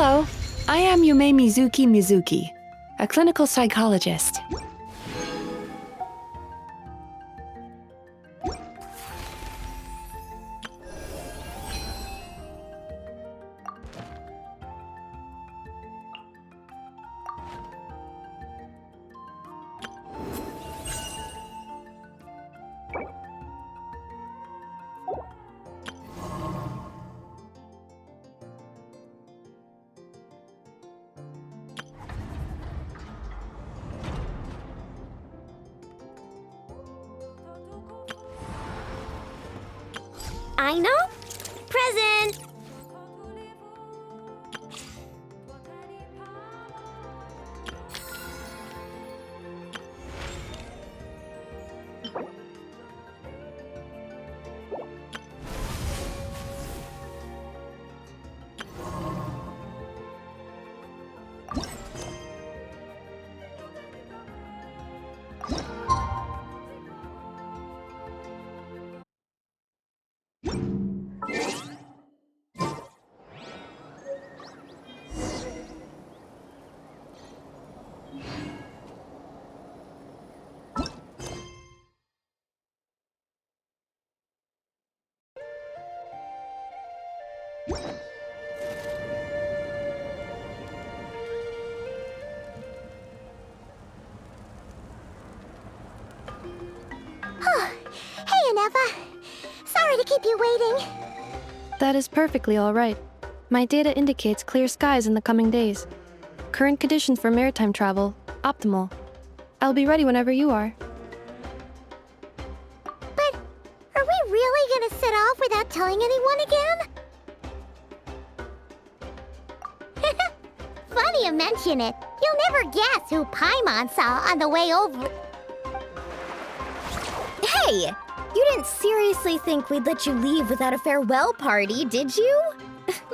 Hello, I am Yume Mizuki, a clinical psychologist. I know. Present! Hey, Anefa. Sorry to keep you waiting. That is perfectly all right. My data indicates clear skies in the coming days. Current conditions for maritime travel, optimal. I'll be ready whenever you are. But are we really gonna set off without telling anyone again? Funny you mention it. You'll never guess who Paimon saw on the way over. Hey! You didn't seriously think we'd let you leave without a farewell party, did you?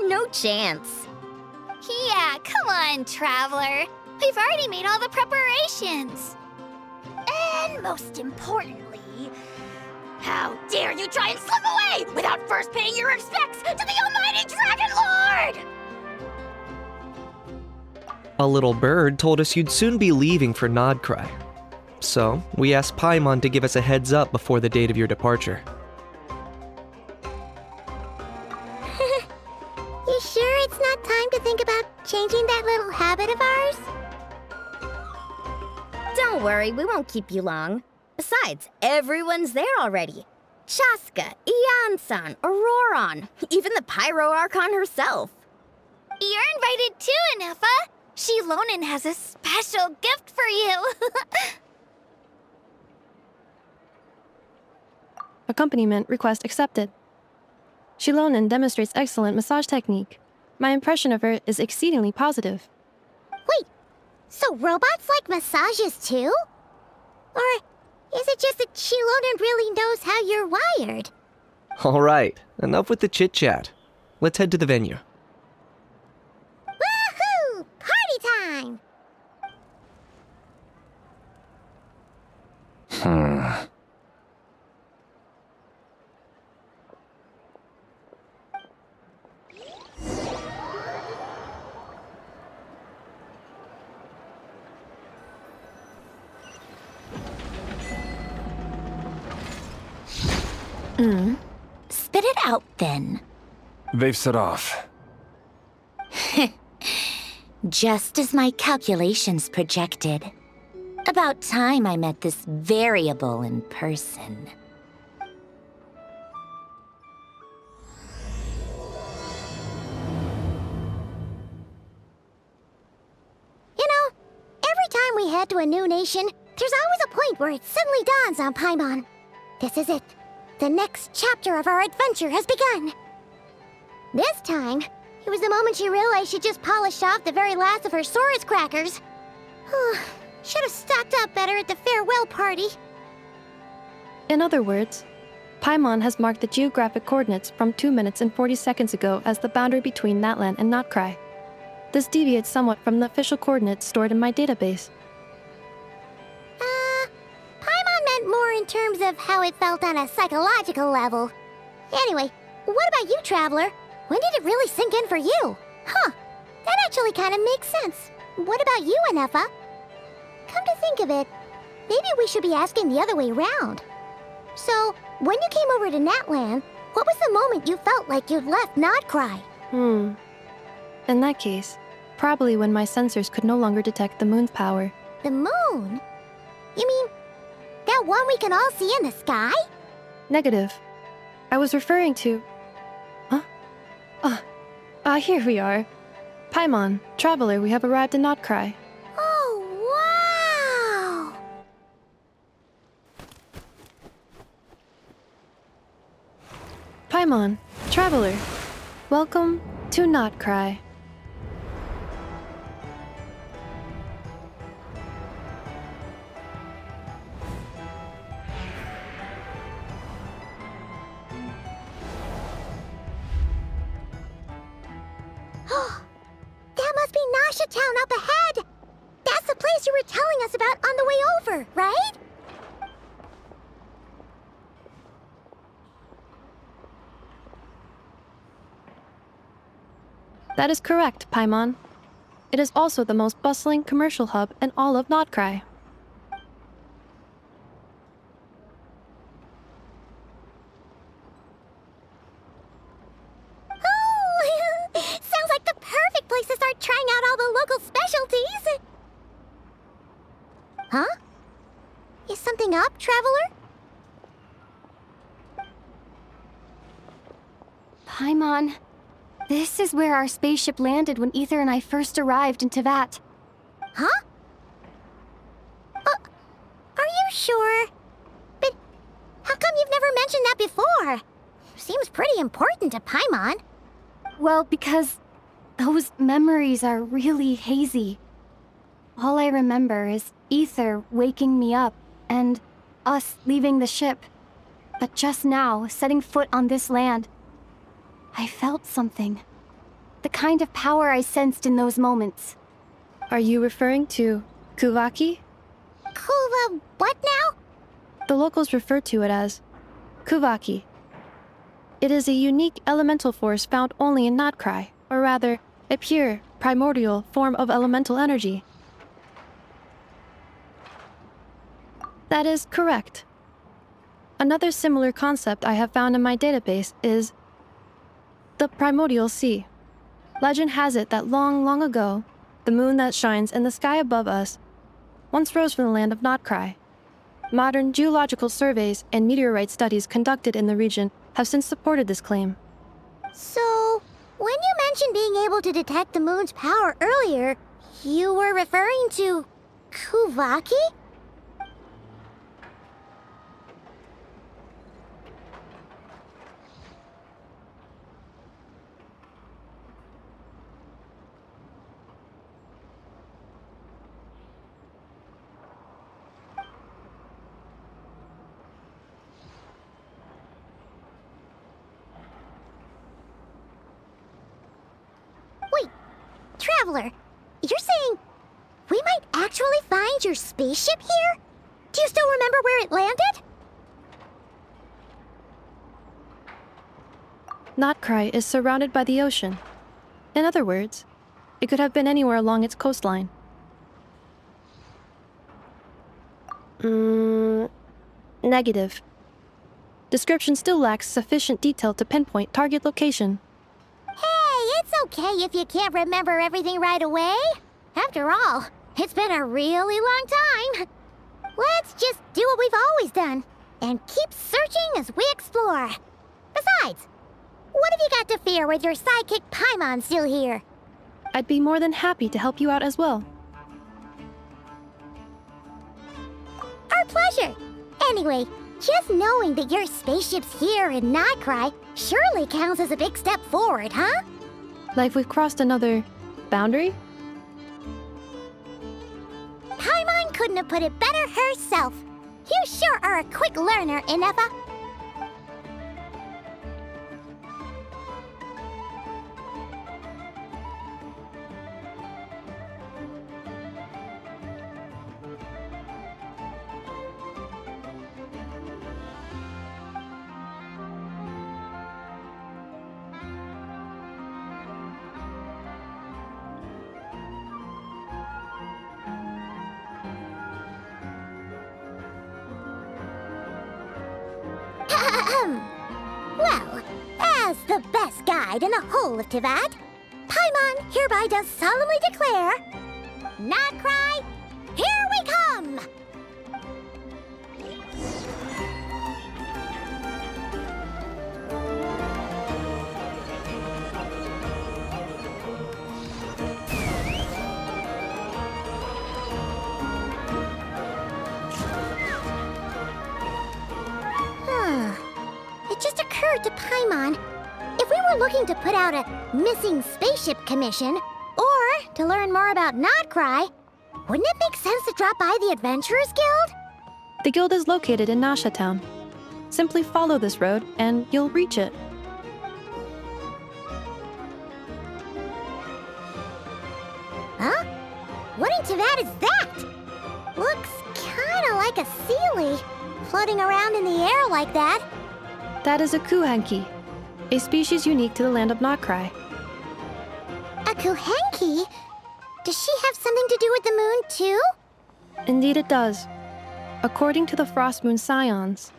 No chance. Yeah, come on, Traveler. We've already made all the preparations. And most importantly, how dare you try and slip away without first paying your respects to the almighty Dragon Lord! A little bird told us you'd soon be leaving for Nodcry. So, we asked Paimon to give us a heads up before the date of your departure. You sure it's not time to think about changing that little habit of ours? Don't worry, we won't keep you long. Besides, everyone's there already. Chaska, Ian-san, Auroron, even the Pyro Archon herself. You're invited too, Anefa. Shilonen has a special gift for you. Accompaniment request accepted. Shilonen demonstrates excellent massage technique. My impression of her is exceedingly positive. Wait, so robots like massages too? Or is it just that Shilonen really knows how you're wired? Alright, enough with the chit-chat. Let's head to the venue. Woohoo! Party time! Spit it out, then. They've set off. Just as my calculations projected. About time I met this variable in person. You know, every time we head to a new nation, there's always a point where it suddenly dawns on Paimon. This is it. The next chapter of our adventure has begun. This time, it was the moment she realized she just polished off the very last of her Saurus crackers. Should have stocked up better at the farewell party. In other words, Paimon has marked the geographic coordinates from 2 minutes and 40 seconds ago as the boundary between Natlan and Notcry. This deviates somewhat from the official coordinates stored in my database. Paimon meant more in terms of how it felt on a psychological level. Anyway, what about you, Traveler? When did it really sink in for you? Huh, that actually kind of makes sense. What about you, Anefa? Come to think of it, maybe we should be asking the other way round. So, when you came over to Natlan, what was the moment you felt like you'd left Nodcry? In that case, probably when my sensors could no longer detect the moon's power. The moon? You mean that one we can all see in the sky? Negative. I was referring to... Huh? Here we are. Paimon, Traveler, we have arrived in Nodcry. Oh, wow! Paimon, Traveler, welcome to Nodcry. That must be Nasha Town up ahead! That's the place you were telling us about on the way over, right? That is correct, Paimon. It is also the most bustling commercial hub in all of Nodcry. Oh, sounds like the perfect place to start trying out all the local specialties. Huh? Is something up, Traveler? Paimon, this is where our spaceship landed when Ether and I first arrived in Tevat. Huh? Are you sure? But how come you've never mentioned that before? Seems pretty important to Paimon. Well, because those memories are really hazy. All I remember is Ether waking me up and us leaving the ship. But just now, setting foot on this land, I felt something. The kind of power I sensed in those moments. Are you referring to Kuvaki? Kuva, what now? The locals refer to it as Kuvaki. It is a unique elemental force found only in Nodcry, or rather, a pure, primordial form of elemental energy. That is correct. Another similar concept I have found in my database is the primordial sea. Legend has it that long, long ago, the moon that shines in the sky above us once rose from the land of Nodcry. Modern geological surveys and meteorite studies conducted in the region have since supported this claim. So, when you mentioned being able to detect the moon's power earlier, you were referring to Kuvaki? Wait, Traveler, you're saying we might actually find your spaceship here? Do you still remember where it landed? Nodcry is surrounded by the ocean. In other words, it could have been anywhere along its coastline. Negative. Description still lacks sufficient detail to pinpoint target location. Hey, it's okay if you can't remember everything right away. After all, it's been a really long time. Let's just do what we've always done and keep searching as we explore. Besides, what have you got to fear with your sidekick Paimon still here? I'd be more than happy to help you out as well. Our pleasure. Anyway, just knowing that your spaceship's here in Nodcry surely counts as a big step forward, huh? Like we've crossed another boundary? Paimon couldn't have put it better herself. You sure are a quick learner, Inefa. Well, as the best guide in the whole of Tivat, Paimon hereby does solemnly declare, Nodcry, here we come! It just occurred to Paimon, if we were looking to put out a missing spaceship commission, or to learn more about Nodcry, wouldn't it make sense to drop by the Adventurers Guild? The guild is located in Nasha Town. Simply follow this road and you'll reach it. Huh? What in Tivat is that? Looks kinda like a Sealy, floating around in the air like that. That is a Kuhenki, a species unique to the land of Nodcry. A Kuhenki? Does she have something to do with the moon, too? Indeed it does. According to the Frost Moon Scions,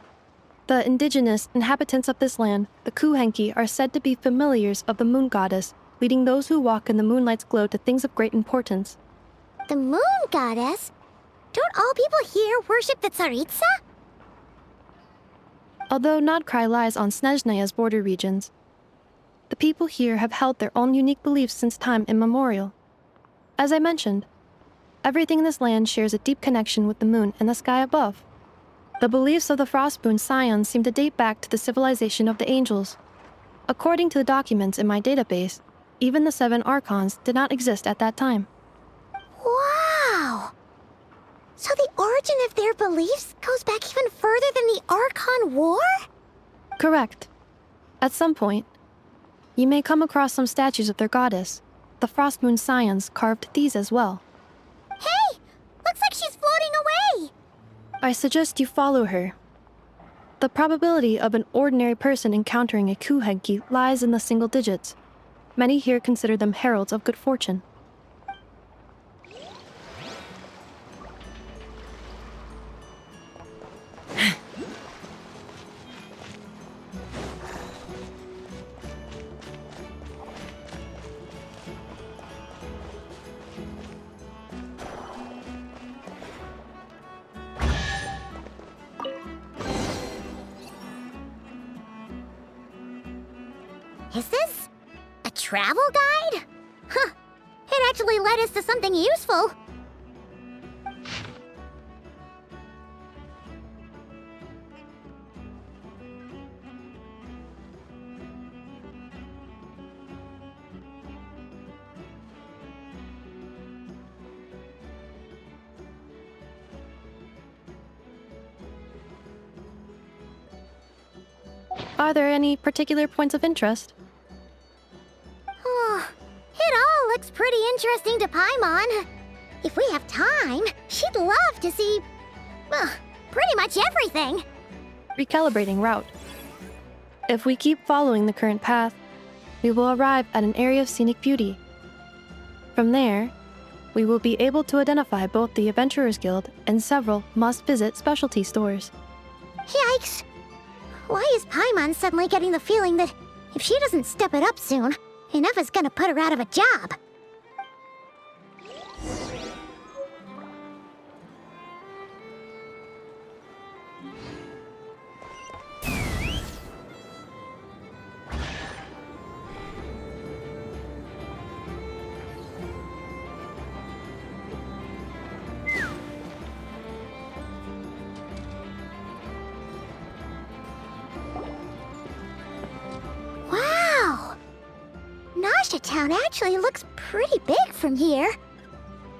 the indigenous inhabitants of this land, the Kuhenki, are said to be familiars of the moon goddess, leading those who walk in the moonlight's glow to things of great importance. The moon goddess? Don't all people here worship the Tsaritsa? Although Nodcry lies on Snezhnaya's border regions, the people here have held their own unique beliefs since time immemorial. As I mentioned, everything in this land shares a deep connection with the moon and the sky above. The beliefs of the Frostmoon Scions seem to date back to the civilization of the angels. According to the documents in my database, even the 7 Archons did not exist at that time. Wow! So the origin of their beliefs goes back even further than the Archon War? Correct. At some point, you may come across some statues of their goddess. The Frostmoon Scions carved these as well. Hey! Looks like she's floating away! I suggest you follow her. The probability of an ordinary person encountering a Kuhenki lies in the single digits. Many here consider them heralds of good fortune. Is this a travel guide? Huh. It actually led us to something useful. Are there any particular points of interest? Oh, it all looks pretty interesting to Paimon. If we have time, she'd love to see, pretty much everything. Recalibrating route. If we keep following the current path, we will arrive at an area of scenic beauty. From there, we will be able to identify both the Adventurers Guild and several must-visit specialty stores. Yikes! Why is Paimon suddenly getting the feeling that if she doesn't step it up soon, enough is gonna put her out of a job? Wow! Nasha Town actually looks pretty big from here.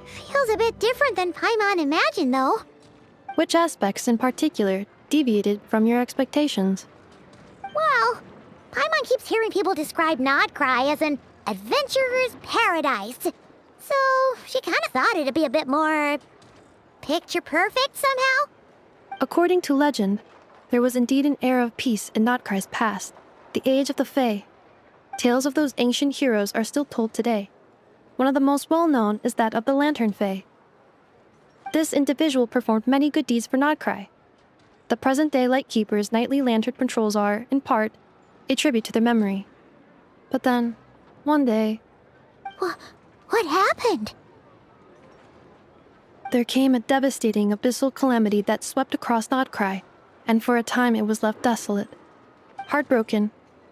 Feels a bit different than Paimon imagined, though. Which aspects in particular deviated from your expectations? Well, Paimon keeps hearing people describe Nodcry as an adventurer's paradise. So she kind of thought it'd be a bit more picture perfect somehow. According to legend, there was indeed an era of peace in Nodcry's past, the age of the Fae. Tales of those ancient heroes are still told today. One of the most well-known is that of the Lantern Fae. This individual performed many good deeds for Nodcry. The present-day Lightkeeper's nightly lantern patrols are, in part, a tribute to their memory. But then, one day, What happened? there came a devastating abyssal calamity that swept across Nodcry, and for a time it was left desolate. Heartbroken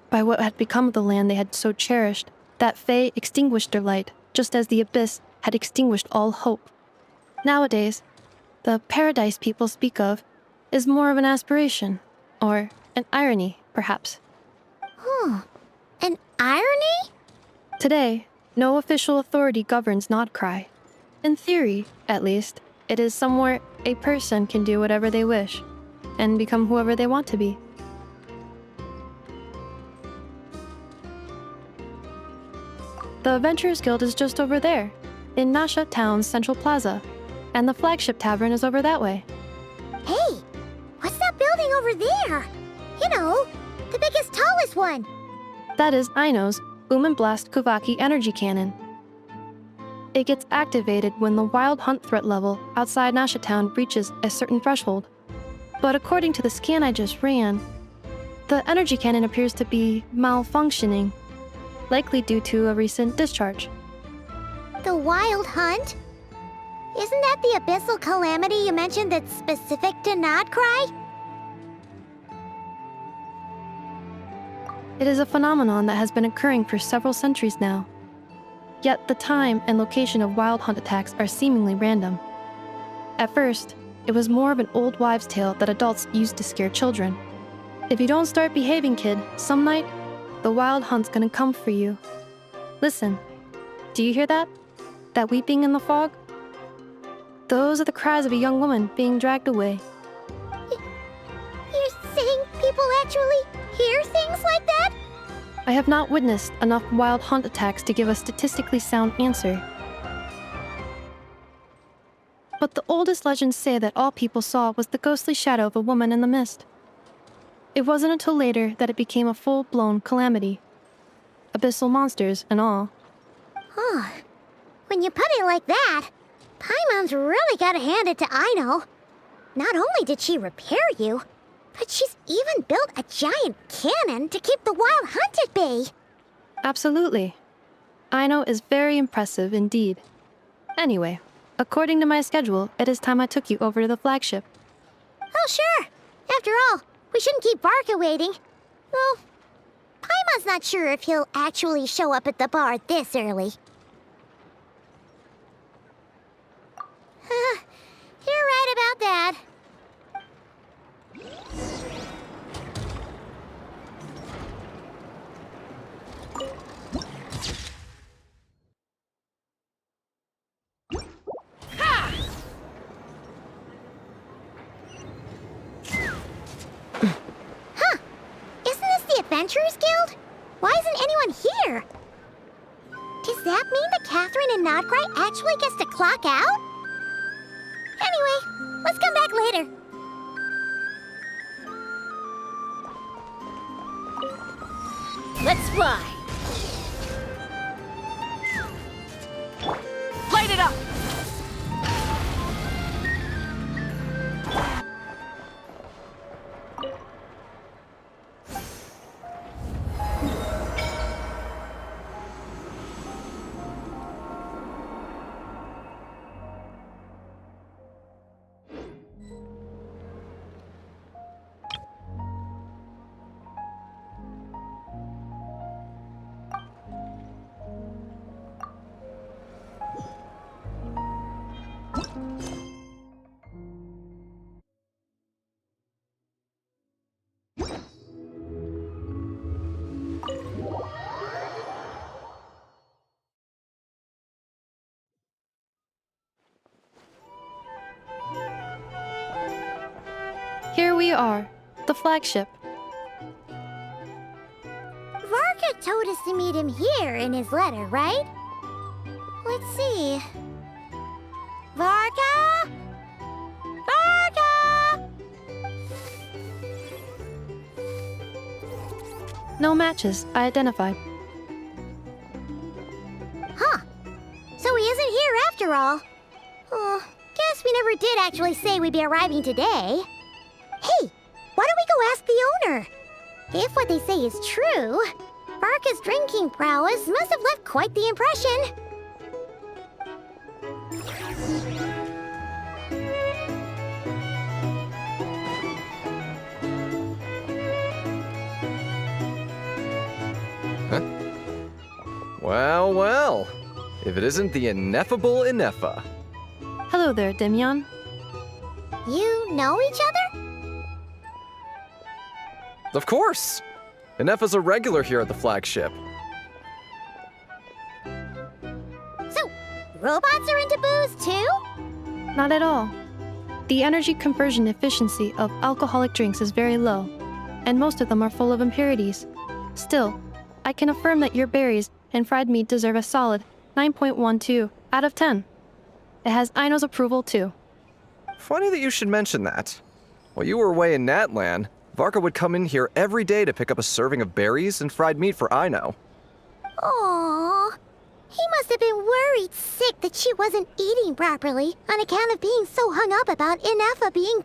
by what had become of the land they had so cherished, that Fae extinguished their light, just as the abyss had extinguished all hope. Nowadays, the paradise people speak of is more of an aspiration, or an irony, perhaps. An irony? Today, no official authority governs Nodcry. In theory, at least, it is somewhere a person can do whatever they wish, and become whoever they want to be. The Adventurers Guild is just over there, in Nasha Town's Central Plaza, and the flagship tavern is over that way. Hey, what's that building over there? You know, the biggest, tallest one. That is Aino's Blast Kuvaki energy cannon. It gets activated when the wild hunt threat level outside Nasha Town reaches a certain threshold. But according to the scan I just ran, the energy cannon appears to be malfunctioning, likely due to a recent discharge. The wild hunt? Isn't that the abyssal calamity you mentioned that's specific to Nodcry? It is a phenomenon that has been occurring for several centuries now. Yet the time and location of wild hunt attacks are seemingly random. At first, it was more of an old wives' tale that adults used to scare children. If you don't start behaving, kid, some night, the wild hunt's gonna come for you. Listen, do you hear that? That weeping in the fog? Those are the cries of a young woman being dragged away. You're saying people actually hear things like that? I have not witnessed enough wild hunt attacks to give a statistically sound answer. But the oldest legends say that all people saw was the ghostly shadow of a woman in the mist. It wasn't until later that it became a full-blown calamity. Abyssal monsters and all. Huh. When you put it like that, Paimon's really gotta hand it to Aino. Not only did she repair you, but she's even built a giant cannon to keep the wild hunt at bay. Absolutely. Aino is very impressive indeed. Anyway, according to my schedule, it is time I took you over to the flagship. Oh, sure. After all, we shouldn't keep Barca waiting. Well, Paimon's not sure if he'll actually show up at the bar this early. You're right about that. Adventurers Guild? Why isn't anyone here? Does that mean that Catherine and Nodcry actually gets to clock out? Anyway, let's come back later. Let's fly! Light it up! Here we are, the flagship. Varka told us to meet him here in his letter, right? Let's see. Varka? Varka! No matches, I identified. Huh. So he isn't here after all. Oh, guess we never did actually say we'd be arriving today. Hey, If what they say is true, Varka's drinking prowess must have left quite the impression. Well, well. If it isn't the ineffable Ineffa. Hello there, Demyon. You know each other? Of course! Ineffa's a regular here at the flagship. So, robots are into booze too? Not at all. The energy conversion efficiency of alcoholic drinks is very low, and most of them are full of impurities. Still, I can affirm that your berries and fried meat deserve a solid 9.12 out of 10. It has Aino's approval too. Funny that you should mention that. While you were away in Natlan, Varka would come in here every day to pick up a serving of berries and fried meat for Aino. Aww. He must have been worried sick that she wasn't eating properly on account of being so hung up about Ineffa being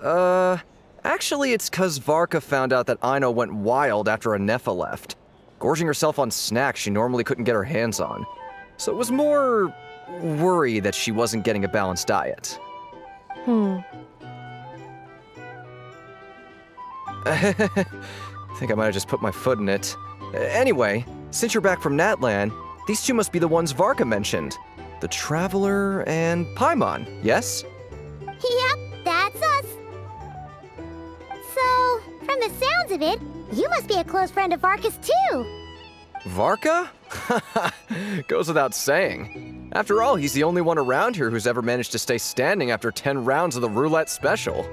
gone. Actually it's 'cause Varka found out that Aino went wild after Ineffa left, gorging herself on snacks she normally couldn't get her hands on. So it was more worry that she wasn't getting a balanced diet. I think I might have just put my foot in it. Anyway, since you're back from Natlan, these two must be the ones Varka mentioned. The Traveler and Paimon, yes? Yep, that's us. So, from the sounds of it, you must be a close friend of Varka's too. Varka? Goes without saying. After all, he's the only one around here who's ever managed to stay standing after 10 rounds of the roulette special.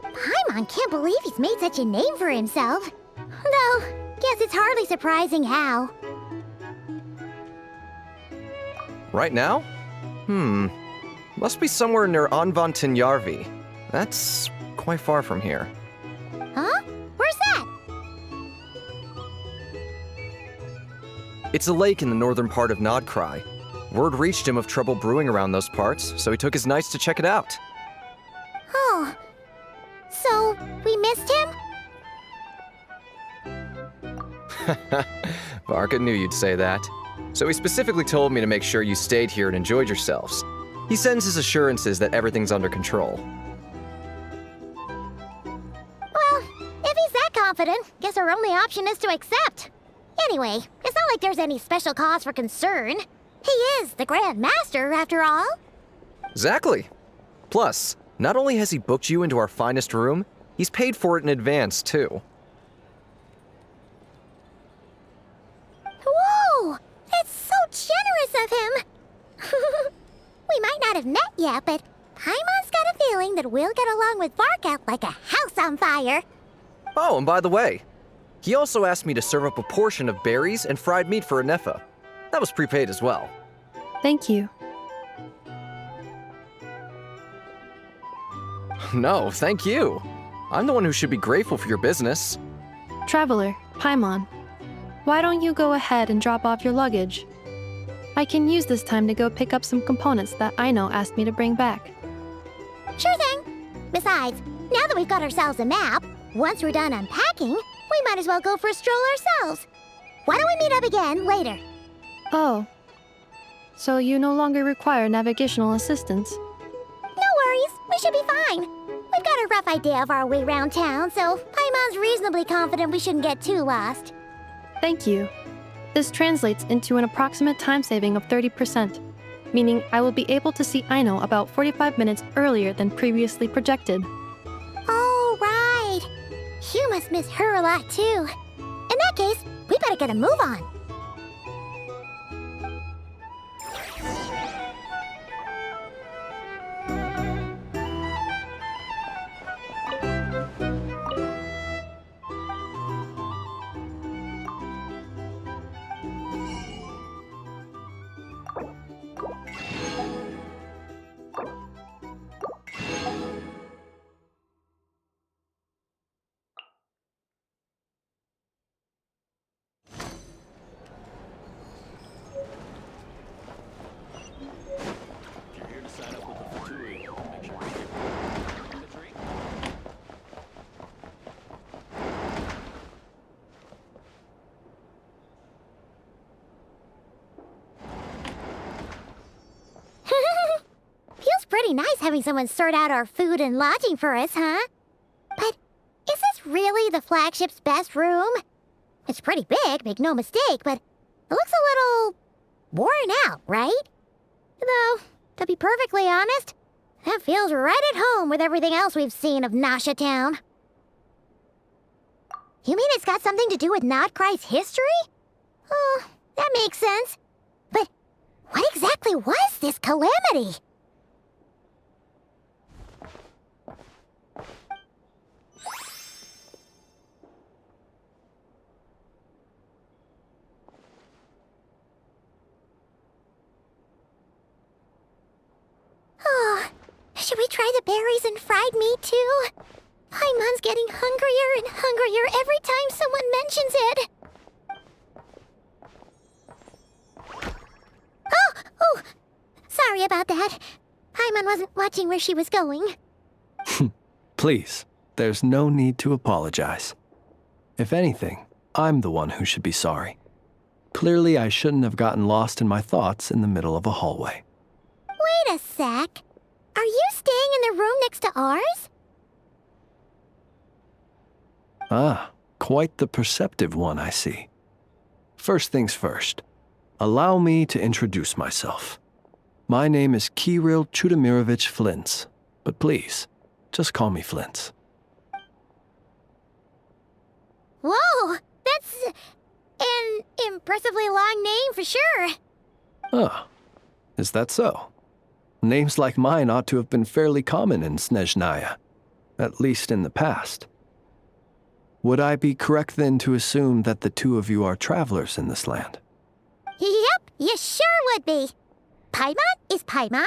Paimon can't believe he's made such a name for himself. Though, guess it's hardly surprising how. Right now? Must be somewhere near Anvantinyarvi. That's quite far from here. Huh? Where's that? It's a lake in the northern part of Nodcry. Word reached him of trouble brewing around those parts, so he took his knights to check it out. Oh. So, we missed him? Varka knew you'd say that. So he specifically told me to make sure you stayed here and enjoyed yourselves. He sends his assurances that everything's under control. Well, if he's that confident, guess our only option is to accept. Anyway, it's not like there's any special cause for concern. He is the Grand Master, after all. Exactly. Plus, not only has he booked you into our finest room, he's paid for it in advance, too. Whoa! That's so generous of him! We might not have met yet, but Paimon's got a feeling that we'll get along with Varka like a house on fire. Oh, and by the way, he also asked me to serve up a portion of berries and fried meat for Ineffa. That was prepaid as well. Thank you. No, thank you. I'm the one who should be grateful for your business. Traveler, Paimon, why don't you go ahead and drop off your luggage? I can use this time to go pick up some components that Aino asked me to bring back. Sure thing. Besides, now that we've got ourselves a map, once we're done unpacking, we might as well go for a stroll ourselves. Why don't we meet up again later? Oh. So you no longer require navigational assistance? No worries, we should be fine. We've got a rough idea of our way around town, so Paimon's reasonably confident we shouldn't get too lost. Thank you. This translates into an approximate time saving of 30%, meaning I will be able to see Aino about 45 minutes earlier than previously projected. Oh, right. You must miss her a lot, too. In that case, we better get a move on. pretty nice having someone sort out our food and lodging for us, huh? But is this really the flagship's best room? It's pretty big, make no mistake, but it looks a little worn out, right? Though, to be perfectly honest, that feels right at home with everything else we've seen of Nasha Town. You mean it's got something to do with Nodcry's history? Oh, that makes sense. But what exactly was this calamity? Oh, should we try the berries and fried meat too? Paimon's getting hungrier and hungrier every time someone mentions it. Oh, sorry about that. Paimon wasn't watching where she was going. Please, there's no need to apologize. If anything, I'm the one who should be sorry. Clearly, I shouldn't have gotten lost in my thoughts in the middle of a hallway. Wait a sec. Are you staying in the room next to ours? Ah, quite the perceptive one, I see. First things first, allow me to introduce myself. My name is Kirill Chudamirovich Flintz, but please, just call me Flintz. Whoa, that's an impressively long name for sure. Ah, is that so? Names like mine ought to have been fairly common in Snezhnaya, at least in the past. Would I be correct then to assume that the two of you are travelers in this land? Yep, you sure would be. Paimon is Paimon,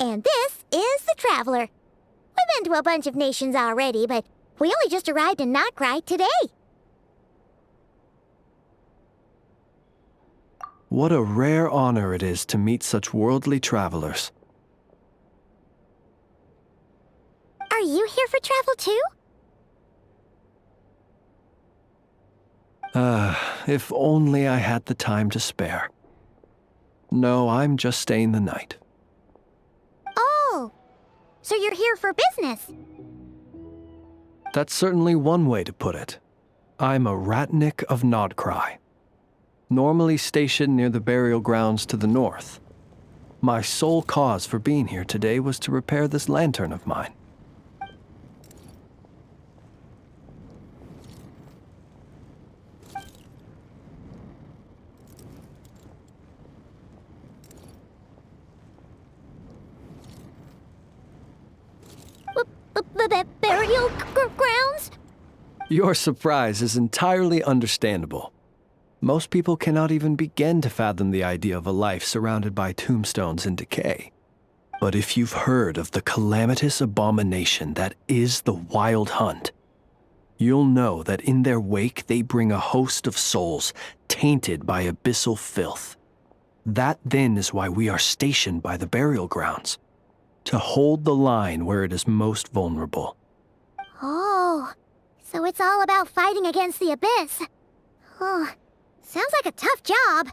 and this is the Traveler. We've been to a bunch of nations already, but we only just arrived in Nodcry today. What a rare honor it is to meet such worldly travelers. Are you here for travel too? If only I had the time to spare. No, I'm just staying the night. Oh, so you're here for business? That's certainly one way to put it. I'm a Ratnik of Nodcry, normally stationed near the burial grounds to the north. My sole cause for being here today was to repair this lantern of mine. Burial grounds? Your surprise is entirely understandable. Most people cannot even begin to fathom the idea of a life surrounded by tombstones and decay. But if you've heard of the calamitous abomination that is the Wild Hunt, you'll know that in their wake they bring a host of souls tainted by abyssal filth. That then is why we are stationed by the burial grounds, to hold the line where it is most vulnerable. Oh, so it's all about fighting against the abyss. Oh, sounds like a tough job.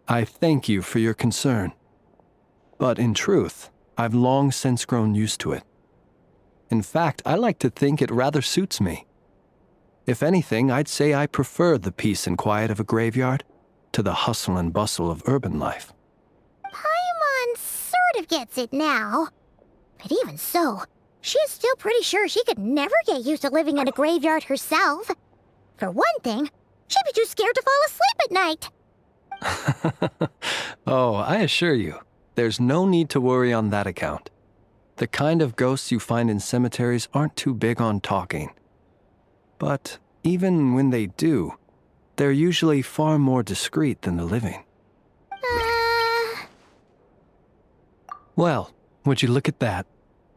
I thank you for your concern. But in truth, I've long since grown used to it. In fact, I like to think it rather suits me. If anything, I'd say I prefer the peace and quiet of a graveyard to the hustle and bustle of urban life. Paimon sort of gets it now. But even so, she's still pretty sure she could never get used to living in a graveyard herself. For one thing, she'd be too scared to fall asleep at night. Oh, I assure you, there's no need to worry on that account. The kind of ghosts you find in cemeteries aren't too big on talking. But even when they do, they're usually far more discreet than the living. Well, would you look at that?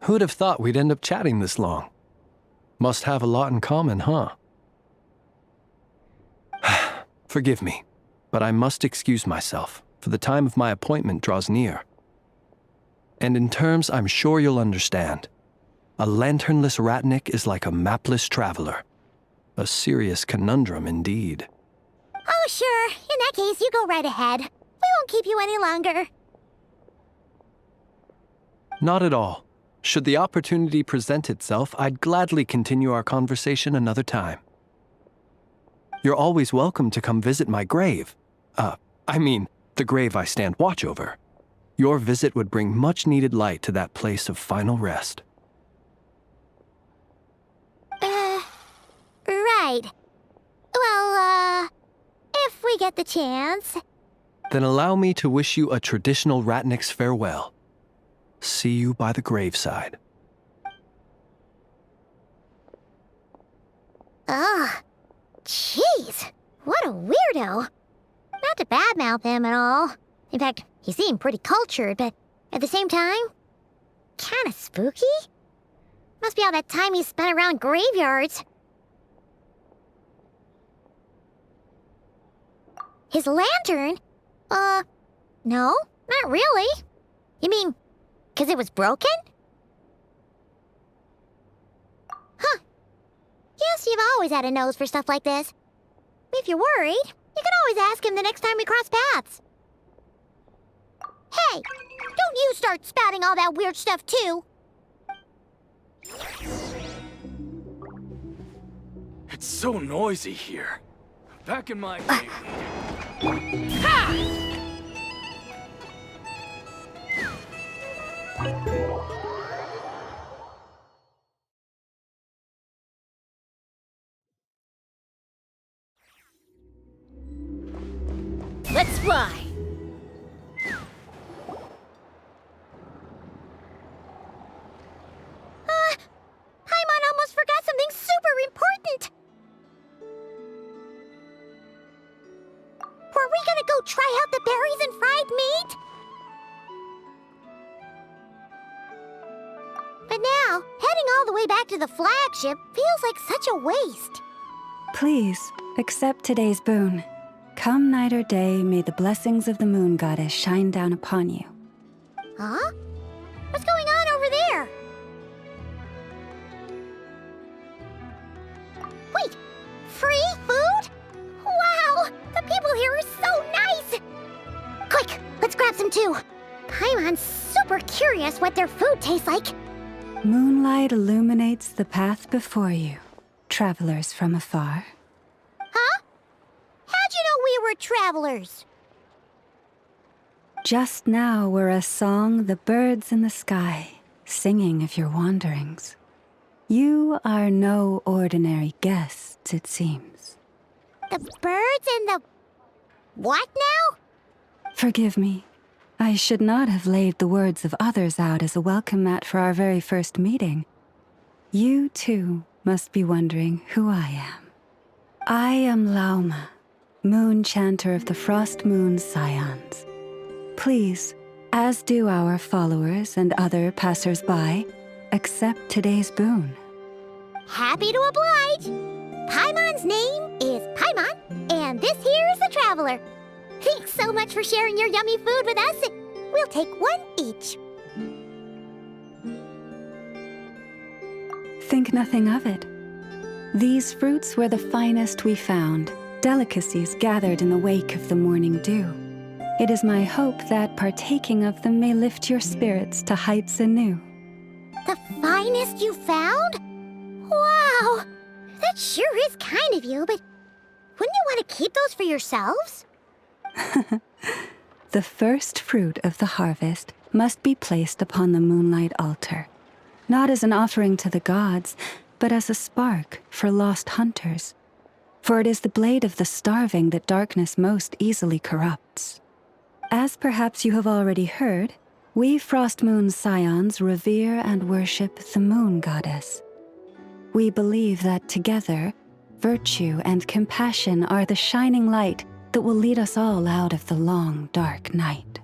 Who'd have thought we'd end up chatting this long? Must have a lot in common, huh? Forgive me, but I must excuse myself, for the time of my appointment draws near. And in terms I'm sure you'll understand, a lanternless Ratnik is like a mapless traveler. A serious conundrum indeed. Oh, sure. In that case, you go right ahead. We won't keep you any longer. Not at all. Should the opportunity present itself, I'd gladly continue our conversation another time. You're always welcome to come visit my grave. The grave I stand watch over. Your visit would bring much-needed light to that place of final rest. Right. Well, if we get the chance. Then allow me to wish you a traditional Ratnik's farewell. See you by the graveside. Ugh. Jeez. What a weirdo. Not to badmouth him at all. In fact, he seemed pretty cultured, but at the same time, kinda spooky? Must be all that time he spent around graveyards. His lantern? No, not really. You mean, 'cause it was broken? Huh. Guess you've always had a nose for stuff like this. If you're worried, you can always ask him the next time we cross paths. Hey, don't you start spouting all that weird stuff too. It's so noisy here. Back in my day. Ha! Let's fly! Paimon almost forgot something super important. Were we gonna go try out the berries and fried meat? But now, heading all the way back to the flagship feels like such a waste. Please, accept today's boon. Come night or day, may the blessings of the moon goddess shine down upon you. Huh? What's going on over there? Wait, free food? Wow, the people here are so nice! Quick, let's grab some too. Paimon's super curious what their food tastes like. Moonlight illuminates the path before you, travelers from afar. Huh? How'd you know we were travelers? Just now were a song the birds in the sky, singing of your wanderings. You are no ordinary guests, it seems. The birds and the... what now? Forgive me. I should not have laid the words of others out as a welcome mat for our very first meeting. You, too, must be wondering who I am. I am Lauma, moon chanter of the Frost Moon's Scions. Please, as do our followers and other passers-by, accept today's boon. Happy to oblige. Paimon's name is Paimon, and this here is the Traveler. Thanks so much for sharing your yummy food with us. We'll take one each. Think nothing of it. These fruits were the finest we found, delicacies gathered in the wake of the morning dew. It is my hope that partaking of them may lift your spirits to heights anew. The finest you found? Wow! That sure is kind of you, but wouldn't you want to keep those for yourselves? The first fruit of the harvest must be placed upon the moonlight altar, not as an offering to the gods, but as a spark for lost hunters. For it is the blade of the starving that darkness most easily corrupts. As perhaps you have already heard, we Frost Moon's Scions revere and worship the moon goddess. We believe that together, virtue and compassion are the shining light that will lead us all out of the long, dark night.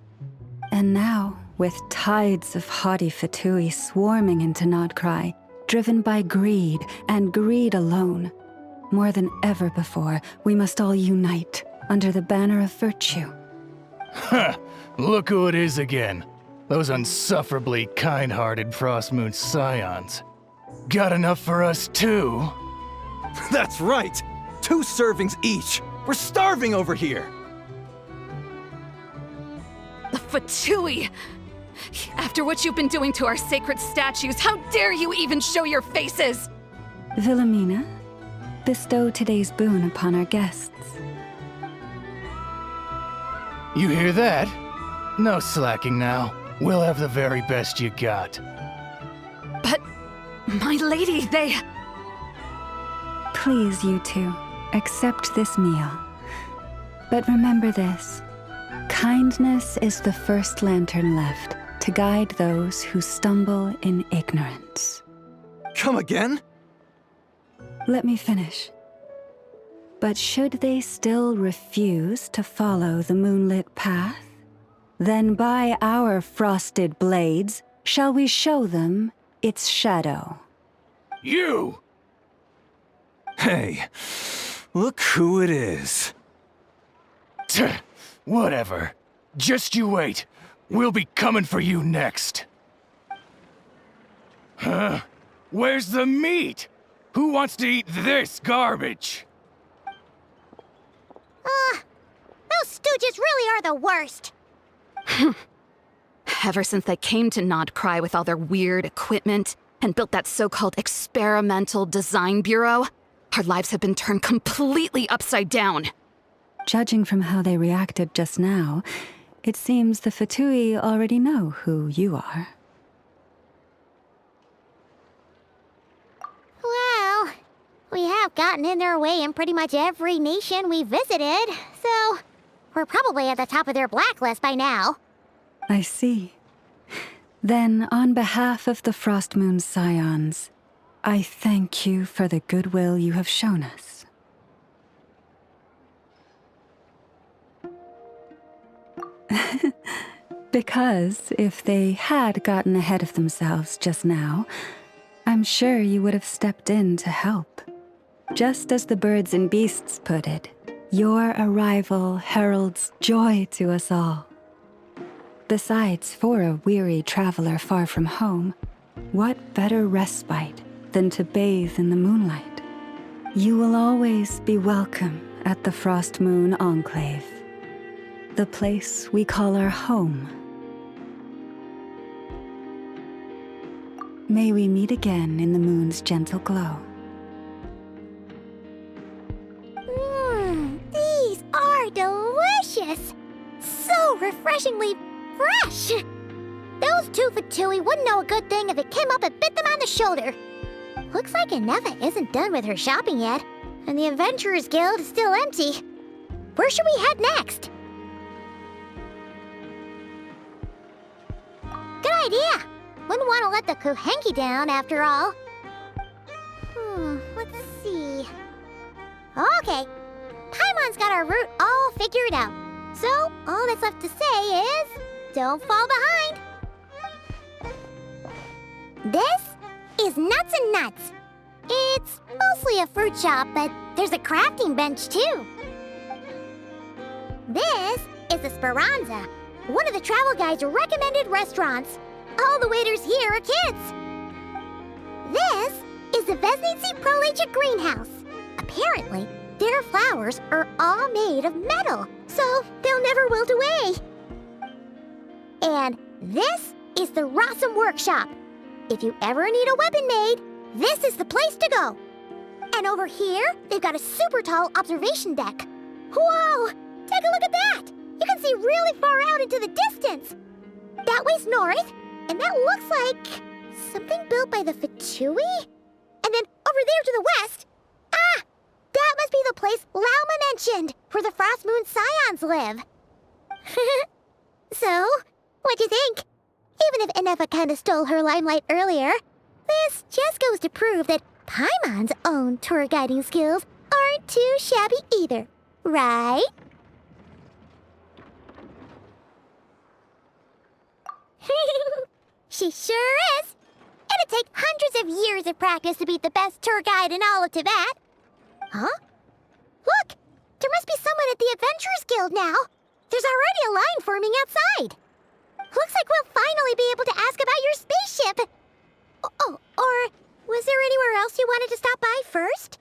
And now, with tides of haughty Fatui swarming into Nodcry, driven by greed and greed alone, more than ever before, we must all unite under the banner of virtue. Ha! Look who it is again. Those unsufferably kind-hearted Frost Moon Scions. Got enough for us too? That's right! 2 servings each! We're starving over here! The Fatui! After what you've been doing to our sacred statues, how dare you even show your faces? Wilhelmina, bestow today's boon upon our guests. You hear that? No slacking now. We'll have the very best you got. But, my lady, they... Please, you two, accept this meal. But remember this. Kindness is the first lantern left to guide those who stumble in ignorance. Come again? Let me finish. But should they still refuse to follow the moonlit path, then by our frosted blades shall we show them its shadow. You! Hey, look who it is. Whatever. Just you wait. We'll be coming for you next. Huh? Where's the meat? Who wants to eat this garbage? Those stooges really are the worst. Ever since they came to Nodcry with all their weird equipment and built that so-called experimental design bureau, our lives have been turned completely upside down. Judging from how they reacted just now, it seems the Fatui already know who you are. Well, we have gotten in their way in pretty much every nation we visited, so we're probably at the top of their blacklist by now. I see. Then, on behalf of the Frostmoon Scions, I thank you for the goodwill you have shown us. Because if they had gotten ahead of themselves just now, I'm sure you would have stepped in to help. Just as the birds and beasts put it, your arrival heralds joy to us all. Besides, for a weary traveler far from home, what better respite than to bathe in the moonlight? You will always be welcome at the Frostmoon Enclave, the place we call our home. May we meet again in the moon's gentle glow. These are delicious! So refreshingly fresh! Those two Fatui wouldn't know a good thing if it came up and bit them on the shoulder. Looks like Anefa isn't done with her shopping yet, and the Adventurers Guild is still empty. Where should we head next? Good idea! Wouldn't want to let the Kuhenki down, after all. Let's see. Okay, Paimon's got our route all figured out. So, all that's left to say is, don't fall behind. This is Nuts and Nuts. It's mostly a fruit shop, but there's a crafting bench too. This is the Speranza, one of the travel guide's recommended restaurants. All the waiters here are kids. This is the Vesnici Prolegia greenhouse. Apparently, their flowers are all made of metal, so they'll never wilt away. And this is the Rossum Workshop. If you ever need a weapon made, this is the place to go. And over here, they've got a super tall observation deck. Whoa! Take a look at that! You can see really far out into the distance. That way's north, and that looks like something built by the Fatui? And then over there to the west, that must be the place Lauma mentioned, where the Frostmoon Scions live. So, what'd you think? Even if Anefa kinda stole her limelight earlier, this just goes to prove that Paimon's own tour guiding skills aren't too shabby either, right? She sure is! It'd take hundreds of years of practice to beat the best tour guide in all of Tibet. Huh? Look! There must be someone at the Adventurers Guild now. There's already a line forming outside. Looks like we'll finally be able to ask about your spaceship. Oh, or was there anywhere else you wanted to stop by first?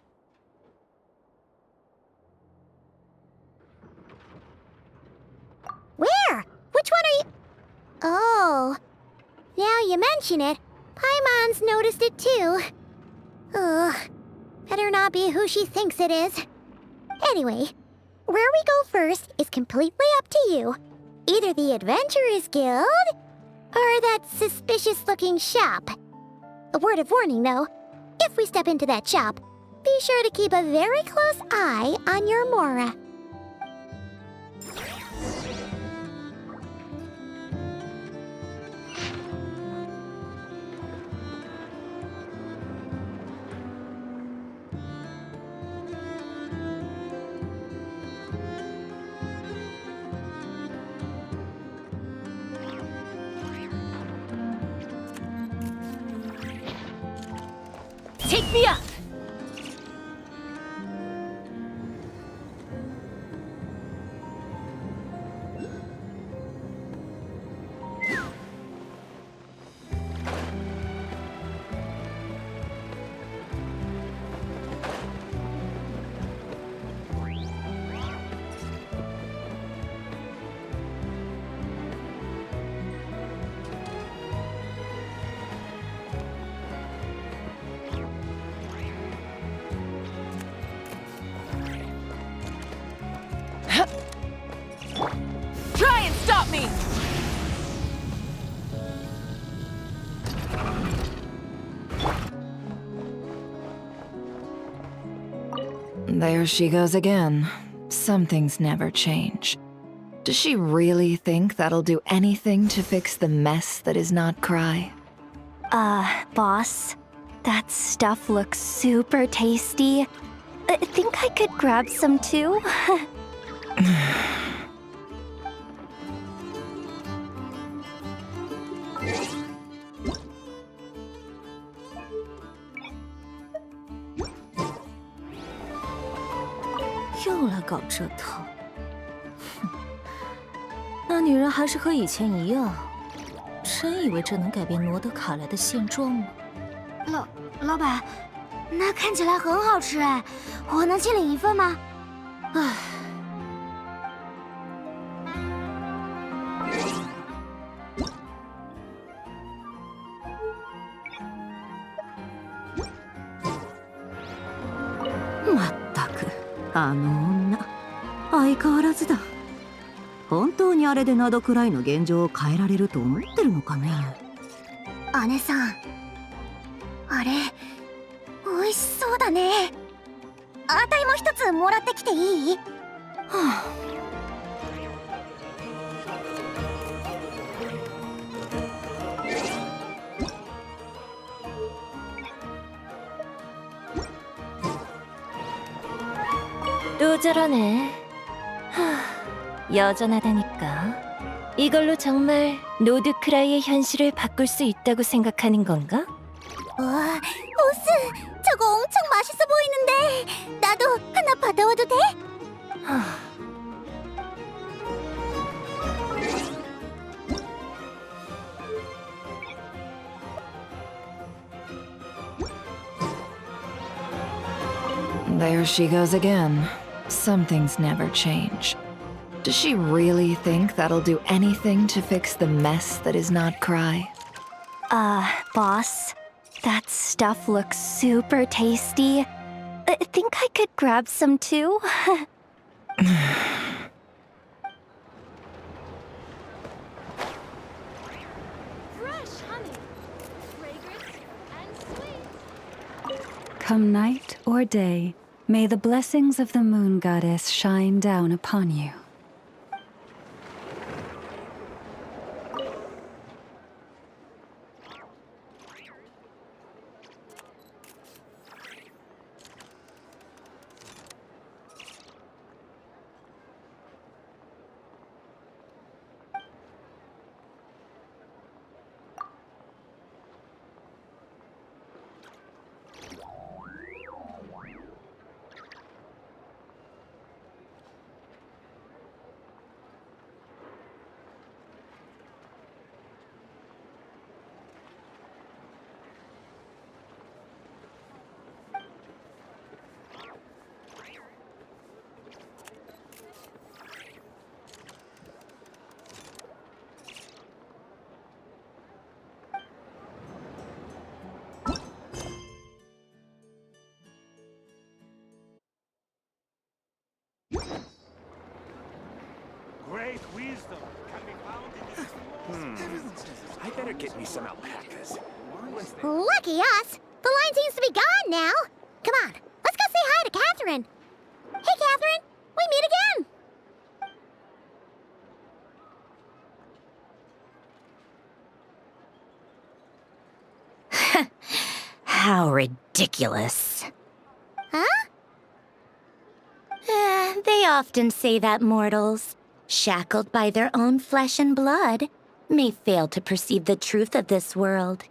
Where? Which one are you... Oh. Now you mention it, Paimon's noticed it too. Ugh. Better not be who she thinks it is. Anyway, where we go first is completely up to you. Either the Adventurers Guild, or that suspicious-looking shop. A word of warning, though. If we step into that shop, be sure to keep a very close eye on your Mora. Take me up! Try and stop me! There she goes again. Some things never change. Does she really think that'll do anything to fix the mess that is not Cry? Boss, that stuff looks super tasty. I think I could grab some too.又来搞这套，那女人还是和以前一样，真以为这能改变罗德卡莱的现状吗？老板，那看起来很好吃哎，我能请领一份吗？唉，まったく、あの女、相変わらずだ。本当にあれでナドくらいの現状を変えられると思ってるのかね。姉さん、あれ、美味しそうだね。あたいも一つもらってきていい？はあ。로저러네. 여전하다니까. 이걸로 정말 노드크라이의 현실을 바꿀 수 있다고 생각하는 건가? 와, 보스! 저거 엄청 맛있어 보이는데 나도 하나 받아와도 돼? There she goes again. Some things never change. Does she really think that'll do anything to fix the mess that is not Cry? Boss, that stuff looks super tasty. I think I could grab some too. Come night or day, may the blessings of the moon goddess shine down upon you. I better get me some alpacas. Lucky us! The line seems to be gone now. Come on, let's go say hi to Catherine. Hey, Catherine, we meet again. How ridiculous. Huh? They often say that mortals, shackled by their own flesh and blood, may fail to perceive the truth of this world,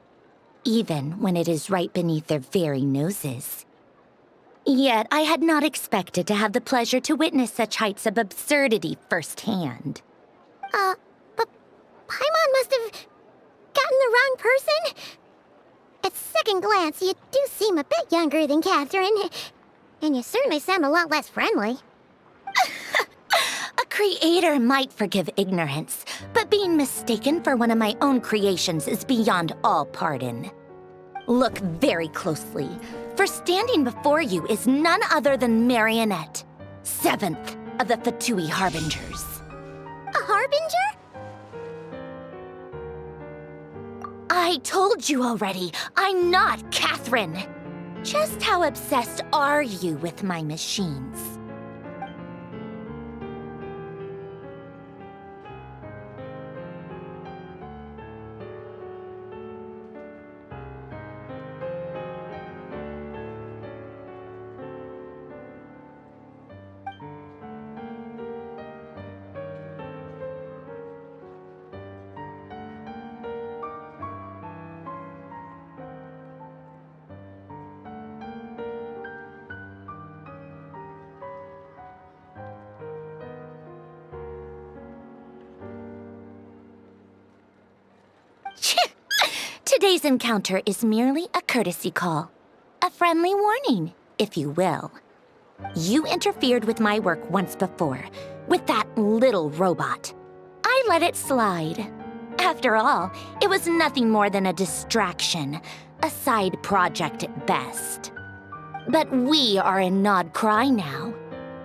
even when it is right beneath their very noses. Yet I had not expected to have the pleasure to witness such heights of absurdity firsthand. But Paimon must have gotten the wrong person? At second glance, you do seem a bit younger than Catherine, and you certainly sound a lot less friendly. A creator might forgive ignorance, but being mistaken for one of my own creations is beyond all pardon. Look very closely, for standing before you is none other than Marionette, 7th of the Fatui Harbingers. A Harbinger? I told you already, I'm not Catherine. Just how obsessed are you with my machines? Today's encounter is merely a courtesy call. A friendly warning, if you will. You interfered with my work once before, with that little robot. I let it slide. After all, it was nothing more than a distraction, a side project at best. But we are in Nod Cry now,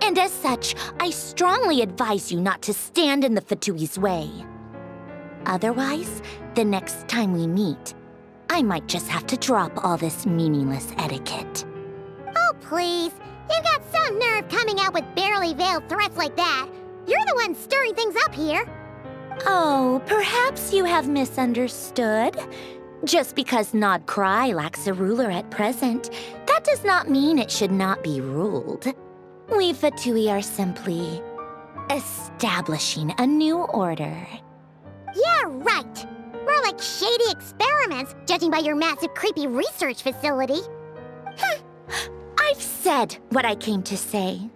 and as such, I strongly advise you not to stand in the Fatui's way. Otherwise, the next time we meet, I might just have to drop all this meaningless etiquette. Oh, please. You've got some nerve coming out with barely veiled threats like that. You're the one stirring things up here. Oh, perhaps you have misunderstood. Just because Nod Cry lacks a ruler at present, that does not mean it should not be ruled. We Fatui are simply establishing a new order. Yeah, right. More like shady experiments, judging by your massive, creepy research facility. I've said what I came to say.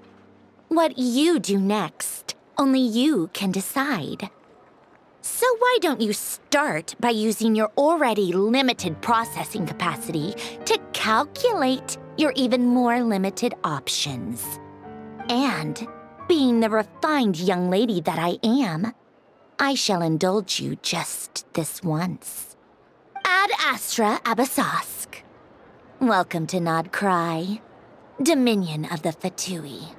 What you do next, only you can decide. So why don't you start by using your already limited processing capacity to calculate your even more limited options? And, being the refined young lady that I am, I shall indulge you just this once. Ad Astra Abyssosque. Welcome to Nod Cry, Dominion of the Fatui.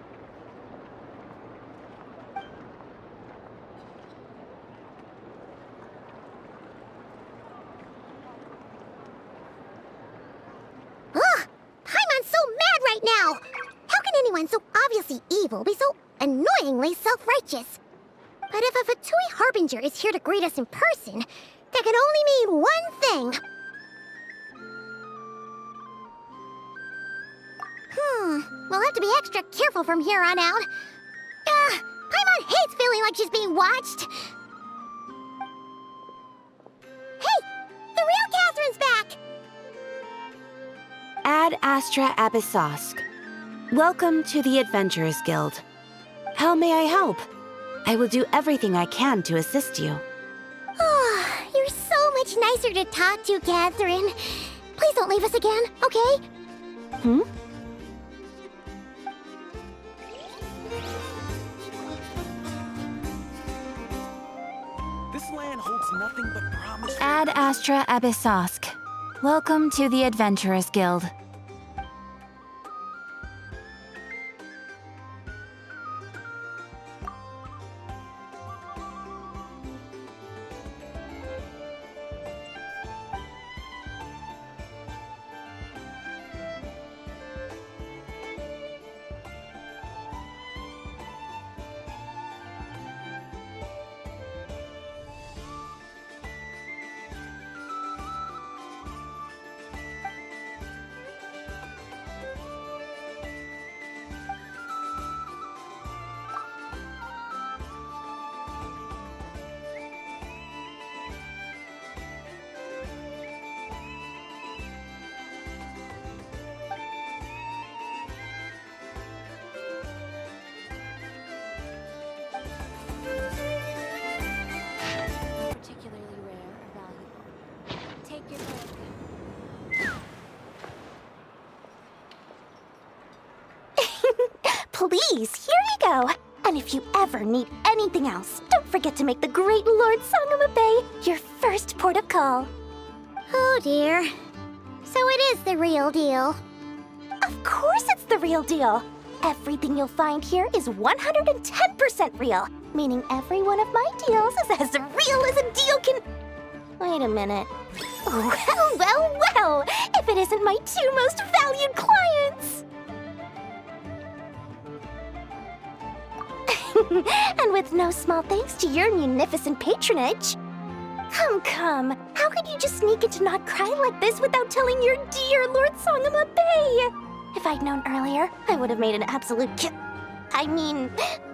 Ugh! Paimon's so mad right now! How can anyone so obviously evil be so annoyingly self-righteous? But if a Fatui Harbinger is here to greet us in person, that can only mean one thing. We'll have to be extra careful from here on out. Paimon hates feeling like she's being watched. Hey! The real Catherine's back! Ad Astra Abyssosque. Welcome to the Adventurers Guild. How may I help? I will do everything I can to assist you. Oh, you're so much nicer to talk to, Catherine. Please don't leave us again, okay? This land holds nothing but promise. Ad Astra Abyssosque. Welcome to the Adventurers Guild. please, here you go. And if you ever need anything else, don't forget to make the great Lord Sangama Bay your first port of call. Oh dear. So it is the real deal. Of course it's the real deal. Everything you'll find here is 110% real, meaning every one of my deals is as real as a deal can... Wait a minute. Well, if it isn't my two most valued clients! And with no small thanks to your munificent patronage. Come, how could you just sneak into Not Cry like this without telling your dear Lord Sangama Bay? If I'd known earlier, I would have made an absolute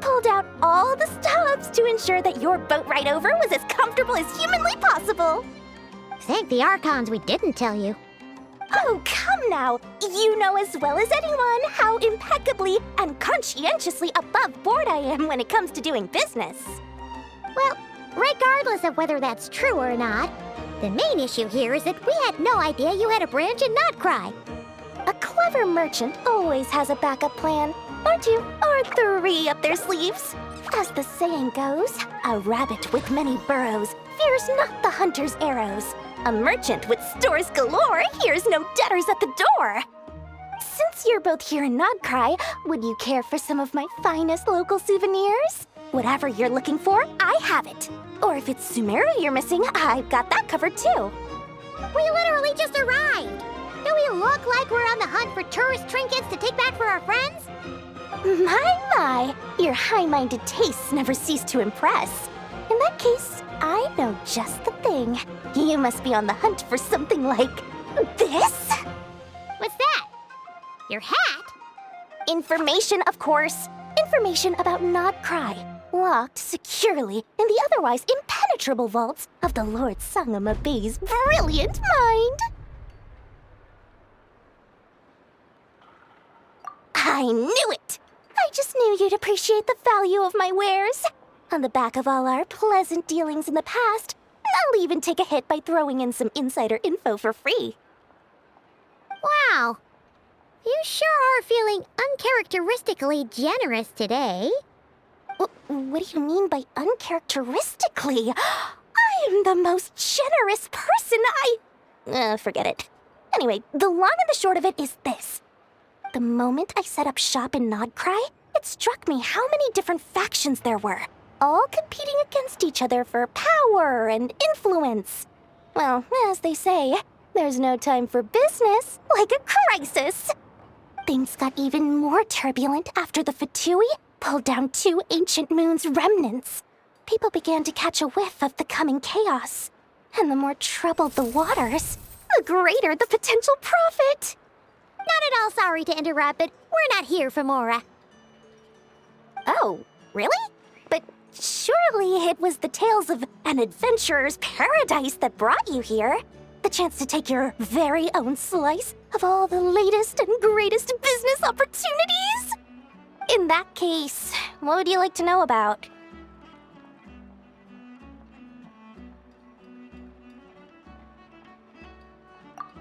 pulled out all the stops to ensure that your boat ride over was as comfortable as humanly possible. Thank the Archons we didn't tell you. Oh, come now! You know as well as anyone how impeccably and conscientiously above board I am when it comes to doing business. Well, regardless of whether that's true or not, the main issue here is that we had no idea you had a branch in Not Cry. A clever merchant always has a backup plan, or two, or three up their sleeves. As the saying goes, a rabbit with many burrows fears not the hunter's arrows. A merchant with stores galore hears no debtors at the door. Since you're both here in Not Cry, would you care for some of my finest local souvenirs? Whatever you're looking for, I have it. Or if it's Sumeru you're missing, I've got that covered too. We literally just arrived. Do we look like we're on the hunt for tourist trinkets to take back for our friends? My, your high-minded tastes never cease to impress. In that case, I know just the thing. You must be on the hunt for something like this? What's that? Your hat? Information, of course. Information about Not Cry, locked securely in the otherwise impenetrable vaults of the Lord Sangama Bay's brilliant mind. I knew it! I just knew you'd appreciate the value of my wares. On the back of all our pleasant dealings in the past, I'll even take a hit by throwing in some insider info for free. Wow. You sure are feeling uncharacteristically generous today. What do you mean by uncharacteristically? I am the most generous person forget it. Anyway, the long and the short of it is this. The moment I set up shop in Not Cry, it struck me how many different factions there were, all competing against each other for power and influence. Well, as they say, there's no time for business like a crisis. Things got even more turbulent after the Fatui pulled down 2 ancient moon's remnants. People began to catch a whiff of the coming chaos. And the more troubled the waters, the greater the potential profit. Not at all sorry to interrupt, but we're not here for Mora. Oh, really? But surely it was the tales of an adventurer's paradise that brought you here. The chance to take your very own slice of all the latest and greatest business opportunities? In that case, what would you like to know about?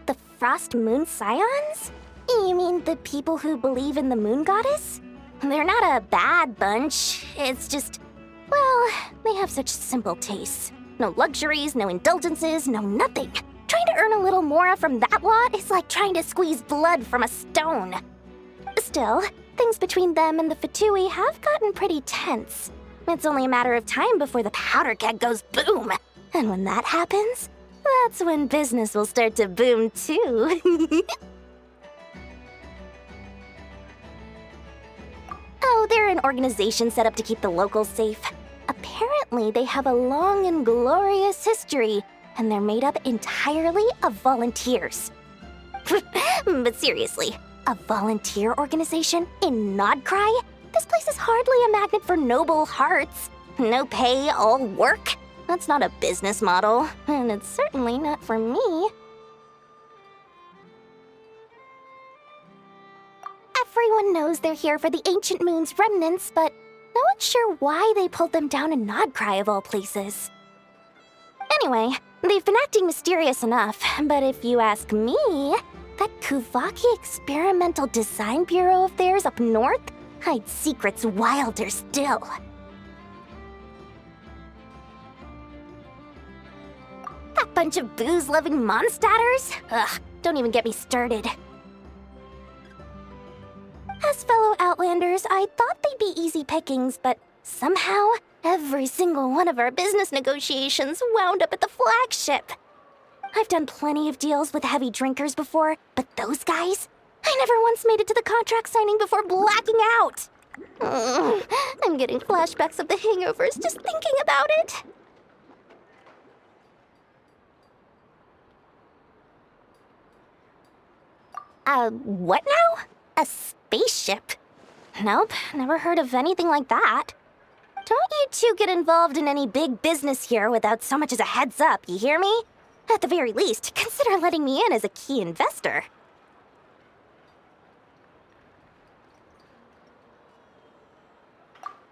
The Frost Moon Scions? You mean the people who believe in the moon goddess? They're not a bad bunch. It's just, well, they have such simple tastes. No luxuries, no indulgences, no nothing. Trying to earn a little more from that lot is like trying to squeeze blood from a stone. Still, things between them and the Fatui have gotten pretty tense. It's only a matter of time before the powder keg goes boom. And when that happens, that's when business will start to boom too. Oh, they're an organization set up to keep the locals safe. Apparently, they have a long and glorious history, and they're made up entirely of volunteers. But seriously, a volunteer organization in Not Cry? This place is hardly a magnet for noble hearts. No pay, all work. That's not a business model, and it's certainly not for me. Everyone knows they're here for the Ancient Moon's remnants, but no one's sure why they pulled them down in Not Cry of all places. Anyway, they've been acting mysterious enough, but if you ask me, that Kuvaki Experimental Design Bureau of theirs up north hide secrets wilder still. That bunch of booze-loving monstaters? Ugh, don't even get me started. As fellow Outlanders, I thought they'd be easy pickings, but somehow, every single one of our business negotiations wound up at the flagship. I've done plenty of deals with heavy drinkers before, but those guys? I never once made it to the contract signing before blacking out. I'm getting flashbacks of the hangovers just thinking about it. What now? A spaceship? Nope, never heard of anything like that. Don't you two get involved in any big business here without so much as a heads up, you hear me? At the very least, consider letting me in as a key investor.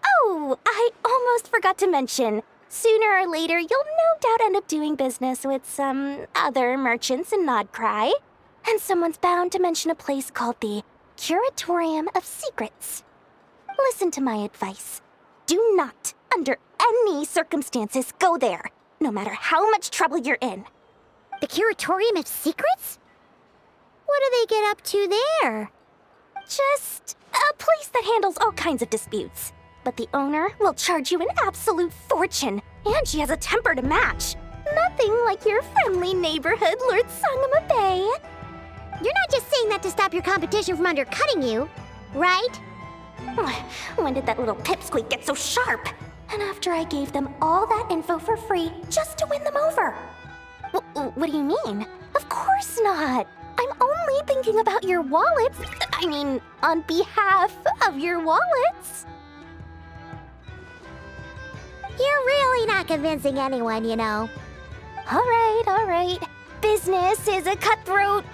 Oh, I almost forgot to mention. Sooner or later, you'll no doubt end up doing business with some other merchants in Nodcry. And someone's bound to mention a place called the Curatorium of Secrets. Listen to my advice. Do not, under any circumstances, go there, no matter how much trouble you're in. The Curatorium of Secrets? What do they get up to there? Just a place that handles all kinds of disputes. But the owner will charge you an absolute fortune, and she has a temper to match. Nothing like your friendly neighborhood Lord Sangama Bay. You're not just saying that to stop your competition from undercutting you, right? When did that little pipsqueak get so sharp? And after I gave them all that info for free just to win them over. What do you mean? Of course not. I'm only thinking about your wallets. I mean, on behalf of your wallets. You're really not convincing anyone, you know. All right. Business is a cutthroat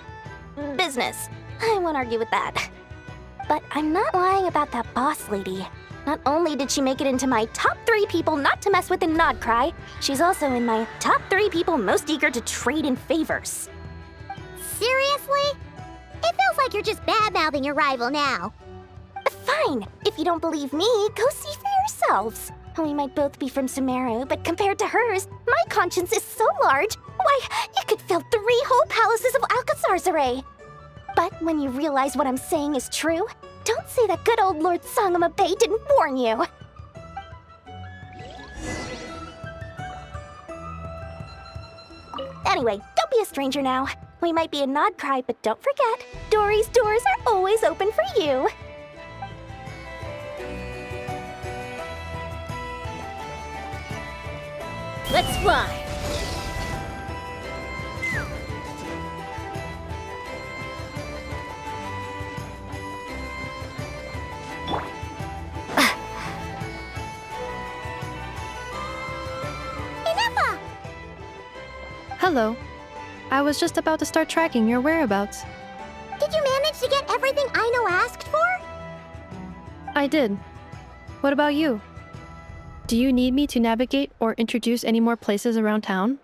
business. I won't argue with that. But I'm not lying about that boss lady. Not only did she make it into my top 3 people not to mess with in Nodcry, she's also in my top 3 people most eager to trade in favors. Seriously? It feels like you're just bad-mouthing your rival now. Fine. If you don't believe me, go see for yourselves. We might both be from Sumeru, but compared to hers, my conscience is so large, why, you could fill 3 whole palaces of Alcazar's array. But when you realize what I'm saying is true, don't say that good old Lord Sangama Bay didn't warn you. Anyway, don't be a stranger now. We might be a Nodcry, but don't forget, Dory's doors are always open for you. Let's fly! Hello. I was just about to start tracking your whereabouts. Did you manage to get everything Aino asked for? I did. What about you? Do you need me to navigate or introduce any more places around town?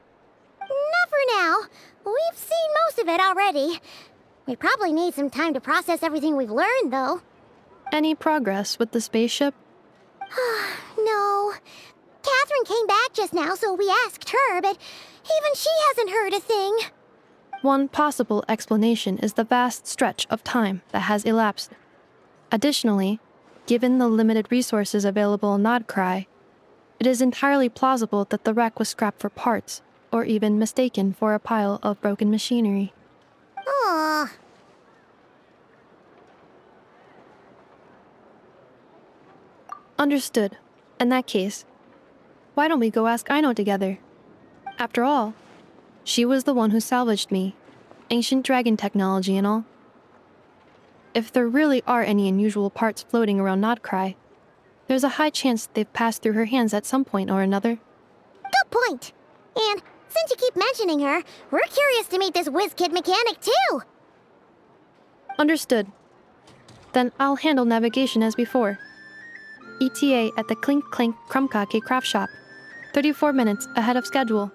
Not for now. We've seen most of it already. We probably need some time to process everything we've learned, though. Any progress with the spaceship? No. Catherine came back just now, so we asked her, but even she hasn't heard a thing. One possible explanation is the vast stretch of time that has elapsed. Additionally, given the limited resources available in Nodcry, it is entirely plausible that the wreck was scrapped for parts, or even mistaken for a pile of broken machinery. Aww. Understood. In that case, why don't we go ask Aino together? After all, she was the one who salvaged me, ancient dragon technology and all. If there really are any unusual parts floating around Nodcry, there's a high chance they've passed through her hands at some point or another. Good point. And since you keep mentioning her, we're curious to meet this whiz-kid mechanic too. Understood. Then I'll handle navigation as before. ETA at the Clink Clink Krumkake craft shop. 34 minutes ahead of schedule.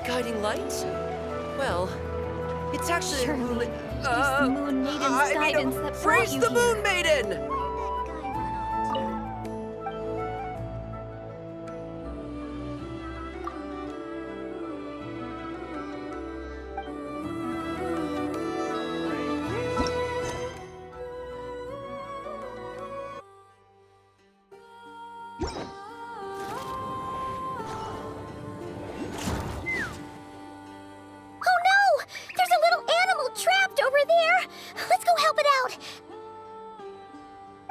guiding light? Well, it's actually a moonlit... It's the Moon Maiden's guidance that brought Praise you the here. Moon Maiden! Oh no! There's a little animal trapped over there! Let's go help it out!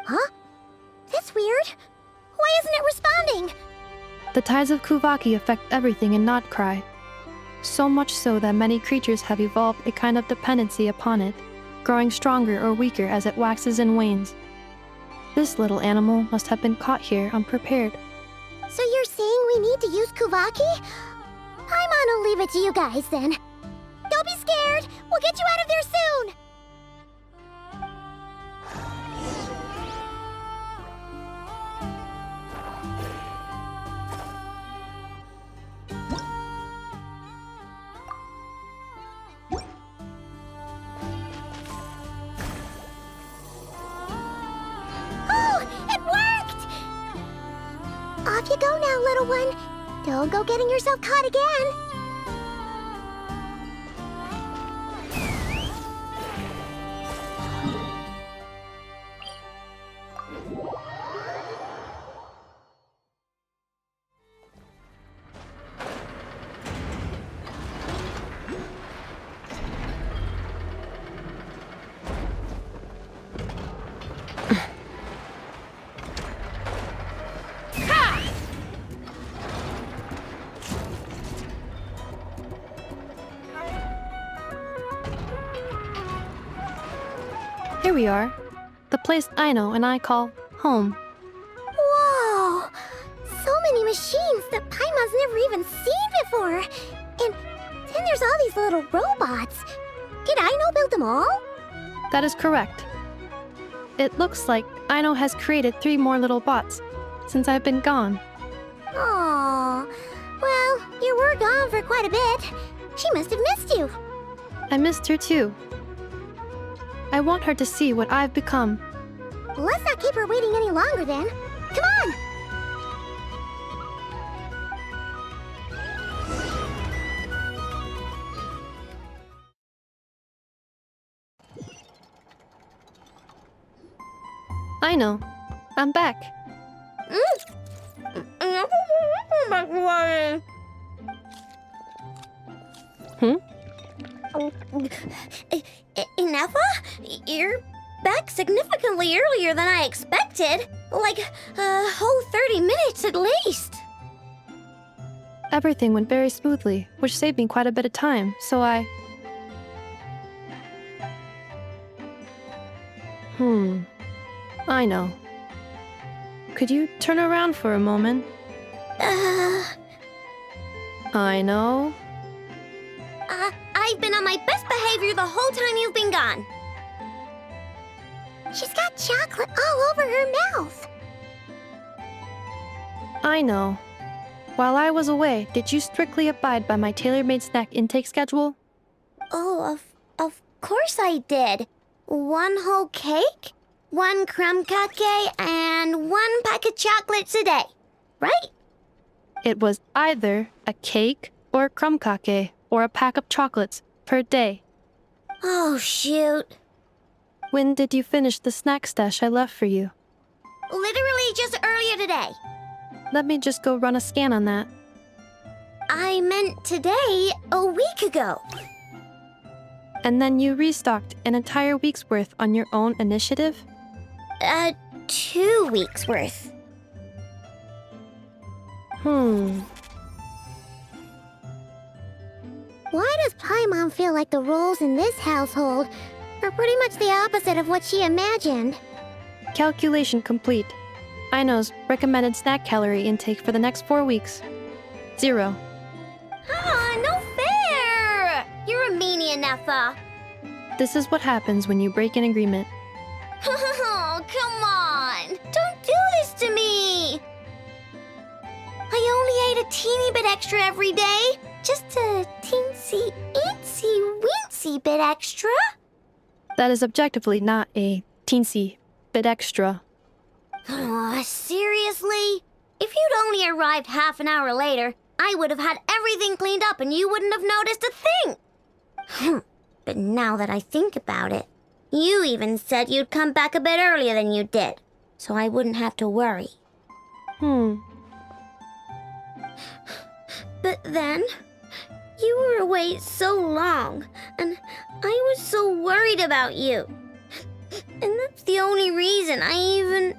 Huh? That's weird. Why isn't it responding? The tides of Kuvaki affect everything in Nodcry. So much so that many creatures have evolved a kind of dependency upon it, growing stronger or weaker as it waxes and wanes. This little animal must have been caught here unprepared. So you're saying we need to use Kuvaki? Paimon will leave it to you guys then. Don't be scared! We'll get you out of there soon! Oh! It worked! Off you go now, little one. Don't go getting yourself caught again. Here we are. The place Aino and I call home. Whoa! So many machines that Paimon's never even seen before. And then there's all these little robots. Did Aino build them all? That is correct. It looks like Aino has created 3 more little bots since I've been gone. Aww. Well, you were gone for quite a bit. She must have missed you. I missed her too. I want her to see what I've become. Let's not keep her waiting any longer then. Come on! Aino, I'm back. Ineffa? You're back significantly earlier than I expected. Like a whole 30 minutes at least. Everything went very smoothly, which saved me quite a bit of time, so I... Aino. Could you turn around for a moment? Aino. I've been on my best behavior the whole time you've been gone. She's got chocolate all over her mouth. Aino. While I was away, did you strictly abide by my tailor-made snack intake schedule? Oh, of course I did. 1 whole cake, 1 crumb cake, and 1 pack of chocolates a day, right? It was either a cake or a crumb cake or a pack of chocolates per day. Oh, shoot. When did you finish the snack stash I left for you? Literally just earlier today. Let me just go run a scan on that. I meant today, a week ago. And then you restocked an entire week's worth on your own initiative? 2 weeks worth. Why does Paimon feel like the roles in this household are pretty much the opposite of what she imagined? Calculation complete. Aino's recommended snack calorie intake for the next 4 weeks. 0. Ah, no fair! You're a meanie, Ineffa. This is what happens when you break an agreement. Oh, come on! Don't do this to me! I only ate a teeny bit extra every day. just a teensy-weensy bit extra. That is objectively not a teensy bit extra. Aw, seriously? If you'd only arrived half an hour later, I would have had everything cleaned up and you wouldn't have noticed a thing. But now that I think about it, you even said you'd come back a bit earlier than you did, so I wouldn't have to worry. But then, you were away so long, and I was so worried about you. And that's the only reason I even...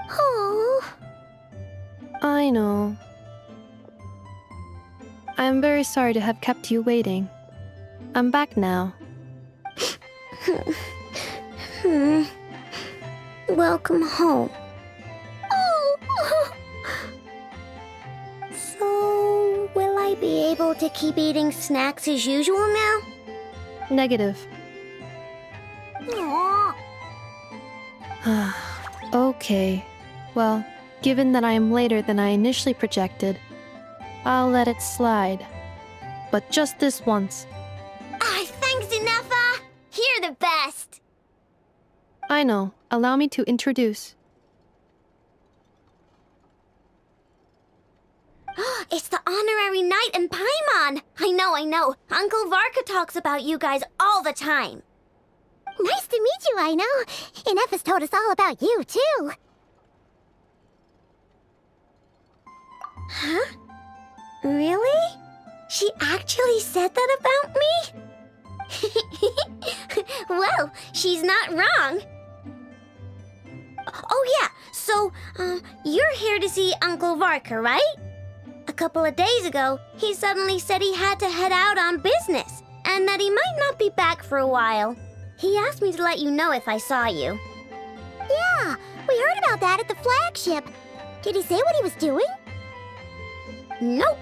Oh. I know. I am very sorry to have kept you waiting. I'm back now. Welcome home. Oh. So, will I be able to keep eating snacks as usual now? Negative. Aww. Okay. Well, given that I am later than I initially projected, I'll let it slide. But just this once. Thanks, Inefa! You're the best! I know. Allow me to introduce. It's the honorary knight and Paimon! I know. Uncle Varka talks about you guys all the time. Nice to meet you, I know. Inefa's told us all about you, too. Huh? Really? She actually said that about me? Well, she's not wrong. Oh yeah, so, you're here to see Uncle Varka, right? A couple of days ago, he suddenly said he had to head out on business, and that he might not be back for a while. He asked me to let you know if I saw you. Yeah, we heard about that at the flagship. Did he say what he was doing? Nope.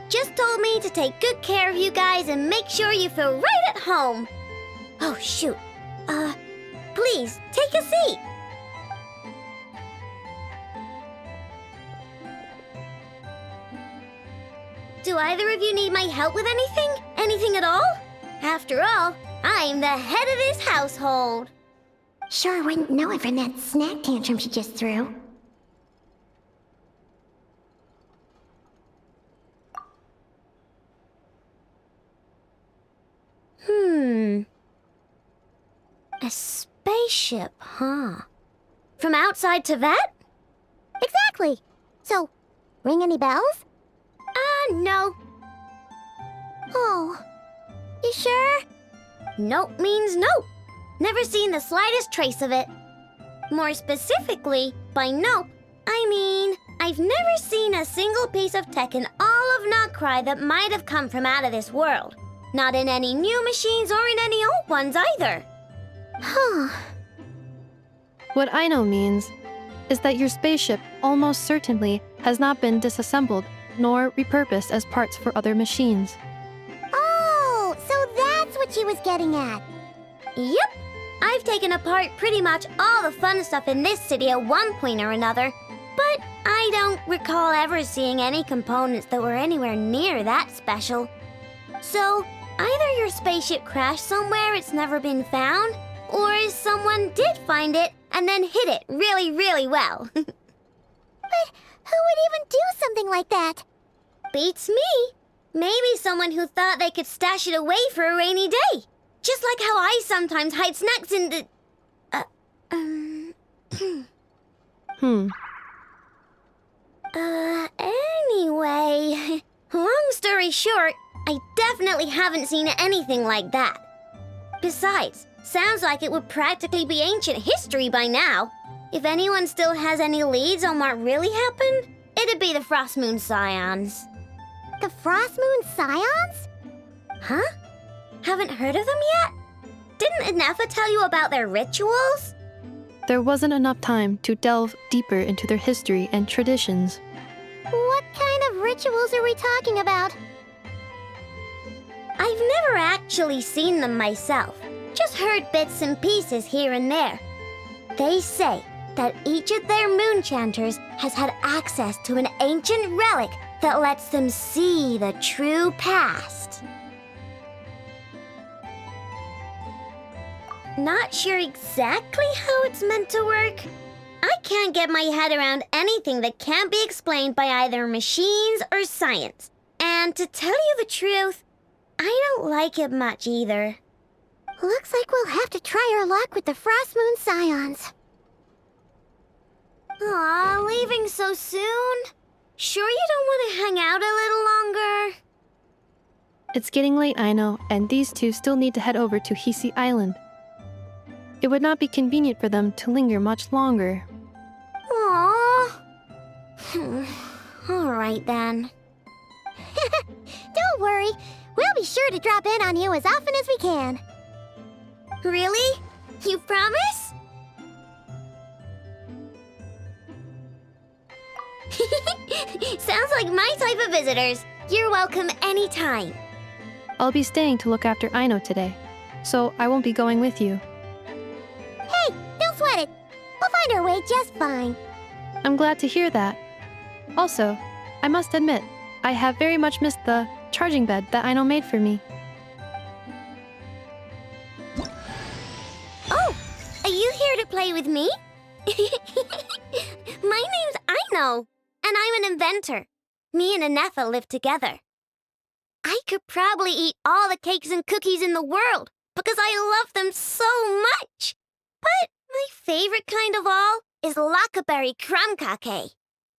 Just told me to take good care of you guys and make sure you feel right at home. Oh, shoot. Please, take a seat. Do either of you need my help with anything? Anything at all? After all, I'm the head of this household. Sure wouldn't know it from that snack tantrum she just threw. A spaceship, huh? From outside to that? Exactly. So, ring any bells? No. Oh, you sure? Nope means nope. Never seen the slightest trace of it. More specifically, by nope, I mean, I've never seen a single piece of tech in all of Notcry that might have come from out of this world. Not in any new machines or in any old ones either. Huh. What I know means is that your spaceship almost certainly has not been disassembled nor repurposed as parts for other machines. Oh, so that's what she was getting at. Yep. I've taken apart pretty much all the fun stuff in this city at one point or another, but I don't recall ever seeing any components that were anywhere near that special. So, either your spaceship crashed somewhere it's never been found, or someone did find it and then hid it really, really well. But who would even do something like that? Beats me. Maybe someone who thought they could stash it away for a rainy day. Just like how I sometimes hide snacks in the... Anyway, long story short, I definitely haven't seen anything like that. Besides, sounds like it would practically be ancient history by now. If anyone still has any leads on what really happened, it'd be the Frost Moon Scions. The Frost Moon Scions? Huh? Haven't heard of them yet? Didn't Inefa tell you about their rituals? There wasn't enough time to delve deeper into their history and traditions. What kind of rituals are we talking about? I've never actually seen them myself, just heard bits and pieces here and there. They say that each of their moon chanters has had access to an ancient relic that lets them see the true past. Not sure exactly how it's meant to work. I can't get my head around anything that can't be explained by either machines or science. And to tell you the truth, I don't like it much either. Looks like we'll have to try our luck with the Frost Moon Scions. Aw, leaving so soon? Sure you don't want to hang out a little longer? It's getting late, I know, and these two still need to head over to Hisi Island. It would not be convenient for them to linger much longer. Aww. All right then. Don't worry, we'll be sure to drop in on you as often as we can. Really? You promise? Sounds like my type of visitors. You're welcome anytime. I'll be staying to look after Aino today, so I won't be going with you. Hey, don't sweat it. We'll find our way just fine. I'm glad to hear that. Also, I must admit, I have very much missed the charging bed that Aino made for me. Oh, are you here to play with me? My name's Aino, and I'm an inventor. Me and Anefa live together. I could probably eat all the cakes and cookies in the world because I love them so much. But my favorite kind of all is lacquerberry crumb cake.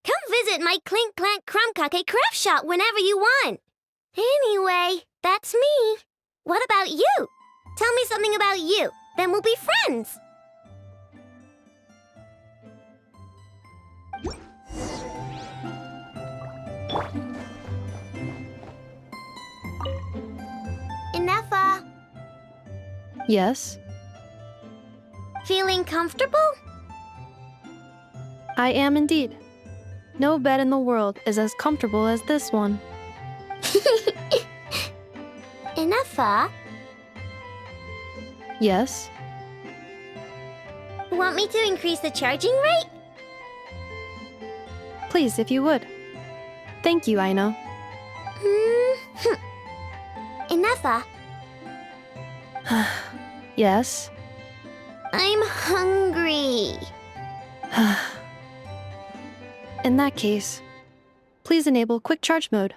Come visit my Clink Clank crumb cake craft shop whenever you want. Anyway, that's me. What about you? Tell me something about you, then we'll be friends. Anefa, Yes? feeling comfortable? I am indeed. No bed in the world is as comfortable as this one. Anefa, Yes? want me to increase the charging rate? Please, if you would. Thank you, Aino. Anefa, Yes? I'm hungry. In that case, please enable quick charge mode.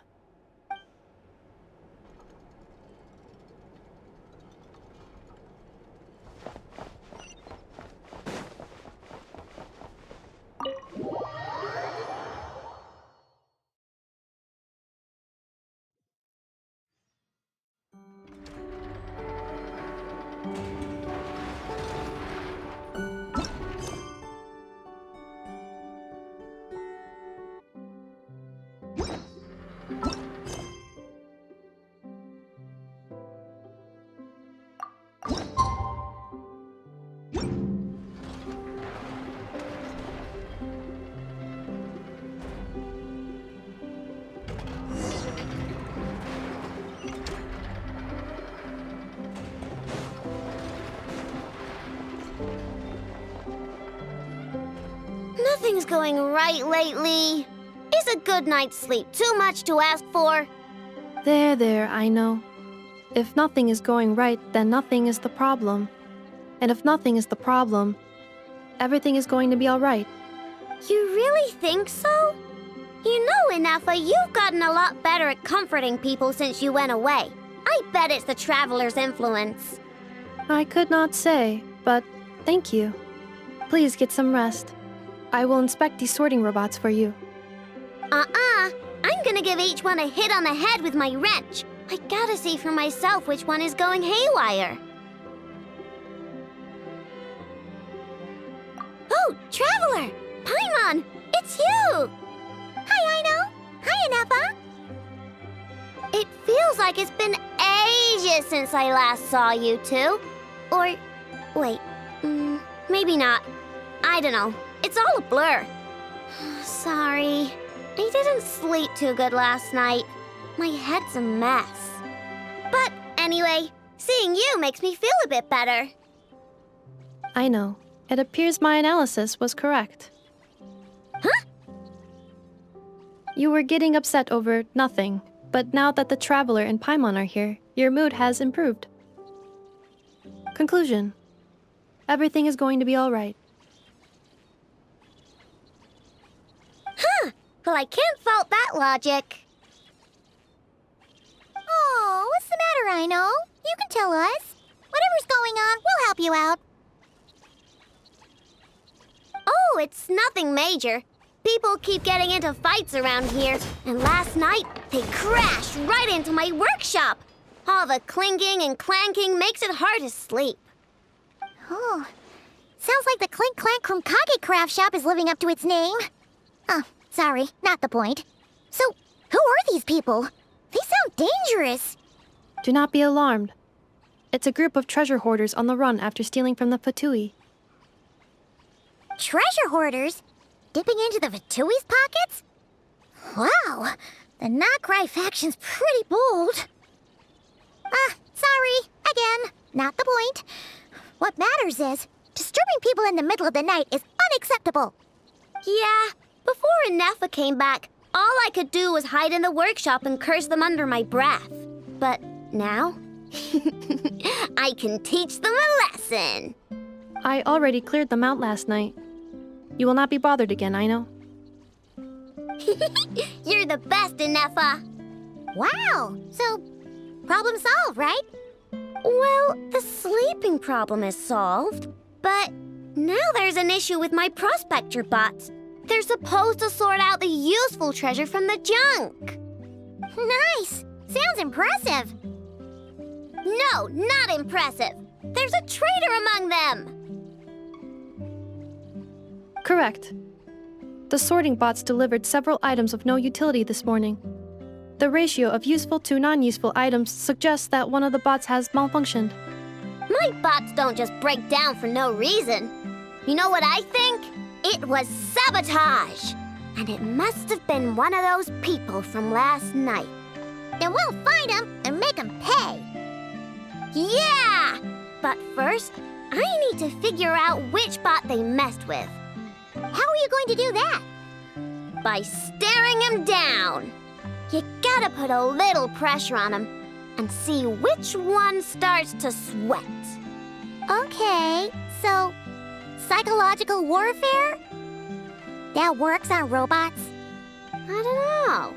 Nothing's going right lately. Is a good night's sleep too much to ask for? There, Aino. If nothing is going right, then nothing is the problem. And if nothing is the problem, everything is going to be alright. You really think so? You know, Anefa, you've gotten a lot better at comforting people since you went away. I bet it's the Traveler's influence. I could not say, but thank you. Please get some rest. I will inspect these sorting robots for you. I'm gonna give each one a hit on the head with my wrench. I gotta see for myself which one is going haywire. Oh, Traveler! Paimon! It's you! Hi, Aino. Hi, Anefa. It feels like it's been ages since I last saw you two. Or, wait, maybe not. I don't know. It's all a blur. Sorry. I didn't sleep too good last night. My head's a mess. But anyway, seeing you makes me feel a bit better. I know. It appears my analysis was correct. Huh? You were getting upset over nothing, but now that the Traveler and Paimon are here, your mood has improved. Conclusion. Everything is going to be alright. Huh! Well, I can't fault that logic. Oh, what's the matter, Aino? You can tell us. Whatever's going on, we'll help you out. Oh, it's nothing major. People keep getting into fights around here, and last night they crashed right into my workshop. All the clinking and clanking makes it hard to sleep. Oh, sounds like the Clink Clank from Kage Craft Shop is living up to its name. Oh, sorry, not the point. So, who are these people? They sound dangerous. Do not be alarmed. It's a group of treasure hoarders on the run after stealing from the Fatui. Treasure hoarders? Dipping into the Vatui's pockets? Wow, the Not Cry faction's pretty bold. Sorry, again, not the point. What matters is, disturbing people in the middle of the night is unacceptable. Yeah, before Inefa came back, all I could do was hide in the workshop and curse them under my breath. But now, I can teach them a lesson. I already cleared them out last night. You will not be bothered again, I know. You're the best, Inefa. Wow, so problem solved, right? Well, the sleeping problem is solved, but now there's an issue with my prospector bots. They're supposed to sort out the useful treasure from the junk. Nice! Sounds impressive. No, not impressive. There's a traitor among them. Correct. The sorting bots delivered several items of no utility this morning. The ratio of useful to non-useful items suggests that one of the bots has malfunctioned. My bots don't just break down for no reason. You know what I think? It was sabotage. And it must have been one of those people from last night. Then we'll find them and make them pay. Yeah! But first, I need to figure out which bot they messed with. How are you going to do that? By staring him down. You gotta put a little pressure on him and see which one starts to sweat. Okay, so psychological warfare? That works on robots? I don't know.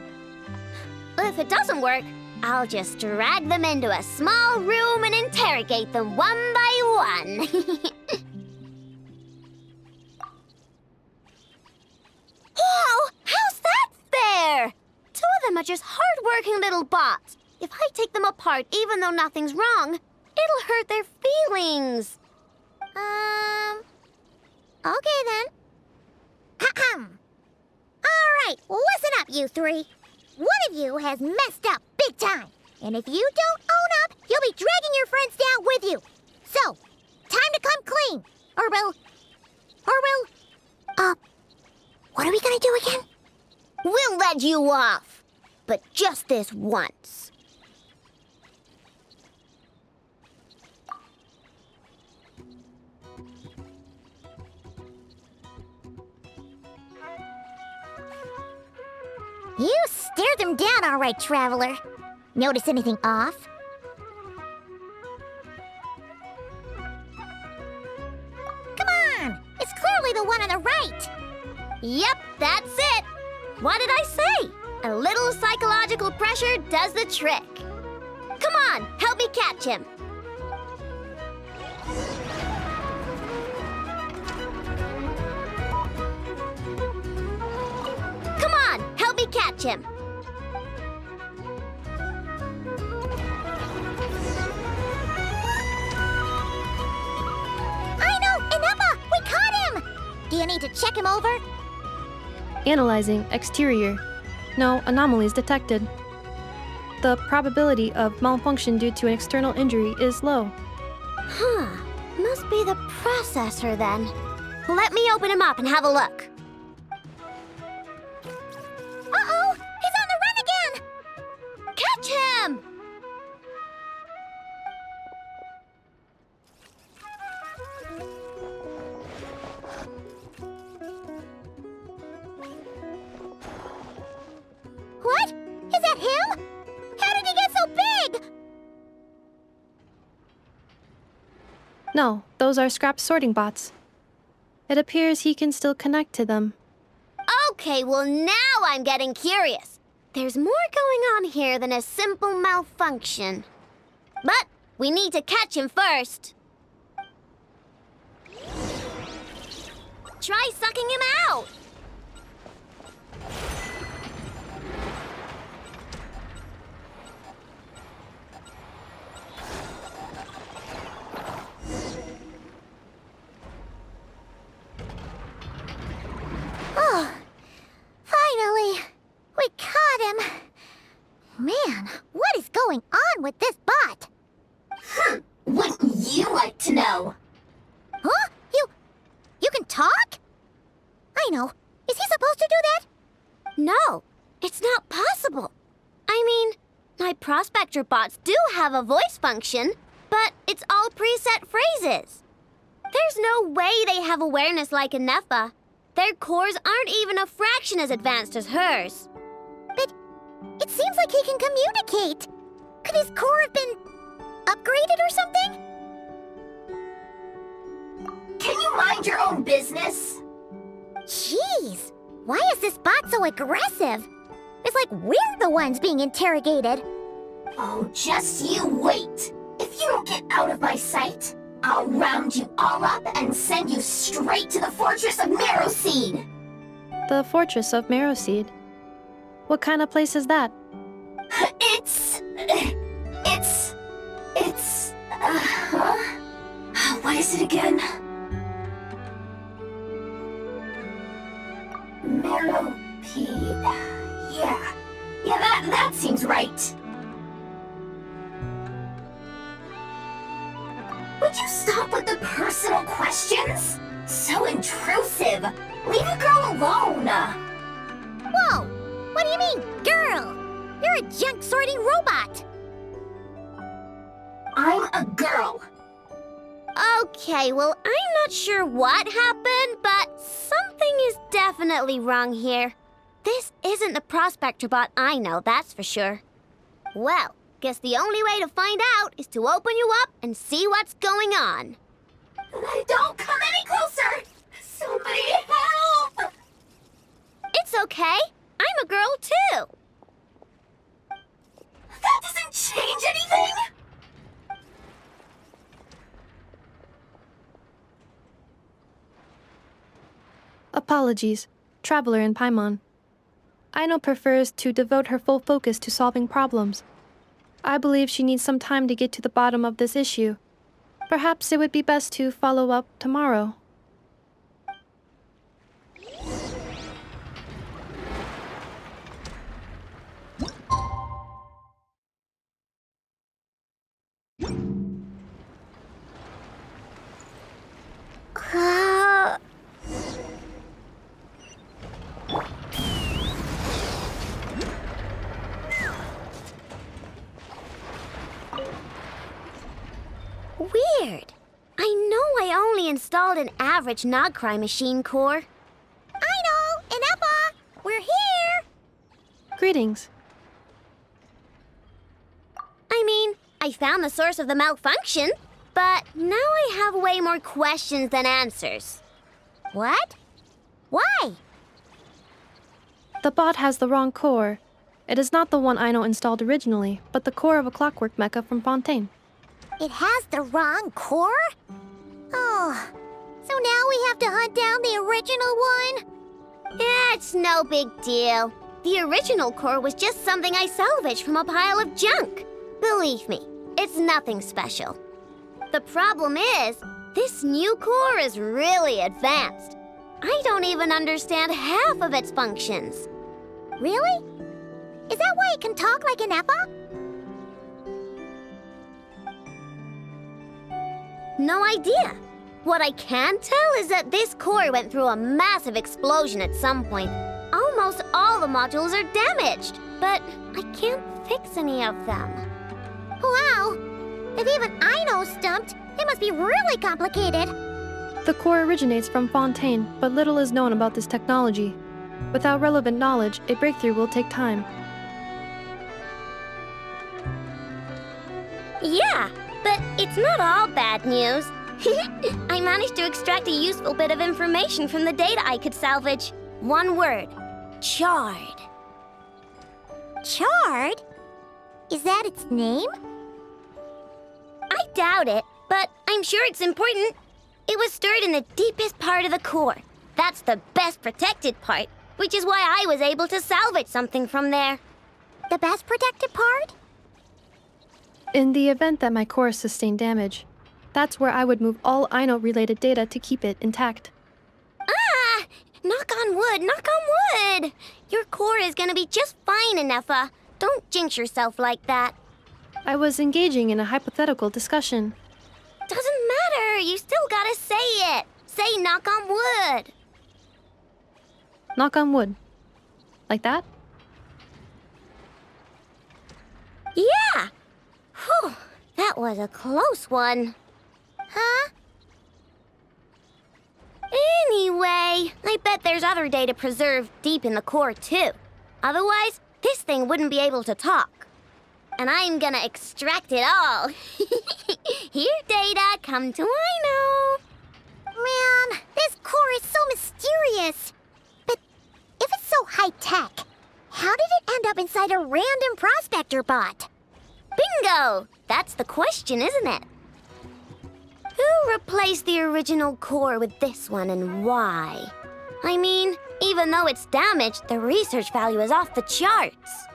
If it doesn't work, I'll just drag them into a small room and interrogate them one by one. Whoa! How's that fair? Two of them are just hard-working little bots. If I take them apart, even though nothing's wrong, it'll hurt their feelings. Okay then. Ahem. All right, listen up, you three. One of you has messed up big time. And if you don't own up, you'll be dragging your friends down with you. So, time to come clean. What are we gonna do again? We'll let you off. But just this once. You stared them down all right, Traveler. Notice anything off? Come on! It's clearly the one on the right! Yep, that's it! What did I say? A little psychological pressure does the trick. Come on, help me catch him. Come on, help me catch him. We caught him! Do you need to check him over? Analyzing exterior. No anomalies detected. The probability of malfunction due to an external injury is low. Huh. Must be the processor then. Let me open him up and have a look. Uh-oh! He's on the run again! Catch him! No, those are scrap sorting bots. It appears he can still connect to them. Okay, well now I'm getting curious. There's more going on here than a simple malfunction. But we need to catch him first. Try sucking him out! Oh, finally! We caught him! Man, what is going on with this bot? Wouldn't you like to know? Huh? You can talk? I know. Is he supposed to do that? No, it's not possible. I mean, my prospector bots do have a voice function, but it's all preset phrases. There's no way they have awareness like a Nepha. Their cores aren't even a fraction as advanced as hers. But it seems like he can communicate. Could his core have been upgraded or something? Can you mind your own business? Jeez, why is this bot so aggressive? It's like we're the ones being interrogated. Oh, just you wait. If you don't get out of my sight, I'll round you all up and send you straight to the Fortress of Marrowseed. The Fortress of Marrowseed? What kind of place is that? What is it again? Marrowpeed. Yeah, that seems right. Would you stop with the personal questions? So intrusive. Leave a girl alone. Whoa! What do you mean, girl? You're a junk sorting robot. I'm a girl. Okay, well, I'm not sure what happened, but something is definitely wrong here. This isn't the prospector bot I know, that's for sure. Well, guess the only way to find out is to open you up and see what's going on. Don't come any closer! Somebody help! It's okay. I'm a girl too. That doesn't change anything! Apologies, Traveler in Paimon. Aino prefers to devote her full focus to solving problems. I believe she needs some time to get to the bottom of this issue. Perhaps it would be best to follow up tomorrow. Weird. I know I only installed an average Nogcry machine core. Aino and Eppa, we're here! Greetings. I mean, I found the source of the malfunction, but now I have way more questions than answers. What? Why? The bot has the wrong core. It is not the one Aino installed originally, but the core of a clockwork mecha from Fontaine. It has the wrong core? Oh, so now we have to hunt down the original one? Yeah, it's no big deal. The original core was just something I salvaged from a pile of junk. Believe me, it's nothing special. The problem is, this new core is really advanced. I don't even understand half of its functions. Really? Is that why it can talk like an Eppa? No idea. What I can tell is that this core went through a massive explosion at some point. Almost all the modules are damaged, but I can't fix any of them. Wow! If even Aino's stumped, it must be really complicated. The core originates from Fontaine, but little is known about this technology. Without relevant knowledge, a breakthrough will take time. Yeah, but it's not all bad news. I managed to extract a useful bit of information from the data I could salvage. One word. Charred. Charred? Is that its name? I doubt it, but I'm sure it's important. It was stored in the deepest part of the core. That's the best protected part, which is why I was able to salvage something from there. The best protected part? In the event that my core sustained damage, that's where I would move all Aino-related data to keep it intact. Ah! Knock on wood, knock on wood! Your core is gonna be just fine, Inefa. Don't jinx yourself like that. I was engaging in a hypothetical discussion. Doesn't matter, you still gotta say it. Say knock on wood. Knock on wood. Like that? Yeah! Whew, that was a close one. Huh? Anyway, I bet there's other data preserved deep in the core, too. Otherwise, this thing wouldn't be able to talk. And I'm gonna extract it all. Here, data, come to Aino. Man, this core is so mysterious. But if it's so high-tech, how did it end up inside a random prospector bot? Bingo! That's the question, isn't it? Who replaced the original core with this one and why? I mean, even though it's damaged, the research value is off the charts.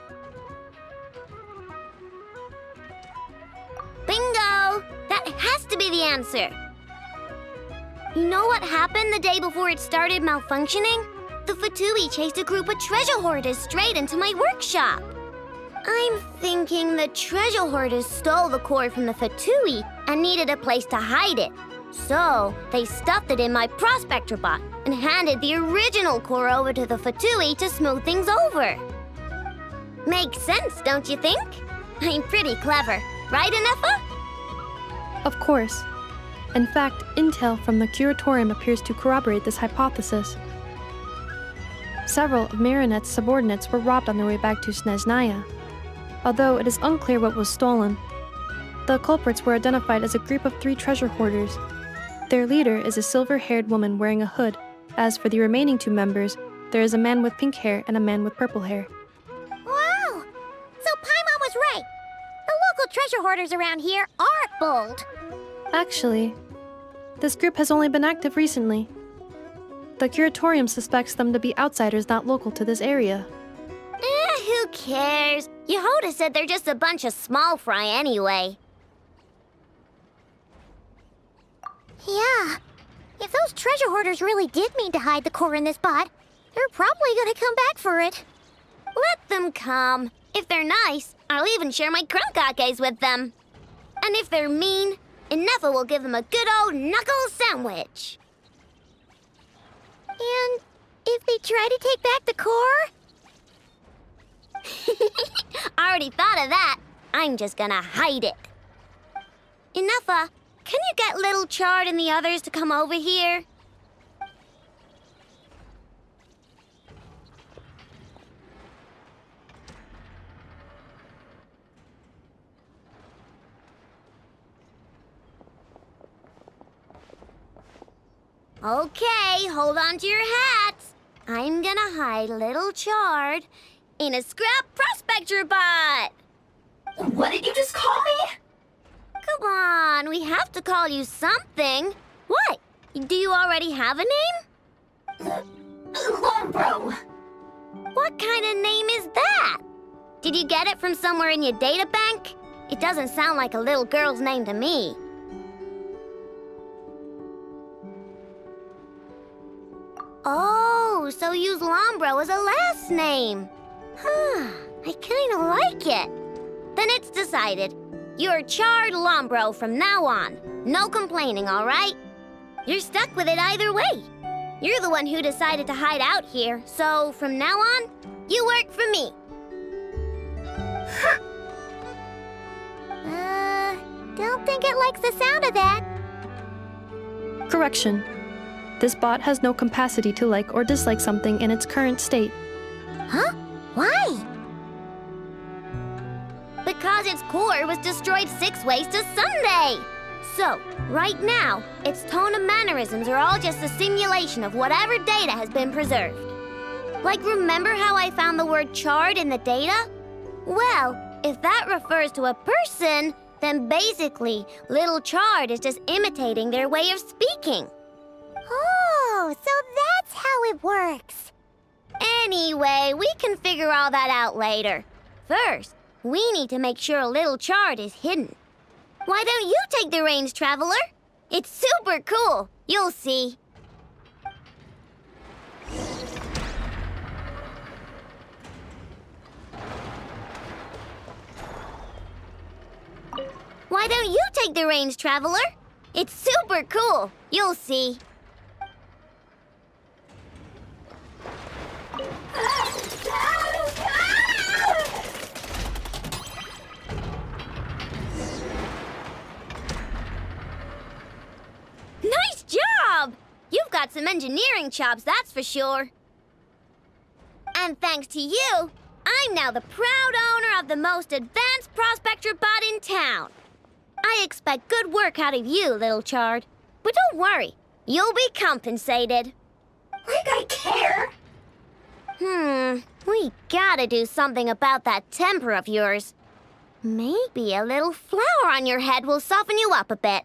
Bingo! That has to be the answer. You know what happened the day before it started malfunctioning? The Fatui chased a group of treasure hoarders straight into my workshop. I'm thinking the treasure hoarders stole the core from the Fatui and needed a place to hide it. So, they stuffed it in my prospector bot and handed the original core over to the Fatui to smooth things over. Makes sense, don't you think? I'm pretty clever, right, Inefa? Of course. In fact, intel from the Curatorium appears to corroborate this hypothesis. Several of Marinette's subordinates were robbed on their way back to Snezhnaya. Although it is unclear what was stolen, the culprits were identified as a group of 3 treasure hoarders. Their leader is a silver-haired woman wearing a hood. As for the remaining 2 members, there is a man with pink hair and a man with purple hair. Wow! So Paimon was right. The local treasure hoarders around here aren't bold. Actually, this group has only been active recently. The Curatorium suspects them to be outsiders not local to this area. Who cares? Yehoda said they're just a bunch of small fry anyway. Yeah. If those treasure hoarders really did mean to hide the core in this bot, they're probably gonna come back for it. Let them come. If they're nice, I'll even share my crunkakes with them. And if they're mean, Inefa will give them a good old knuckle sandwich. And if they try to take back the core? I already thought of that. I'm just gonna hide it. Inefa, can you get Little Chard and the others to come over here? Okay, hold on to your hats. I'm gonna hide Little Chard in a scrap prospector bot. What did you just call me? Come on, we have to call you something. What? Do you already have a name? Lombro. What kind of name is that? Did you get it from somewhere in your data bank? It doesn't sound like a little girl's name to me. Oh, so use Lombro as a last name. Huh, I kinda like it. Then it's decided. You're Chard Lombro from now on. No complaining, all right? You're stuck with it either way. You're the one who decided to hide out here, so from now on, you work for me. Don't think it likes the sound of that. Correction. This bot has no capacity to like or dislike something in its current state. Huh? Why? Because its core was destroyed 6 ways to Sunday. So, Right now, its tone and mannerisms are all just a simulation of whatever data has been preserved. Like, remember how I found the word charred in the data? Well, if that refers to a person, then basically, little Chard is just imitating their way of speaking. Oh, so that's how it works. Anyway, we can figure all that out later. First, we need to make sure little Chard is hidden. Why don't you take the reins, Traveler? It's super cool. You'll see. Why don't you take the reins, Traveler? It's super cool. You'll see. Nice job! You've got some engineering chops, that's for sure. And thanks to you, I'm now the proud owner of the most advanced prospector bot in town. I expect good work out of you, little Chard. But don't worry, you'll be compensated. Like I care! We gotta do something about that temper of yours. Maybe a little flour on your head will soften you up a bit.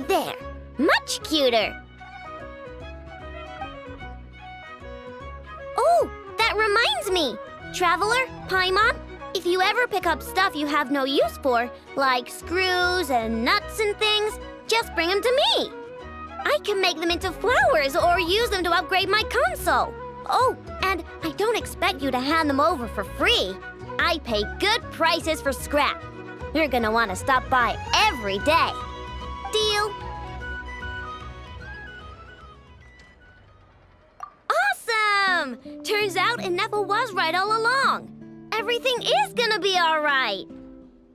There, much cuter. Oh, that reminds me. Traveler, Paimon, if you ever pick up stuff you have no use for, like screws and nuts and things, just bring them to me. I can make them into flowers or use them to upgrade my console. Oh, and I don't expect you to hand them over for free. I pay good prices for scrap. You're gonna want to stop by every day. Deal? Awesome! Turns out Inefa was right all along. Everything is gonna be all right.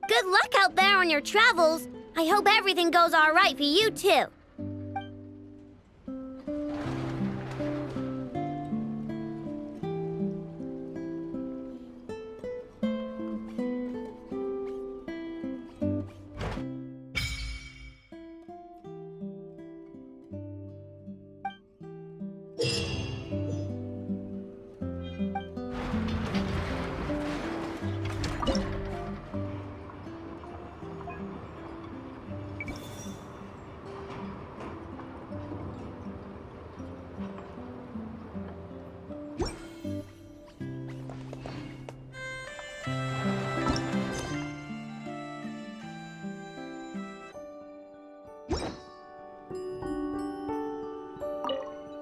Good luck out there on your travels. I hope everything goes all right for you, too.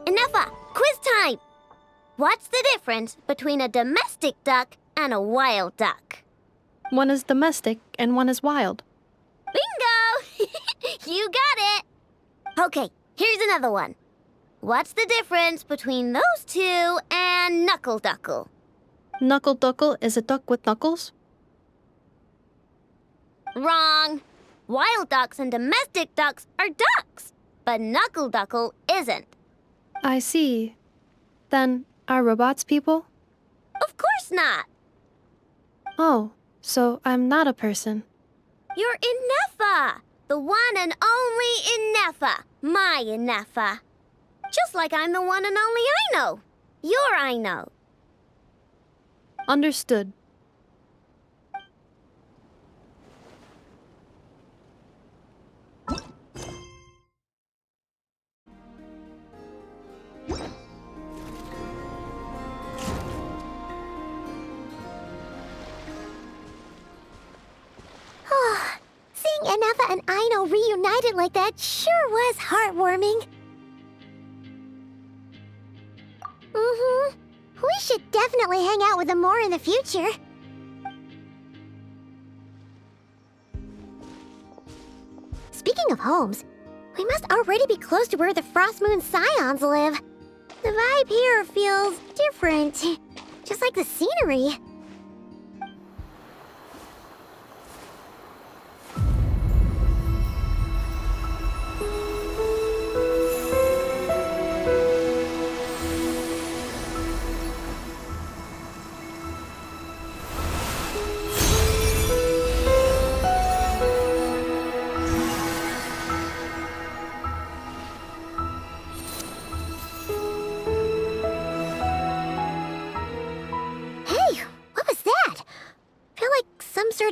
Inefa, quiz time! What's the difference between a domestic duck and a wild duck? One is domestic and one is wild. Bingo! You got it! Okay, here's another one. What's the difference between those two and Knuckle Duckle? Knuckle Duckle is a duck with knuckles? Wrong. Wild ducks and domestic ducks are ducks, but Knuckle Duckle isn't. I see. Then, are robots people? Of course not. Oh, so I'm not a person. You're Inefa, the one and only Inefa, my Inefa. Just like I'm the one and only Aino, your Aino. Understood. Seeing Inefa and Aino reunited like that sure was heartwarming. We should definitely hang out with them more in the future. Speaking of homes, we must already be close to where the Frost Moon Scions live. The vibe here feels different, just like the scenery.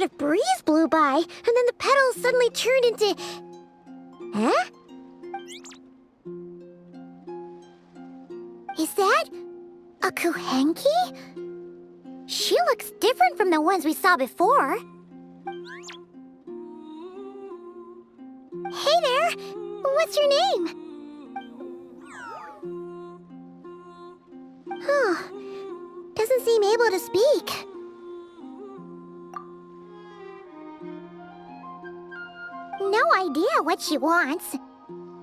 sort of breeze blew by, and then the petals suddenly turned into... Huh? Is that a Kuhenki? She looks different from the ones we saw before. Hey there! What's your name? Huh. Doesn't seem able to speak. No idea what she wants.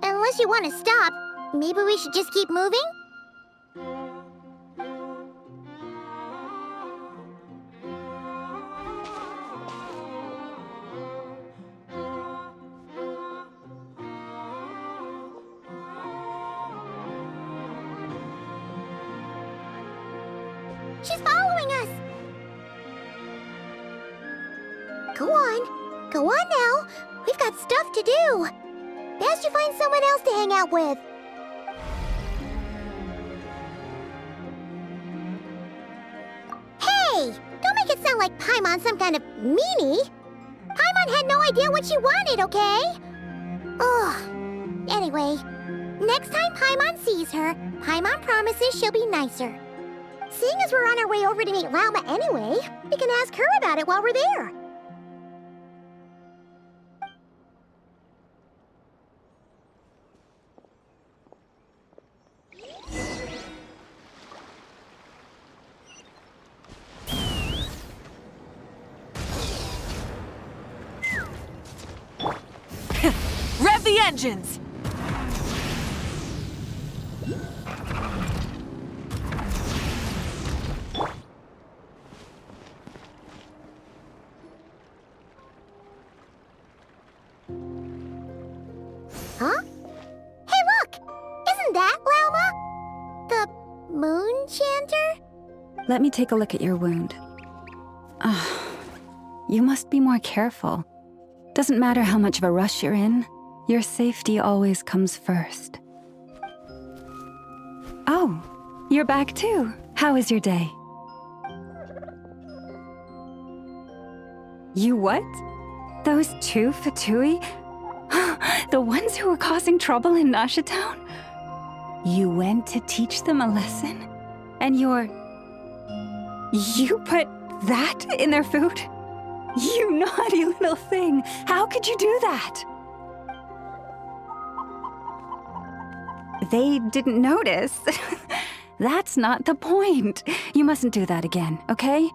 Unless you want to stop, maybe we should just keep moving? She's following us! Go on. Go on now. We've got stuff to do. Best you find someone else to hang out with. Hey! Don't make it sound like Paimon's some kind of meanie. Paimon had no idea what she wanted, okay? Ugh. Anyway, next time Paimon sees her, Paimon promises she'll be nicer. Seeing as we're on our way over to meet Lauma anyway, we can ask her about it while we're there. Rev the engines! Huh? Hey, look! Isn't that Lauma? The moon chanter? Let me take a look at your wound. You must be more careful. Doesn't matter how much of a rush you're in, your safety always comes first. Oh, you're back too. How was your day? You what? Those two Fatui? The ones who were causing trouble in Nasha Town? You went to teach them a lesson? And you put that in their food? You naughty little thing! How could you do that? They didn't notice. That's not the point. You mustn't do that again, okay?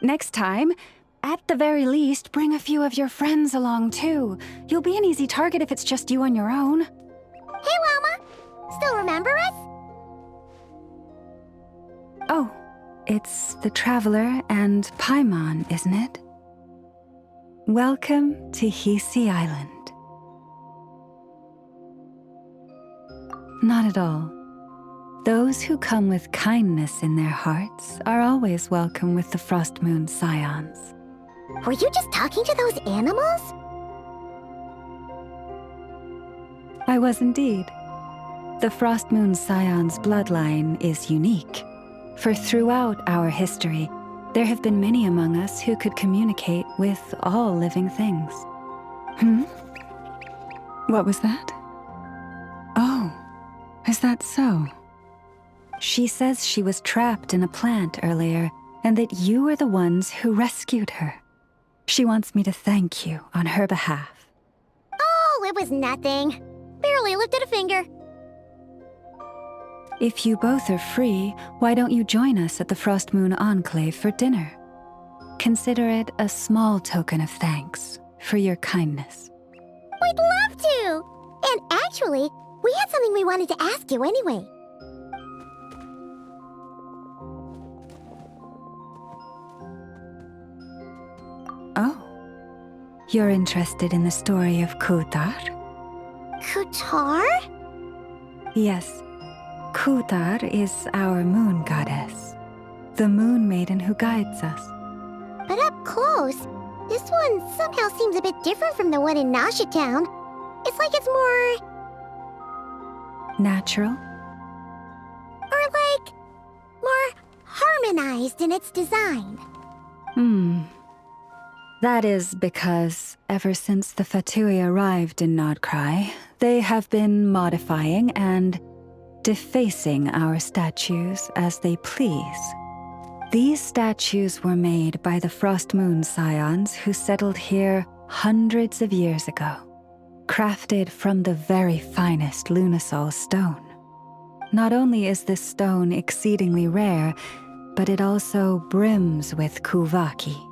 Next time, at the very least, bring a few of your friends along too. You'll be an easy target if it's just you on your own. Hey, Lauma! Still remember us? Oh, it's the Traveler and Paimon, isn't it? Welcome to Hisi Island. Not at all. Those who come with kindness in their hearts are always welcome with the Frost Moon Scions. Were you just talking to those animals? I was indeed. The Frost Moon Scions bloodline is unique, for throughout our history, there have been many among us who could communicate with all living things. What was that? Oh, is that so? She says she was trapped in a plant earlier, and that you were the ones who rescued her. She wants me to thank you on her behalf. Oh, it was nothing. Barely lifted a finger. If you both are free, why don't you join us at the Frost Moon Enclave for dinner? Consider it a small token of thanks for your kindness. We'd love to! And actually, we had something we wanted to ask you anyway. Oh. You're interested in the story of Kutar? Kutar? Yes. Kutar is our moon goddess, the moon maiden who guides us. But up close, this one somehow seems a bit different from the one in Nasha Town. It's like it's more... natural? Or like... more harmonized in its design. That is because ever since the Fatui arrived in Nodcry, they have been modifying and defacing our statues as they please. These statues were made by the Frost Moon Scions who settled here hundreds of years ago, crafted from the very finest Lunasol stone. Not only is this stone exceedingly rare, but it also brims with Kuvaki.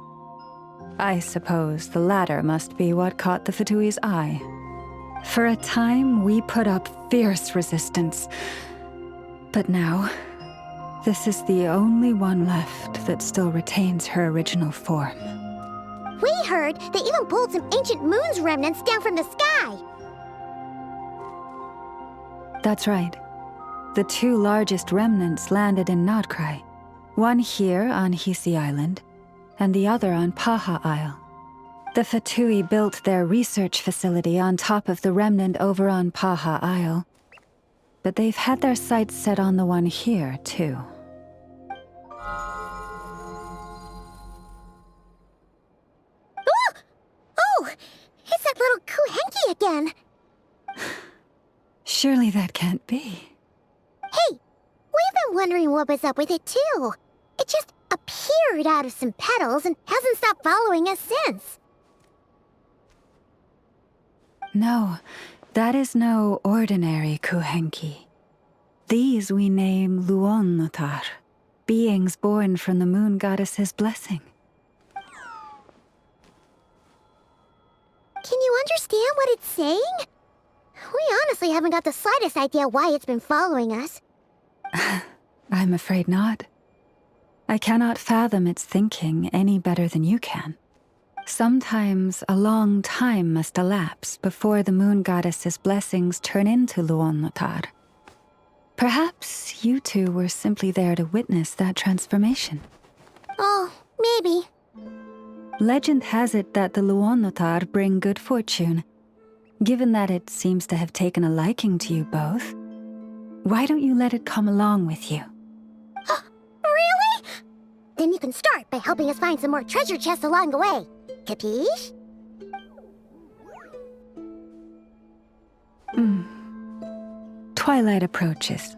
I suppose the latter must be what caught the Fatui's eye. For a time, we put up fierce resistance. But now, this is the only one left that still retains her original form. We heard they even pulled some ancient moon's remnants down from the sky. That's right. The two largest remnants landed in Nodcry. One here on Hisi Island, and the other on Paha Isle. The Fatui built their research facility on top of the remnant over on Paha Isle, but they've had their sights set on the one here, too. Oh! It's that little Kuhenki again! Surely that can't be. Hey! We've been wondering what was up with it, too. It just appeared out of some petals and hasn't stopped following us since. No, that is no ordinary Kuhenki. These we name Luonnotar, beings born from the moon goddess's blessing. Can you understand what it's saying? We honestly haven't got the slightest idea why it's been following us. I'm afraid not. I cannot fathom its thinking any better than you can. Sometimes a long time must elapse before the moon goddess's blessings turn into Luonnotar. Perhaps you two were simply there to witness that transformation. Oh, maybe. Legend has it that the Luonnotar bring good fortune. Given that it seems to have taken a liking to you both, why don't you let it come along with you? Really? Then you can start by helping us find some more treasure chests along the way. Capiche? Twilight approaches.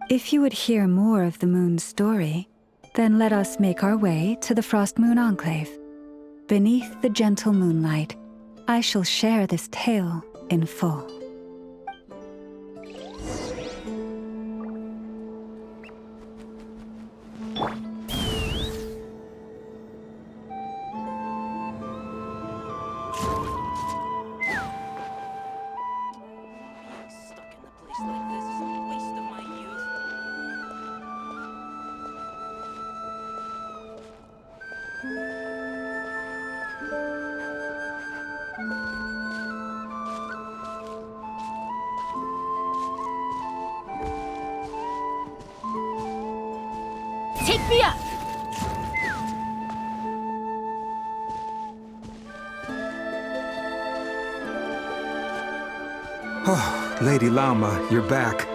If you would hear more of the moon's story, then let us make our way to the Frost Moon Enclave. Beneath the gentle moonlight, I shall share this tale in full. Take me up! Oh, Lady Lauma, you're back.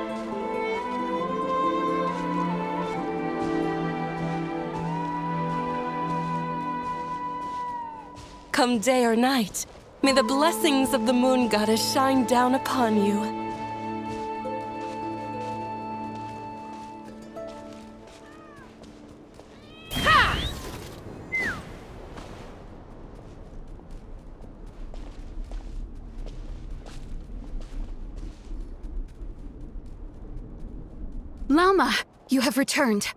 Come day or night, may the blessings of the moon goddess shine down upon you. Lauma, you have returned.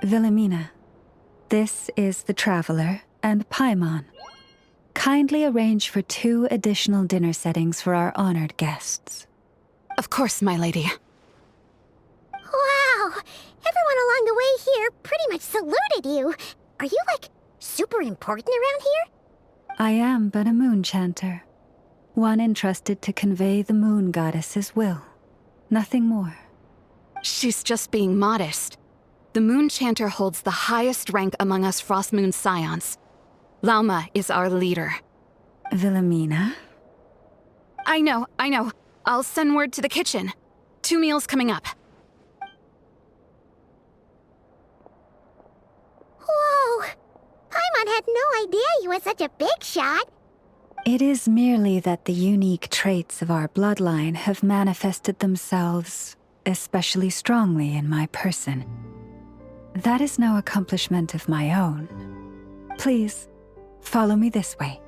Wilhelmina, this is the Traveler and Paimon. Kindly arrange for 2 additional dinner settings for our honored guests. Of course, my lady. Wow! Everyone along the way here pretty much saluted you. Are you, like, super important around here? I am but a moon chanter, one entrusted to convey the moon goddess's will. Nothing more. She's just being modest. The Moon Chanter holds the highest rank among us Frost Moon Scions. Lauma is our leader. Wilhelmina? I know. I'll send word to the kitchen. 2 meals coming up. had no idea you were such a big shot. It is merely that the unique traits of our bloodline have manifested themselves especially strongly in my person. That is no accomplishment of my own. Please, follow me this way.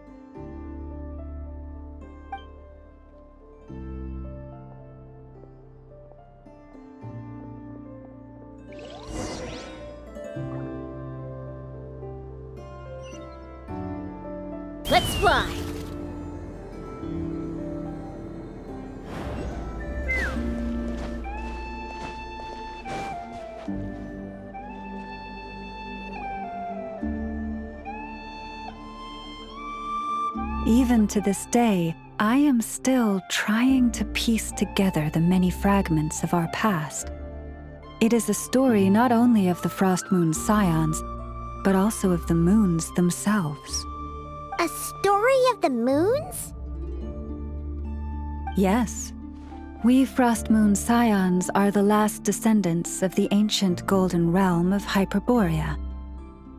Let's fly! Even to this day, I am still trying to piece together the many fragments of our past. It is a story not only of the Frost Moon Scions, but also of the moons themselves. A story of the moons? Yes. We Frost Moon Scions are the last descendants of the ancient golden realm of Hyperborea.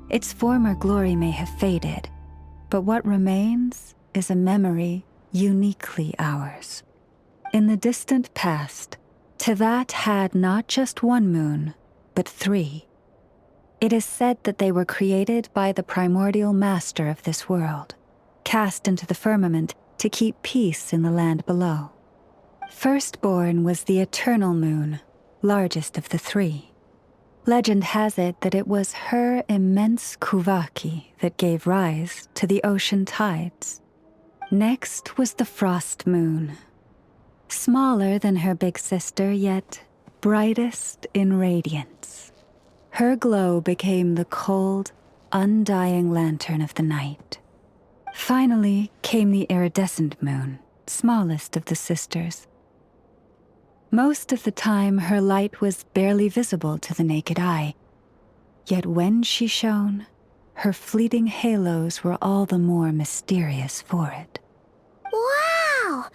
Its former glory may have faded, but what remains is a memory uniquely ours. In the distant past, Tevat had not just one moon, but 3. It is said that they were created by the primordial master of this world, cast into the firmament to keep peace in the land below. Firstborn was the eternal moon, largest of the 3. Legend has it that it was her immense kuvaki that gave rise to the ocean tides. Next was the frost moon. Smaller than her big sister, yet brightest in radiance. Her glow became the cold, undying lantern of the night. Finally came the iridescent moon, smallest of the sisters. Most of the time, her light was barely visible to the naked eye. Yet when she shone, her fleeting halos were all the more mysterious for it. Wow!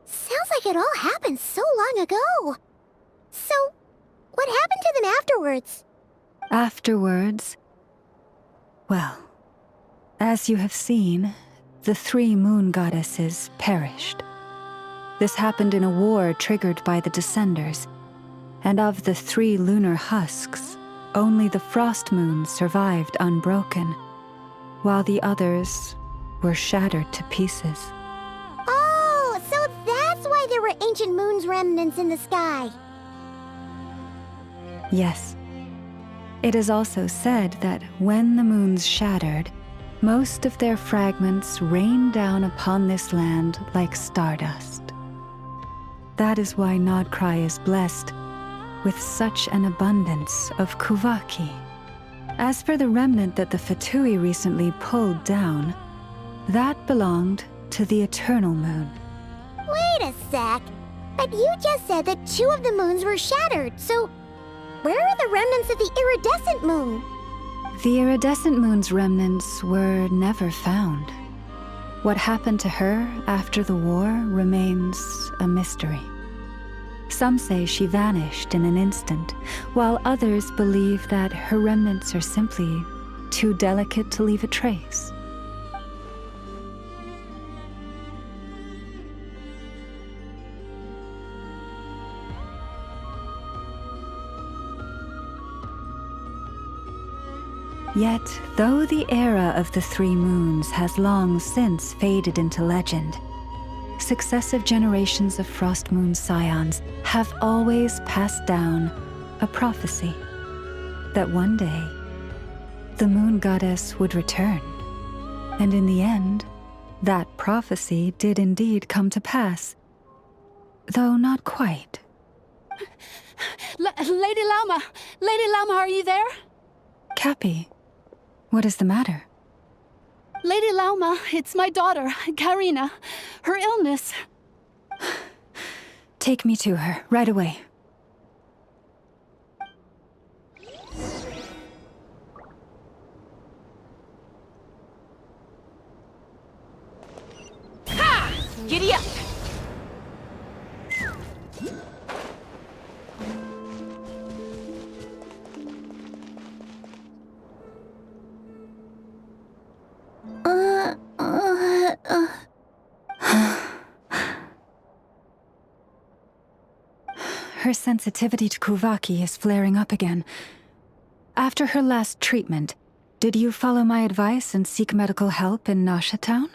Sounds like it all happened so long ago. So, what happened to them afterwards? Afterwards, well, as you have seen, the 3 moon goddesses perished. This happened in a war triggered by the Descenders, and of the 3 lunar husks, only the frost moon survived unbroken, while the others were shattered to pieces. Oh, so that's why there were ancient moon's remnants in the sky. Yes. It is also said that when the moons shattered, most of their fragments rained down upon this land like stardust. That is why Nodcry is blessed with such an abundance of kuvaki. As for the remnant that the Fatui recently pulled down, that belonged to the eternal moon. Wait a sec. But you just said that 2 of the moons were shattered, so where are the remnants of the iridescent moon? The iridescent moon's remnants were never found. What happened to her after the war remains a mystery. Some say she vanished in an instant, while others believe that her remnants are simply too delicate to leave a trace. Yet, though the era of the 3 moons has long since faded into legend, successive generations of Frost Moon Scions have always passed down a prophecy that one day the moon goddess would return. And in the end, that prophecy did indeed come to pass, though not quite. Lady Llama! Lady Llama, are you there? Cappy, what is the matter? Lady Llama, it's my daughter, Karina. Her illness. Take me to her, right away. Ha! Giddy up! her sensitivity to Kuvaki is flaring up again. After her last treatment, did you follow my advice and seek medical help in Nasha Town?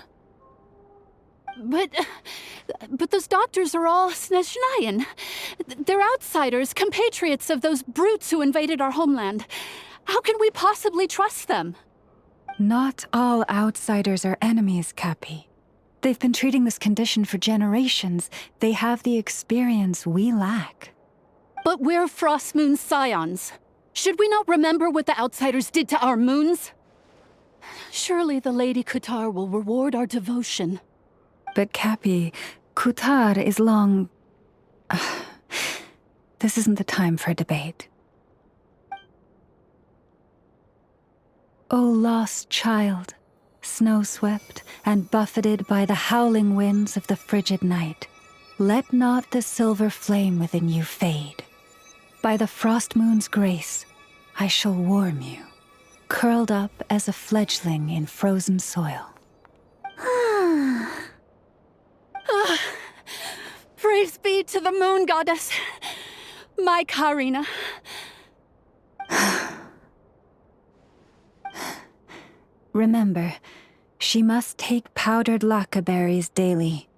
But those doctors are all Snezhnayan. They're outsiders, compatriots of those brutes who invaded our homeland. How can we possibly trust them? Not all outsiders are enemies, Cappy. They've been treating this condition for generations. They have the experience we lack. But we're Frostmoon scions. Should we not remember what the outsiders did to our moons? Surely the Lady Kutar will reward our devotion. But Cappy, Kutar is long... This isn't the time for debate. O lost child, snow-swept and buffeted by the howling winds of the frigid night, let not the silver flame within you fade. By the frost moon's grace, I shall warm you, curled up as a fledgling in frozen soil. Praise be to the moon goddess, my Karina. Remember, she must take powdered laka berries daily.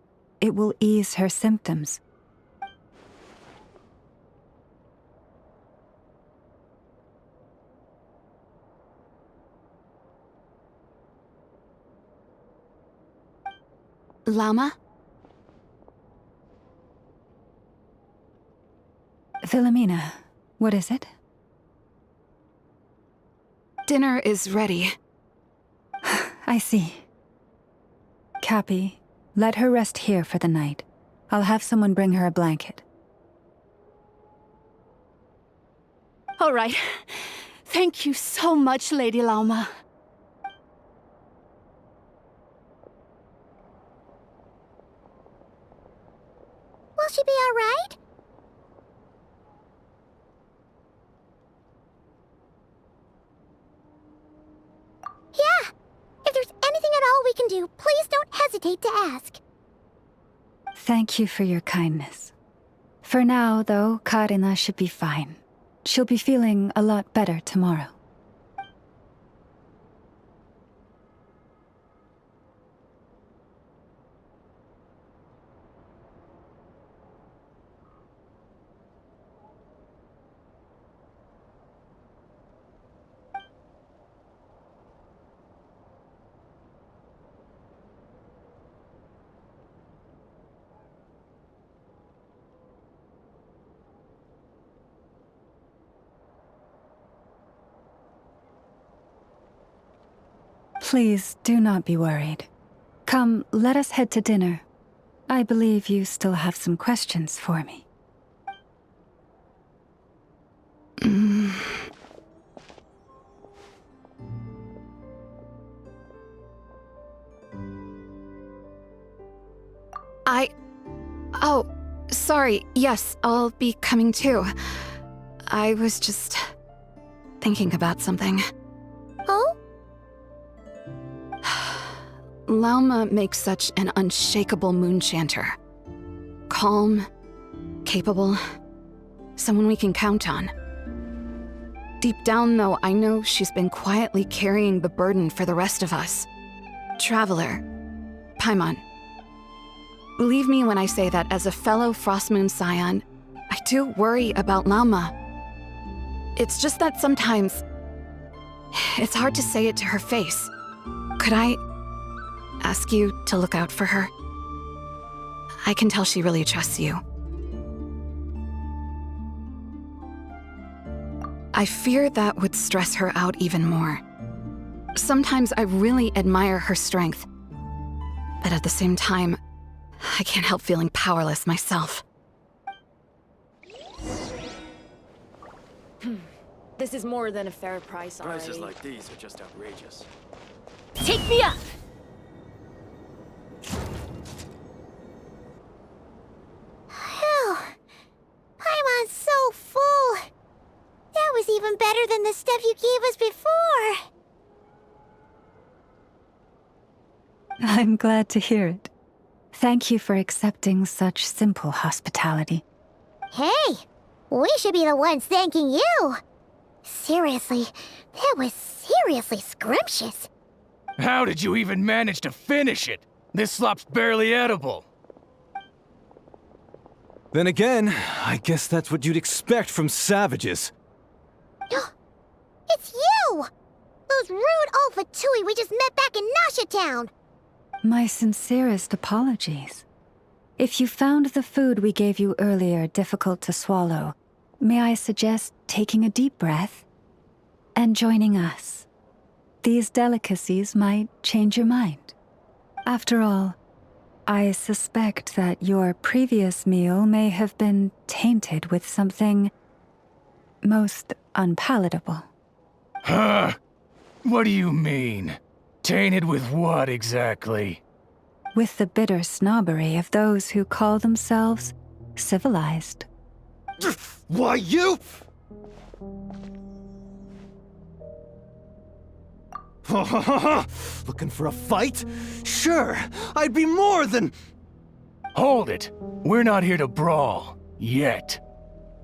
It will ease her symptoms. Llama? Philomena, what is it? Dinner is ready. I see. Cappy, let her rest here for the night. I'll have someone bring her a blanket. All right. Thank you so much, Lady Llama. Will she be all right? Yeah. If there's anything at all we can do, please don't hesitate to ask. Thank you for your kindness. For now, though, Karina should be fine. She'll be feeling a lot better tomorrow. Please do not be worried. Come, let us head to dinner. I believe you still have some questions for me. Oh, sorry. Yes, I'll be coming too. I was just thinking about something. Oh? Lauma makes such an unshakable moon chanter. Calm, capable, someone we can count on. Deep down, though, I know she's been quietly carrying the burden for the rest of us. Traveler, Paimon. Believe me when I say that as a fellow Frostmoon scion, I do worry about Lauma. It's just that sometimes it's hard to say it to her face. Could I ask you to look out for her? I can tell she really trusts you. I fear that would stress her out even more. Sometimes I really admire her strength, but at the same time, I can't help feeling powerless myself. This is more than a fair price already. Prices like these are just outrageous. Take me up! Phew. Paimon's so full. That was even better than the stuff you gave us before. I'm glad to hear it. Thank you for accepting such simple hospitality. Hey, We should be the ones thanking you. Seriously, that was seriously scrumptious. How did you even manage to finish it? This slop's barely edible. Then again, I guess that's what you'd expect from savages. It's you! Those rude old Fatui we just met back in Nasha Town! My sincerest apologies. If you found the food we gave you earlier difficult to swallow, may I suggest taking a deep breath and joining us? These delicacies might change your mind. After all, I suspect that your previous meal may have been tainted with something most unpalatable. Huh? What do you mean? Tainted with what exactly? With the bitter snobbery of those who call themselves civilized. Why, you... Looking for a fight? Sure, I'd be more than... Hold it. We're not here to brawl. Yet.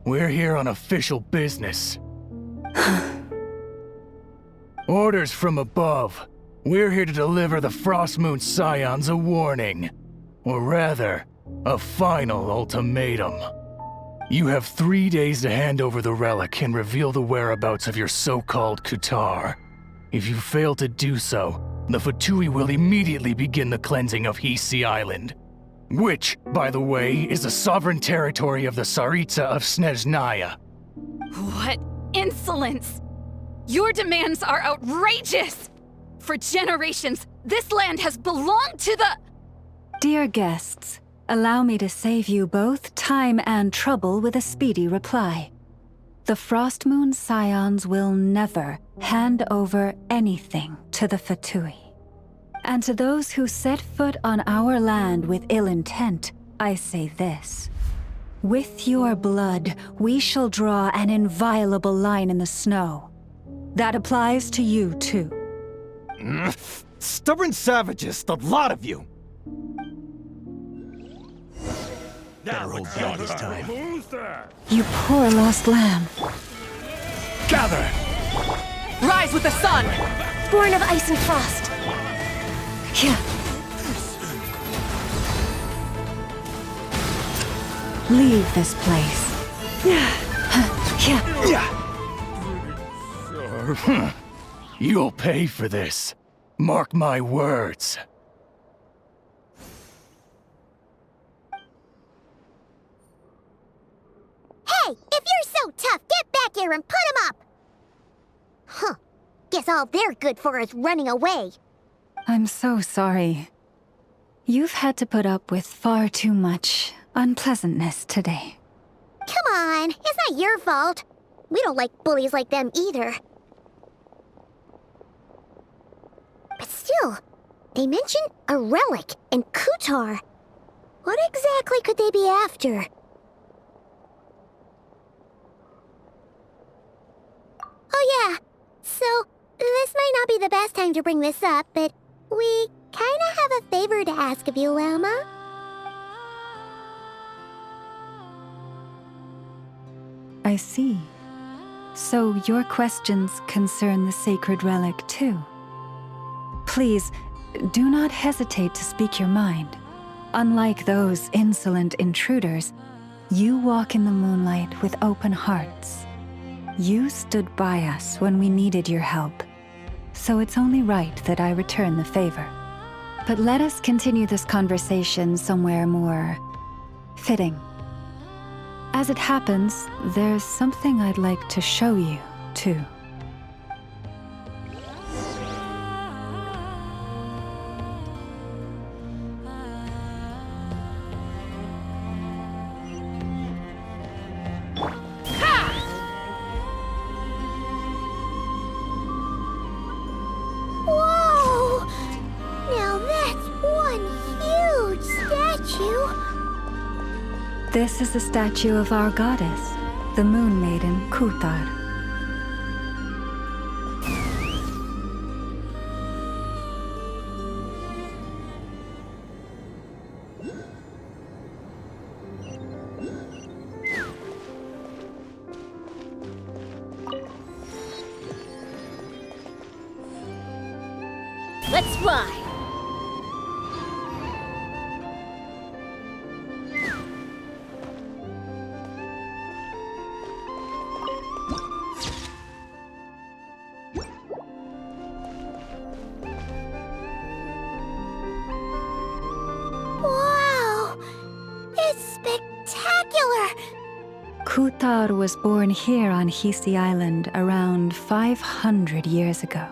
We're here on official business. Orders from above. We're here to deliver the Frostmoon Scions a warning. Or rather, a final ultimatum. You have 3 days to hand over the relic and reveal the whereabouts of your so-called Kutar. If you fail to do so, the Fatui will immediately begin the cleansing of Hisi Island. Which, by the way, is the sovereign territory of the Tsaritsa of Snezhnaya. What insolence! Your demands are outrageous! For generations, this land has belonged to the... Dear guests, allow me to save you both time and trouble with a speedy reply. The Frostmoon Scions will never hand over anything to the Fatui. And to those who set foot on our land with ill intent, I say this. With your blood, we shall draw an inviolable line in the snow. That applies to you, too. Stubborn savages, the lot of you! Better hold down this time. You poor lost lamb. Gather! Rise with the sun! Born of ice and frost. Yeah. Leave this place. Yeah. You'll pay for this. Mark my words. Hey, if you're so tough, get back here and put him up! Huh. Guess all they're good for is running away. I'm so sorry. You've had to put up with far too much unpleasantness today. Come on, it's not your fault. We don't like bullies like them either. But still, they mentioned a relic and Kutar. What exactly could they be after? Oh yeah, so this might not be the best time to bring this up, but we kinda have a favor to ask of you, Lama. I see. So your questions concern the sacred relic too. Please, do not hesitate to speak your mind. Unlike those insolent intruders, you walk in the moonlight with open hearts. You stood by us when we needed your help, so it's only right that I return the favor. But let us continue this conversation somewhere more fitting. As it happens, there's something I'd like to show you, too. Whoa! Now that's one huge statue! This is the statue of our goddess, the Moon Maiden Kutar. Let's fly! Wow! It's spectacular! Kutar was born here on Hisi Island around 500 years ago.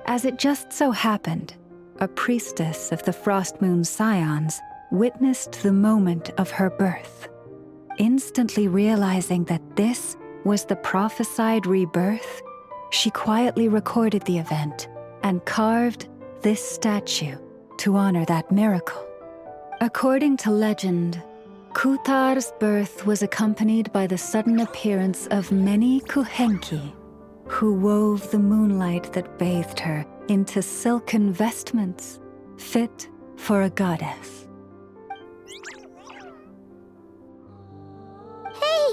As it just so happened, a priestess of the Frost Moon Scions witnessed the moment of her birth. Instantly realizing that this was the prophesied rebirth, she quietly recorded the event and carved this statue to honor that miracle. According to legend, Kutar's birth was accompanied by the sudden appearance of many Kuhenki, who wove the moonlight that bathed her into silken vestments fit for a goddess. Hey!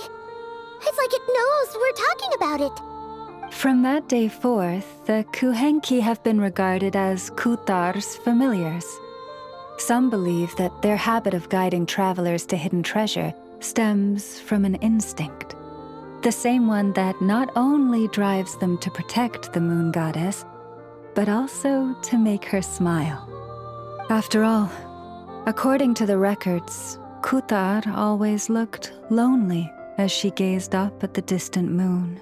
It's like it knows we're talking about it. From that day forth, the Kuhenki have been regarded as Kutar's familiars. Some believe that their habit of guiding travelers to hidden treasure stems from an instinct. The same one that not only drives them to protect the moon goddess, but also to make her smile. After all, according to the records, Kutar always looked lonely as she gazed up at the distant moon.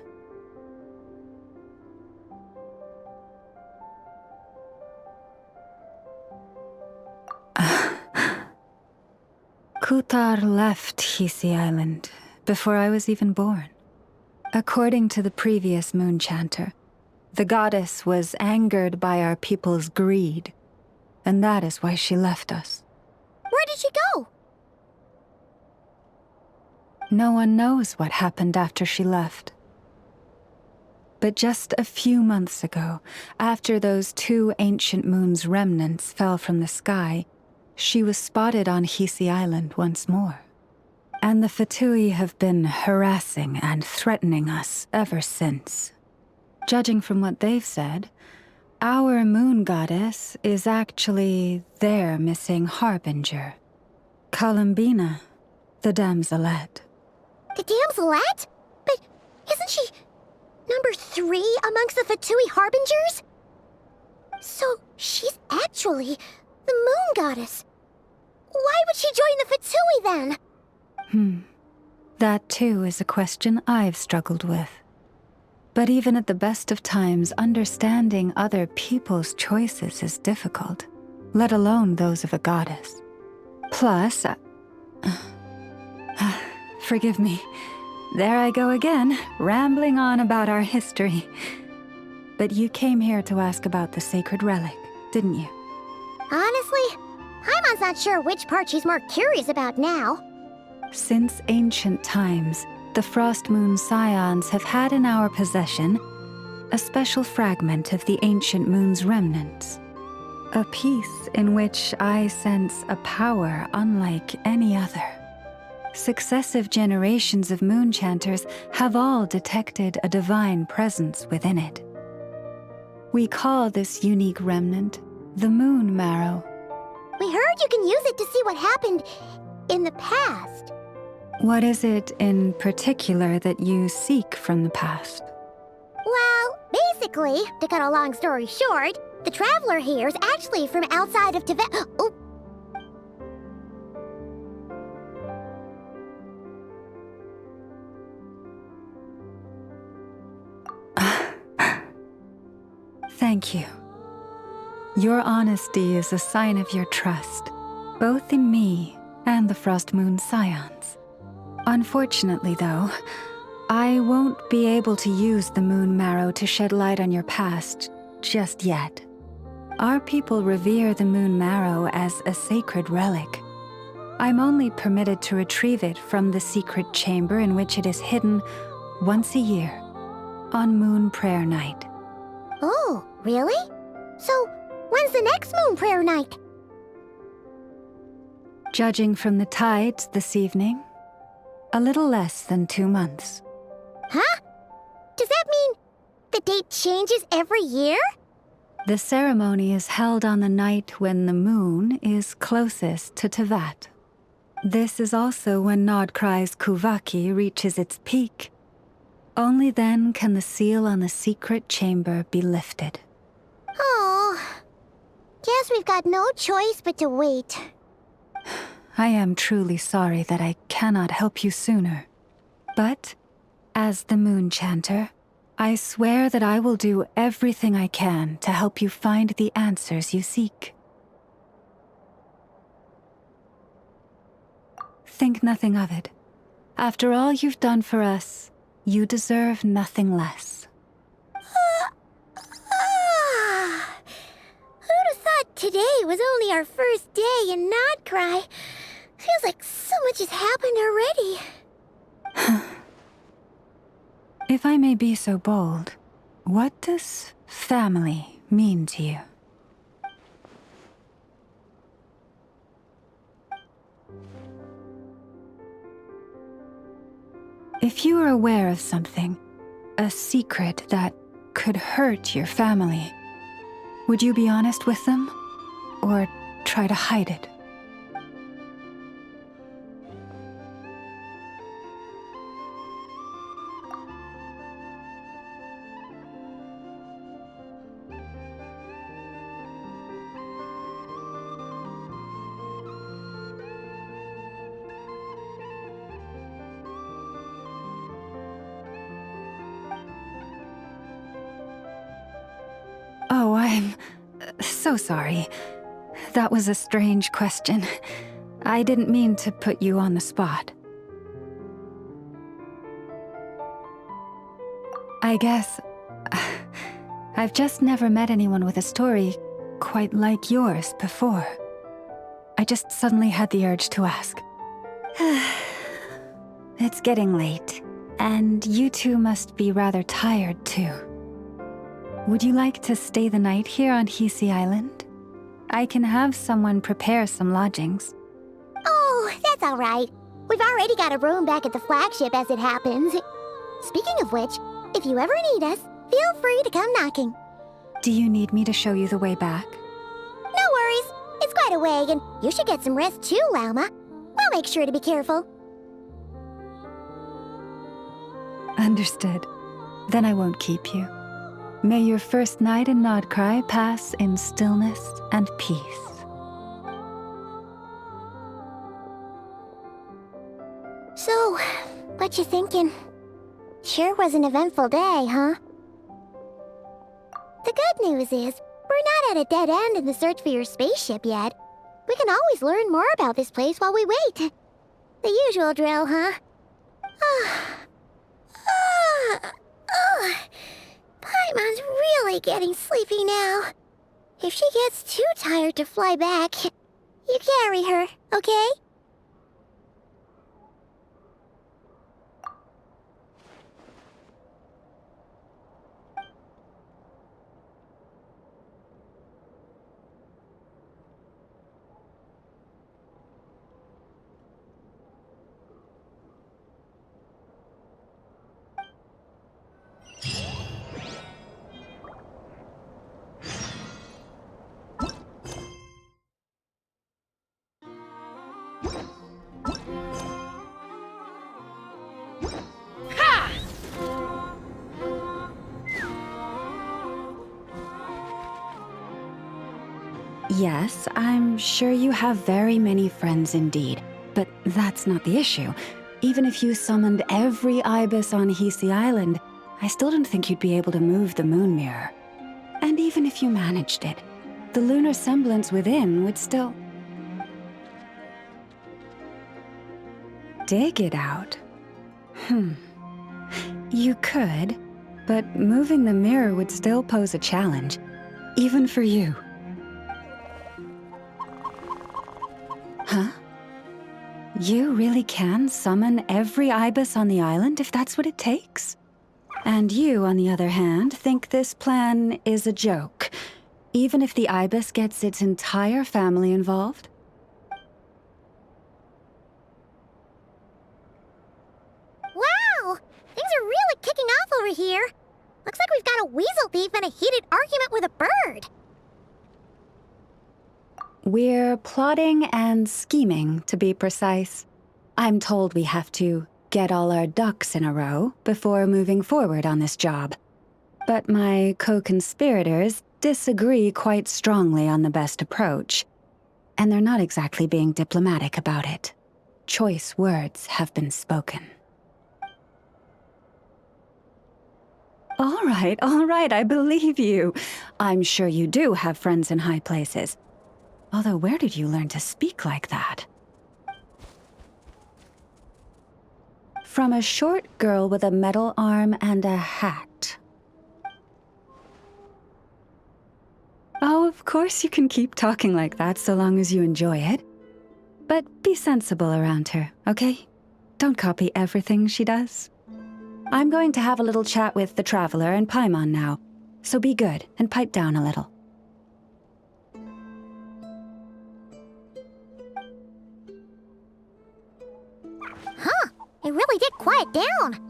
Kutar left Hisi Island before I was even born. According to the previous moon chanter, the goddess was angered by our people's greed, and that is why she left us. Where did she go? No one knows what happened after she left. But just a few months ago, after those 2 ancient moon's remnants fell from the sky, she was spotted on Hisi Island once more. And the Fatui have been harassing and threatening us ever since. Judging from what they've said, our moon goddess is actually their missing harbinger, Columbina, the damselette. The damselette? But isn't she number 3 amongst the Fatui harbingers? So she's actually the moon goddess. Why would she join the Fatui then? That too is a question I've struggled with. But even at the best of times, understanding other people's choices is difficult, let alone those of a goddess. Plus, forgive me, there I go again, rambling on about our history. But you came here to ask about the sacred relic, didn't you? Honestly, Paimon's not sure which part she's more curious about now. Since ancient times, the Frost Moon Scions have had in our possession a special fragment of the ancient moon's remnants. A piece in which I sense a power unlike any other. Successive generations of moon chanters have all detected a divine presence within it. We call this unique remnant the Moon Marrow. We heard you can use it to see what happened in the past. What is it in particular that you seek from the past? Well, basically, to cut a long story short, the traveler here is actually from outside of Tibet. Oh. Thank you. Your honesty is a sign of your trust, both in me and the Frost Moon Scions. Unfortunately, though, I won't be able to use the Moon Marrow to shed light on your past just yet. Our people revere the Moon Marrow as a sacred relic. I'm only permitted to retrieve it from the secret chamber in which it is hidden once a year, on Moon Prayer Night. Oh, really? So, when's the next Moon Prayer Night? Judging from the tides this evening, a little less than 2 months. Huh? Does that mean the date changes every year? The ceremony is held on the night when the moon is closest to Tevat. This is also when Nodcry's Kuvaki reaches its peak. Only then can the seal on the secret chamber be lifted. Oh, guess we've got no choice but to wait. I am truly sorry that I cannot help you sooner. But, as the Moon Chanter, I swear that I will do everything I can to help you find the answers you seek. Think nothing of it. After all you've done for us, you deserve nothing less. Who'd have thought today was only our first day in Nodcry? Feels like so much has happened already. If I may be so bold, what does family mean to you? If you are aware of something, a secret that could hurt your family, would you be honest with them, or try to hide it? Oh, I'm so sorry. That was a strange question. I didn't mean to put you on the spot. I guess I've just never met anyone with a story quite like yours before. I just suddenly had the urge to ask. It's getting late, and you two must be rather tired too. Would you like to stay the night here on Hisi Island? I can have someone prepare some lodgings. Oh, that's all right. We've already got a room back at the flagship as it happens. Speaking of which, if you ever need us, feel free to come knocking. Do you need me to show you the way back? No worries. It's quite a way, and you should get some rest too, Lauma. We'll make sure to be careful. Understood. Then I won't keep you. May your first night in Nodcry pass in stillness and peace. So, what you thinking? Sure was an eventful day, huh? The good news is, we're not at a dead end in the search for your spaceship yet. We can always learn more about this place while we wait. The usual drill, huh? Paimon's really getting sleepy now. If she gets too tired to fly back, you carry her, okay? Yes, I'm sure you have very many friends indeed, but that's not the issue. Even if you summoned every ibis on Hisi Island, I still don't think you'd be able to move the moon mirror. And even if you managed it, the lunar semblance within would still... dig it out? You could, but moving the mirror would still pose a challenge, even for you. Huh? You really can summon every ibis on the island if that's what it takes? And you, on the other hand, think this plan is a joke, even if the ibis gets its entire family involved? Wow! Things are really kicking off over here. Looks like we've got a weasel thief and a heated argument with a bird. We're plotting and scheming, to be precise. I'm told we have to get all our ducks in a row before moving forward on this job. But my co-conspirators disagree quite strongly on the best approach. And they're not exactly being diplomatic about it. Choice words have been spoken. All right, I believe you. I'm sure you do have friends in high places. Although, where did you learn to speak like that? From a short girl with a metal arm and a hat. Oh, of course you can keep talking like that so long as you enjoy it. But be sensible around her, okay? Don't copy everything she does. I'm going to have a little chat with the Traveler and Paimon now, so be good and pipe down a little. Huh, it really did quiet down.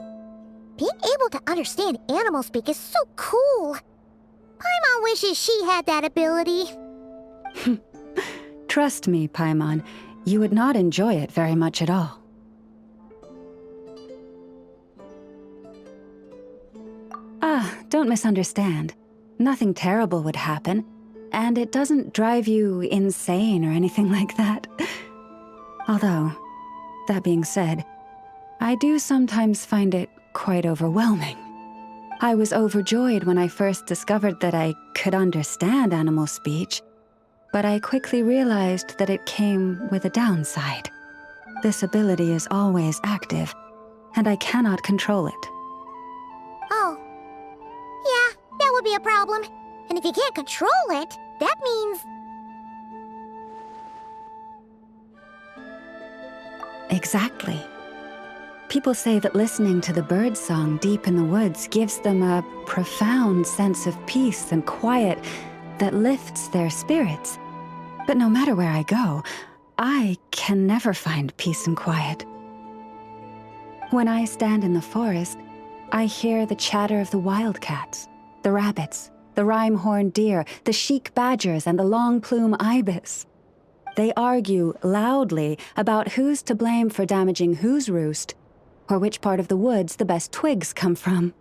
Being able to understand animal speak is so cool. Paimon wishes she had that ability. Trust me, Paimon, you would not enjoy it very much at all. Don't misunderstand. Nothing terrible would happen, and it doesn't drive you insane or anything like that. Although, that being said, I do sometimes find it quite overwhelming. I was overjoyed when I first discovered that I could understand animal speech, but I quickly realized that it came with a downside. This ability is always active, and I cannot control it. Oh. Yeah, that would be a problem. And if you can't control it, that means... Exactly. People say that listening to the bird song deep in the woods gives them a profound sense of peace and quiet that lifts their spirits. But no matter where I go, I can never find peace and quiet. When I stand in the forest, I hear the chatter of the wildcats, the rabbits, the rhyme-horned deer, the chic badgers, and the long-plume ibis. They argue loudly about who's to blame for damaging whose roost, or which part of the woods the best twigs come from.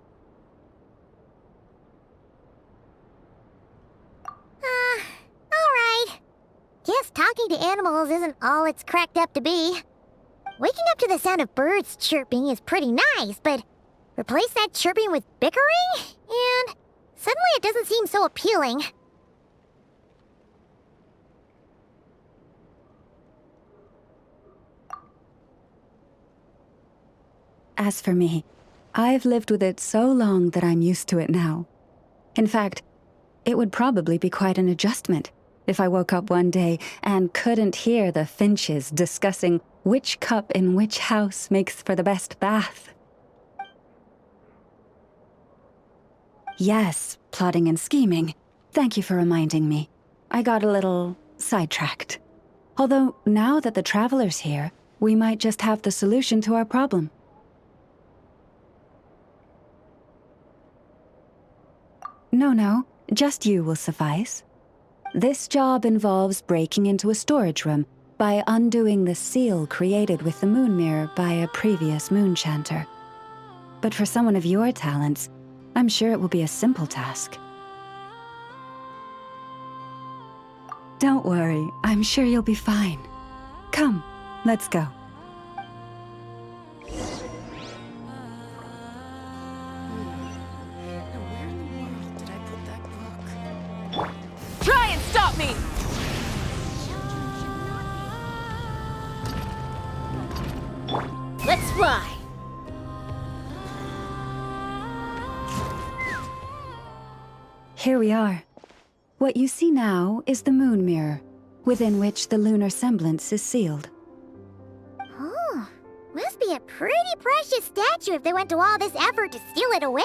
Alright. Guess talking to animals isn't all it's cracked up to be. Waking up to the sound of birds chirping is pretty nice, but replace that chirping with bickering, and suddenly it doesn't seem so appealing. As for me, I've lived with it so long that I'm used to it now. In fact, it would probably be quite an adjustment if I woke up one day and couldn't hear the finches discussing which cup in which house makes for the best bath. Yes, plotting and scheming. Thank you for reminding me. I got a little sidetracked. Although, now that the Traveler's here, we might just have the solution to our problem. No, just you will suffice. This job involves breaking into a storage room by undoing the seal created with the moon mirror by a previous moon chanter. But for someone of your talents, I'm sure it will be a simple task. Don't worry, I'm sure you'll be fine. Come, let's go. Try and stop me! Let's fly! Here we are. What you see now is the moon mirror, within which the lunar semblance is sealed. Oh, must be a pretty precious statue if they went to all this effort to steal it away.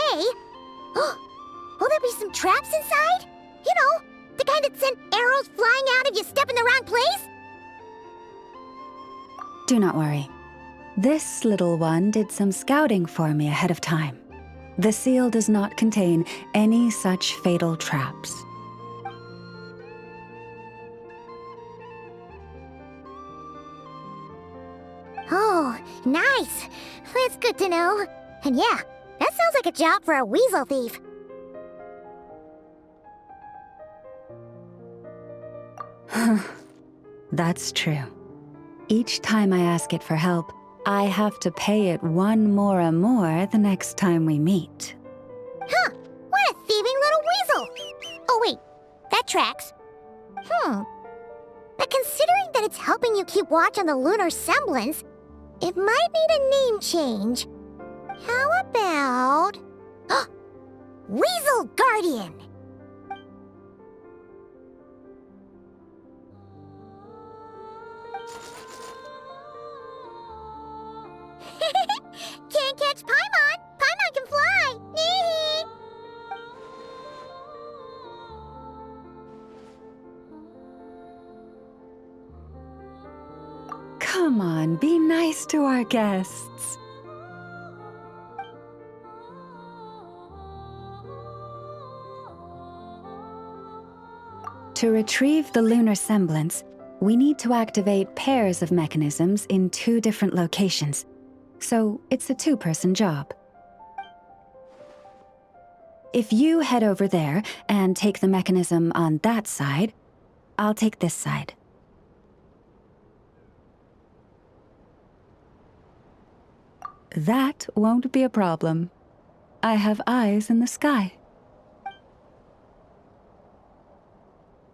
Will there be some traps inside? You know, the kind that send arrows flying out if you step in the wrong place? Do not worry. This little one did some scouting for me ahead of time. The seal does not contain any such fatal traps. Oh, nice. That's good to know. And yeah, that sounds like a job for a weasel thief. That's true. Each time I ask it for help, I have to pay it 1 mora more the next time we meet. Huh, what a thieving little weasel! Oh wait, that tracks. But considering that it's helping you keep watch on the lunar semblance, it might need a name change. How about... Weasel Guardian! Can't catch Paimon! Paimon can fly! Nee! Come on, be nice to our guests. To retrieve the lunar semblance, we need to activate pairs of mechanisms in 2 different locations. So it's a 2-person job. If you head over there and take the mechanism on that side, I'll take this side. That won't be a problem. I have eyes in the sky.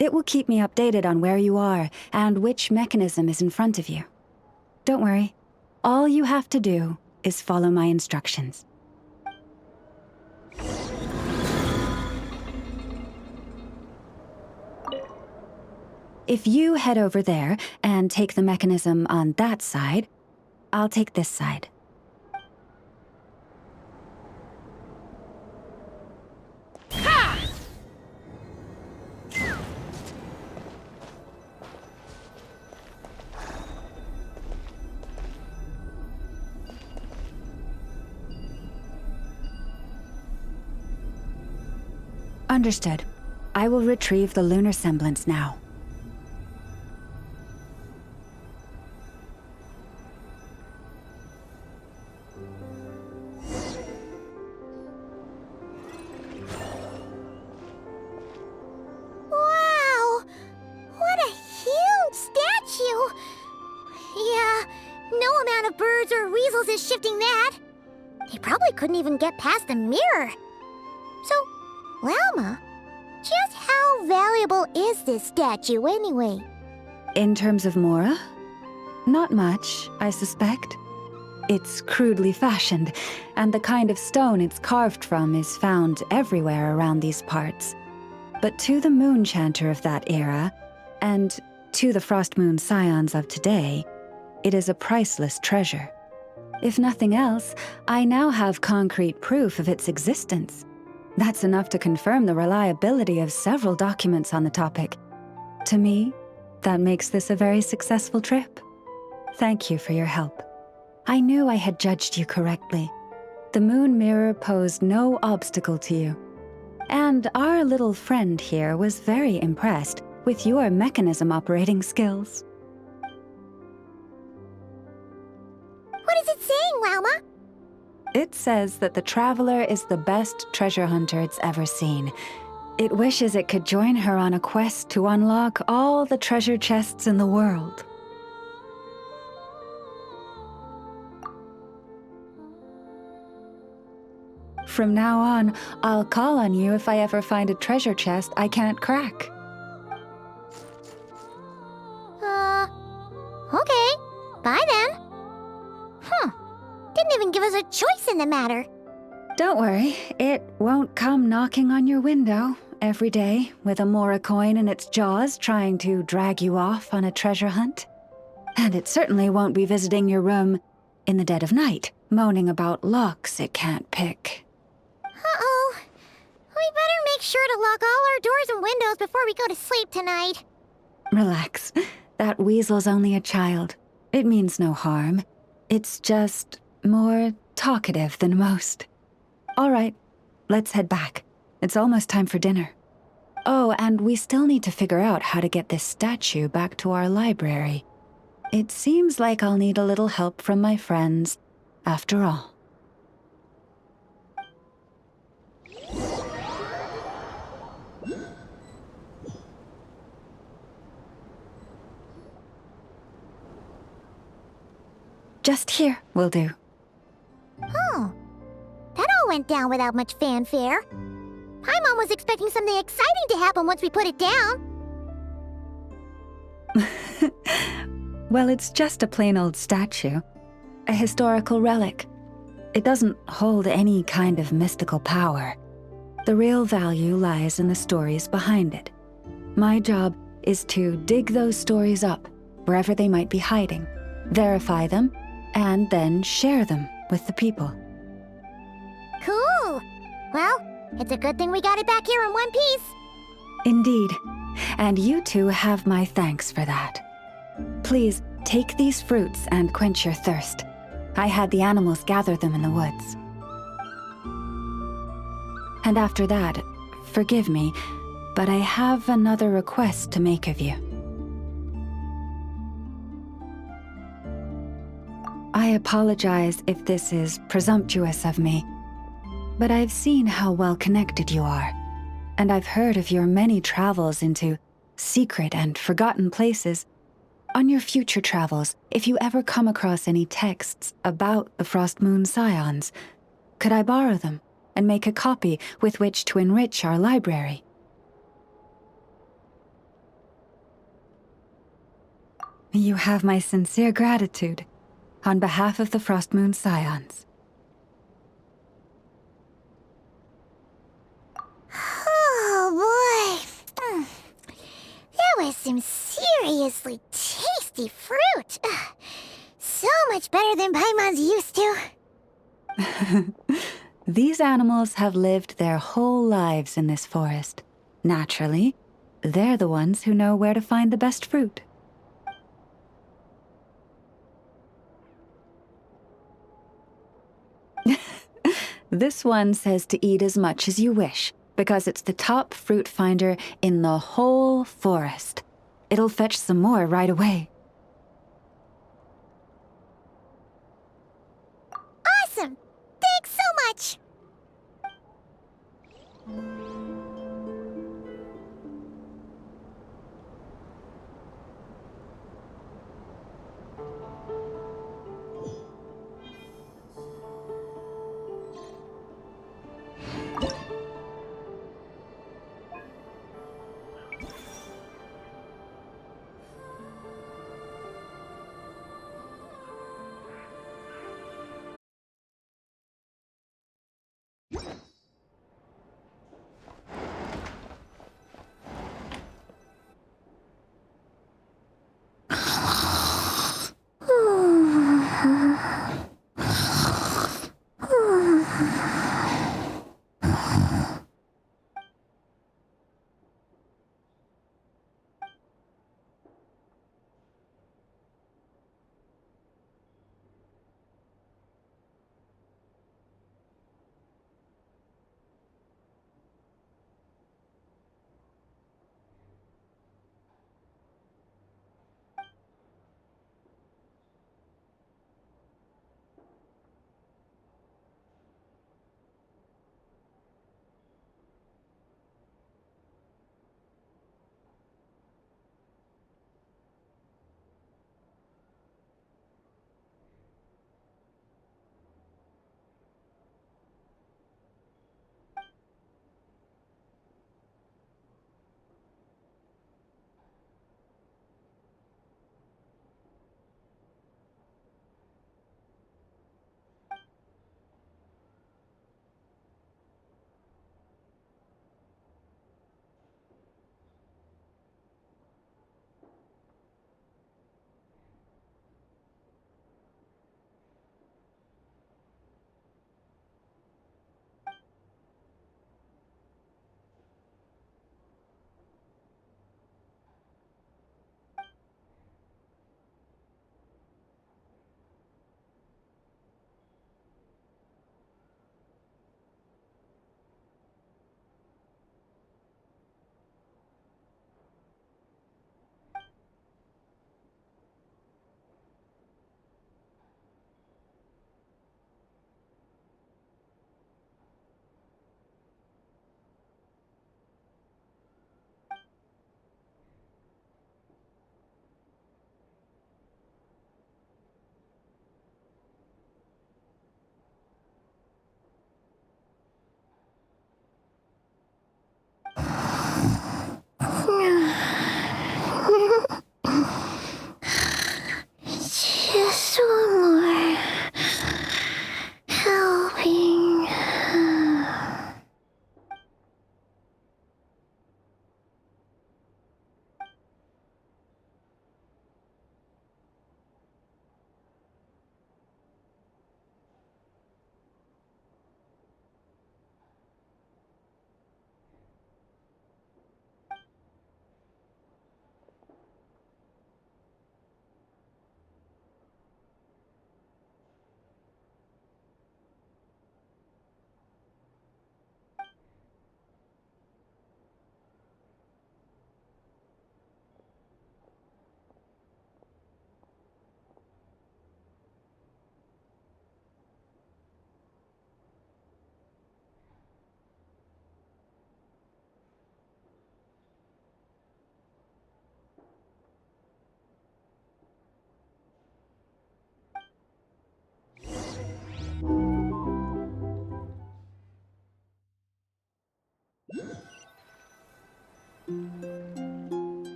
It will keep me updated on where you are and which mechanism is in front of you. Don't worry. All you have to do is follow my instructions. If you head over there and take the mechanism on that side, I'll take this side. Understood. I will retrieve the lunar semblance now. Wow! What a huge statue! Yeah, no amount of birds or weasels is shifting that. They probably couldn't even get past the mirror. So, Lauma, just how valuable is this statue anyway? In terms of Mora? Not much, I suspect. It's crudely fashioned, and the kind of stone it's carved from is found everywhere around these parts. But to the moon chanter of that era, and to the frost moon scions of today, it is a priceless treasure. If nothing else, I now have concrete proof of its existence. That's enough to confirm the reliability of several documents on the topic. To me, that makes this a very successful trip. Thank you for your help. I knew I had judged you correctly. The moon mirror posed no obstacle to you. And our little friend here was very impressed with your mechanism operating skills. What is it saying, Lauma? It says that the Traveler is the best treasure hunter it's ever seen. It wishes it could join her on a quest to unlock all the treasure chests in the world. From now on, I'll call on you if I ever find a treasure chest I can't crack. Okay. Bye then. Didn't even give us a choice in the matter. Don't worry, it won't come knocking on your window every day with a Mora coin in its jaws trying to drag you off on a treasure hunt. And it certainly won't be visiting your room in the dead of night, moaning about locks it can't pick. Uh-oh. We better make sure to lock all our doors and windows before we go to sleep tonight. Relax. That weasel's only a child. It means no harm. It's just more talkative than most. All right, let's head back. It's almost time for dinner. Oh, and we still need to figure out how to get this statue back to our library. It seems like I'll need a little help from my friends, after all. Just here will do. Oh, that all went down without much fanfare. Paimon was expecting something exciting to happen once we put it down. Well, it's just a plain old statue. A historical relic. It doesn't hold any kind of mystical power. The real value lies in the stories behind it. My job is to dig those stories up, wherever they might be hiding, verify them, and then share them with the people. Cool. Well, it's a good thing we got it back here in one piece. Indeed. And you two have my thanks for that. Please, take these fruits and quench your thirst. I had the animals gather them in the woods. And after that, forgive me, but I have another request to make of you. I apologize if this is presumptuous of me, but I've seen how well connected you are, and I've heard of your many travels into secret and forgotten places. On your future travels, if you ever come across any texts about the Frost Moon Scions, could I borrow them and make a copy with which to enrich our library? You have my sincere gratitude. On behalf of the Frost Moon Scions. Oh boy. That was some seriously tasty fruit. So much better than Paimon's used to. These animals have lived their whole lives in this forest. Naturally, they're the ones who know where to find the best fruit. This one says to eat as much as you wish, because it's the top fruit finder in the whole forest. It'll fetch some more right away. Awesome! Thanks so much!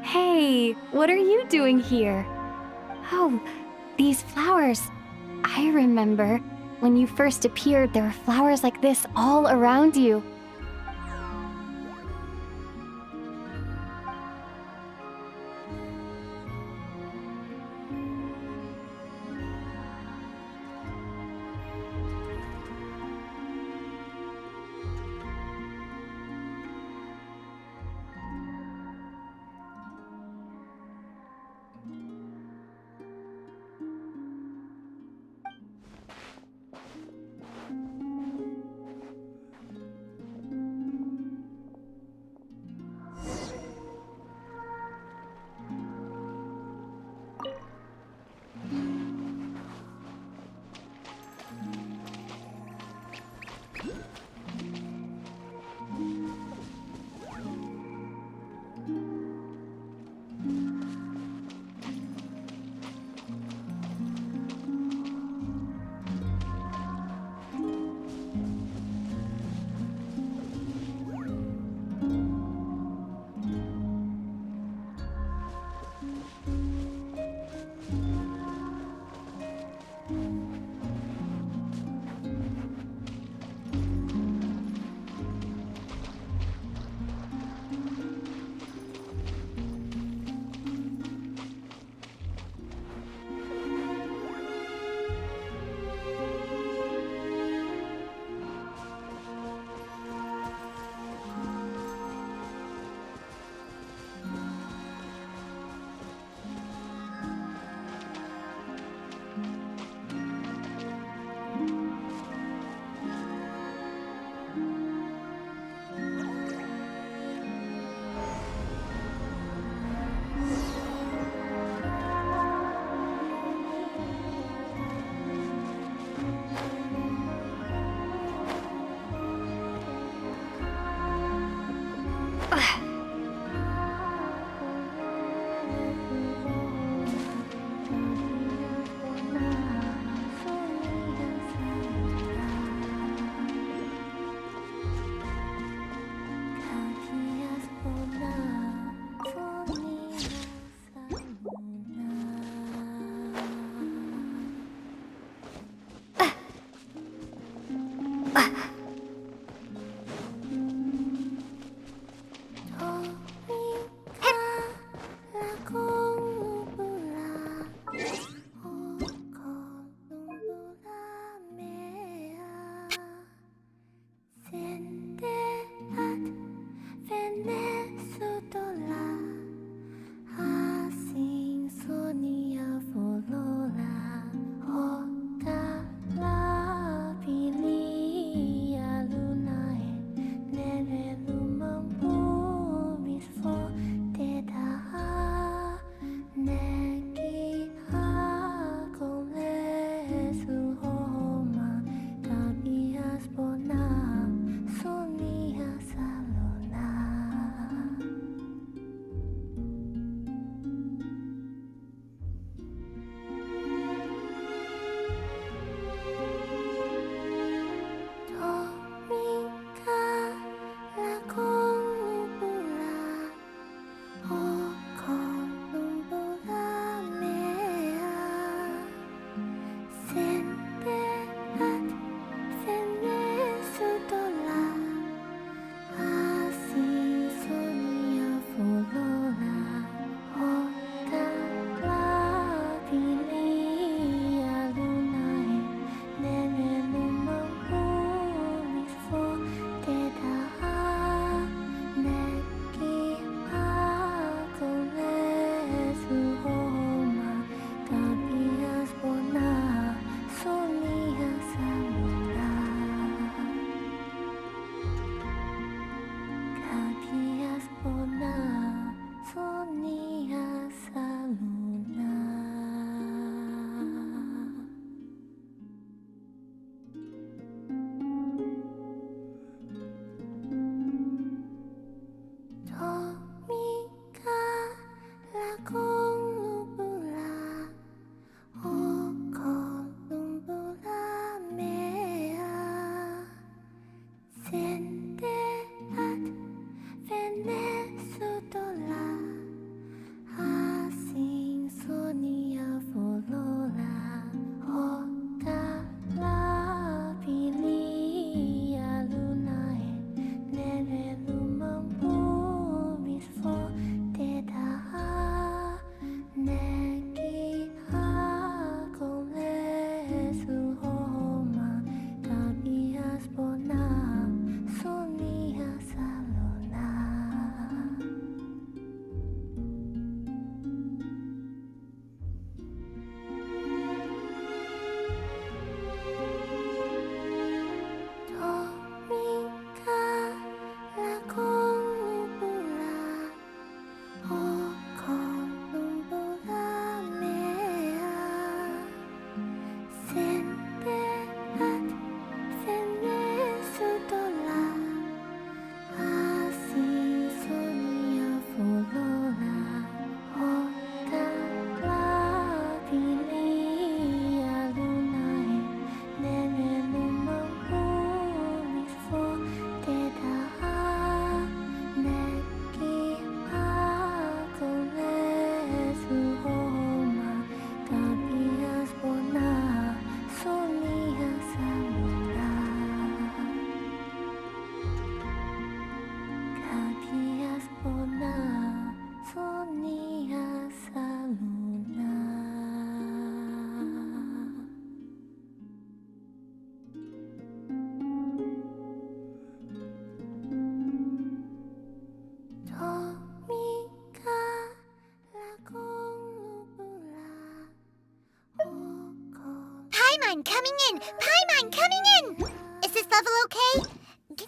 Hey, what are you doing here? Oh, these flowers. I remember when you first appeared, there were flowers like this all around you. Paimon coming in! Paimon coming in! Is this level okay? You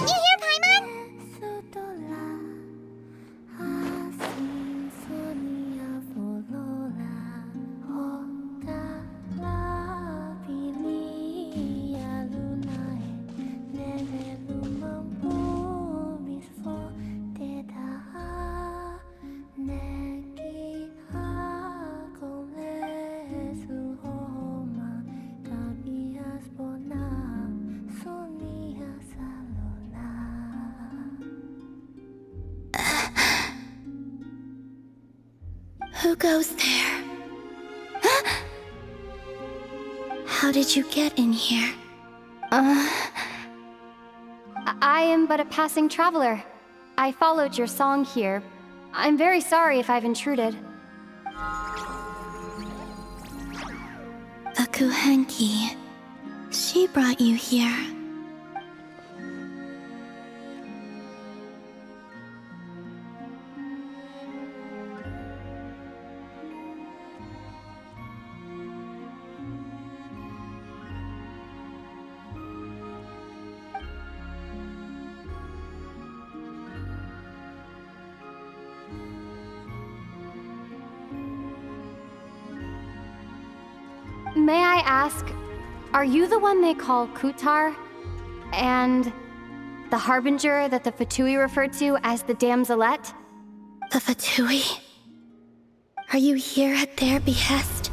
hear Paimon? Who goes there? How did you get in here? I am but a passing traveler. I followed your song here. I'm very sorry if I've intruded. The Kuhenki. She brought you here. May I ask, are you the one they call Kutar? And the harbinger that the Fatui referred to as the Damselette? The Fatui? Are you here at their behest?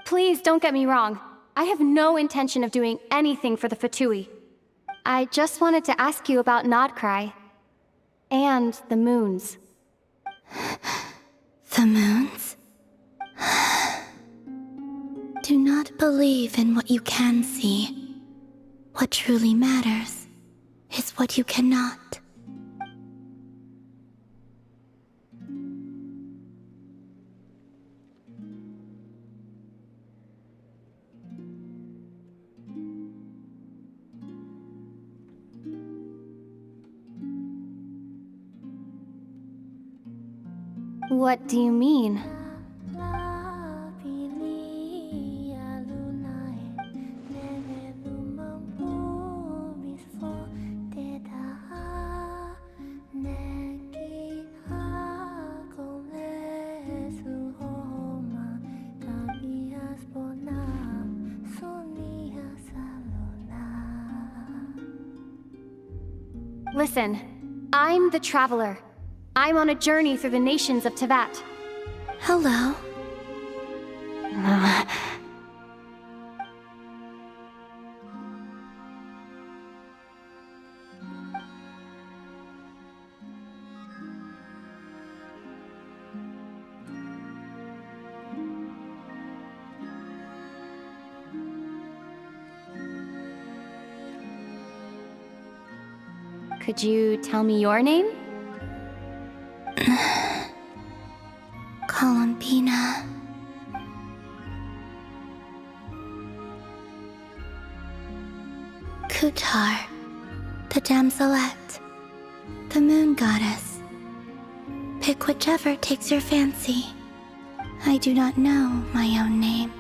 Please don't get me wrong. I have no intention of doing anything for the Fatui. I just wanted to ask you about Nodcry. And the moons. The moons? Do not believe in what you can see. What truly matters is what you cannot. What do you mean? Listen, I'm the Traveler. I'm on a journey through the nations of Teyvat. Hello. Could you tell me your name? Columbina. Kutar, the Damselette, the Moon Goddess. Pick whichever takes your fancy. I do not know my own name.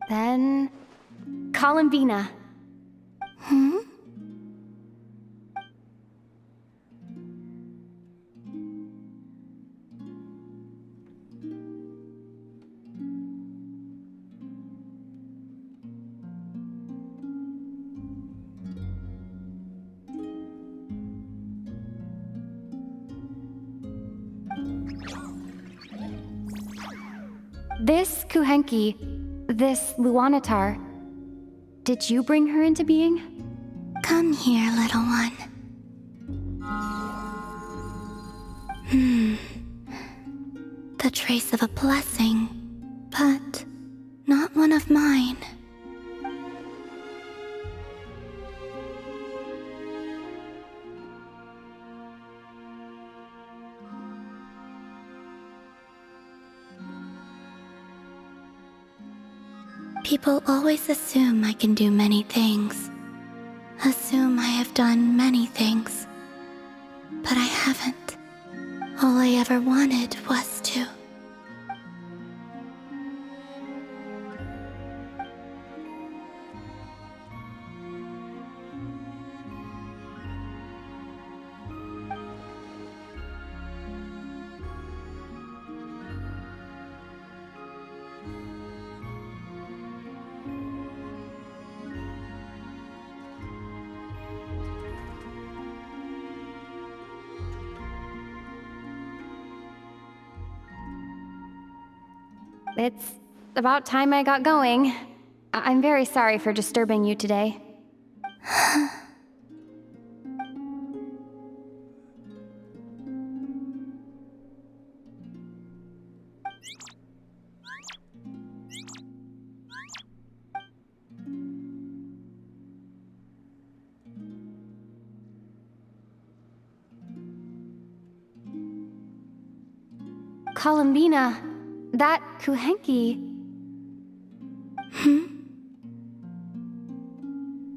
Then... Columbina. Hmm? This Kuhenki This Luanatar, did you bring her into being? Come here, little one. The trace of a blessing, but not one of mine. People always assume I can do many things. Assume I have done many things. But I haven't. All I ever wanted was to. It's about time I got going. I'm very sorry for disturbing you today. Columbina, that Kuhenki.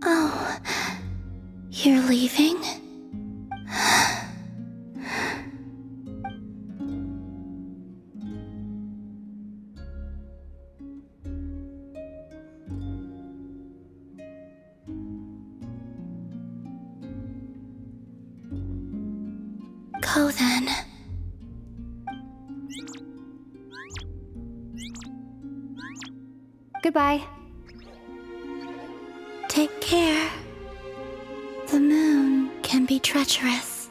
Oh, you're leaving? Go then. Goodbye. Take care. The moon can be treacherous.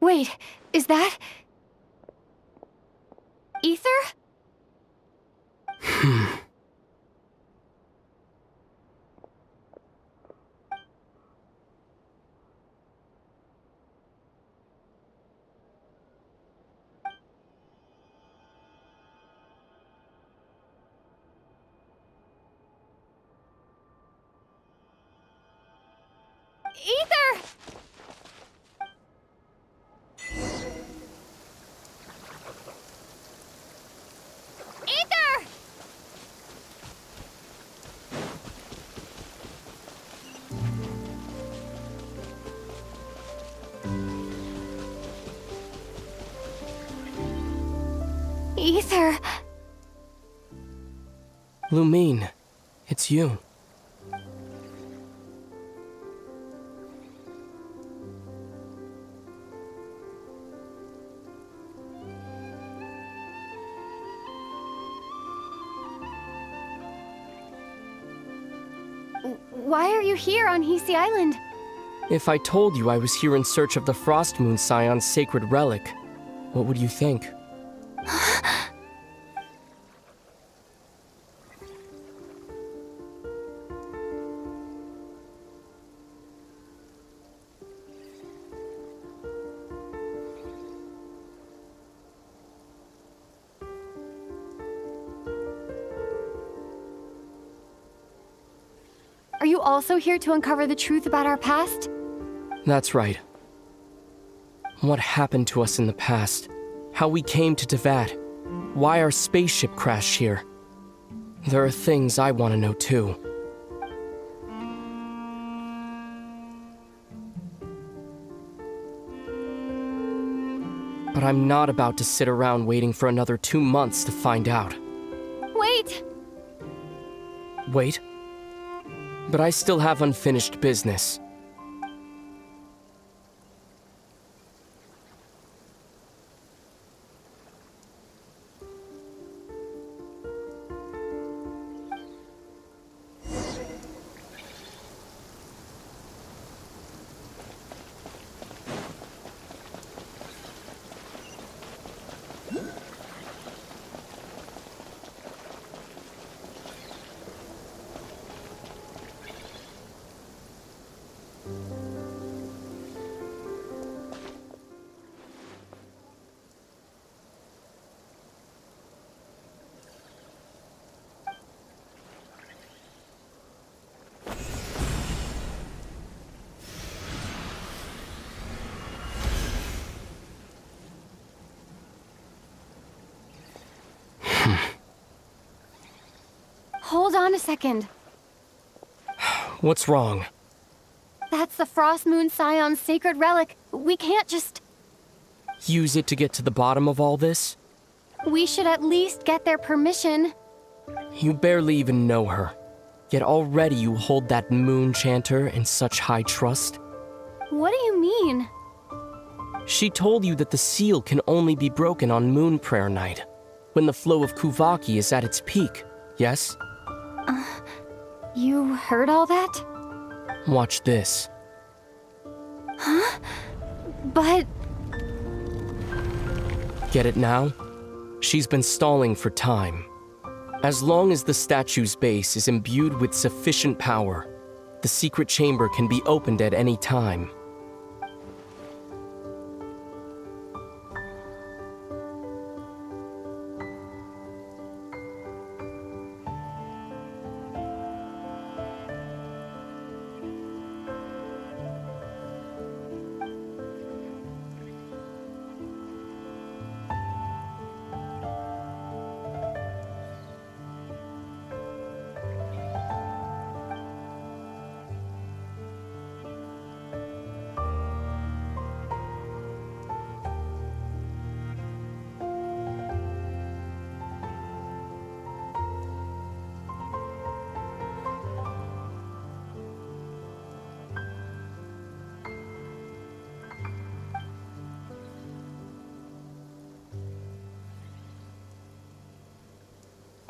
Wait, is that... Ether? Ether! Ether! Ether! Lumine, it's you. Why are you here on Hisi Island? If I told you I was here in search of the Frost Moon Scion's sacred relic, what would you think? Are you also here to uncover the truth about our past? That's right. What happened to us in the past? How we came to Tevat? Why our spaceship crashed here? There are things I want to know too. But I'm not about to sit around waiting for another 2 months to find out. Wait! Wait? But I still have unfinished business. Hold on a second. What's wrong? That's the Frost Moon Scion's sacred relic. We can't just... Use it to get to the bottom of all this? We should at least get their permission. You barely even know her. Yet already you hold that moon chanter in such high trust. What do you mean? She told you that the seal can only be broken on Moon Prayer Night, when the flow of Kuvaki is at its peak, yes? You heard all that? Watch this. Huh? But... Get it now? She's been stalling for time. As long as the statue's base is imbued with sufficient power, the secret chamber can be opened at any time.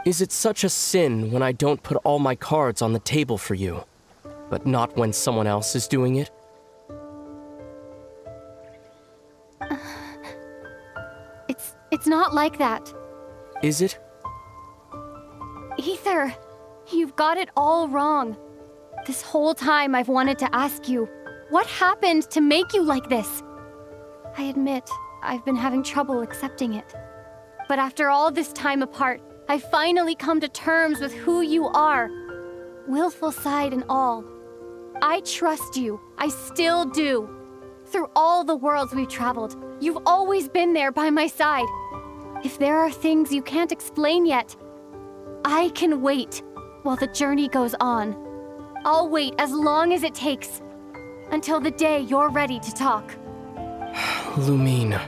Is it such a sin when I don't put all my cards on the table for you, but not when someone else is doing it? It's not like that. Is it? Ether, you've got it all wrong. This whole time I've wanted to ask you, what happened to make you like this? I admit, I've been having trouble accepting it. But after all this time apart, I've finally come to terms with who you are. Willful side and all. I trust you. I still do. Through all the worlds we've traveled, you've always been there by my side. If there are things you can't explain yet, I can wait while the journey goes on. I'll wait as long as it takes, until the day you're ready to talk. Lumine.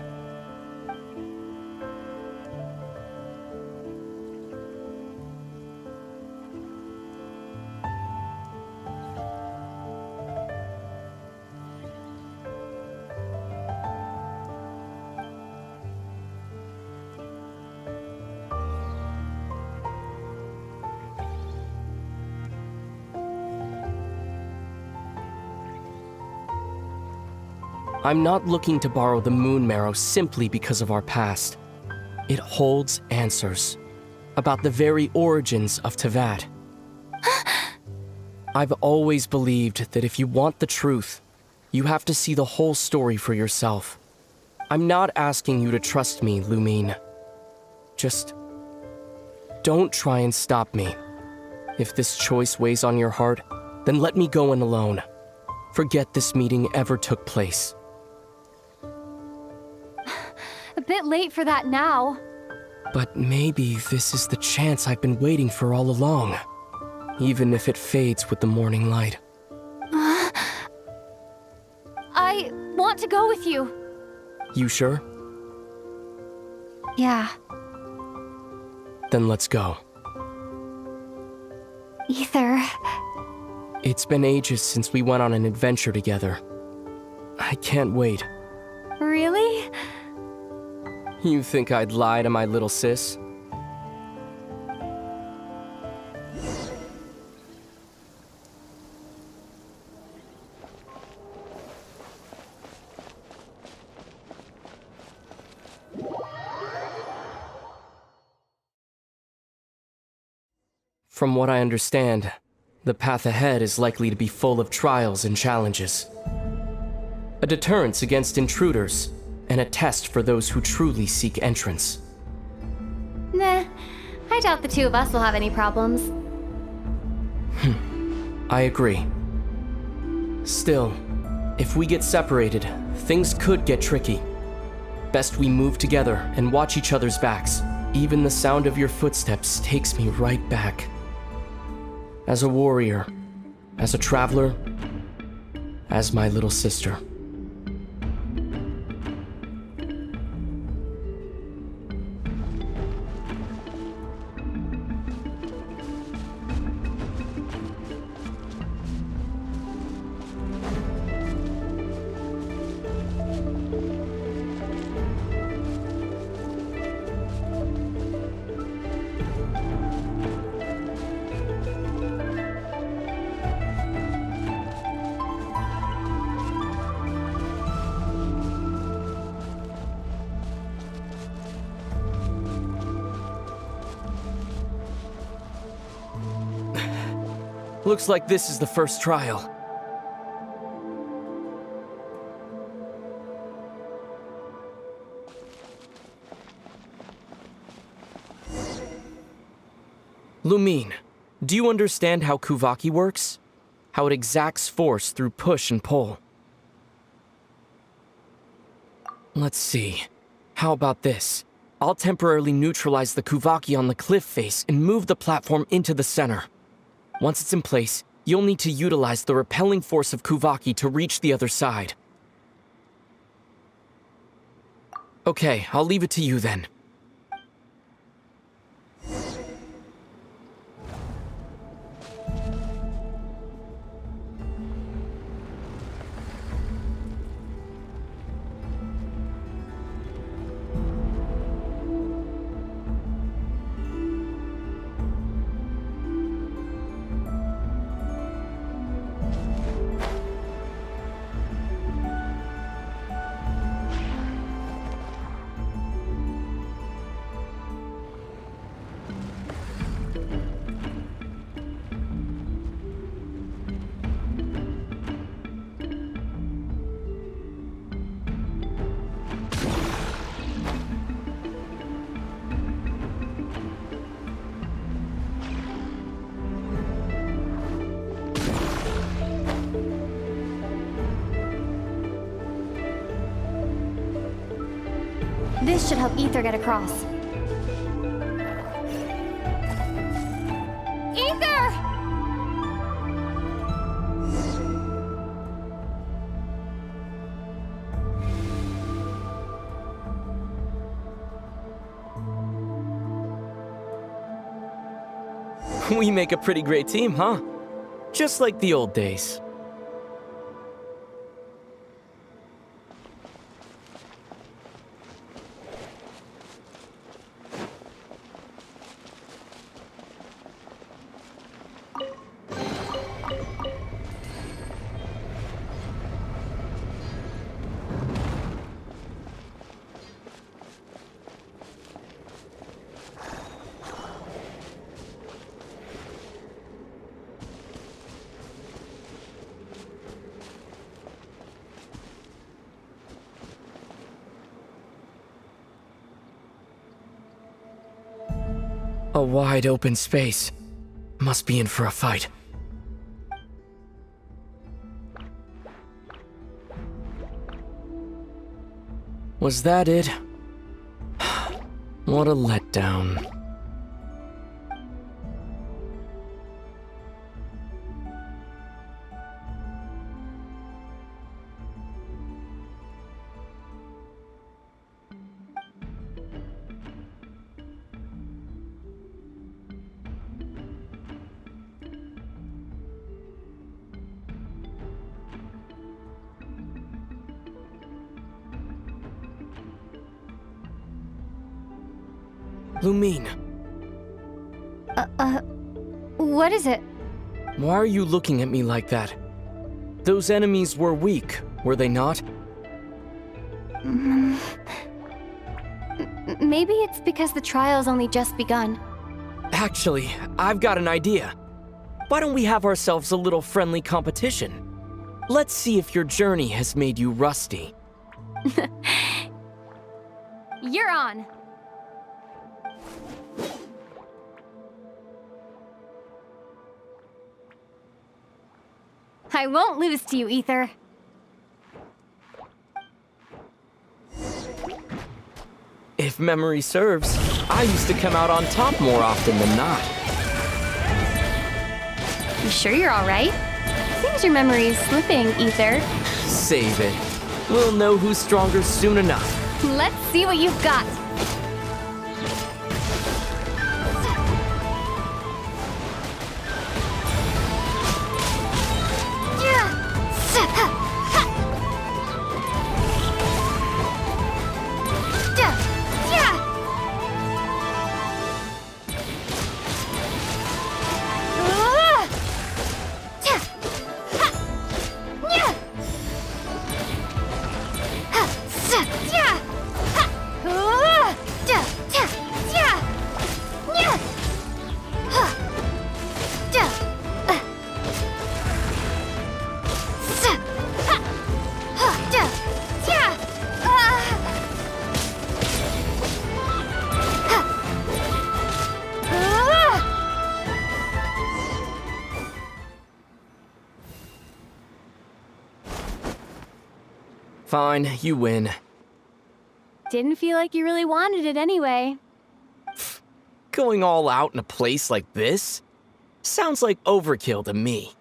I'm not looking to borrow the Moon Marrow simply because of our past. It holds answers about the very origins of Tevat. I've always believed that if you want the truth, you have to see the whole story for yourself. I'm not asking you to trust me, Lumine. Just don't try and stop me. If this choice weighs on your heart, Then let me go in alone. Forget this meeting ever took place. A bit late for that now. But maybe this is the chance I've been waiting for all along. Even if it fades with the morning light. I want to go with you. You sure? Yeah. Then let's go. Ether. It's been ages since we went on an adventure together. I can't wait. Really? You think I'd lie to my little sis? From what I understand, the path ahead is likely to be full of trials and challenges. A deterrence against intruders, and a test for those who truly seek entrance. Nah, I doubt the two of us will have any problems. I agree. Still, if we get separated, things could get tricky. Best we move together and watch each other's backs. Even the sound of your footsteps takes me right back. As a warrior, as a traveler, as my little sister. Looks like this is the first trial. Lumine, do you understand how Kuvaki works? How it exacts force through push and pull? Let's see. How about this? I'll temporarily neutralize the Kuvaki on the cliff face and move the platform into the center. Once it's in place, you'll need to utilize the repelling force of Kuvaki to reach the other side. Okay, I'll leave it to you then. This should help Ether get across. Ether! We make a pretty great team, huh? Just like the old days. A wide open space. Must be in for a fight. Was that it? What a letdown. Lumine. What is it? Why are you looking at me like that? Those enemies were weak, were they not? Maybe it's because the trial's only just begun. Actually, I've got an idea. Why don't we have ourselves a little friendly competition? Let's see if your journey has made you rusty. You're on! I won't lose to you, Ether. If memory serves, I used to come out on top more often than not. You sure you're alright? Seems your memory's slipping, Ether. Save it. We'll know who's stronger soon enough. Let's see what you've got. Fine, you win. Didn't feel like you really wanted it anyway. Going all out in a place like this? Sounds like overkill to me.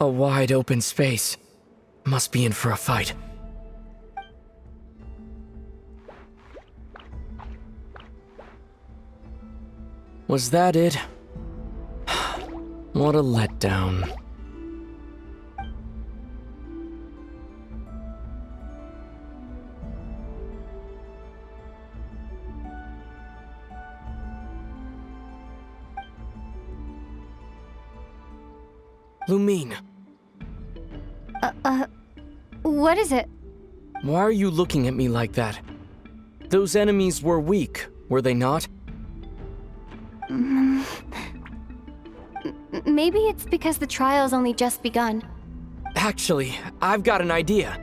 A wide open space. Must be in for a fight. Was that it? What a letdown. Lumine. What is it? Why are you looking at me like that? Those enemies were weak, were they not? Maybe it's because the trial's only just begun. Actually, I've got an idea.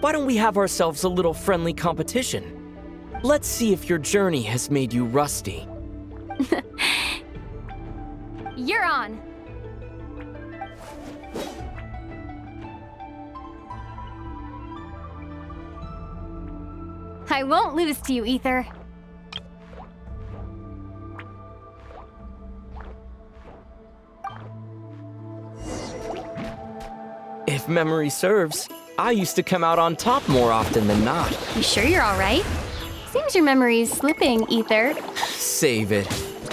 Why don't we have ourselves a little friendly competition? Let's see if your journey has made you rusty. You're on! I won't lose to you, Ether. If memory serves, I used to come out on top more often than not. You sure you're alright? Seems your memory's slipping, Ether. Save it.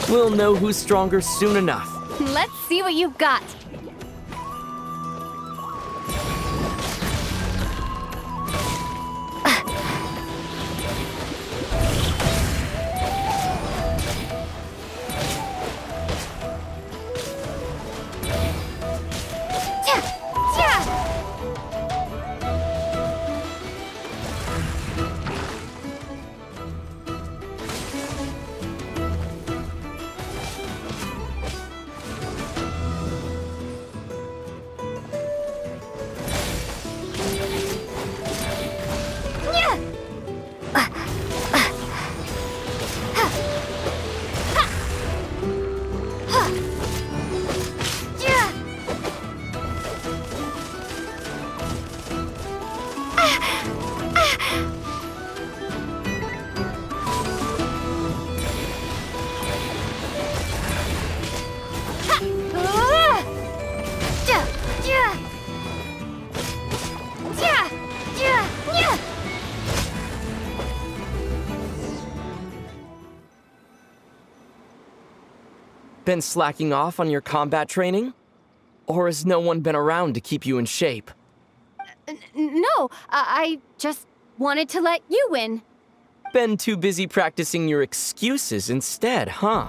We'll know who's stronger soon enough. Let's see what you've got. Been slacking off on your combat training? Or has no one been around to keep you in shape? No, I just wanted to let you win. Been too busy practicing your excuses instead, huh?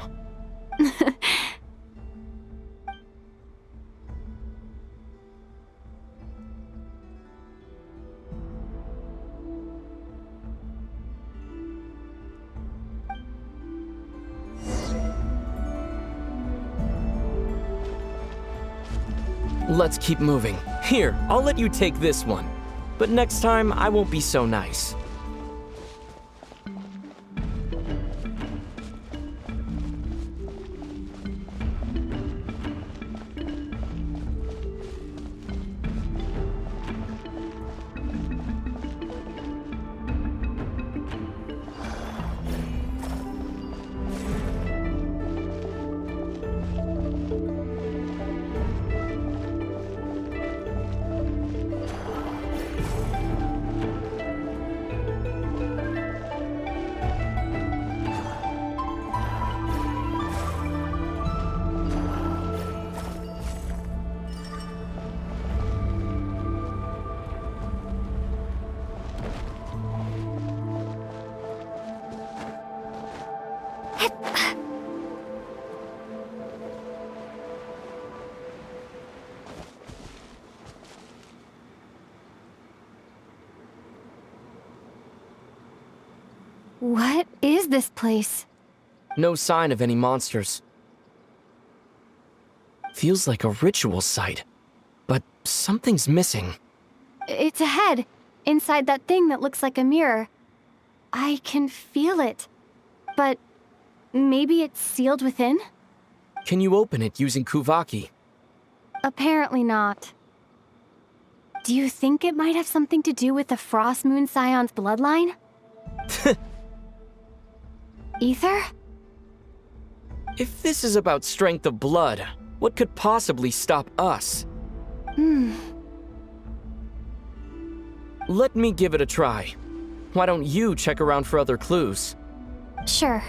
Let's keep moving. Here, I'll let you take this one. But next time, I won't be so nice. What is this place? No sign of any monsters. Feels like a ritual site, but something's missing. It's ahead, inside that thing that looks like a mirror. I can feel it. But maybe it's sealed within? Can you open it using Kuvaki? Apparently not. Do you think it might have something to do with the Frost Moon Scion's bloodline? Ether? If this is about strength of blood, what could possibly stop us? Let me give it a try. Why don't you check around for other clues? Sure.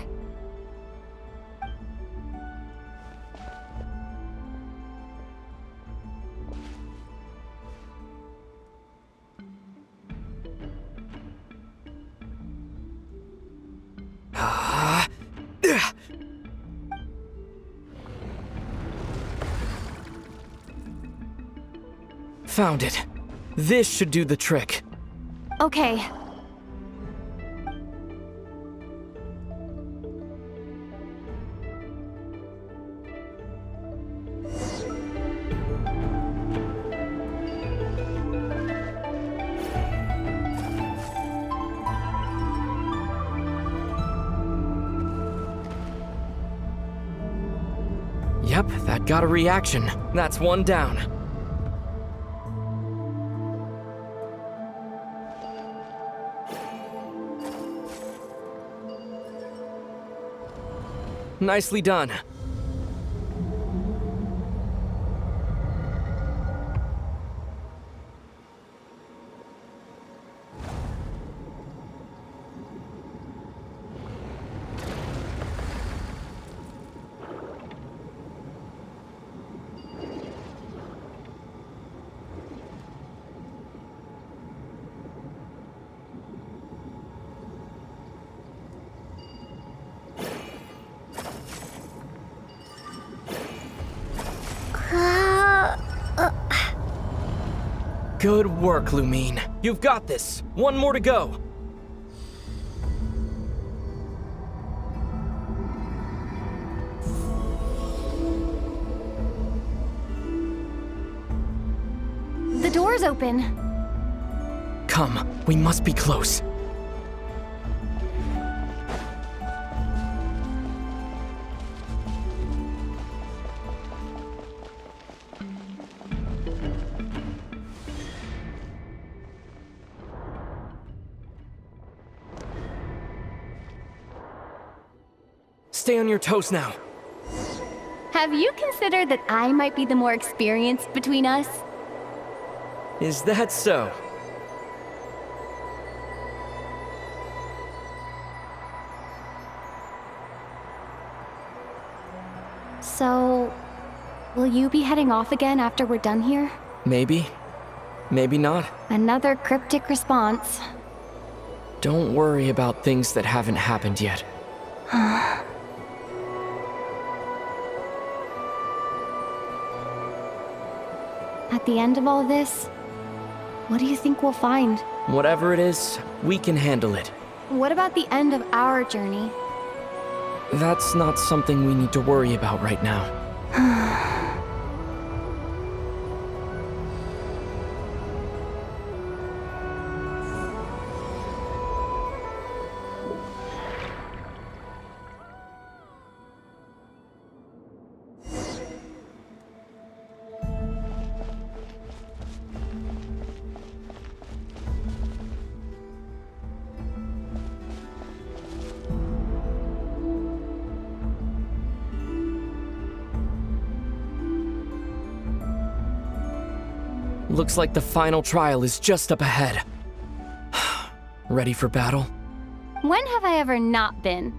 Found it. This should do the trick. Okay. Yep, that got a reaction. That's one down. Nicely done. Good work, Lumine. You've got this. One more to go. The door's open. Come, we must be close. Stay on your toes now. Have you considered that I might be the more experienced between us? Is that so? So, Will you be heading off again after we're done here? Maybe. Maybe not. Another cryptic response. Don't worry about things that haven't happened yet. At the end of all this, what do you think we'll find? Whatever it is, we can handle it. What about the end of our journey? That's not something we need to worry about right now. Looks like the final trial is just up ahead. Ready for battle? When have I ever not been?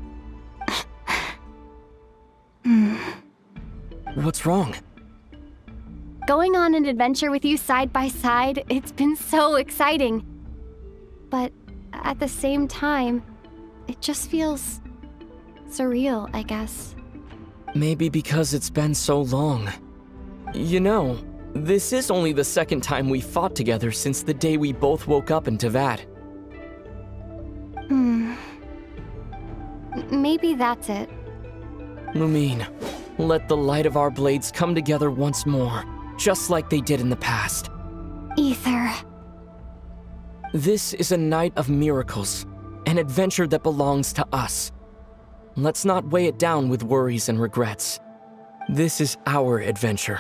What's wrong? Going on an adventure with you side by side, it's been so exciting. But at the same time, it just feels surreal, I guess. Maybe because it's been so long. You know, this is only the second time we fought together since the day we both woke up in Teyvat. Maybe that's it. Lumine, let the light of our blades come together once more, just like they did in the past. Ether. This is a night of miracles, an adventure that belongs to us. Let's not weigh it down with worries and regrets. This is our adventure.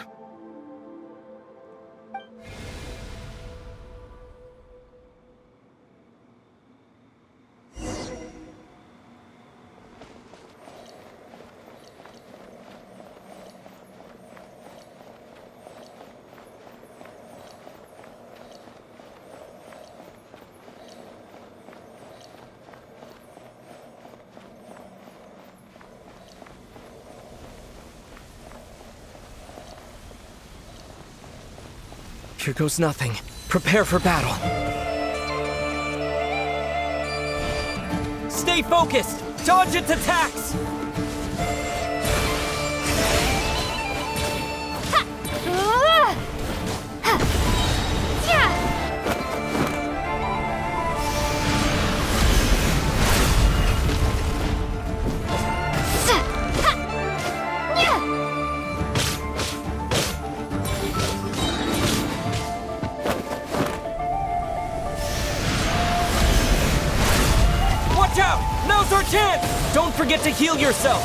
Here goes nothing. Prepare for battle. Stay focused! Dodge its attacks! Now's our chance! Don't forget to heal yourself!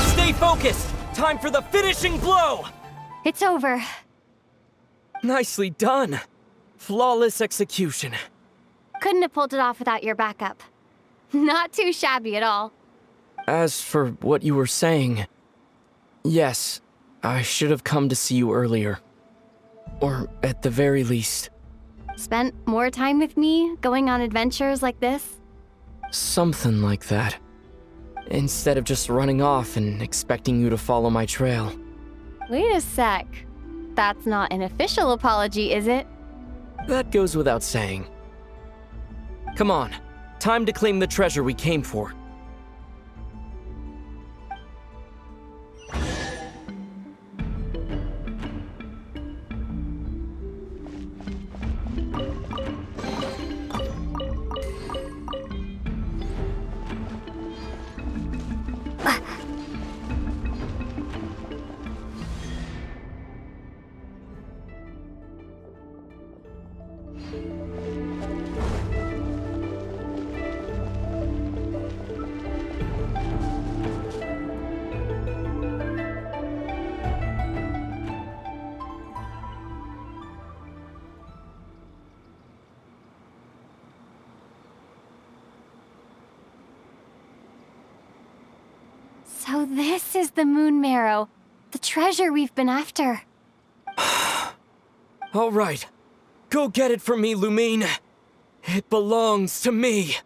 Stay focused! Time for the finishing blow! It's over. Nicely done. Flawless execution. Couldn't have pulled it off without your backup. Not too shabby at all. As for what you were saying, yes, I should have come to see you earlier. Or at the very least. Spent more time with me, going on adventures like this? Something like that. Instead of just running off and expecting you to follow my trail. Wait a sec. That's not an official apology, is it? That goes without saying. Come on, time to claim the treasure we came for. So this is the moon marrow, the treasure we've been after. All right. Go get it for me, Lumine. It belongs to me.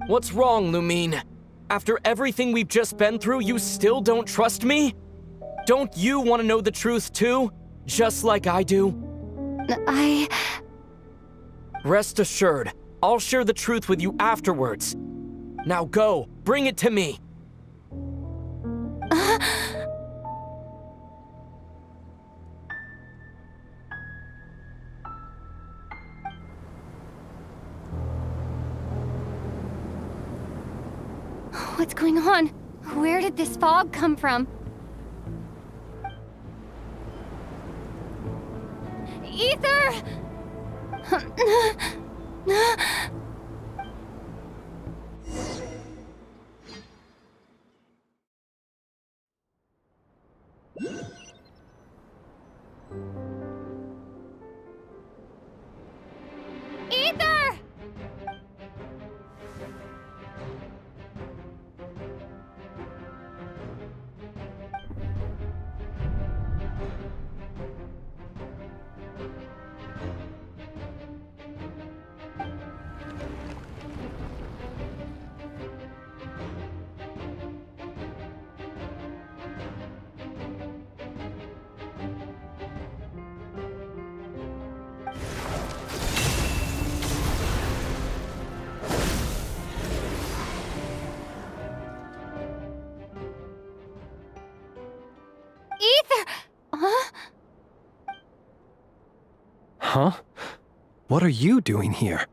What's wrong, Lumine? After everything we've just been through, you still don't trust me? Don't you want to know the truth too? Just like I do? Rest assured, I'll share the truth with you afterwards. Now go, bring it to me. What's going on? Where did this fog come from? Ether! Ether! Ether! Huh? Huh? What are you doing here?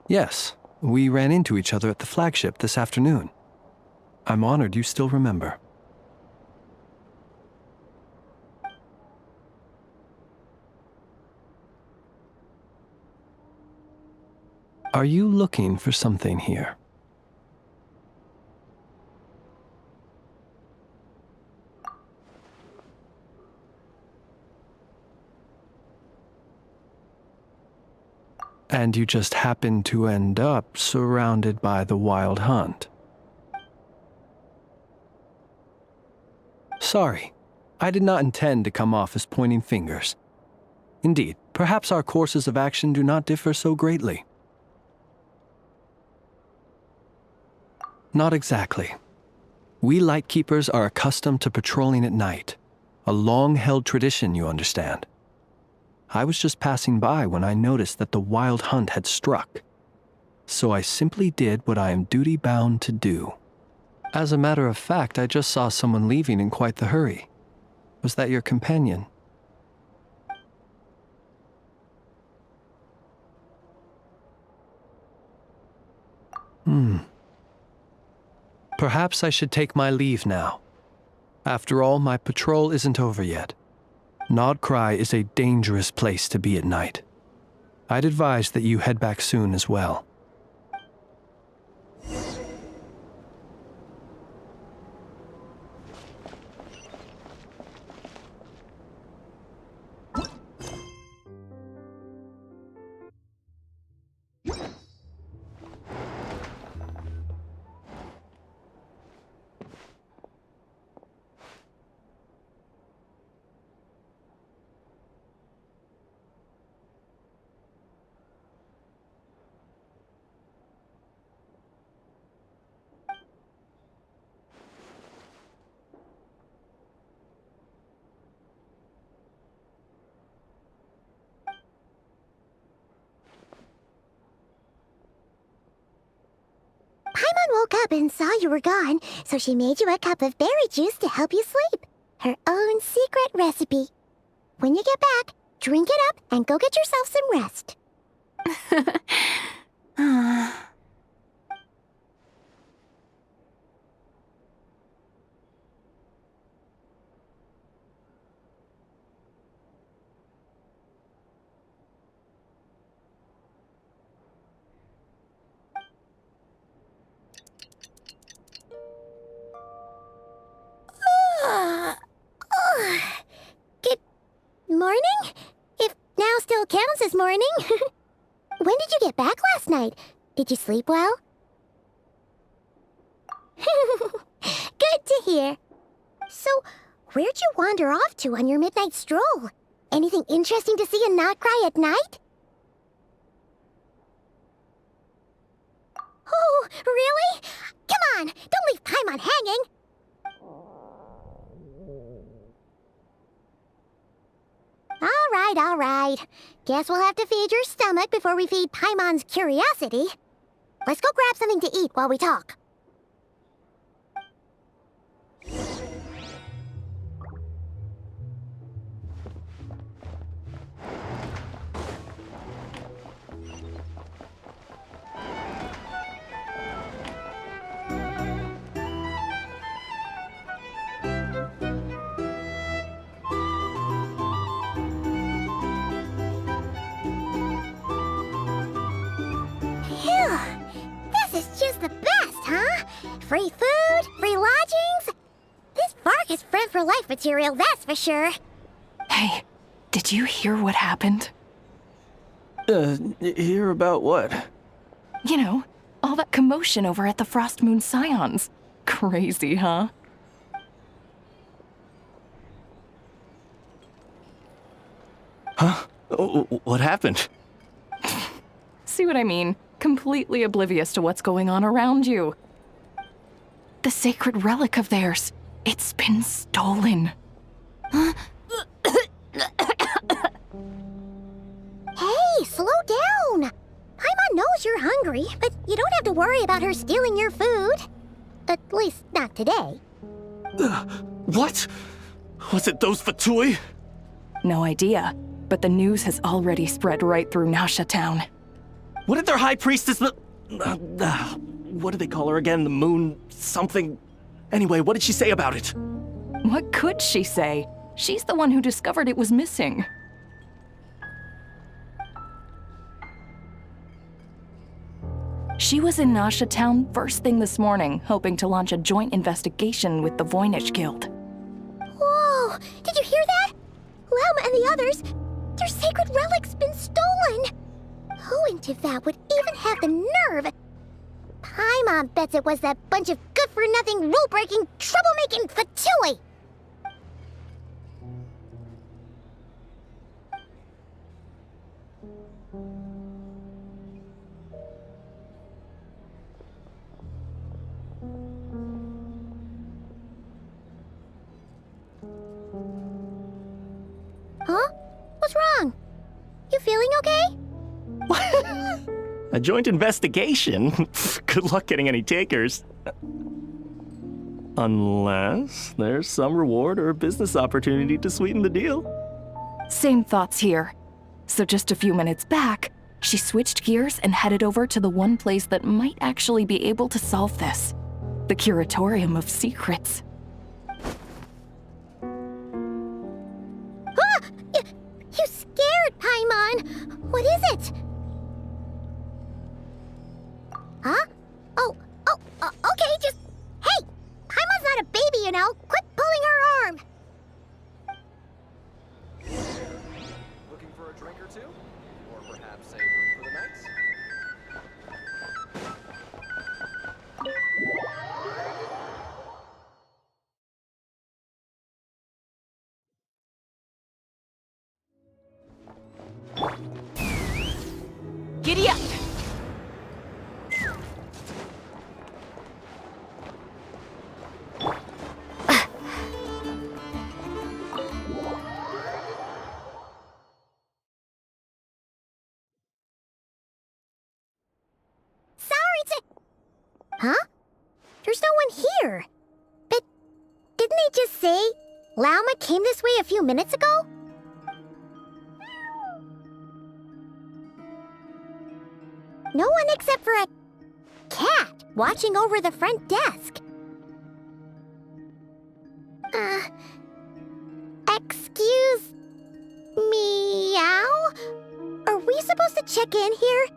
Yes, we ran into each other at the flagship this afternoon. I'm honored you still remember. Are you looking for something here? And you just happened to end up surrounded by the Wild Hunt. Sorry, I did not intend to come off as pointing fingers. Indeed, perhaps our courses of action do not differ so greatly. Not exactly. We Lightkeepers are accustomed to patrolling at night. A long-held tradition, you understand. I was just passing by when I noticed that the Wild Hunt had struck. So I simply did what I am duty-bound to do. As a matter of fact, I just saw someone leaving in quite the hurry. Was that your companion? Perhaps I should take my leave now. After all, my patrol isn't over yet. Nodcry is a dangerous place to be at night. I'd advise that you head back soon as well. Paimon woke up and saw you were gone, so she made you a cup of berry juice to help you sleep. Her own secret recipe. When you get back, drink it up and go get yourself some rest. morning. When did you get back last night? Did you sleep well? Good to hear. So, where'd you wander off to on your midnight stroll? Anything interesting to see in Notcry at night? Oh, really? Come on, don't leave Paimon hanging. All right. Guess we'll have to feed your stomach before we feed Paimon's curiosity. Let's go grab something to eat while we talk. Phew! This is just the best, huh? Free food, free lodgings. This park is friend for life material, that's for sure. Hey, did you hear what happened? Hear about what? You know, all that commotion over at the Frost Moon Scions. Crazy, huh? Huh? What happened? See what I mean? Completely oblivious to what's going on around you. The sacred relic of theirs, it's been stolen. Hey, slow down! Paimon knows you're hungry, but you don't have to worry about her stealing your food. At least, not today. What? Was it those Fatui? No idea, but the news has already spread right through Nasha Town. What did their high priestess what do they call her again? The moon something? Anyway, what did she say about it? What could she say? She's the one who discovered it was missing. She was in Nasha Town first thing this morning, hoping to launch a joint investigation with the Voynich Guild. Whoa! Did you hear that? Lauma and the others, their sacred relic's been stolen! Who in Tivat would even have the nerve? Paimon bets it was that bunch of good-for-nothing, rule-breaking, troublemaking Fatui! Huh? What's wrong? You feeling okay? A joint investigation? Good luck getting any takers. Unless there's some reward or business opportunity to sweeten the deal. Same thoughts here. So just a few minutes back, she switched gears and headed over to the one place that might actually be able to solve this. The Curatorium of Secrets. Ah! You scared, Paimon! What is it? Huh? Okay, just... Hey! Paimon's not a baby, you know! Quit pulling her arm! Looking for a drink or two? Or perhaps a room for the night? Giddy up! Huh? There's no one here. But didn't they just say Lauma came this way a few minutes ago? No one except for a cat watching over the front desk. Excuse... meow? Are we supposed to check in here?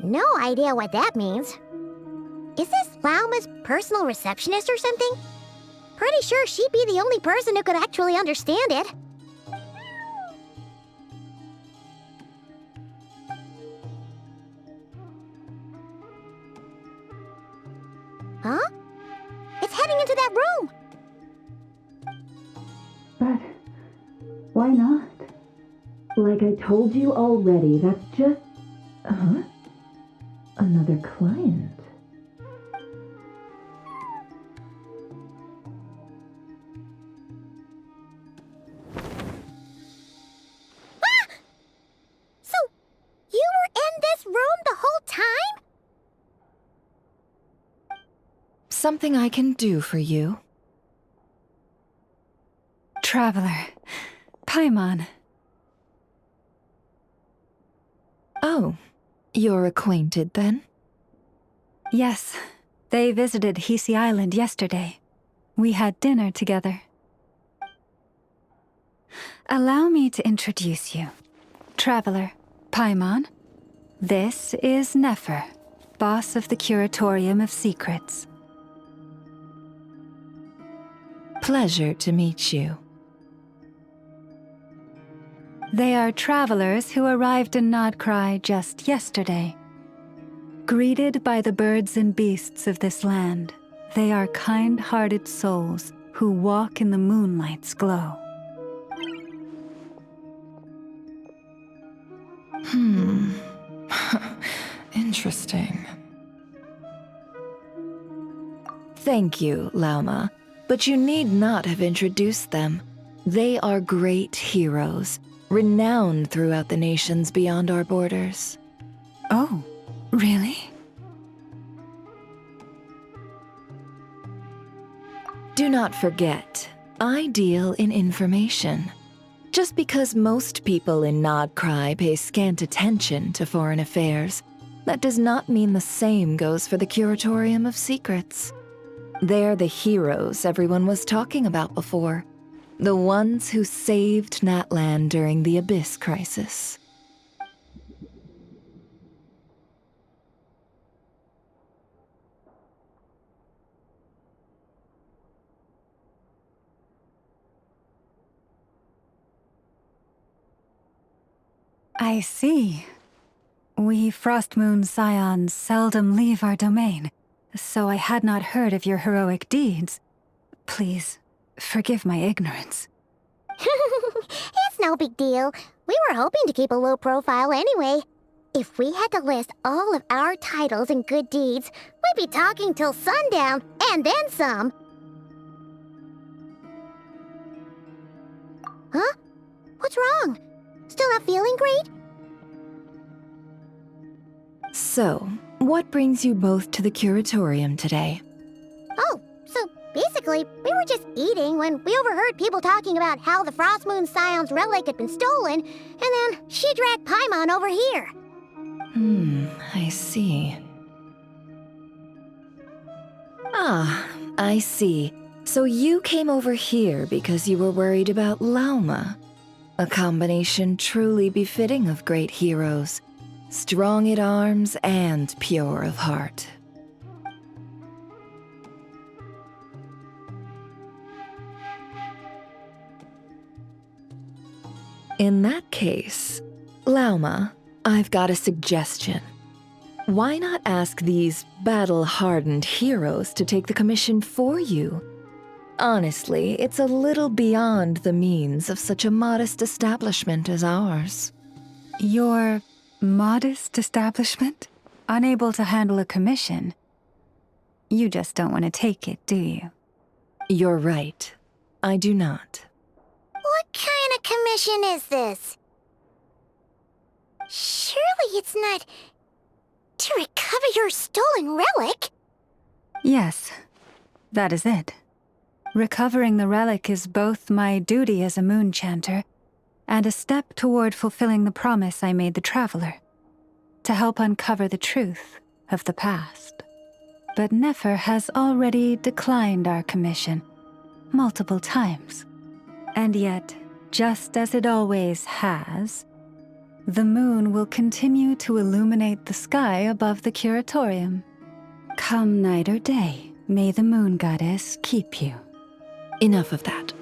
No idea what that means. Is this Lauma's personal receptionist or something? Pretty sure she'd be the only person who could actually understand it. Huh? It's heading into that room! But why not? Like I told you already, that's just... Huh? Another client. Ah! So, you were in this room the whole time? Something I can do for you? Traveler. Paimon. Oh, you're acquainted then? Yes, they visited Hisi Island yesterday. We had dinner together. Allow me to introduce you. Traveler, Paimon. This is Nefer, boss of the Curatorium of Secrets. Pleasure to meet you. They are travelers who arrived in Nodcry just yesterday. Greeted by the birds and beasts of this land, they are kind-hearted souls who walk in the moonlight's glow. Interesting. Thank you, Lauma, but you need not have introduced them. They are great heroes, renowned throughout the nations beyond our borders. Oh, really? Do not forget, I deal in information. Just because most people in Nodcry pay scant attention to foreign affairs, that does not mean the same goes for the Curatorium of Secrets. They're the heroes everyone was talking about before. The ones who saved Natlan during the Abyss Crisis. I see. We Frostmoon Scions seldom leave our domain, so I had not heard of your heroic deeds. Please, forgive my ignorance. It's no big deal. We were hoping to keep a low profile anyway. If we had to list all of our titles and good deeds, we'd be talking till sundown, and then some. Huh? What's wrong? Still not feeling great? So, what brings you both to the Curatorium today? Oh, so basically, we were just eating when we overheard people talking about how the Frostmoon Scion's relic had been stolen, and then she dragged Paimon over here. I see. Ah, I see. So you came over here because you were worried about Lauma. A combination truly befitting of great heroes. Strong at arms and pure of heart. In that case, Lauma, I've got a suggestion. Why not ask these battle-hardened heroes to take the commission for you? Honestly, it's a little beyond the means of such a modest establishment as ours. Your modest establishment? Unable to handle a commission? You just don't want to take it, do you? You're right. I do not. What kind of commission is this? Surely it's not to recover your stolen relic? Yes, that is it. Recovering the relic is both my duty as a moon chanter and a step toward fulfilling the promise I made the traveler, to help uncover the truth of the past. But Nefer has already declined our commission multiple times. And yet, just as it always has, the moon will continue to illuminate the sky above the Curatorium. Come night or day, may the moon goddess keep you. Enough of that.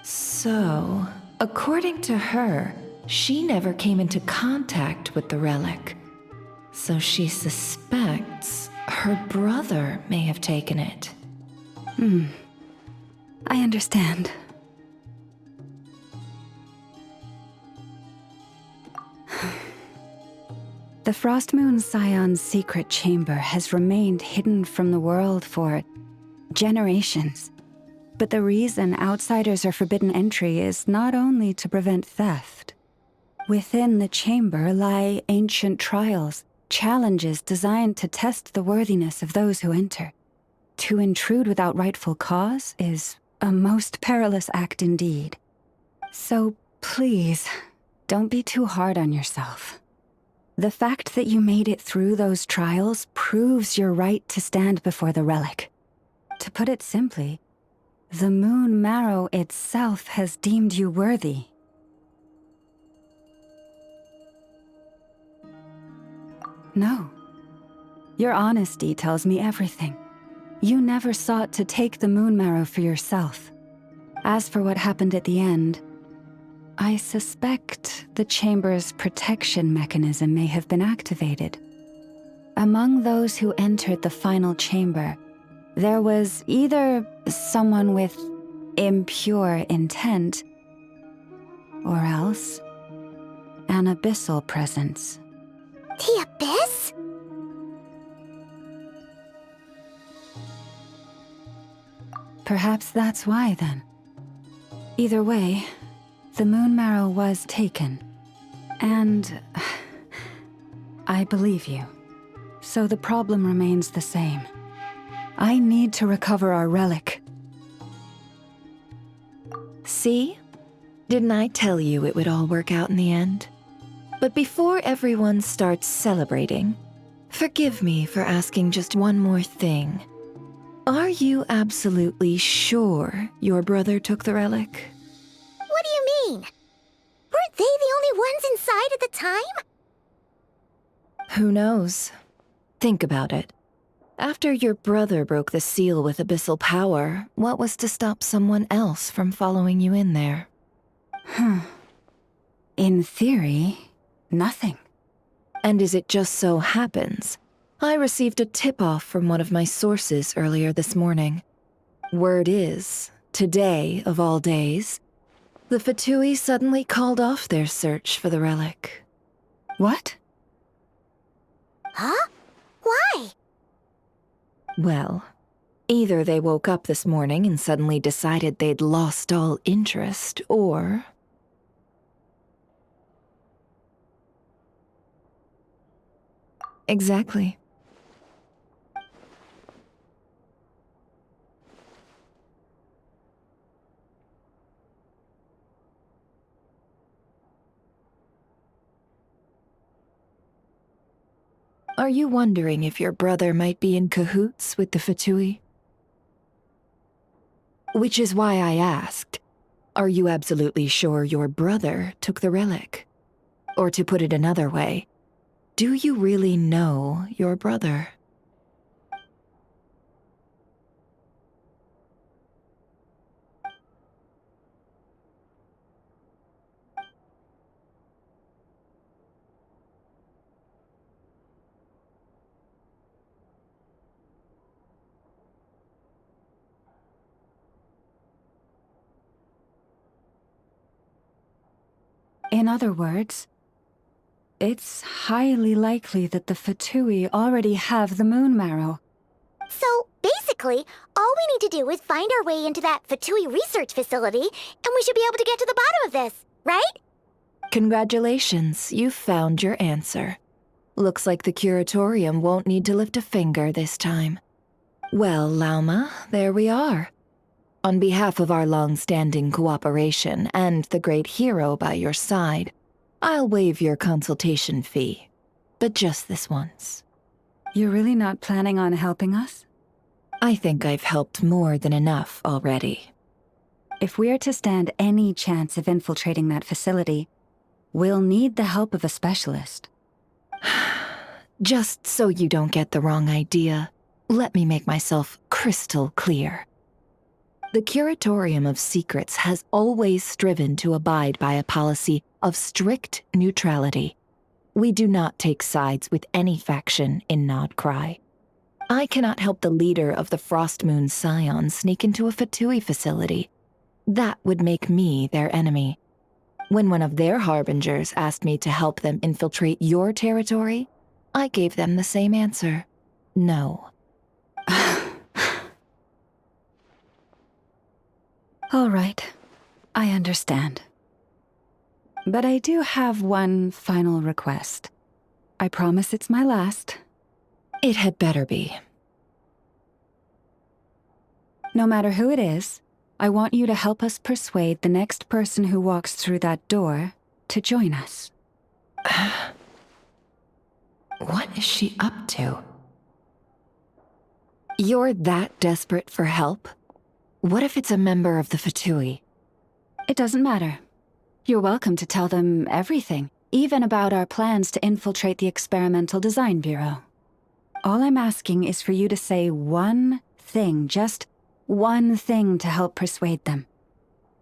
So, according to her, she never came into contact with the relic. So she suspects her brother may have taken it. I understand. The Frost Moon Scion's secret chamber has remained hidden from the world for generations. But the reason outsiders are forbidden entry is not only to prevent theft. Within the chamber lie ancient trials, challenges designed to test the worthiness of those who enter. To intrude without rightful cause is a most perilous act indeed. So please, don't be too hard on yourself. The fact that you made it through those trials proves your right to stand before the relic. To put it simply, the Moon Marrow itself has deemed you worthy. No. Your honesty tells me everything. You never sought to take the Moon Marrow for yourself. As for what happened at the end, I suspect the chamber's protection mechanism may have been activated. Among those who entered the final chamber, there was either someone with impure intent, or else an abyssal presence. The Abyss? Perhaps that's why, then. Either way, the Moon Marrow was taken. And I believe you. So the problem remains the same. I need to recover our relic. See? Didn't I tell you it would all work out in the end? But before everyone starts celebrating, forgive me for asking just one more thing. Are you absolutely sure your brother took the relic? What do you mean? Weren't they the only ones inside at the time? Who knows? Think about it. After your brother broke the seal with abyssal power, what was to stop someone else from following you in there? In theory, nothing. And as it just so happens, I received a tip-off from one of my sources earlier this morning. Word is, today of all days, the Fatui suddenly called off their search for the relic. What? Huh? Why? Well, either they woke up this morning and suddenly decided they'd lost all interest, or... Exactly. Are you wondering if your brother might be in cahoots with the Fatui? Which is why I asked, are you absolutely sure your brother took the relic? Or to put it another way, do you really know your brother? In other words, it's highly likely that the Fatui already have the Moon Marrow. So, basically, all we need to do is find our way into that Fatui research facility, and we should be able to get to the bottom of this, right? Congratulations, you found your answer. Looks like the curatorium won't need to lift a finger this time. Well, Lauma, there we are. On behalf of our long-standing cooperation and the great hero by your side, I'll waive your consultation fee, but just this once. You're really not planning on helping us? I think I've helped more than enough already. If we're to stand any chance of infiltrating that facility, we'll need the help of a specialist. Just so you don't get the wrong idea, let me make myself crystal clear. The Curatorium of Secrets has always striven to abide by a policy of strict neutrality. We do not take sides with any faction in Nodcry. I cannot help the leader of the Frostmoon Scions sneak into a Fatui facility. That would make me their enemy. When one of their harbingers asked me to help them infiltrate your territory, I gave them the same answer. No. All right, I understand. But I do have one final request. I promise it's my last. It had better be. No matter who it is, I want you to help us persuade the next person who walks through that door to join us. What is she up to? You're that desperate for help? What if it's a member of the Fatui? It doesn't matter. You're welcome to tell them everything, even about our plans to infiltrate the Experimental Design Bureau. All I'm asking is for you to say one thing, just one thing to help persuade them.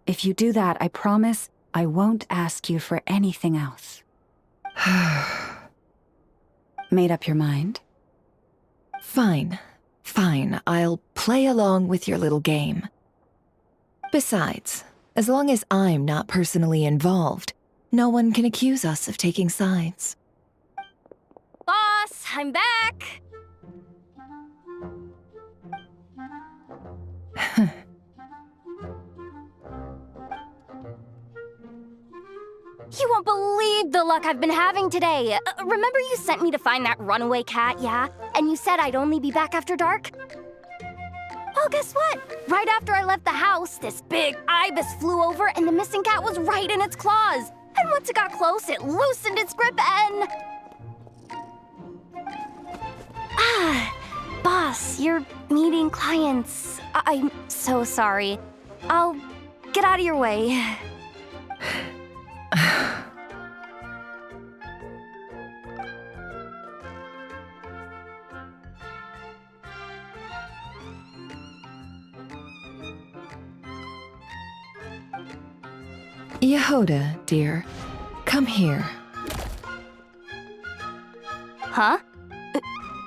If you do that, I promise I won't ask you for anything else. Made up your mind? Fine. Fine, I'll play along with your little game. Besides, as long as I'm not personally involved, no one can accuse us of taking sides. Boss, I'm back! You won't believe the luck I've been having today. Remember you sent me to find that runaway cat, yeah? And you said I'd only be back after dark? Well, guess what? Right after I left the house, this big ibis flew over and the missing cat was right in its claws. And once it got close, it loosened its grip and... Boss, you're meeting clients. I'm so sorry. I'll get out of your way. Yehoda, dear, come here. Huh?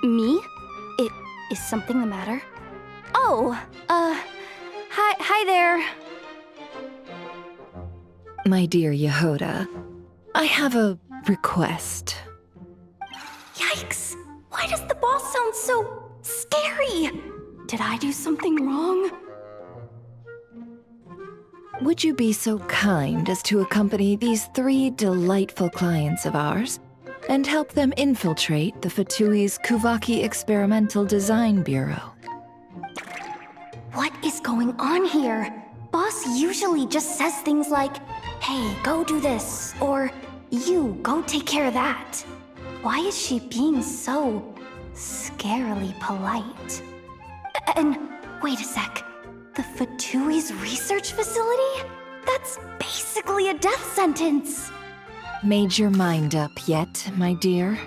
Me? Is something the matter? Oh, hi there. My dear Yehoda, I have a request. Yikes! Why does the boss sound so scary? Did I do something wrong? Would you be so kind as to accompany these 3 delightful clients of ours and help them infiltrate the Fatui's Kuvaki Experimental Design Bureau? What is going on here? Boss usually just says things like, hey, go do this, or you, go take care of that. Why is she being so scarily polite? And wait a sec, the Fatui's research facility? That's basically a death sentence. Made your mind up yet, my dear?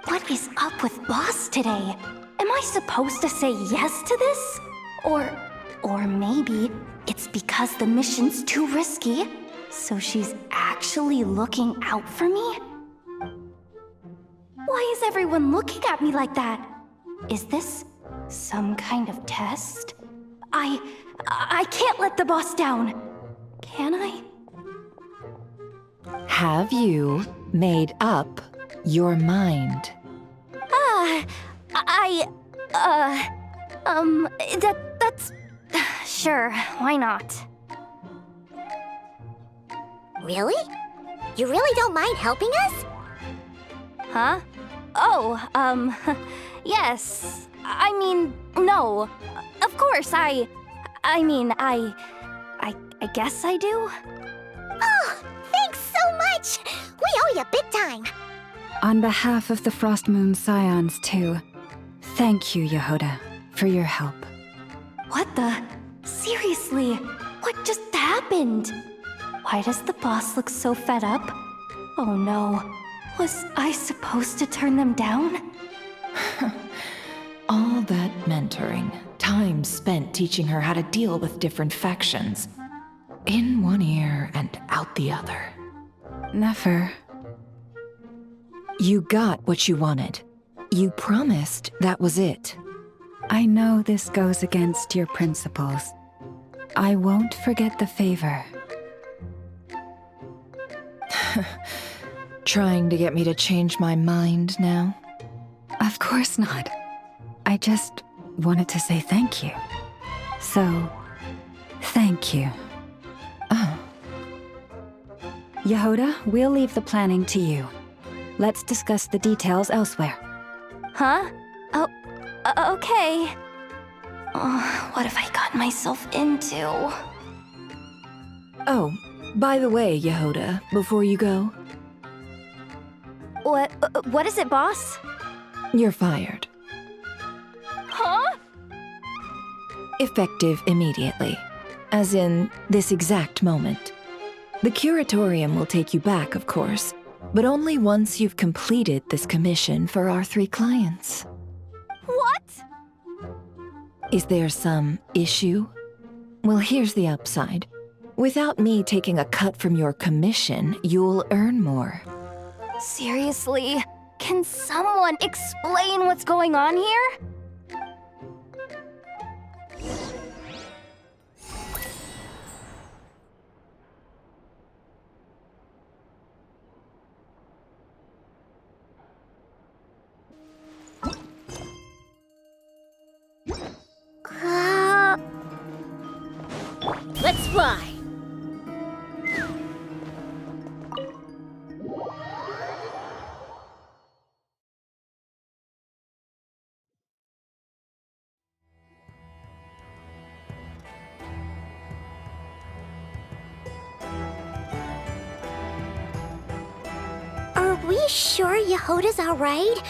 What is up with Boss today? Am I supposed to say yes to this? Or maybe it's because the mission's too risky, so she's actually looking out for me? Why is everyone looking at me like that? Is this some kind of test? I can't let the boss down. Can I? Have you made up your mind? That's... Sure, why not? Really? You really don't mind helping us? Huh? Oh, yes. I mean, no. Of course, I I guess I do? Oh, thanks so much! We owe you big time! On behalf of the Frost Moon Scions, too, thank you, Yehoda, for your help. What the? Seriously, what just happened? Why does the boss look so fed up? Oh no, was I supposed to turn them down? All that mentoring, time spent teaching her how to deal with different factions. In one ear and out the other. Never. You got what you wanted. You promised that was it. I know this goes against your principles. I won't forget the favor. Trying to get me to change my mind now? Of course not. I just wanted to say thank you. So, thank you. Oh. Yehoda, we'll leave the planning to you. Let's discuss the details elsewhere. Huh? Oh, okay. Oh, what have I gotten myself into? Oh, by the way, Yehoda, before you go... What is it, boss? You're fired. Huh? Effective immediately. As in, this exact moment. The curatorium will take you back, of course, but only once you've completed this commission for our 3 clients. What? Is there some issue? Well, here's the upside. Without me taking a cut from your commission, you'll earn more. Seriously? Can someone explain what's going on here? Let's fly! Are we sure Yehoda's alright?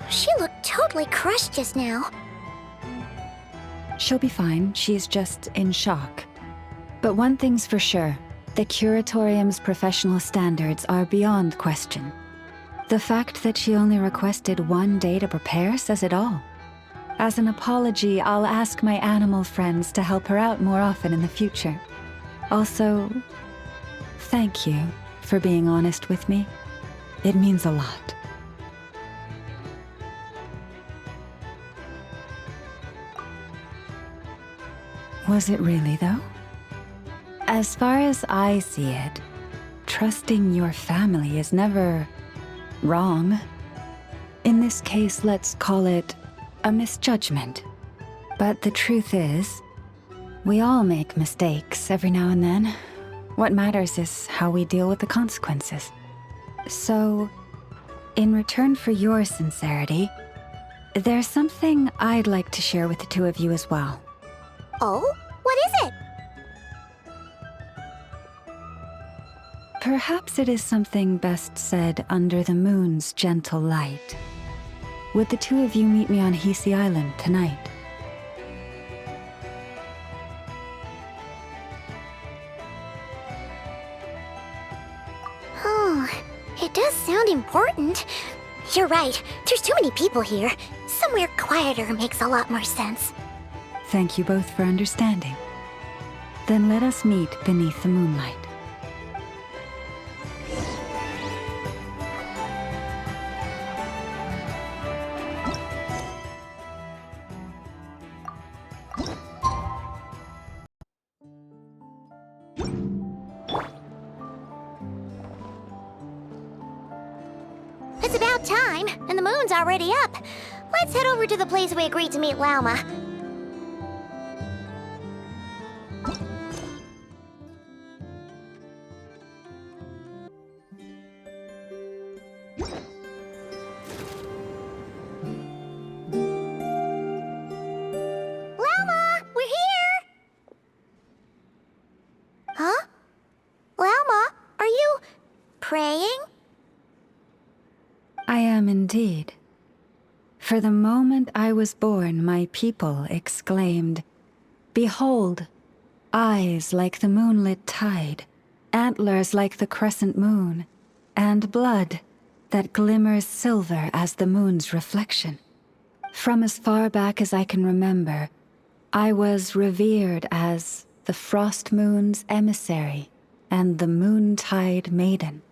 She looked totally crushed just now. She'll be fine. She's just in shock. But one thing's for sure. The curatorium's professional standards are beyond question. The fact that she only requested 1 day to prepare says it all. As an apology, I'll ask my animal friends to help her out more often in the future. Also, thank you for being honest with me. It means a lot. Was it really, though? As far as I see it, trusting your family is never wrong. In this case, let's call it a misjudgment. But the truth is, we all make mistakes every now and then. What matters is how we deal with the consequences. So, in return for your sincerity, there's something I'd like to share with the 2 of you as well. Oh? What is it? Perhaps it is something best said under the moon's gentle light. Would the 2 of you meet me on Hisi Island tonight? Oh, it does sound important. You're right, there's too many people here. Somewhere quieter makes a lot more sense. Thank you both for understanding. Then let us meet beneath the moonlight. It's about time, and the moon's already up. Let's head over to the place we agreed to meet Lauma. Lauma, we're here! am indeed. For the moment I was born, my people exclaimed, "Behold, eyes like the moonlit tide, antlers like the crescent moon, and blood that glimmers silver as the moon's reflection." From as far back as I can remember, I was revered as the Frost Moon's emissary and the Moontide Maiden.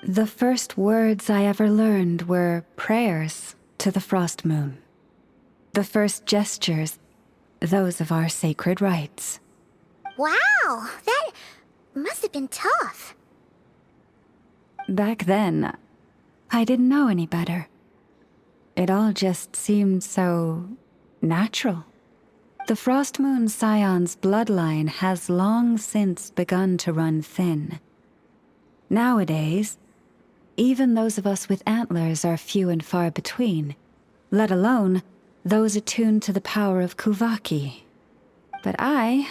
The first words I ever learned were prayers to the Frost Moon. The first gestures, those of our sacred rites. Wow, that must have been tough. Back then, I didn't know any better. It all just seemed so natural. The Frost Moon Scion's bloodline has long since begun to run thin. Nowadays, even those of us with antlers are few and far between, let alone those attuned to the power of Kuvaki. But I...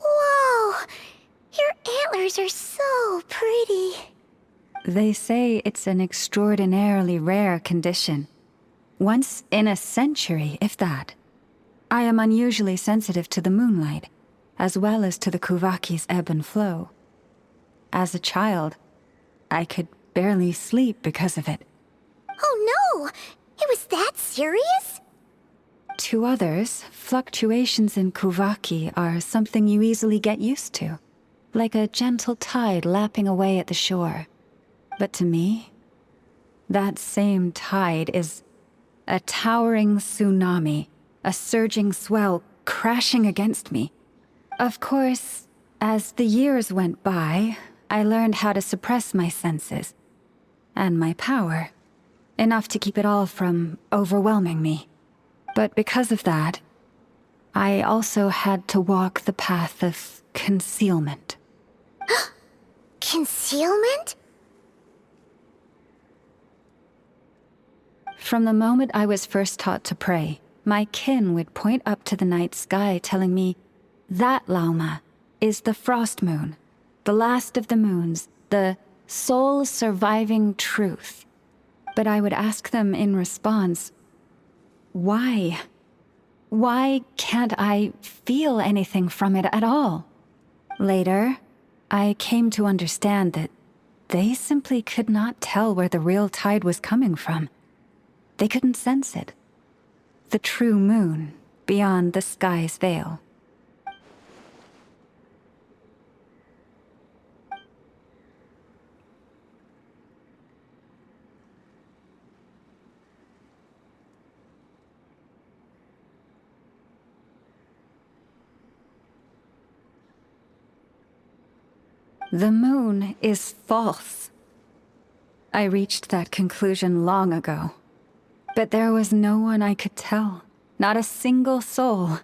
Whoa! Your antlers are so pretty. They say it's an extraordinarily rare condition. Once in a century, if that. I am unusually sensitive to the moonlight, as well as to the Kuvaki's ebb and flow. As a child, I could barely sleep because of it. Oh no! It was that serious? To others, fluctuations in Kuvaki are something you easily get used to, like a gentle tide lapping away at the shore. But to me, that same tide is a towering tsunami, a surging swell crashing against me. Of course, as the years went by, I learned how to suppress my senses and my power, enough to keep it all from overwhelming me. But because of that, I also had to walk the path of concealment. Concealment? From the moment I was first taught to pray, my kin would point up to the night sky telling me, "That, Lauma, is the Frost Moon, the last of the moons, the sole surviving truth." But I would ask them in response, why? Why can't I feel anything from it at all? Later, I came to understand that they simply could not tell where the real tide was coming from. They couldn't sense it. The true moon beyond the sky's veil. The moon is false. I reached that conclusion long ago. But there was no one I could tell. Not a single soul.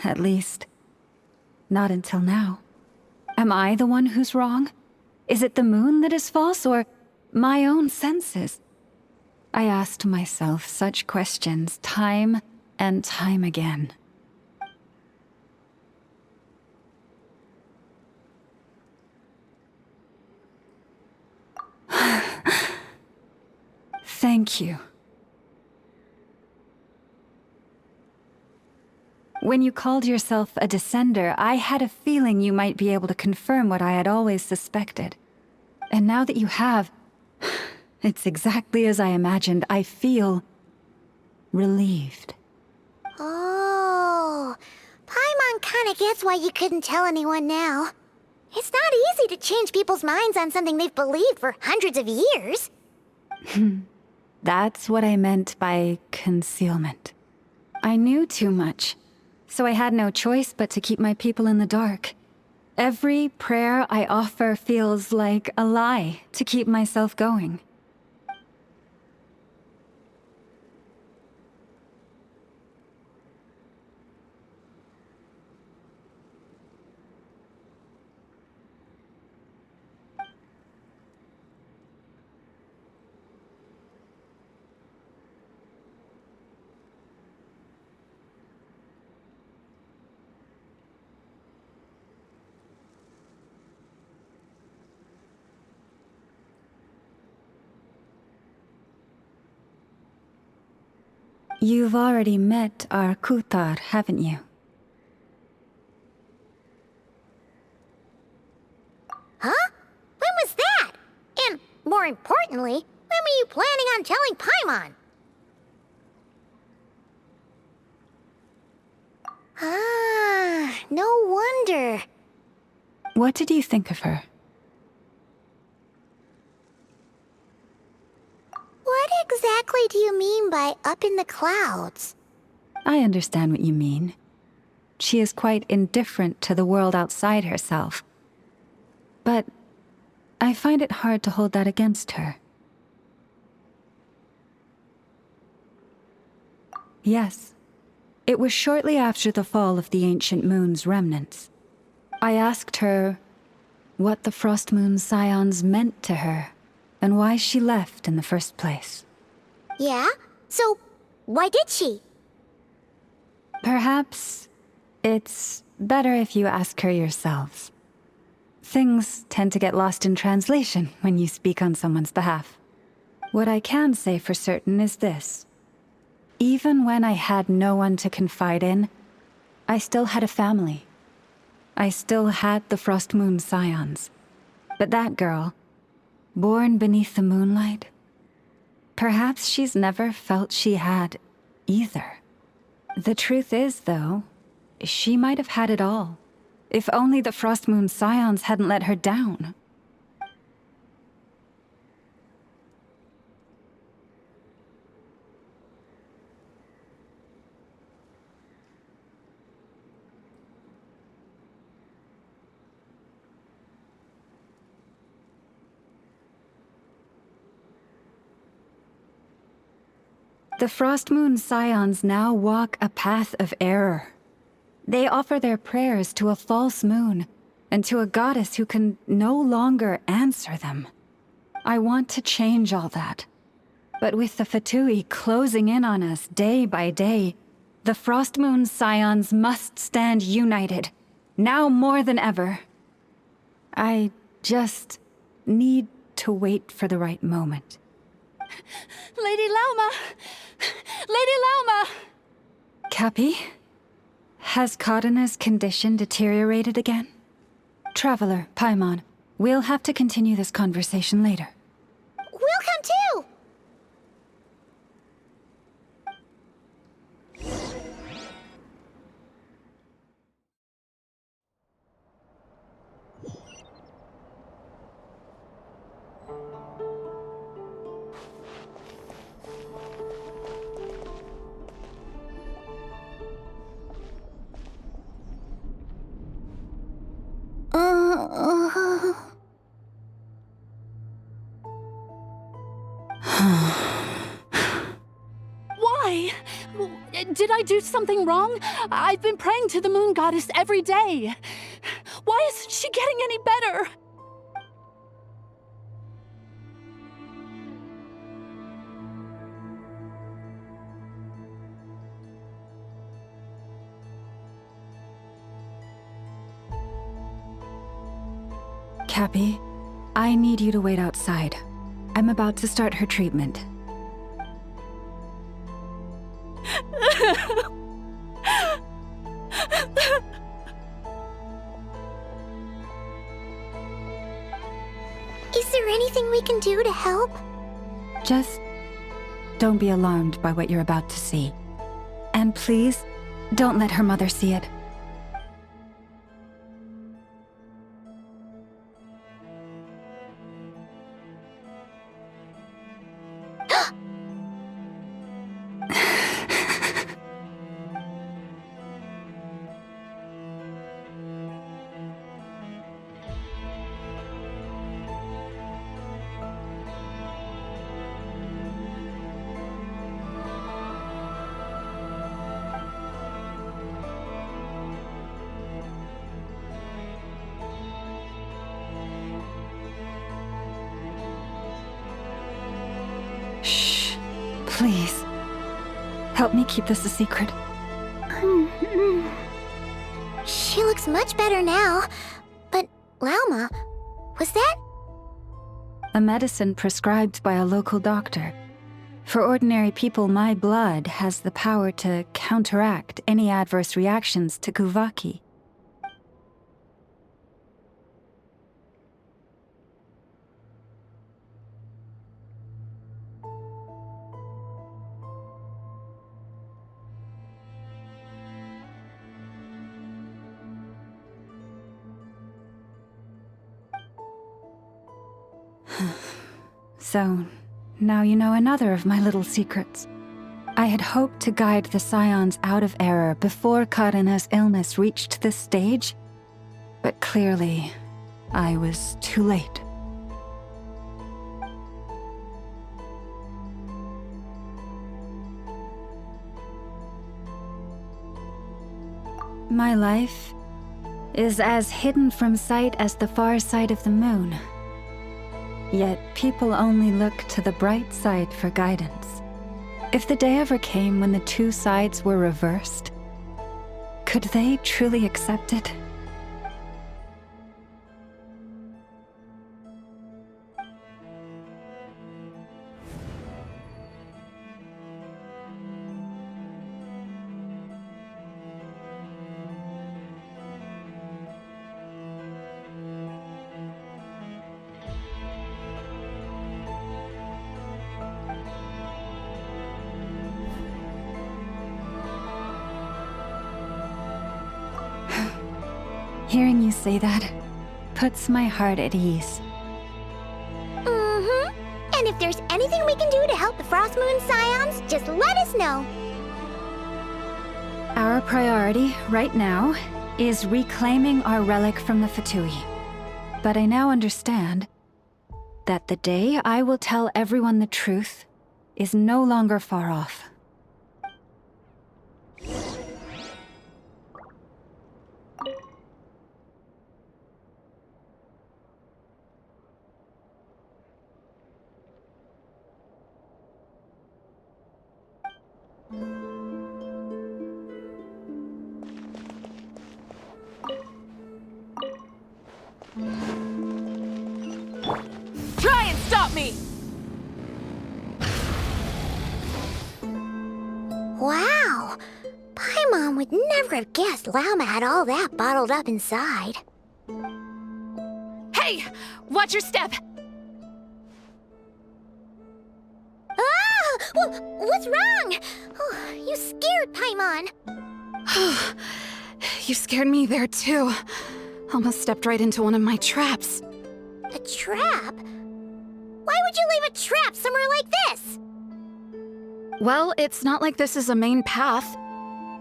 At least, not until now. Am I the one who's wrong? Is it the moon that is false, or my own senses? I asked myself such questions time and time again. Thank you. When you called yourself a descender, I had a feeling you might be able to confirm what I had always suspected. And now that you have, it's exactly as I imagined. I feel relieved. Oh, Paimon kinda gets why you couldn't tell anyone now. It's not easy to change people's minds on something they've believed for hundreds of years. That's what I meant by concealment. I knew too much, so I had no choice but to keep my people in the dark. Every prayer I offer feels like a lie to keep myself going. You've already met our Kutar, haven't you? Huh? When was that? And more importantly, when were you planning on telling Paimon? Ah, no wonder. What did you think of her? What exactly do you mean by up in the clouds? I understand what you mean. She is quite indifferent to the world outside herself. But I find it hard to hold that against her. Yes, it was shortly after the fall of the ancient moon's remnants. I asked her what the Frost Moon Scions meant to her, and why she left in the first place. Yeah? So, why did she? Perhaps it's better if you ask her yourselves. Things tend to get lost in translation when you speak on someone's behalf. What I can say for certain is this. Even when I had no one to confide in, I still had a family. I still had the Frost Moon Scions. But that girl, born beneath the moonlight, perhaps she's never felt she had either. The truth is, though, she might have had it all. If only the Frost Moon Scions hadn't let her down. The Frost Moon Scions now walk a path of error. They offer their prayers to a false moon, and to a goddess who can no longer answer them. I want to change all that. But with the Fatui closing in on us day by day, the Frost Moon Scions must stand united, now more than ever. I just need to wait for the right moment. Lady Lauma! Lady Lauma! Cappy? Has Kadena's condition deteriorated again? Traveler, Paimon, we'll have to continue this conversation later. We'll come too! Why? Did I do something wrong? I've been praying to the moon goddess every day. Why isn't she getting any better? Cappy, I need you to wait outside. I'm about to start her treatment. Is there anything we can do to help? Just don't be alarmed by what you're about to see. And please, don't let her mother see it. Please, help me keep this a secret. She looks much better now. But, Lauma, was that? A medicine prescribed by a local doctor. For ordinary people, my blood has the power to counteract any adverse reactions to Kuvaki. So, now you know another of my little secrets. I had hoped to guide the Scions out of error before Karina's illness reached this stage, but clearly, I was too late. My life is as hidden from sight as the far side of the moon. Yet people only look to the bright side for guidance. If the day ever came when the two sides were reversed, could they truly accept it? Hearing you say that puts my heart at ease. Mm-hmm. And if there's anything we can do to help the Frost Moon Scions, just let us know. Our priority, right now, is reclaiming our relic from the Fatui. But I now understand that the day I will tell everyone the truth is no longer far off. Try and stop me! Wow! Paimon would never have guessed Lauma had all that bottled up inside. Hey! Watch your step! Ah! What's wrong? Oh, you scared Paimon. You scared me there too. Almost stepped right into one of my traps. A trap? Why would you leave a trap somewhere like this? Well, it's not like this is a main path.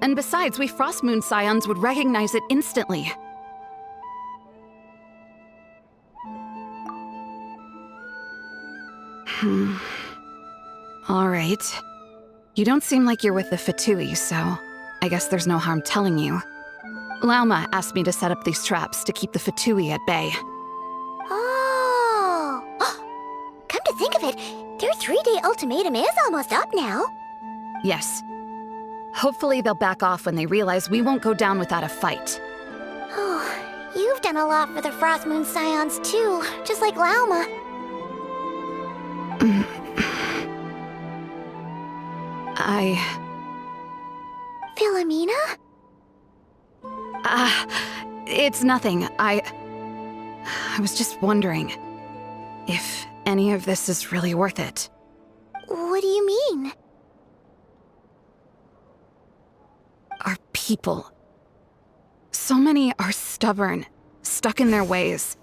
And besides, we Frost Moon Scions would recognize it instantly. Alright. You don't seem like you're with the Fatui, so I guess there's no harm telling you. Lauma asked me to set up these traps to keep the Fatui at bay. Oh! Come to think of it, their 3-day ultimatum is almost up now. Yes. Hopefully they'll back off when they realize we won't go down without a fight. Oh, you've done a lot for the Frost Moon Scions too, just like Lauma. Philomena? It's nothing. I was just wondering if any of this is really worth it. What do you mean? Our people. So many are stubborn, stuck in their ways,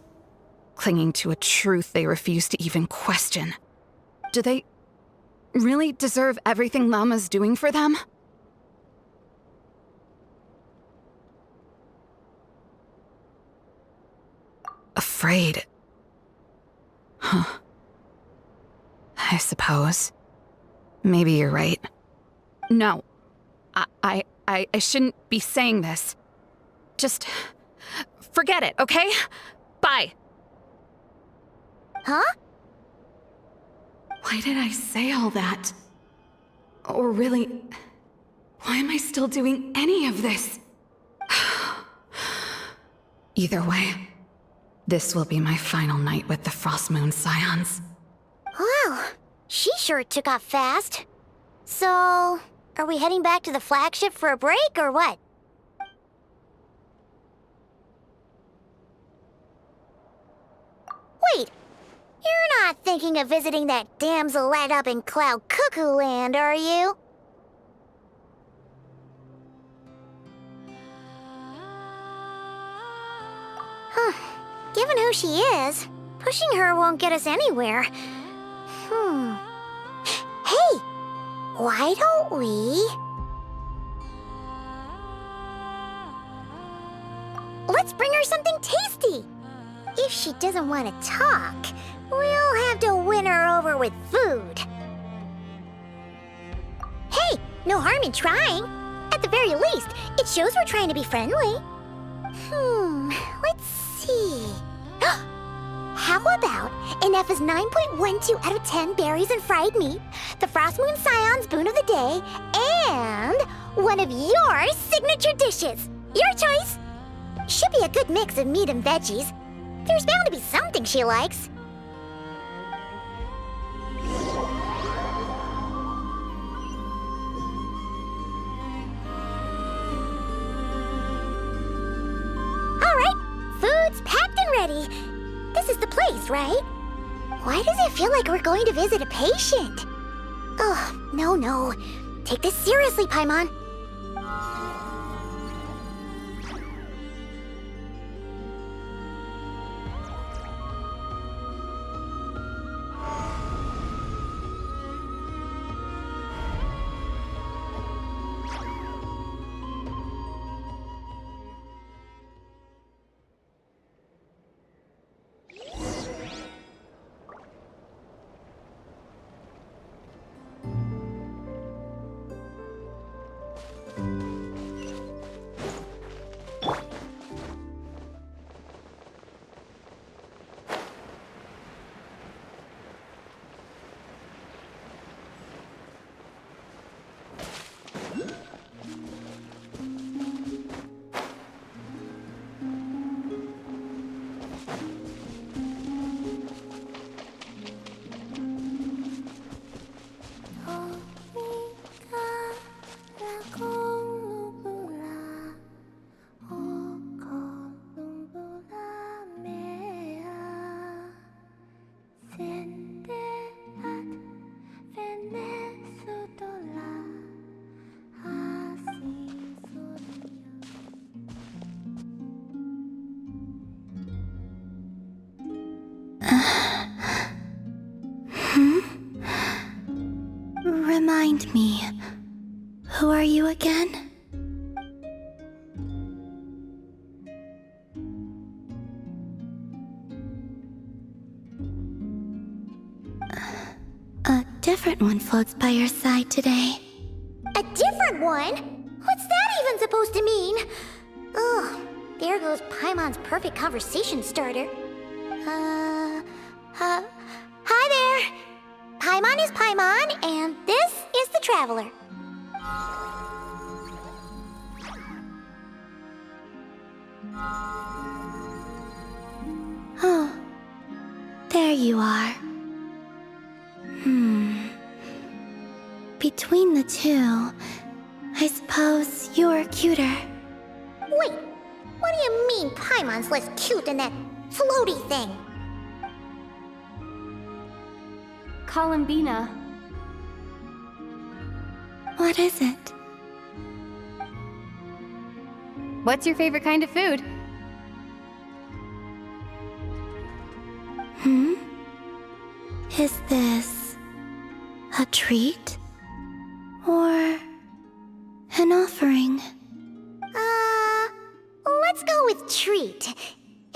clinging to a truth they refuse to even question. Do they really deserve everything Lauma's doing for them? Afraid. Huh. I suppose. Maybe you're right. No. I shouldn't be saying this. Just forget it, okay? Bye. Huh? Why did I say all that? Or really, why am I still doing any of this? Either way, this will be my final night with the Frost Moon Scions. Wow, She sure took off fast. So, are we heading back to the flagship for a break, or what? Wait, you're not thinking of visiting that damsel light up in Cloud Cuckoo Land, are you? Huh. Given who she is, pushing her won't get us anywhere. Hey! Why don't we... Let's bring her something tasty! If she doesn't want to talk, we'll have to win her over with food. Hey, no harm in trying. At the very least, it shows we're trying to be friendly. Let's see. How about an F is 9.12 out of 10 berries and fried meat, the Frost Moon Scion's boon of the day, and one of your signature dishes. Your choice. Should be a good mix of meat and veggies. There's bound to be something she likes. All right, food's packed and ready. This is the place, right? Why does it feel like we're going to visit a patient? Oh, no. Take this seriously, Paimon. Remind me, who are you again? A different one floats by your side today. A different one? What's that even supposed to mean? Ugh, there goes Paimon's perfect conversation starter. Hi there! Paimon is Paimon, and this is the Traveler. Oh, there you are. Between the two, I suppose you're cuter. Wait, what do you mean Paimon's less cute than that floaty thing? Columbina. What is it? What's your favorite kind of food? Is this a treat? Or an offering? Let's go with treat.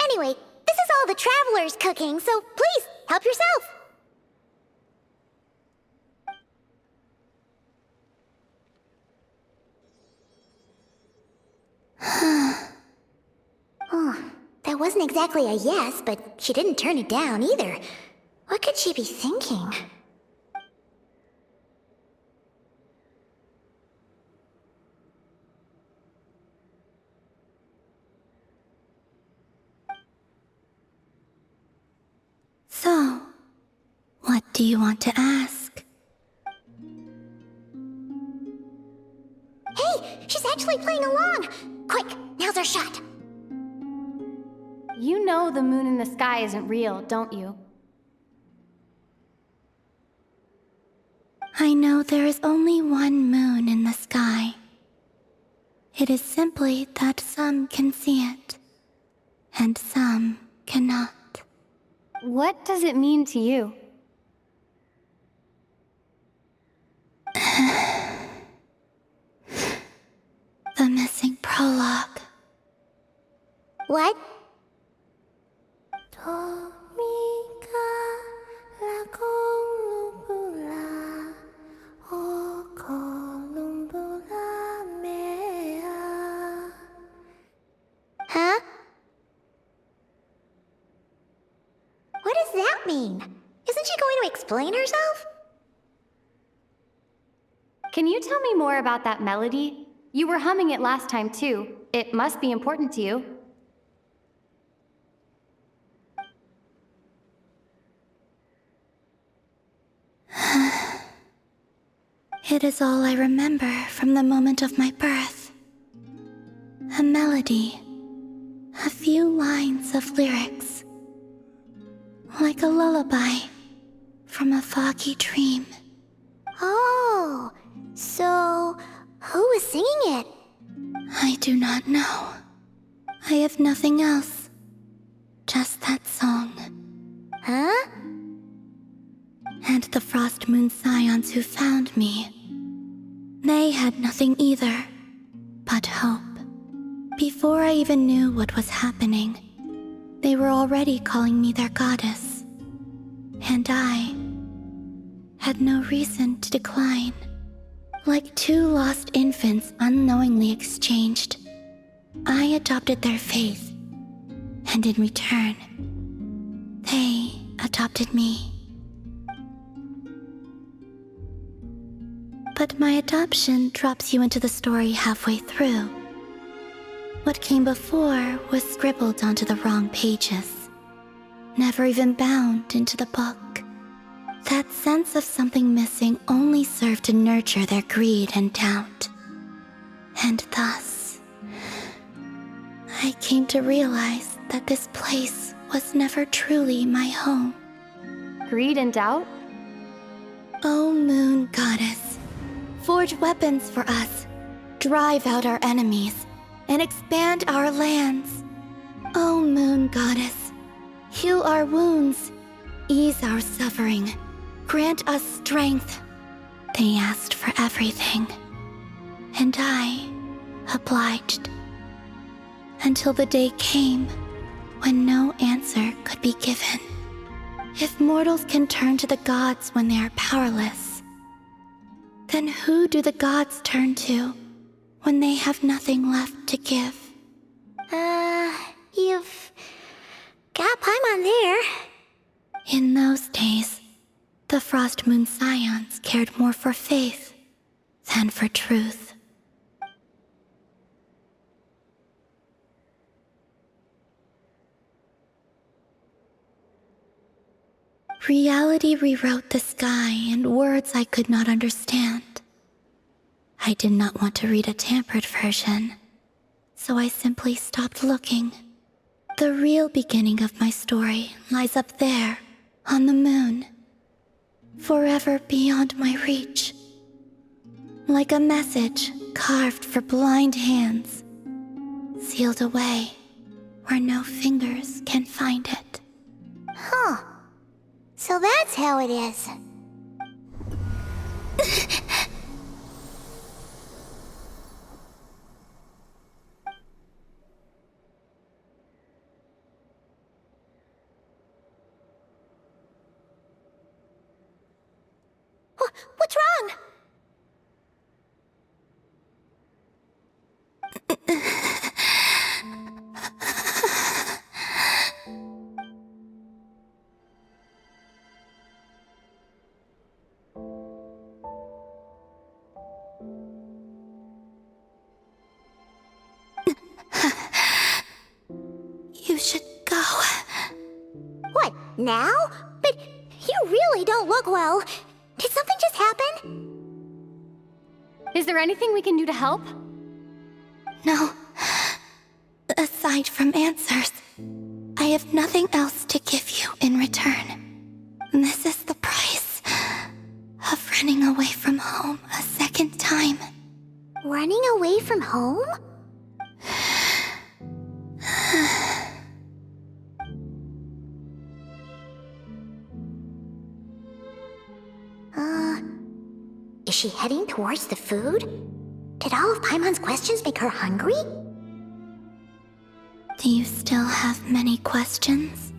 Anyway, this is all the Traveler's cooking, so please, help yourself. Oh, that wasn't exactly a yes, but she didn't turn it down either. What could she be thinking? So, what do you want to ask? She's actually playing along! Quick, now's our shot! You know the moon in the sky isn't real, don't you? I know there is only one moon in the sky. It is simply that some can see it, and some cannot. What does it mean to you? The missing prologue. What? Huh? What does that mean? Isn't she going to explain herself? Can you tell me more about that melody? You were humming it last time too. It must be important to you. It is all I remember from the moment of my birth. A melody. A few lines of lyrics. Like a lullaby from a foggy dream. Oh, so who was singing it? I do not know. I have nothing else. Just that song. Huh? And the Frost Moon Scions who found me. They had nothing either, but hope. Before I even knew what was happening, they were already calling me their goddess. And I had no reason to decline. Like two lost infants unknowingly exchanged, I adopted their faith, and in return, they adopted me. But my adoption drops you into the story halfway through. What came before was scribbled onto the wrong pages, never even bound into the book. That sense of something missing only served to nurture their greed and doubt. And thus, I came to realize that this place was never truly my home. Greed and doubt? O Moon Goddess, forge weapons for us, drive out our enemies, and expand our lands. O Moon Goddess, heal our wounds, ease our suffering, grant us strength. They asked for everything, and I obliged. Until the day came when no answer could be given. If mortals can turn to the gods when they are powerless, then who do the gods turn to when they have nothing left to give? You've got Paimon there. In those days, the Frost Moon Scions cared more for faith than for truth. Reality rewrote the sky in words I could not understand. I did not want to read a tampered version, so I simply stopped looking. The real beginning of my story lies up there, on the moon, forever beyond my reach. Like a message carved for blind hands, sealed away where no fingers can find it. Huh. So that's how it is. What's wrong? You should go. What, now? But you really don't look well. Did something just happen? Is there anything we can do to help? No. Aside from answers, I have nothing else to give you in return. This is the price of running away from home a second time. Running away from home? Is she heading towards the food? Did all of Paimon's questions make her hungry? Do you still have many questions?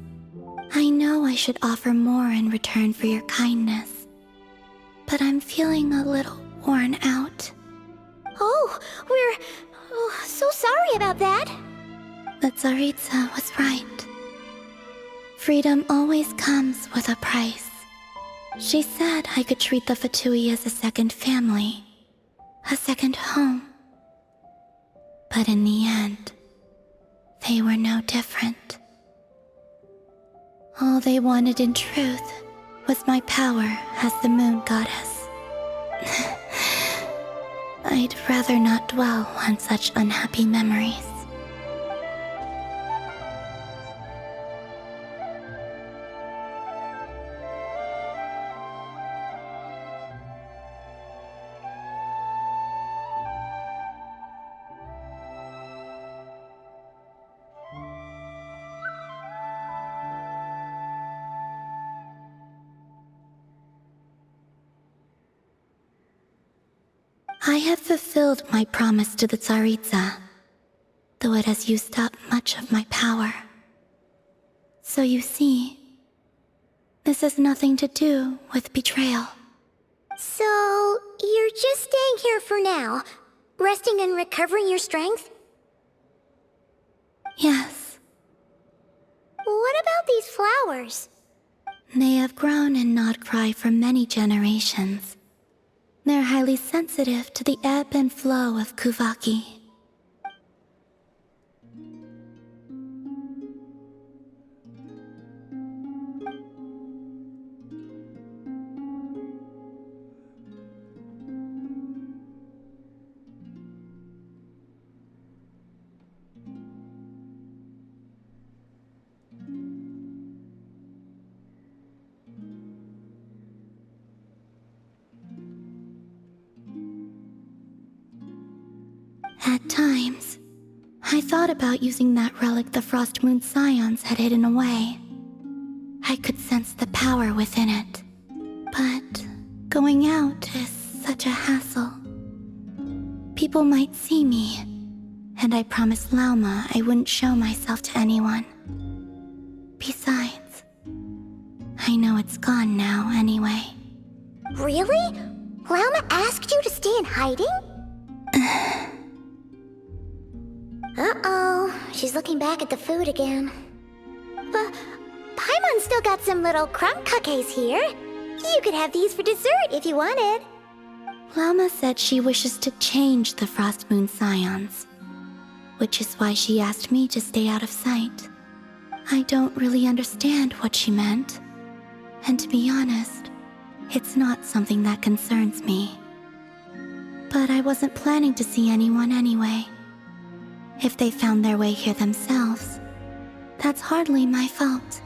I know I should offer more in return for your kindness, but I'm feeling a little worn out. Oh, we're so sorry about that. But Tsaritsa was right. Freedom always comes with a price. She said I could treat the Fatui as a second family, a second home. But in the end, they were no different. All they wanted in truth was my power as the moon goddess. I'd rather not dwell on such unhappy memories. I have fulfilled my promise to the Tsaritsa, though it has used up much of my power. So you see, this has nothing to do with betrayal. So, you're just staying here for now, resting and recovering your strength? Yes. What about these flowers? They have grown in Nodcry for many generations. They're highly sensitive to the ebb and flow of Kuvaki. At times, I thought about using that relic the Frost Moon Scions had hidden away. I could sense the power within it. But going out is such a hassle. People might see me, and I promised Lauma I wouldn't show myself to anyone. Besides, I know it's gone now anyway. Really? Lauma asked you to stay in hiding? Uh-oh, she's looking back at the food again. But Paimon's still got some little crumb cookies here. You could have these for dessert if you wanted. Lauma said she wishes to change the Frost Moon Scions, which is why she asked me to stay out of sight. I don't really understand what she meant, and to be honest, it's not something that concerns me. But I wasn't planning to see anyone anyway. If they found their way here themselves, that's hardly my fault.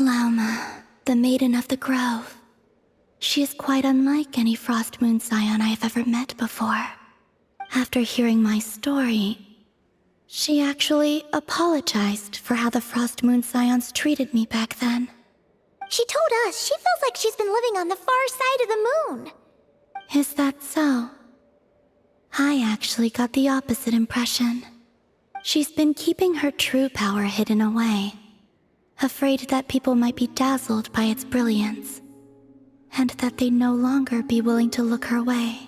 Lauma, the Maiden of the Grove. She is quite unlike any Frost Moon Scion I have ever met before. After hearing my story, she actually apologized for how the Frost Moon Scions treated me back then. She told us she feels like she's been living on the far side of the moon. Is that so? I actually got the opposite impression. She's been keeping her true power hidden away. afraid that people might be dazzled by its brilliance, and that they'd no longer be willing to look her way.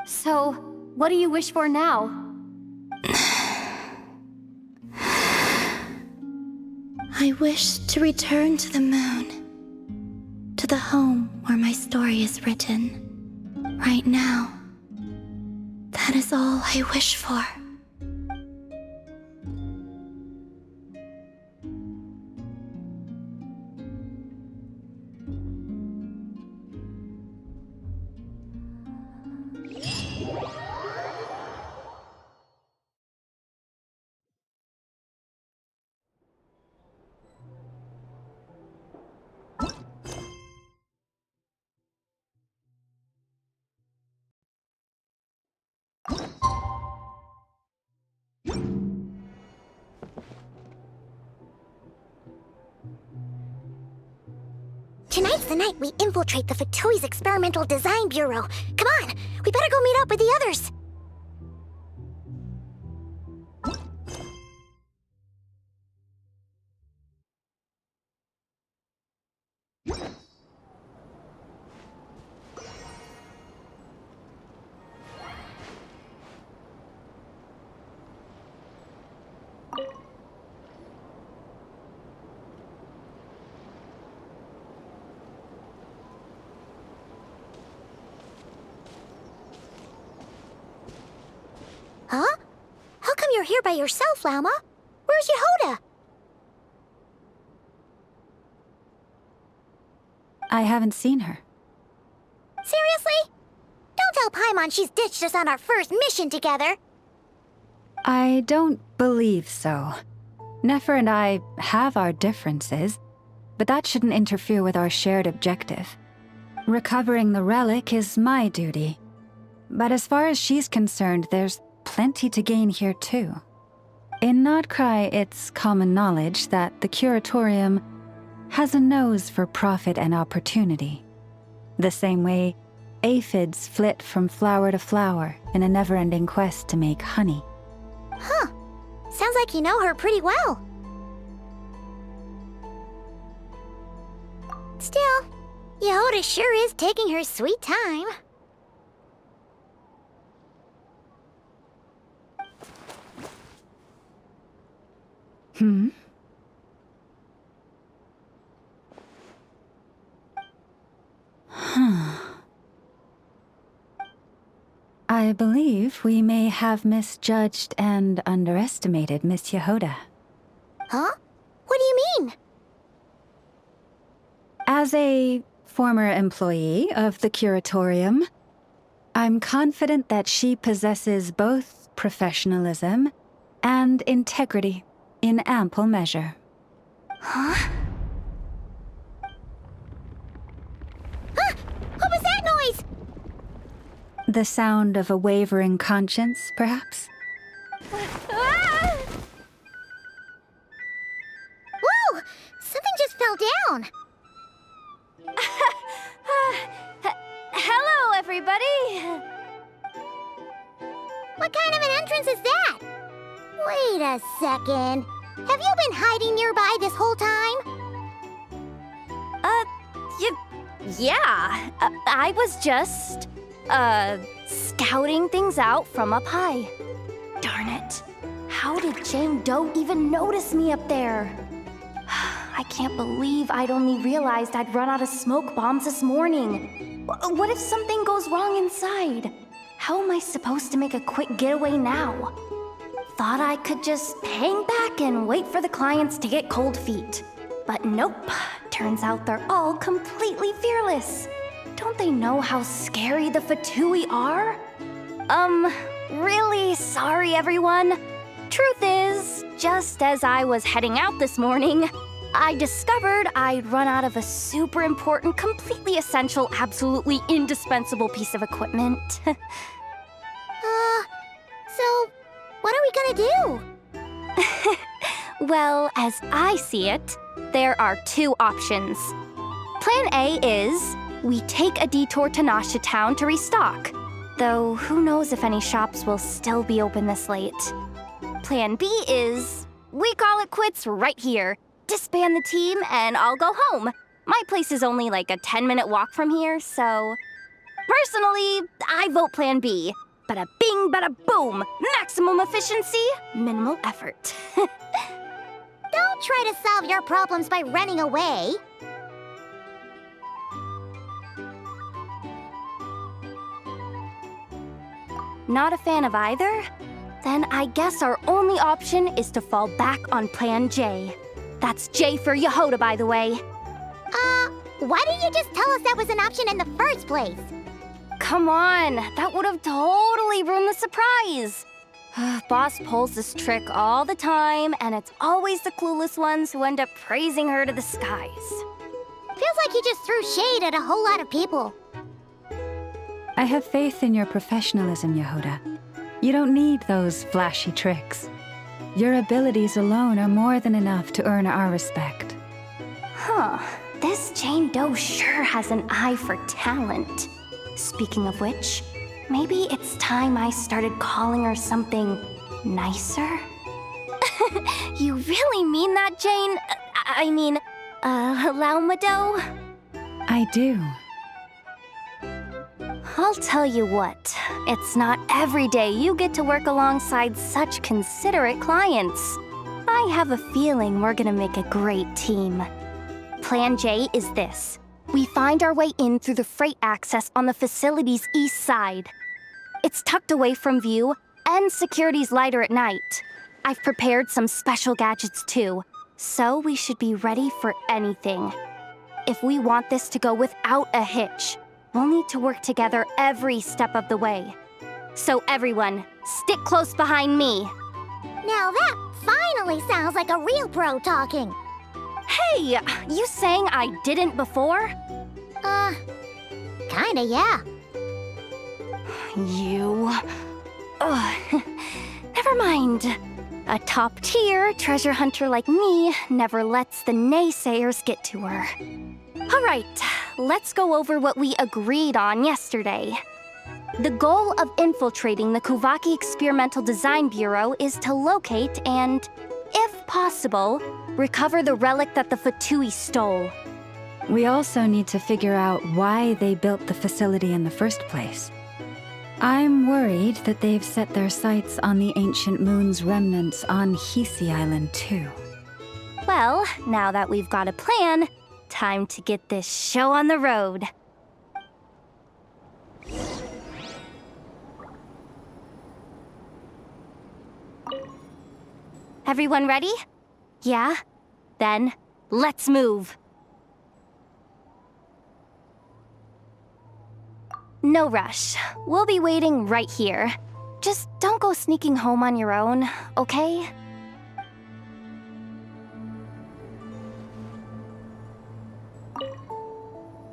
So, what do you wish for now? I wish to return to the moon, to the home where my story is written. Right now, that is all I wish for. Tonight's the night we infiltrate the Fatui's Experimental Design Bureau. Come on, we better go meet up with the others. Huh? How come you're here by yourself, Lauma? Where's Yehoda? I haven't seen her. Seriously? Don't tell Paimon she's ditched us on our first mission together. I don't believe so. Nefer and I have our differences, but that shouldn't interfere with our shared objective. Recovering the relic is my duty. But as far as she's concerned, there's plenty to gain here too. In Nodcry, it's common knowledge that the Curatorium has a nose for profit and opportunity. The same way aphids flit from flower to flower in a never-ending quest to make honey. Huh. Sounds like you know her pretty well. Still, Yehoda sure is taking her sweet time. Hmm? I believe we may have misjudged and underestimated Miss Yehoda. Huh? What do you mean? As a former employee of the Curatorium, I'm confident that she possesses both professionalism and integrity in ample measure. Huh? Ah! What was that noise? The sound of a wavering conscience, perhaps? Ah! Whoa! Something just fell down. Hello, everybody! What kind of an entrance is that? Wait a second. Have you been hiding nearby this whole time? Yeah. I was just, scouting things out from up high. Darn it. How did Jane Doe even notice me up there? I can't believe I'd only realized I'd run out of smoke bombs this morning. What if something goes wrong inside? How am I supposed to make a quick getaway now? Thought I could just hang back and wait for the clients to get cold feet. But nope. Turns out they're all completely fearless. Don't they know how scary the Fatui are? Really sorry, everyone. Truth is, just as I was heading out this morning, I discovered I'd run out of a super important, completely essential, absolutely indispensable piece of equipment. gonna do? Well, as I see it, there are two options. Plan A is we take a detour to Nasha Town to restock, though who knows if any shops will still be open this late. Plan B is we call it quits right here, disband the team, and I'll go home. My place is only like a 10-minute walk from here, so... Personally, I vote Plan B. Bada bing, bada boom! Maximum efficiency, minimal effort. Don't try to solve your problems by running away. Not a fan of either? Then I guess our only option is to fall back on Plan J. That's J for Yehoda, by the way. Why didn't you just tell us that was an option in the first place? Come on, that would have totally ruined the surprise. Boss pulls this trick all the time, and it's always the clueless ones who end up praising her to the skies. Feels like you just threw shade at a whole lot of people. I have faith in your professionalism, Yehoda. You don't need those flashy tricks. Your abilities alone are more than enough to earn our respect. Huh. This Jane Doe sure has an eye for talent. Speaking of which, maybe it's time I started calling her something nicer? You really mean that, Jane? I mean, Laumado? I do. I'll tell you what, it's not every day you get to work alongside such considerate clients. I have a feeling we're gonna make a great team. Plan J is this. We find our way in through the freight access on the facility's east side. It's tucked away from view, and security's lighter at night. I've prepared some special gadgets too, so we should be ready for anything. If we want this to go without a hitch, we'll need to work together every step of the way. So everyone, stick close behind me. Now that finally sounds like a real pro talking. Hey, you saying I didn't before? Kinda, yeah. You... Ugh. Never mind. A top-tier treasure hunter like me never lets the naysayers get to her. All right, let's go over what we agreed on yesterday. The goal of infiltrating the Kuvaki Experimental Design Bureau is to locate and, if possible, recover the relic that the Fatui stole. We also need to figure out why they built the facility in the first place. I'm worried that they've set their sights on the ancient moon's remnants on Hisi Island too. Well, now that we've got a plan, time to get this show on the road. Everyone ready? Yeah? Then, let's move. No rush. We'll be waiting right here. Just don't go sneaking home on your own, okay?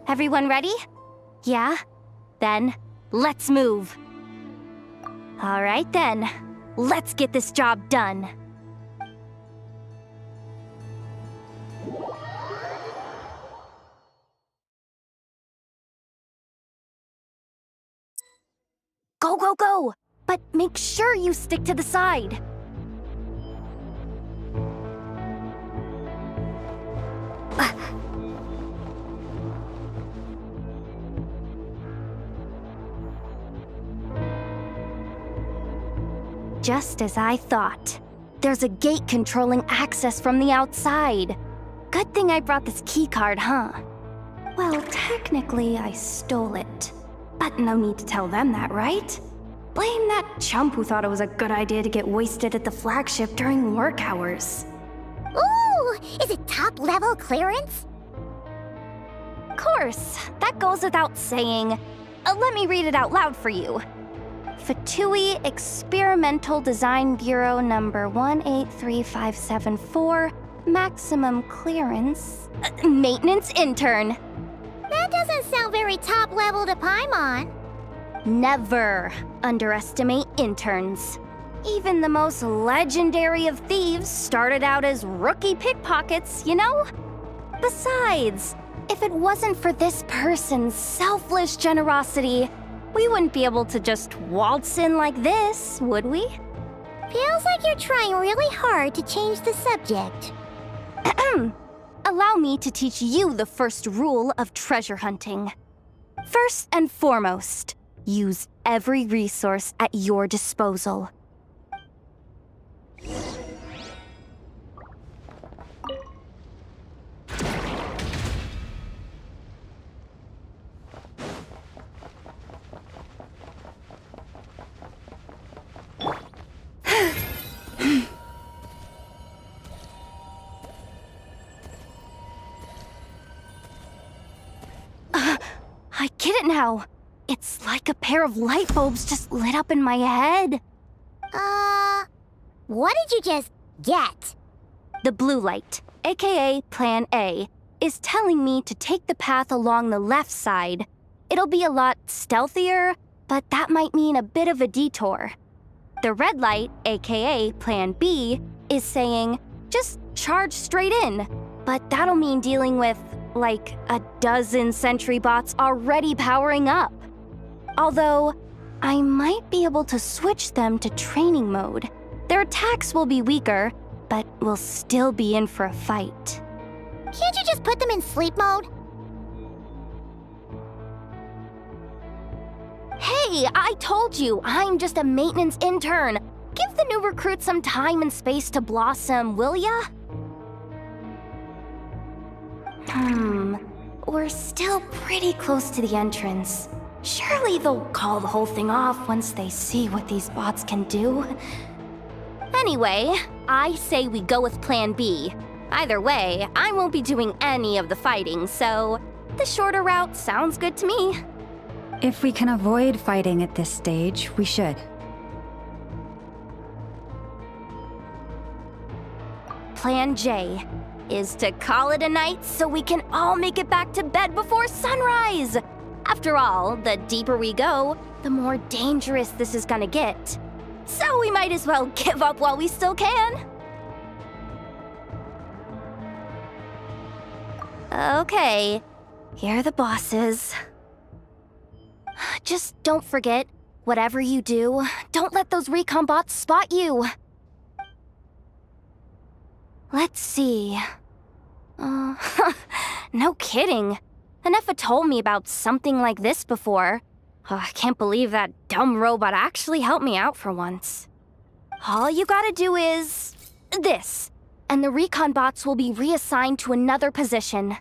Everyone ready? Yeah? Then, let's move. All right then. Let's get this job done. Go, go, go! But make sure you stick to the side. Just as I thought. There's a gate controlling access from the outside. Good thing I brought this keycard, huh? Well, technically I stole it. But no need to tell them that, right? Blame that chump who thought it was a good idea to get wasted at the flagship during work hours. Ooh! Is it top-level clearance? Of course, that goes without saying. Let me read it out loud for you. Fatui Experimental Design Bureau number 183574, maximum clearance, maintenance intern. That doesn't sound very top-level to Paimon. Never underestimate interns. Even the most legendary of thieves started out as rookie pickpockets, you know? Besides, if it wasn't for this person's selfless generosity, we wouldn't be able to just waltz in like this, would we? Feels like you're trying really hard to change the subject. Allow me to teach you the first rule of treasure hunting. First and foremost, use every resource at your disposal. I get it now. It's like a pair of light bulbs just lit up in my head. What did you just get? The blue light, aka Plan A, is telling me to take the path along the left side. It'll be a lot stealthier, but that might mean a bit of a detour. The red light, aka Plan B, is saying, just charge straight in. But that'll mean dealing with, like, a dozen sentry bots already powering up. Although, I might be able to switch them to training mode. Their attacks will be weaker, but we'll still be in for a fight. Can't you just put them in sleep mode? Hey, I told you, I'm just a maintenance intern. Give the new recruit some time and space to blossom, will ya? We're still pretty close to the entrance. Surely they'll call the whole thing off once they see what these bots can do. Anyway, I say we go with Plan B. Either way, I won't be doing any of the fighting, so the shorter route sounds good to me. If we can avoid fighting at this stage, we should. Plan J is to call it a night so we can all make it back to bed before sunrise. After all, the deeper we go, the more dangerous this is gonna get. So we might as well give up while we still can. Okay, here are the bosses. Just don't forget, whatever you do, don't let those recon bots spot you. Let's see. No kidding. Anefa told me about something like this before. I can't believe that dumb robot actually helped me out for once. All you gotta do is this, and the recon bots will be reassigned to another position.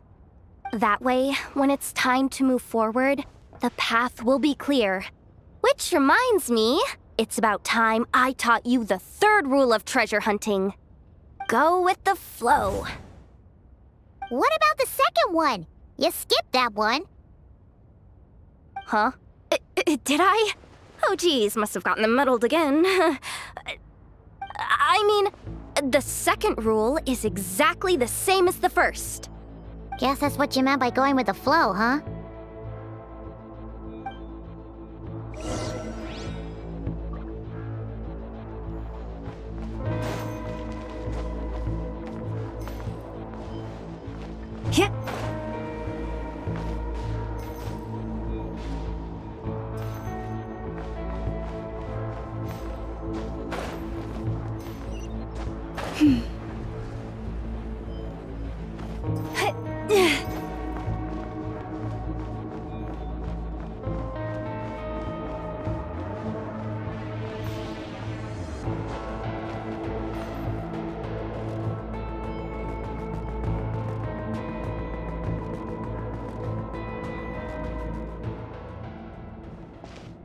That way, when it's time to move forward, the path will be clear. Which reminds me, it's about time I taught you the third rule of treasure hunting. Go with the flow. What about the second one? You skipped that one. Huh? Did I? Oh geez, must have gotten them muddled again. I mean, the second rule is exactly the same as the first. Guess that's what you meant by going with the flow, huh? Yeah.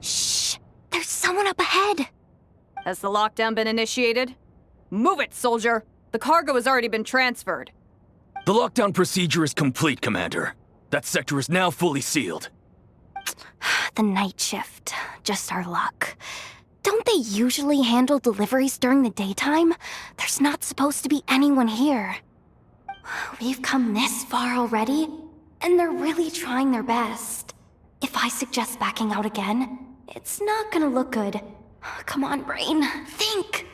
Shh! There's someone up ahead! Has the lockdown been initiated? Move it, soldier! The cargo has already been transferred. The lockdown procedure is complete, Commander. That sector is now fully sealed. The night shift. Just our luck. Don't they usually handle deliveries during the daytime? There's not supposed to be anyone here. We've come this far already, and they're really trying their best. If I suggest backing out again, it's not gonna look good. Come on, brain. Think!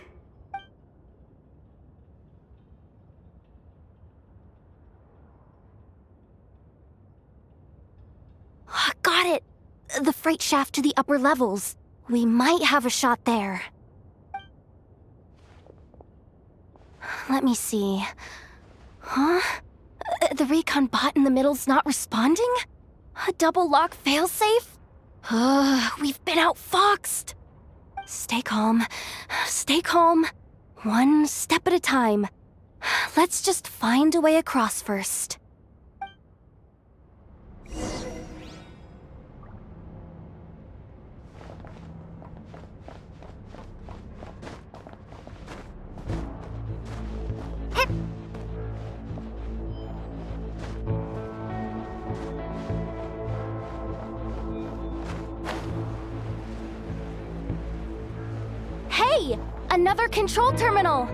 Got it! The freight shaft to the upper levels. We might have a shot there. Let me see. Huh? The recon bot in the middle's not responding? A double lock failsafe? We've been outfoxed! Stay calm. Stay calm. One step at a time. Let's just find a way across first. Hey! Another control terminal!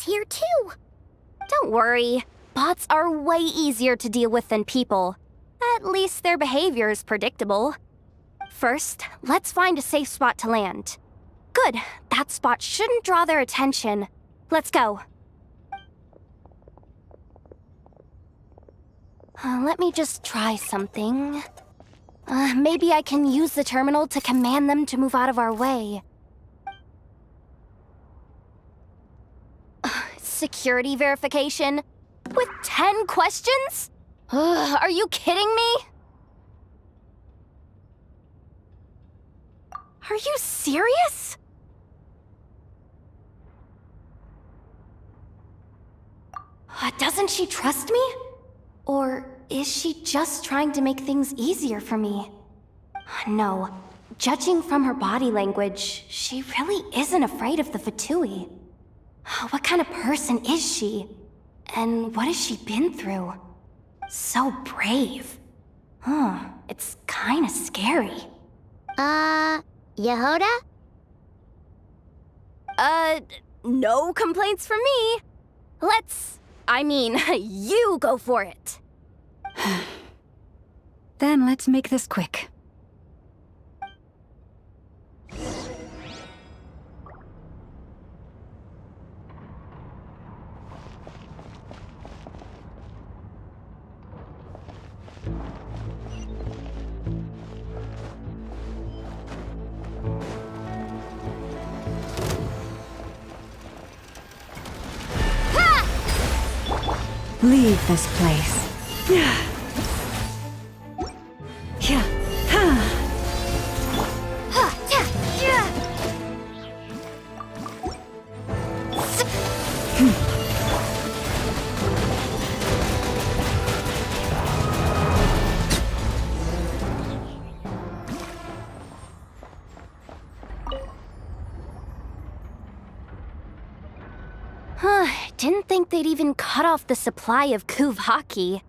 Here too. Don't worry. Bots are way easier to deal with than people. At least their behavior is predictable. First, let's find a safe spot to land. Good. That spot shouldn't draw their attention. Let's go. Let me just try something. Maybe I can use the terminal to command them to move out of our way. Security verification? With 10 questions? Are you kidding me? Are you serious? Doesn't she trust me? Or is she just trying to make things easier for me? No. Judging from her body language, she really isn't afraid of the Fatui. What kind of person is she? And what has she been through? So brave. It's kinda scary. Yehoda? No complaints from me. You go for it. Then let's make this quick. Leave this place. Yeah. Didn't think they'd even cut off the supply of Kuvhaki.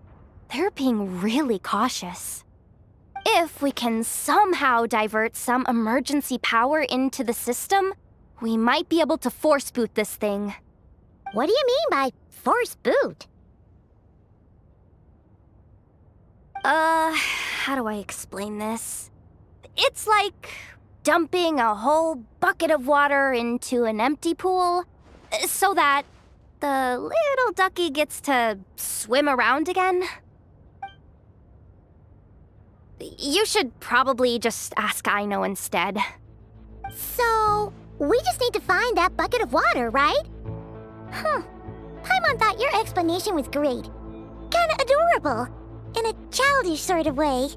They're being really cautious. If we can somehow divert some emergency power into the system, we might be able to force boot this thing. What do you mean by force boot? How do I explain this? It's like dumping a whole bucket of water into an empty pool so that the little ducky gets to swim around again? You should probably just ask Aino instead. So, we just need to find that bucket of water, right? Huh. Paimon thought your explanation was great. Kinda adorable. In a childish sort of way.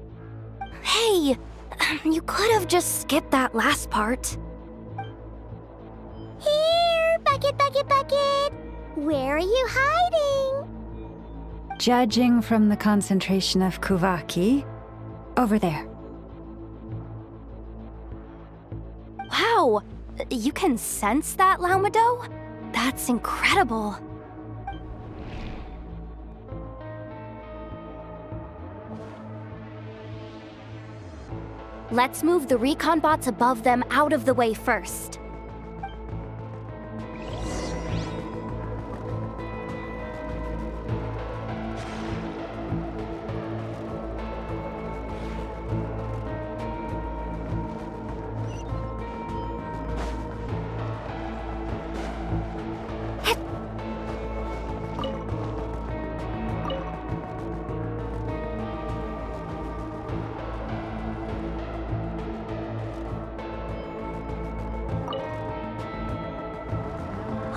Hey, you could have just skipped that last part. Here, bucket, bucket, bucket. Where are you hiding? Judging from the concentration of Kuvaki, over there. Wow, you can sense that, Laumado? That's incredible. Let's move the recon bots above them out of the way first.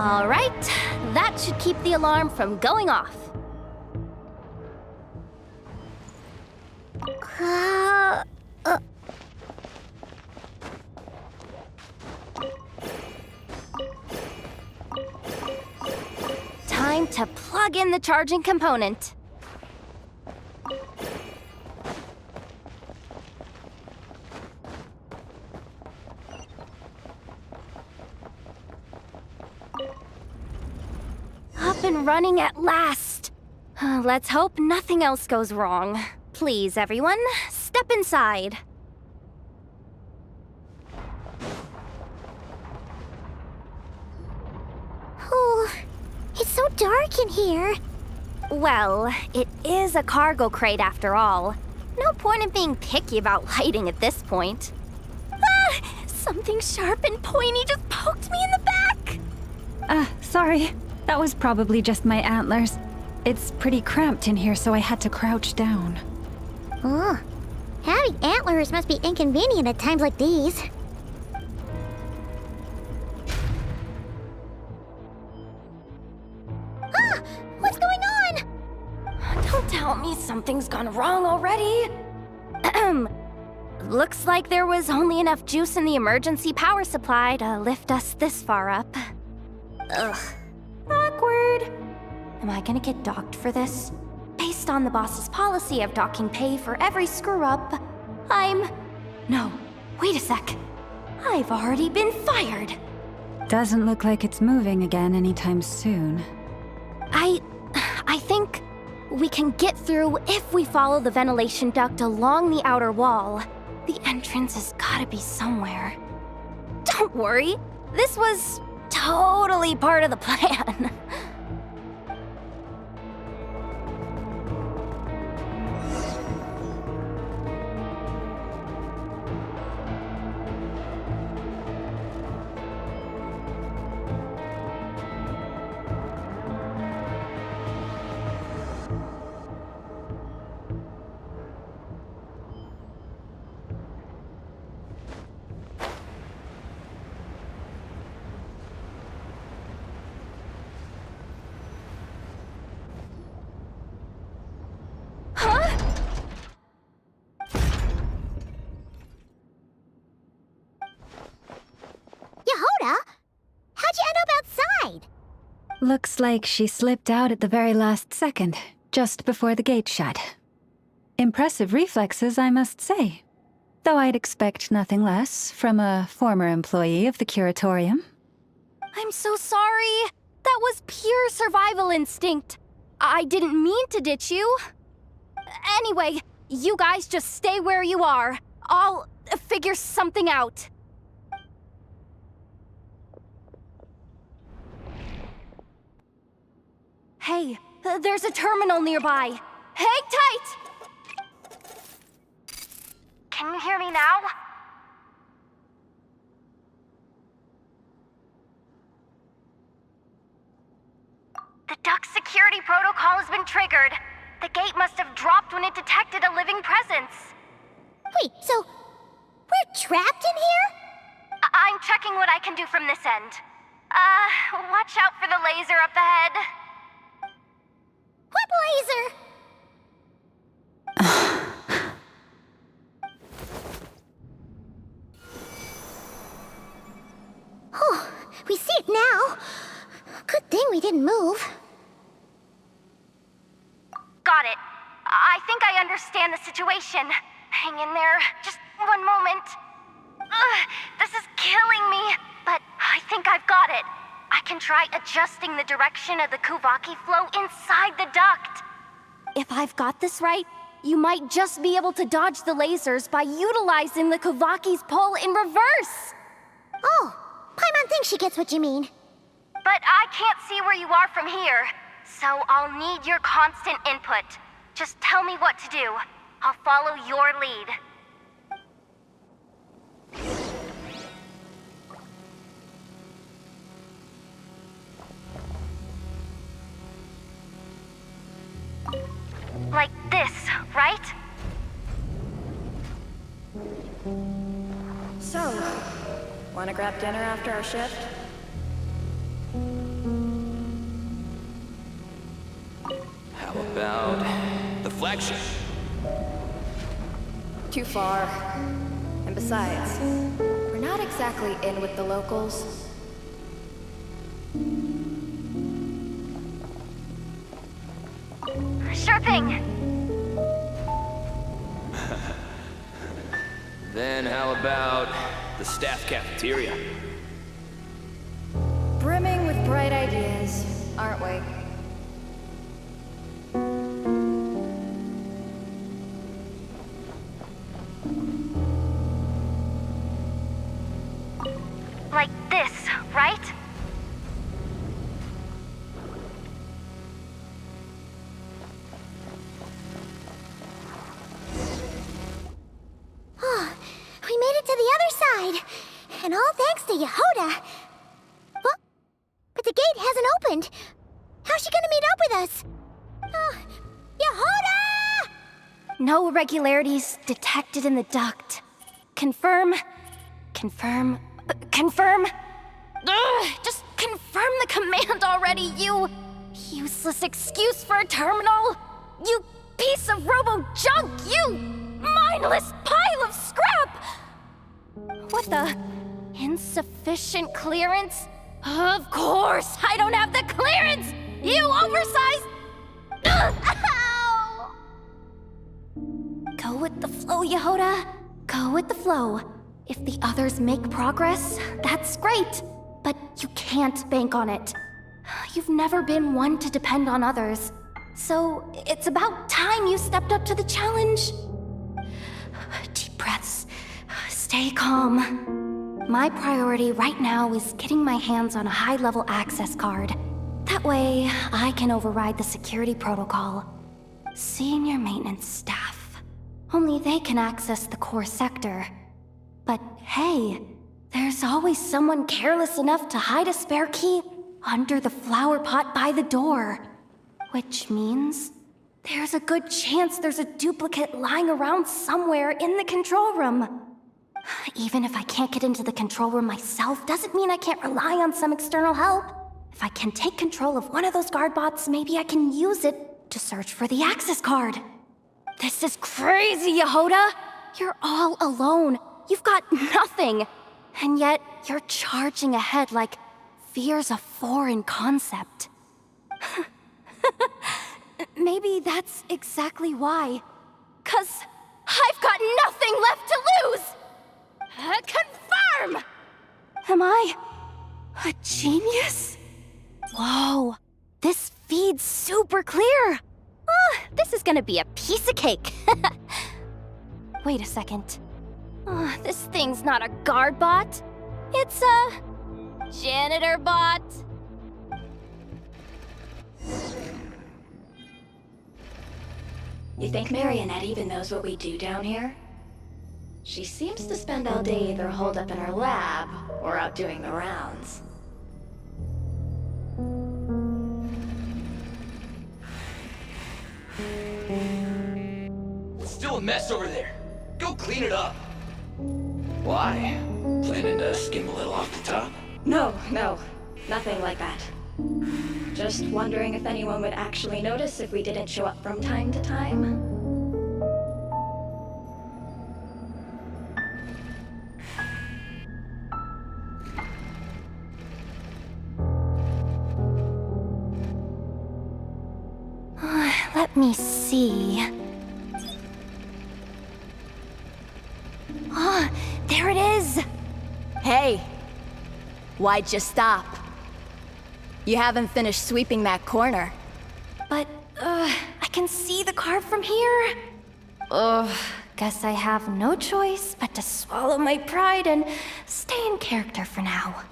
All right, that should keep the alarm from going off. Time to plug in the charging component. Up and running at last. Let's hope nothing else goes wrong. Please, everyone, step inside. Oh, it's so dark in here. Well, it is a cargo crate after all. No point in being picky about lighting at this point. Ah! Something sharp and pointy just poked me in the back! Sorry. That was probably just my antlers. It's pretty cramped in here, so I had to crouch down. Oh, having antlers must be inconvenient at times like these. Ah! What's going on? Don't tell me something's gone wrong already. Looks like there was only enough juice in the emergency power supply to lift us this far up. Ugh. Awkward. Am I gonna get docked for this? Based on the boss's policy of docking pay for every screw-up, No, wait a sec. I've already been fired. Doesn't look like it's moving again anytime soon. I think we can get through if we follow the ventilation duct along the outer wall. The entrance has gotta be somewhere. Don't worry, this was totally part of the plan. Yehoda? How'd you end up outside? Looks like she slipped out at the very last second, just before the gate shut. Impressive reflexes, I must say. Though I'd expect nothing less from a former employee of the Curatorium. I'm so sorry. That was pure survival instinct. I didn't mean to ditch you. Anyway, you guys just stay where you are. I'll figure something out. Hey, there's a terminal nearby. Hang tight! Can you hear me now? duct security protocol has been triggered. The gate must have dropped when it detected a living presence. Wait, so we're trapped in here? I'm checking what I can do from this end. Watch out for the laser up ahead. What laser? Oh, we see it now. Good thing we didn't move. Got it. I think I understand the situation. Hang in there. Just one moment. This is killing me, but I think I've got it. I can try adjusting the direction of the Kuvaki flow inside the duct. If I've got this right, you might just be able to dodge the lasers by utilizing the Kuvaki's pull in reverse. Oh, Paimon thinks she gets what you mean. But I can't see where you are from here, so I'll need your constant input. Just tell me what to do. I'll follow your lead. Like this, right? So, wanna grab dinner after our shift? How about the flagship? Too far. And besides, we're not exactly in with the locals. Sure thing. Then how about the staff cafeteria? Brimming with bright ideas, aren't we? Like this, right? Oh, we made it to the other side. And all thanks to Yehoda. Well, but the gate hasn't opened. How's she gonna meet up with us? Yehoda! No irregularities detected in the duct. Confirm. Confirm. Confirm. Ugh, just confirm the command already, you useless excuse for a terminal. You piece of robo-junk, you mindless pile of scrap! What the? Insufficient clearance? Of course, I don't have the clearance! You oversized... Ugh, ow! Go with the flow, Yehoda. Go with the flow. If the others make progress, that's great. But you can't bank on it. You've never been one to depend on others. So it's about time you stepped up to the challenge. Deep breaths. Stay calm. My priority right now is getting my hands on a high-level access card. That way, I can override the security protocol. Senior maintenance staff. Only they can access the core sector. But hey, there's always someone careless enough to hide a spare key under the flower pot by the door. Which means there's a good chance there's a duplicate lying around somewhere in the control room. Even if I can't get into the control room myself, doesn't mean I can't rely on some external help. If I can take control of one of those guard bots, maybe I can use it to search for the access card. This is crazy, Yehoda! You're all alone. You've got nothing. And yet, you're charging ahead like fear's a foreign concept. Maybe that's exactly why. 'Cause I've got nothing left to lose! Confirm! Am I a genius? Whoa, this feed's super clear. This is gonna be a piece of cake. Wait a second. This thing's not a guard bot. It's a janitor bot. You think Marionette even knows what we do down here? She seems to spend all day either holed up in her lab or out doing the rounds. a mess over there. Go clean it up. Why? Planning to skim a little off the top? No, nothing like that. Just wondering if anyone would actually notice if we didn't show up from time to time. Let me see. Ah, there it is! Hey! Why'd you stop? You haven't finished sweeping that corner. But, I can see the card from here. Guess I have no choice but to swallow my pride and stay in character for now.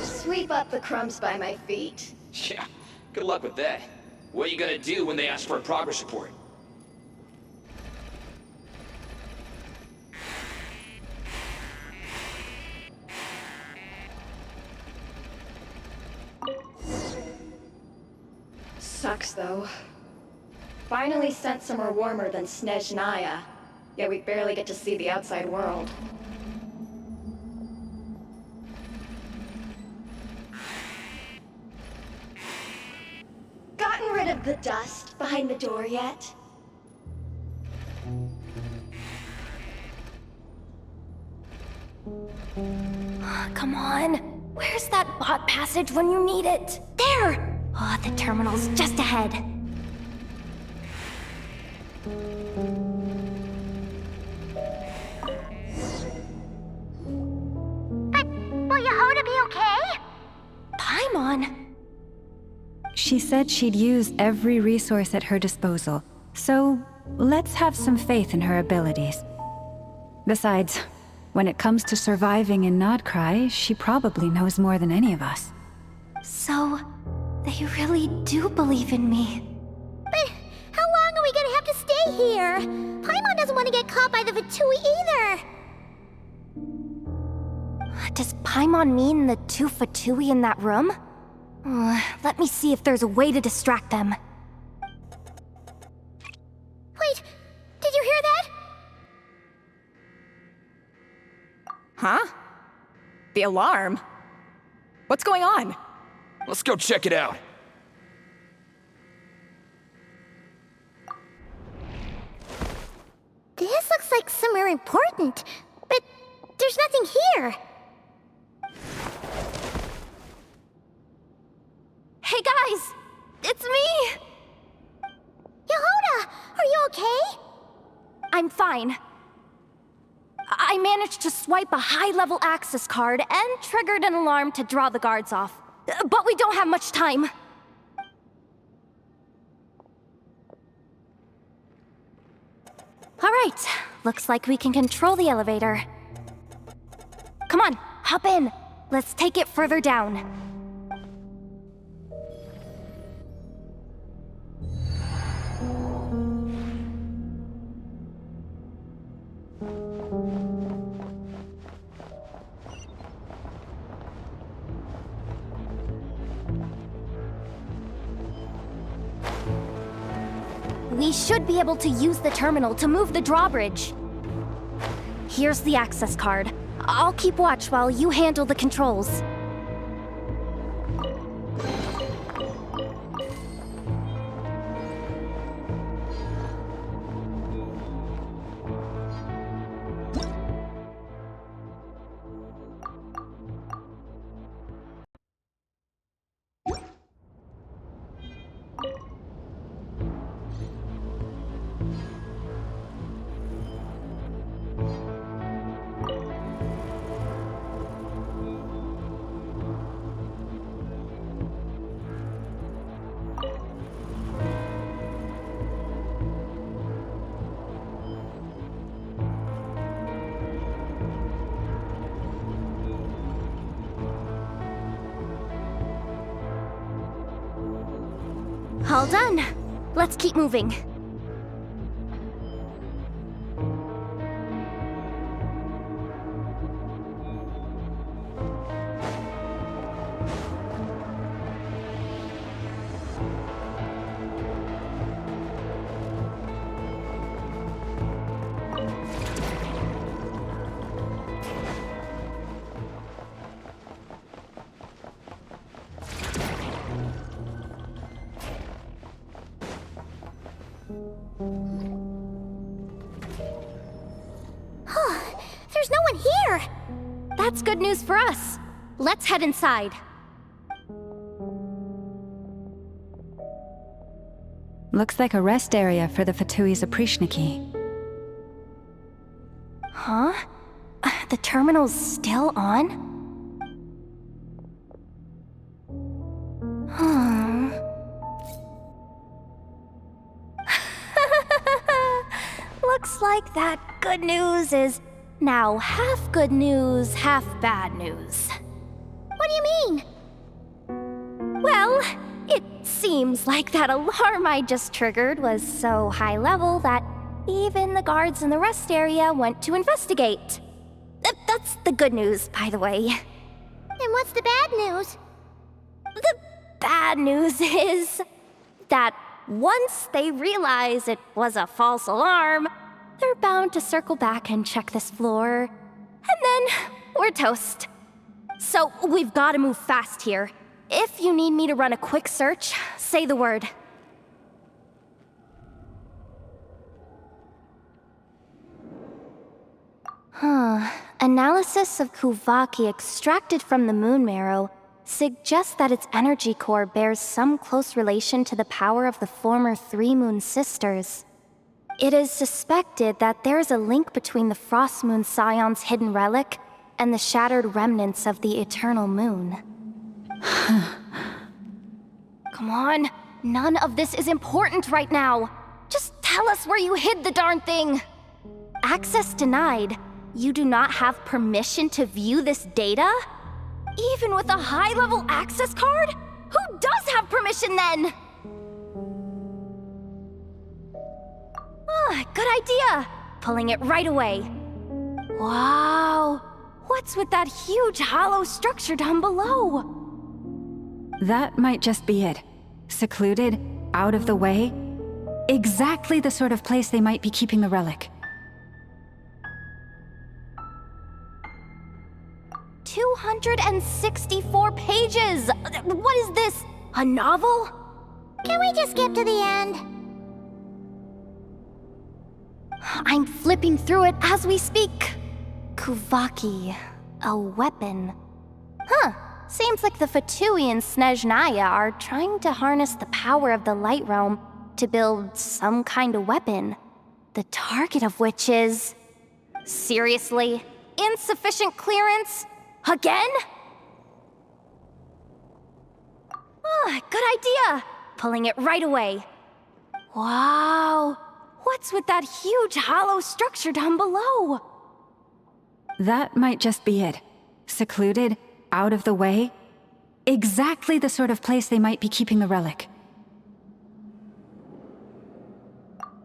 Sweep up the crumbs by my feet. Yeah, good luck with that. What are you gonna do when they ask for a progress report? Sucks, though. Finally sent somewhere warmer than Snezhnaya, yet we barely get to see the outside world. Gotten rid of the dust behind the door yet? Come on. Where's that bot passage when you need it? There! Oh, the terminal's just ahead. But will Yehoda be okay? Paimon? She said she'd use every resource at her disposal, so let's have some faith in her abilities. Besides, when it comes to surviving in Nodcry, she probably knows more than any of us. So, they really do believe in me. But how long are we gonna have to stay here? Paimon doesn't want to get caught by the Fatui either. Does Paimon mean the two Fatui in that room? Let me see if there's a way to distract them. Wait, did you hear that? Huh? The alarm? What's going on? Let's go check it out. This looks like somewhere important, but there's nothing here. Hey guys! It's me! Yehoda, are you okay? I'm fine. I managed to swipe a high-level access card and triggered an alarm to draw the guards off. But we don't have much time. All right, looks like we can control the elevator. Come on, hop in. Let's take it further down. We should be able to use the terminal to move the drawbridge. Here's the access card. I'll keep watch while you handle the controls. All done. Let's keep moving. here! That's good news for us. Let's head inside. Looks like a rest area for the Fatui's Oprishniki. Huh? The terminal's still on? Hmm. Looks like that good news is now half good news, half bad news. What do you mean? Well, it seems like that alarm I just triggered was so high level that even the guards in the rest area went to investigate. That's the good news, by the way. And what's the bad news? The bad news is that once they realize it was a false alarm, they're bound to circle back and check this floor. And then we're toast. So we've got to move fast here. If you need me to run a quick search, say the word. Analysis of Kuvaki extracted from the moon marrow suggests that its energy core bears some close relation to the power of the former Three Moon Sisters. It is suspected that there is a link between the Frost Moon Scion's hidden relic and the shattered remnants of the Eternal Moon. Come on, none of this is important right now. Just tell us where you hid the darn thing. Access denied. You do not have permission to view this data? Even with a high-level access card? Who does have permission then? Good idea. Pulling it right away. Wow. What's with that huge hollow structure down below? That might just be it. Secluded, out of the way. Exactly the sort of place they might be keeping the relic. 264 pages! What is this? A novel? Can we just skip to the end? I'm flipping through it as we speak. Kuvaki, a weapon. Huh, seems like the Fatui and Snezhnaya are trying to harness the power of the Light Realm to build some kind of weapon. The target of which is... Seriously? Insufficient clearance? Again? Good idea. Pulling it right away. Wow. What's with that huge hollow structure down below? That might just be it. Secluded, out of the way. Exactly the sort of place they might be keeping the relic.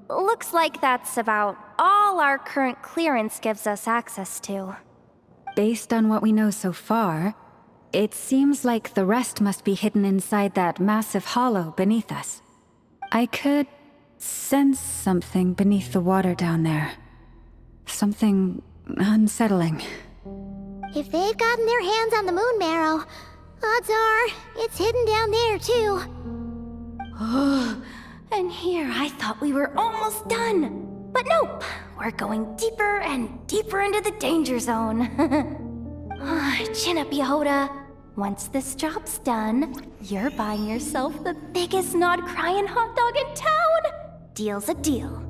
Looks like that's about all our current clearance gives us access to. Based on what we know so far, it seems like the rest must be hidden inside that massive hollow beneath us. I could sense something beneath the water down there. Something unsettling. If they've gotten their hands on the moon marrow, odds are it's hidden down there too. And here I thought we were almost done. But nope, we're going deeper and deeper into the danger zone. Chin up, Yehoda. Once this job's done, you're buying yourself the biggest nod-crying hot dog in town. Deal's a deal.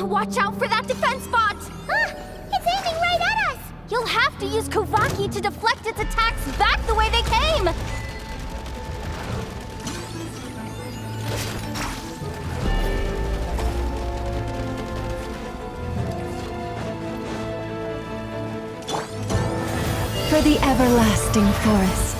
Watch out for that defense bot! It's aiming right at us! You'll have to use Kuvaki to deflect its attacks back the way they came! For the everlasting forest.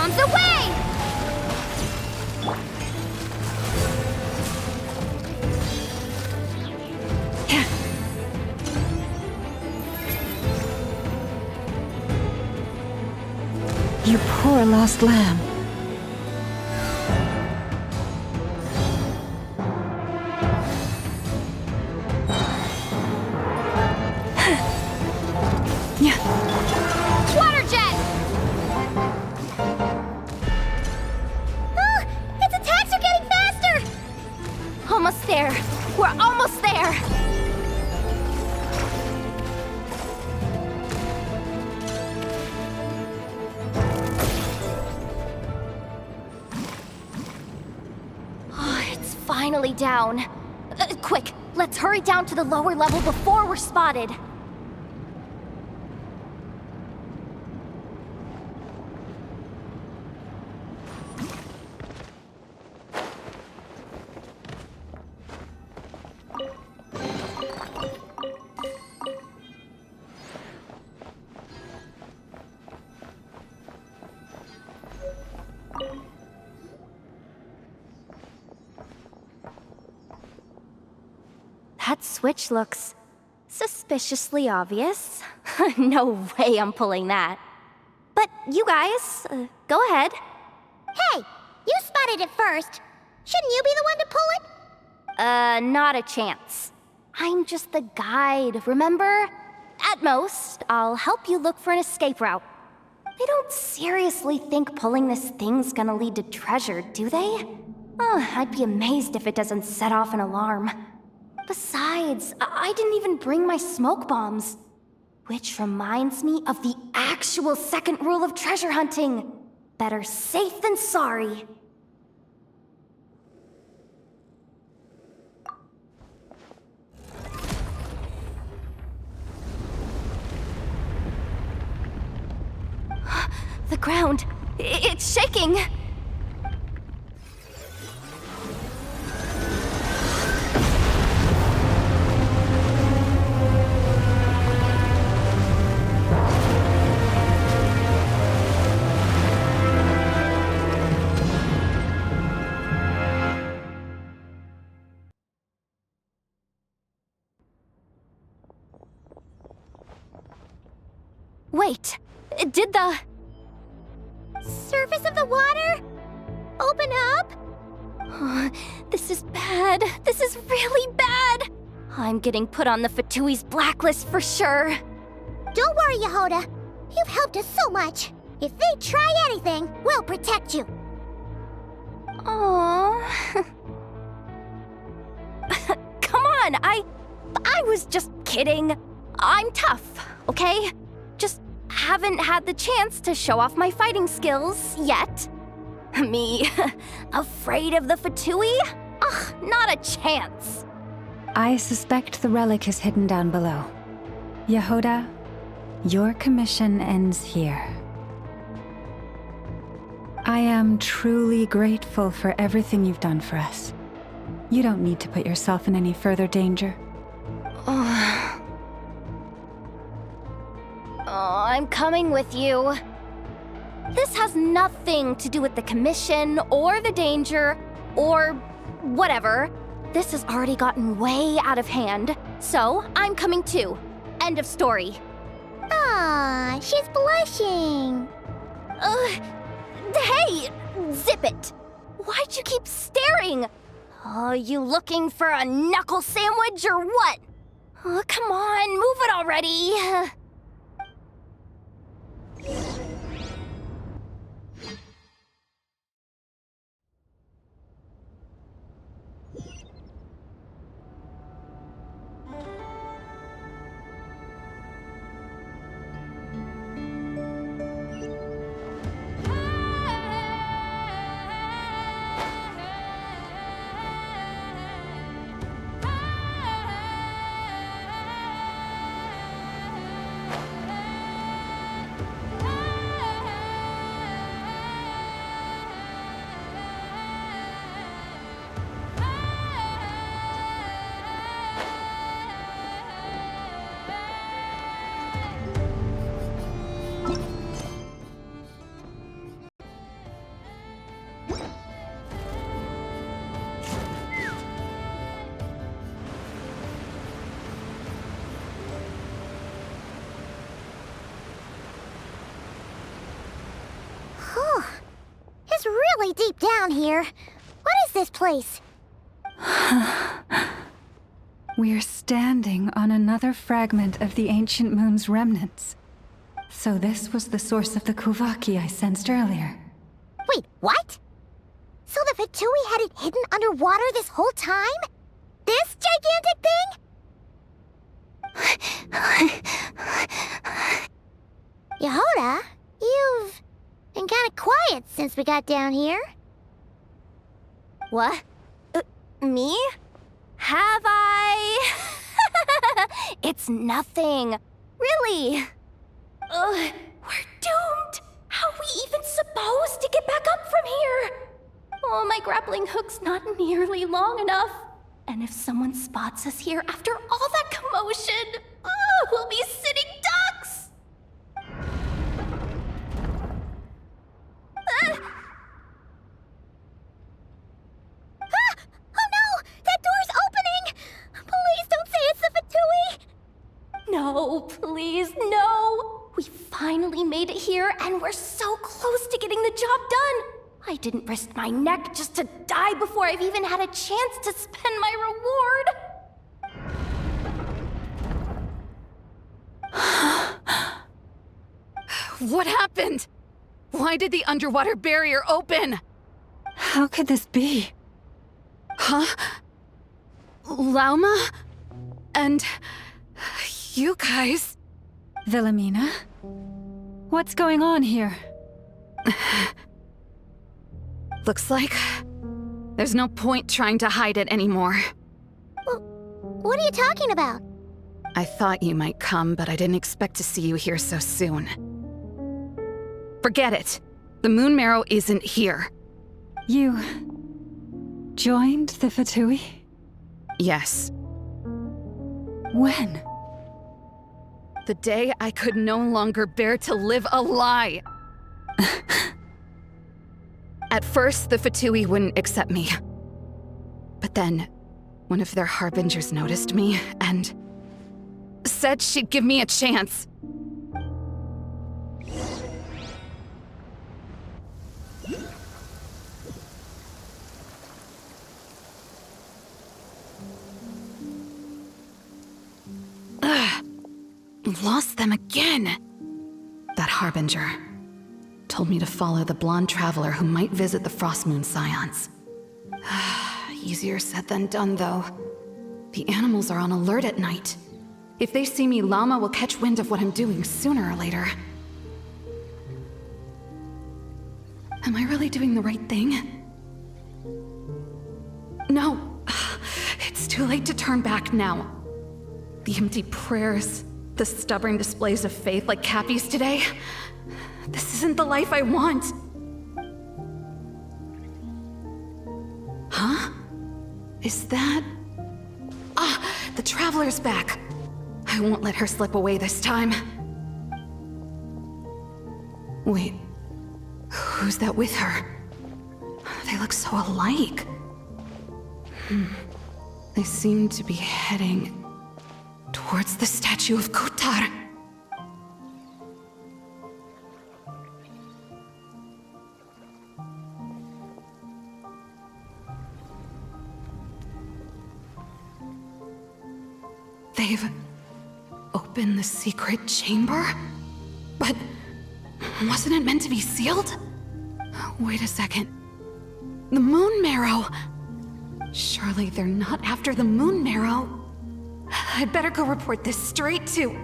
On the way! You poor lost lamb. Water jet! Oh, its attacks are getting faster! Almost there. We're almost there. Oh, it's finally down. Quick, let's hurry down to the lower level before we're spotted. That switch looks suspiciously obvious. No way I'm pulling that. But you guys, go ahead. Hey, you spotted it first. Shouldn't you be the one to pull it? Not a chance. I'm just the guide, remember? At most, I'll help you look for an escape route. They don't seriously think pulling this thing's gonna lead to treasure, do they? I'd be amazed if it doesn't set off an alarm. Besides, I didn't even bring my smoke bombs. Which reminds me of the actual second rule of treasure hunting. Better safe than sorry. The ground, it's shaking. Wait, did the surface of the water open up? This is bad. This is really bad. I'm getting put on the Fatui's blacklist for sure. Don't worry, Yehoda. You've helped us so much. If they try anything, we'll protect you. Aww. Come on, I was just kidding. I'm tough, okay? Just haven't had the chance to show off my fighting skills yet. Me, afraid of the Fatui? Ugh, not a chance. I suspect the relic is hidden down below. Yehoda, your commission ends here. I am truly grateful for everything you've done for us. You don't need to put yourself in any further danger. Oh, I'm coming with you. This has nothing to do with the commission or the danger or whatever. This has already gotten way out of hand, so I'm coming too. End of story. Ah, she's blushing. Hey, zip it. Why'd you keep staring? Oh, you looking for a knuckle sandwich or what? Oh, come on, move it already. really deep down here. What is this place? We're standing on another fragment of the ancient moon's remnants. So this was the source of the Kuvaki I sensed earlier. Wait, what? So the Fatui had it hidden underwater this whole time? This gigantic thing? Yehoda, you've been kinda quiet since we got down here. What? Me? Have I? It's nothing. Really. We're doomed. How are we even supposed to get back up from here? Oh, my grappling hook's not nearly long enough. And if someone spots us here after all that commotion, we'll be sitting ducks! Oh no! That door's opening! Please don't say it's the Fatui! No, please, no! We finally made it here, and we're so close to getting the job done! I didn't risk my neck just to die before I've even had a chance to spend my reward! What happened? Why did the underwater barrier open? How could this be? Huh? Lauma? And... you guys... Wilhelmina? What's going on here? Looks like... there's no point trying to hide it anymore. What are you talking about? I thought you might come, but I didn't expect to see you here so soon. Forget it. The Moon Marrow isn't here. You... joined the Fatui? Yes. When? The day I could no longer bear to live a lie. At first, the Fatui wouldn't accept me. But then, one of their harbingers noticed me and said she'd give me a chance. Lost them again. That harbinger told me to follow the blonde traveler who might visit the Frostmoon Scions. Easier said than done, though. The animals are on alert at night. If they see me, Llama will catch wind of what I'm doing sooner or later. Am I really doing the right thing? No. It's too late to turn back now. The empty prayers, the stubborn displays of faith like Cappy's today. This isn't the life I want. Huh? Is that... the Traveler's back. I won't let her slip away this time. Wait, who's that with her? They look so alike. They seem to be heading towards the statue of Kotar. They've opened the secret chamber? But wasn't it meant to be sealed? Wait a second. The Moon Marrow! Surely they're not after the Moon Marrow. I'd better go report this straight to...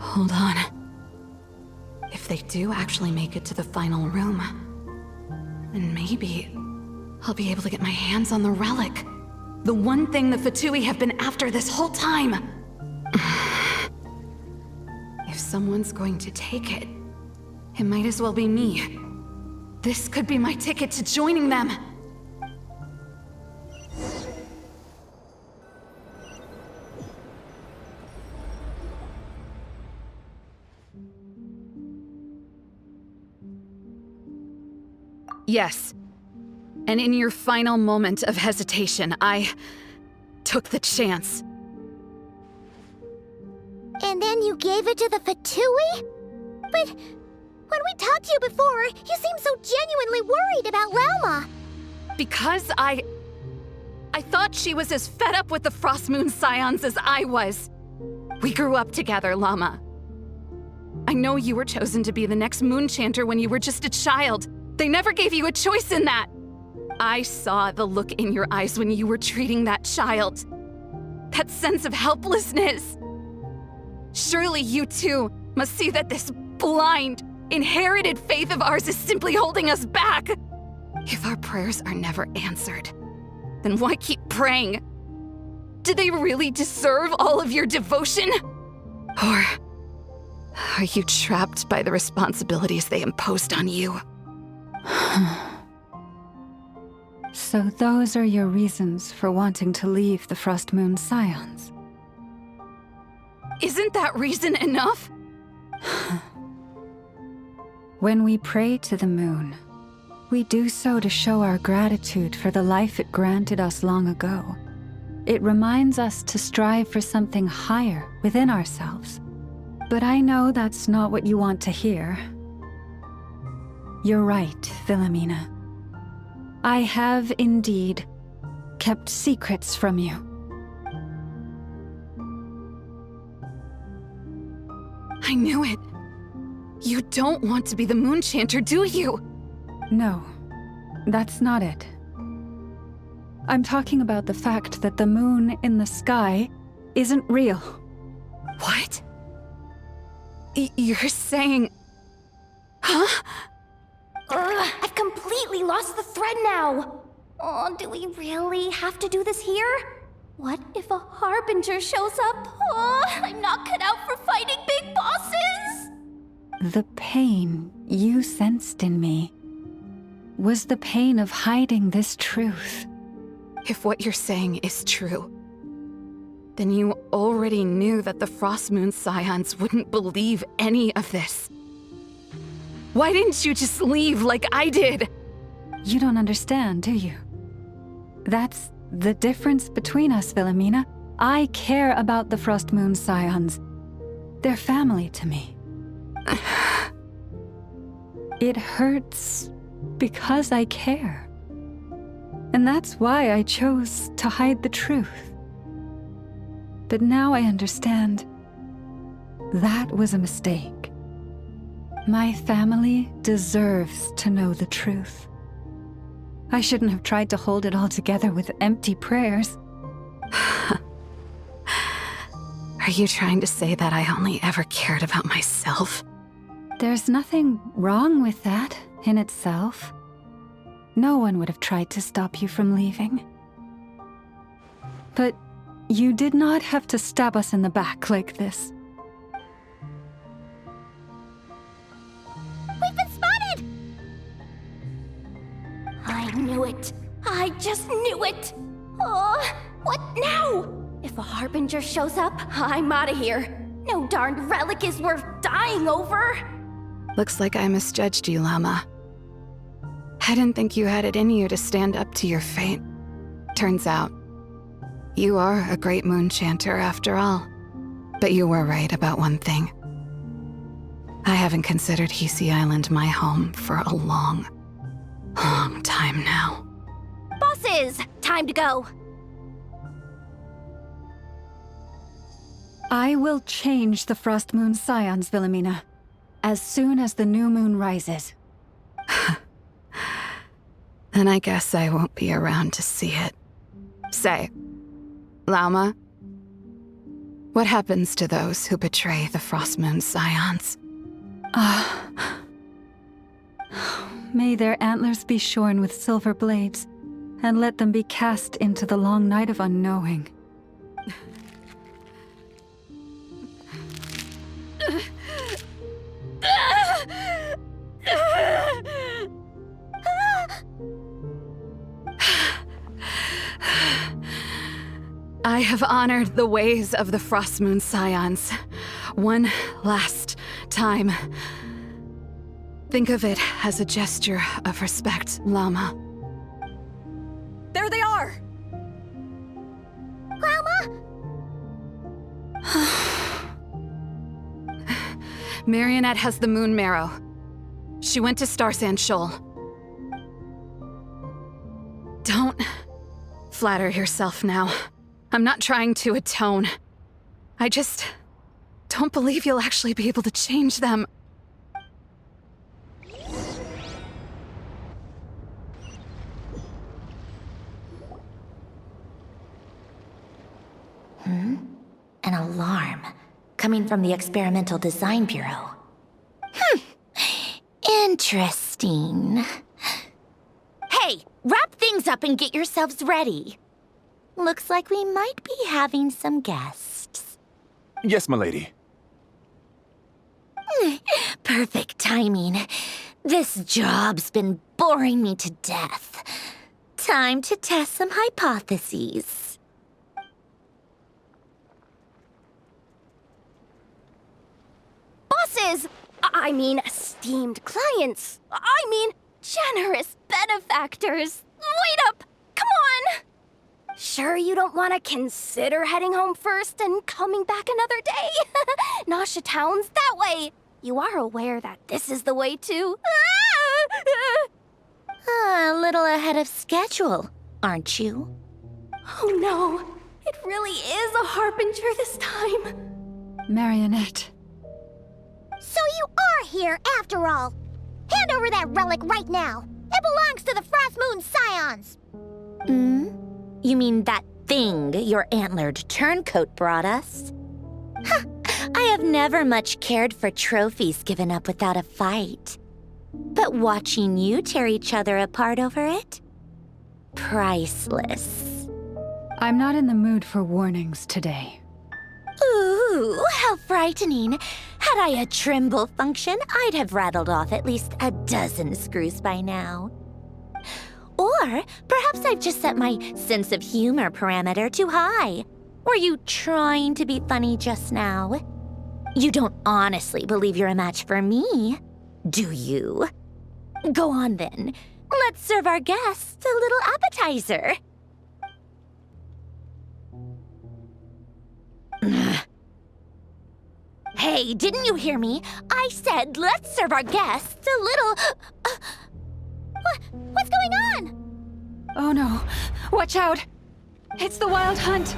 Hold on. If they do actually make it to the final room, then maybe I'll be able to get my hands on the relic. The one thing the Fatui have been after this whole time. If someone's going to take it, it might as well be me. This could be my ticket to joining them. Yes. And in your final moment of hesitation, I took the chance. And then you gave it to the Fatui? But when When we talked to you before, you seemed so genuinely worried about Lauma. Because I thought she was as fed up with the Frost Moon Scions as I was. We grew up together, Llama. I know you were chosen to be the next Moon Chanter when you were just a child. They never gave you a choice in that. I saw the look in your eyes when you were treating that child. That sense of helplessness. Surely you too must see that this blind, inherited faith of ours is simply holding us back. If our prayers are never answered, then why keep praying? Do they really deserve all of your devotion? Or are you trapped by the responsibilities they imposed on you? So those are your reasons for wanting to leave the Frost Moon Scions? Isn't that reason enough? When we pray to the moon, we do so to show our gratitude for the life it granted us long ago. It reminds us to strive for something higher within ourselves. But I know that's not what you want to hear. You're right, Philomena. I have indeed kept secrets from you. I knew it. You don't want to be the Moon Chanter, do you? No, that's not it. I'm talking about the fact that the moon in the sky isn't real. What? You're saying... Huh? I've completely lost the thread now. Oh, do we really have to do this here? What if a Harbinger shows up? Oh, I'm not cut out for fighting big bosses! The pain you sensed in me was the pain of hiding this truth. If what you're saying is true, then you already knew that the Frost Moon Scions wouldn't believe any of this. Why didn't you just leave like I did? You don't understand, do you? That's the difference between us, Philomena. I care about the Frost Moon Scions. They're family to me. It hurts because I care. And that's why I chose to hide the truth. But now I understand that was a mistake. My family deserves to know the truth. I shouldn't have tried to hold it all together with empty prayers. Are you trying to say that I only ever cared about myself? There's nothing wrong with that in itself. No one would have tried to stop you from leaving. But you did not have to stab us in the back like this. We've been spotted! I knew it. I just knew it. Oh, what now? If a Harbinger shows up, I'm out of here. No darned relic is worth dying over. Looks like I misjudged you, Llama. I didn't think you had it in you to stand up to your fate. Turns out, you are a great Moon Chanter after all. But you were right about one thing. I haven't considered Hisi Island my home for a long time now. Bosses, time to go. I will change the Frost Moon Scions, Philomena, as soon as the new moon rises. Then I guess I won't be around to see it. Say, Lauma, what happens to those who betray the Frost Moon Scions? May their antlers be shorn with silver blades, and let them be cast into the long night of unknowing. I have honored the ways of the Frost Moon Scions one last time. Think of it as a gesture of respect, Llama. There they are! Lauma? Marionette has the moon marrow. She went to Star Sand Shoal. Don't flatter yourself now. I'm not trying to atone. I just don't believe you'll actually be able to change them. An alarm coming from the Experimental Design Bureau. Interesting. Hey, wrap things up and get yourselves ready. Looks like we might be having some guests. Yes, milady. Perfect timing. This job's been boring me to death. Time to test some hypotheses. Bosses! I mean, esteemed clients. I mean, generous benefactors. Wait up! Come on! Sure you don't want to consider heading home first and coming back another day? Nasha Town's that way. You are aware that this is the way too. A little ahead of schedule, aren't you? Oh no, it really is a harbinger this time. Marionette. So you are here after all. Hand over that relic right now. It belongs to the Frost Moon Scions. You mean that thing your antlered turncoat brought us? I have never much cared for trophies given up without a fight. But watching you tear each other apart over it? Priceless. I'm not in the mood for warnings today. Ooh, how frightening. Had I a Trimble function, I'd have rattled off at least a dozen screws by now. Or perhaps I've just set my sense of humor parameter too high. Were you trying to be funny just now? You don't honestly believe you're a match for me, do you? Go on then. Let's serve our guests a little appetizer. Hey, didn't you hear me? I said let's serve our guests a little... What's going on? Oh no. Watch out. It's the Wild Hunt.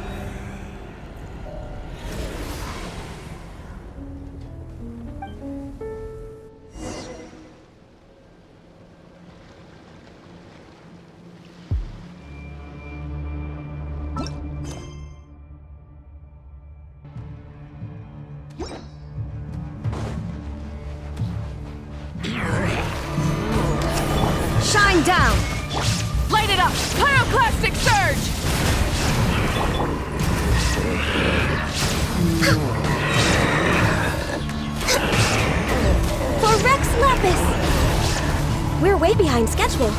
Shine down! Light it up! Pyroclastic surge! For Rex Lapis! We're way behind schedule.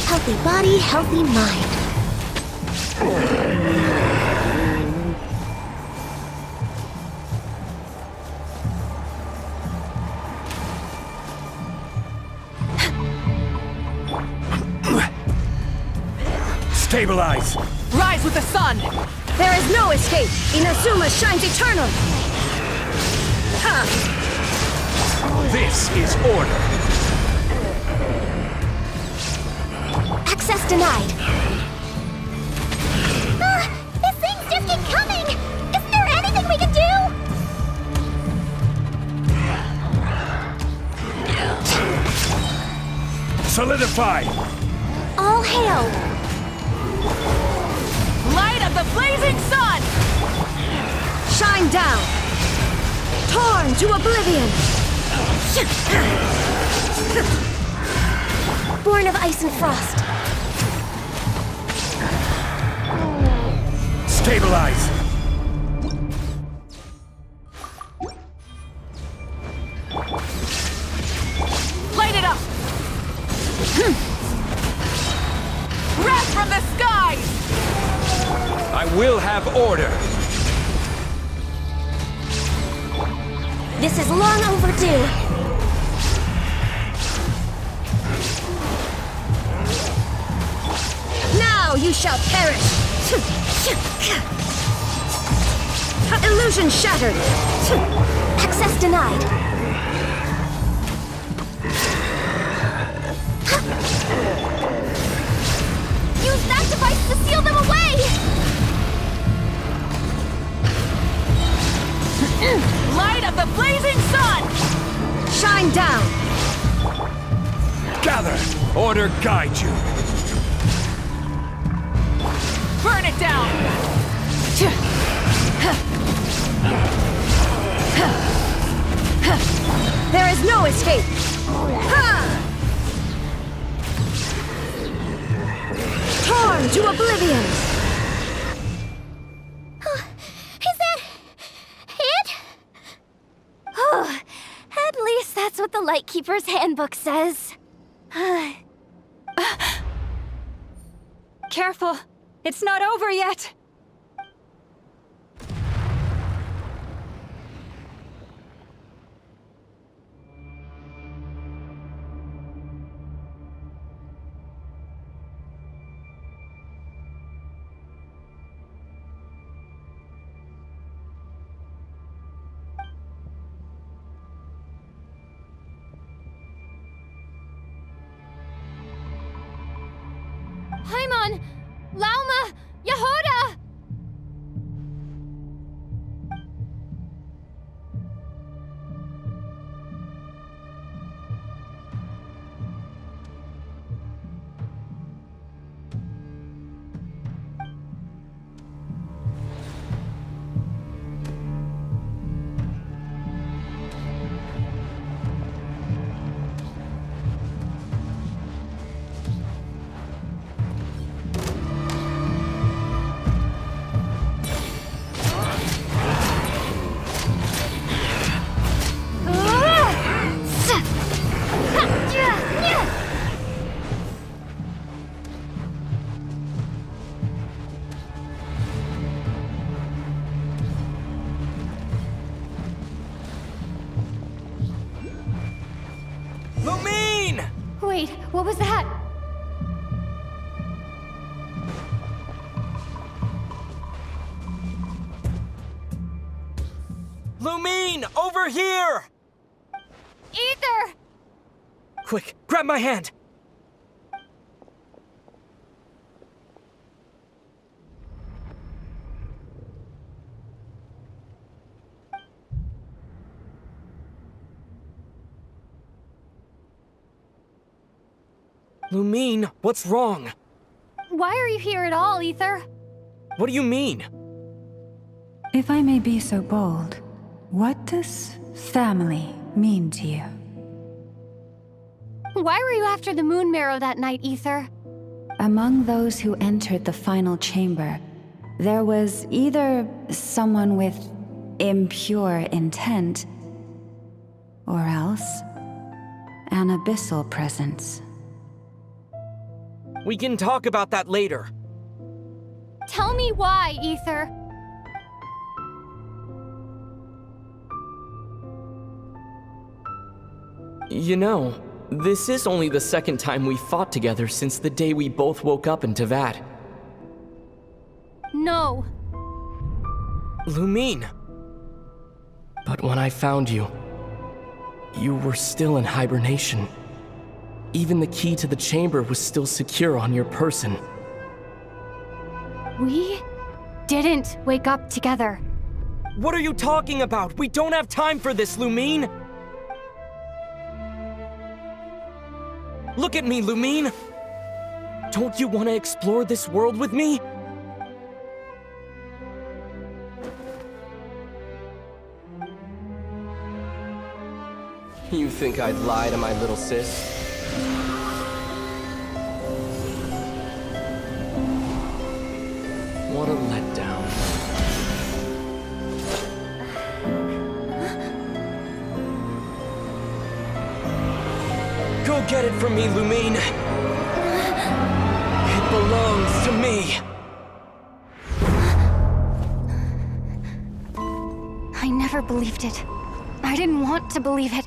Healthy body, healthy mind. Stabilize! Rise with the sun! There is no escape! Inazuma shines eternal! This is order! Access denied! These things just keep coming! Isn't there anything we can do? Solidify! All hail! Light of the blazing sun! Shine down! Torn to oblivion! Born of ice and frost. Stabilize! Light it up! Wrath from the skies! I will have order! This is long overdue. Now you shall perish! Illusion shattered! Access denied! Gather! Order guide you! Burn it down! There is no escape! Torn to oblivion! Is that it? Oh, at least that's what the Lightkeeper's handbook says. Careful! It's not over yet! Paimon! Lauma! Yehuda! Lumine! Wait, what was that? Lumine! Over here! Ether! Quick, grab my hand! Lumine, what's wrong? Why are you here at all, Ether? What do you mean? If I may be so bold, what does family mean to you? Why were you after the Moon Marrow that night, Ether? Among those who entered the final chamber, there was either someone with impure intent, or else an abyssal presence. We can talk about that later. Tell me why, Ether. You know, this is only the second time we fought together since the day we both woke up in Tevat. No. Lumine! But when I found you, you were still in hibernation. Even the key to the chamber was still secure on your person. We didn't wake up together. What are you talking about? We don't have time for this, Lumine! Look at me, Lumine! Don't you want to explore this world with me? You think I'd lie to my little sis? What a letdown. Go get it from me, Lumine! It belongs to me! I never believed it. I didn't want to believe it.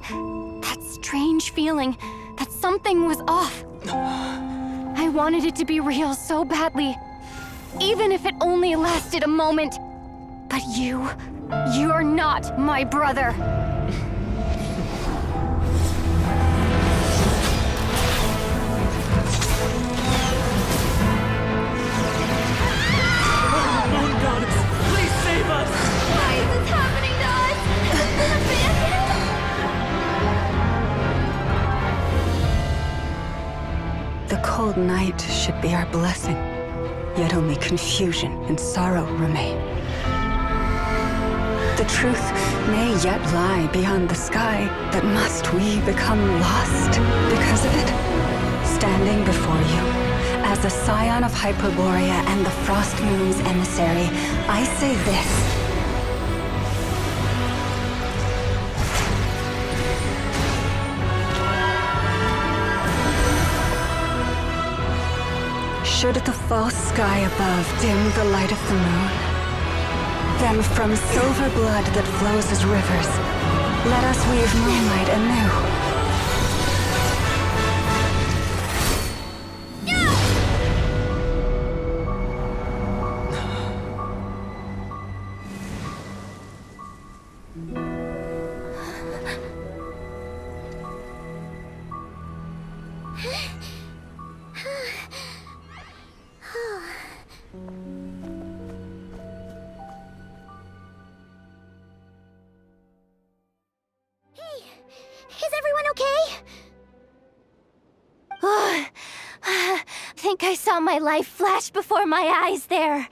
That strange feeling that something was off. I wanted it to be real so badly. Even if it only lasted a moment. But you're not my brother. Moon Goddess, please save us! Why is this happening to us? The cold night should be our blessing, yet only confusion and sorrow remain. The truth may yet lie beyond the sky, but must we become lost because of it? Standing before you, as a scion of Hyperborea and the Frost Moon's emissary, I say this. Should the false sky above dim the light of the moon, then from silver blood that flows as rivers, let us weave moonlight anew. Is everyone okay? I think I saw my life flash before my eyes there.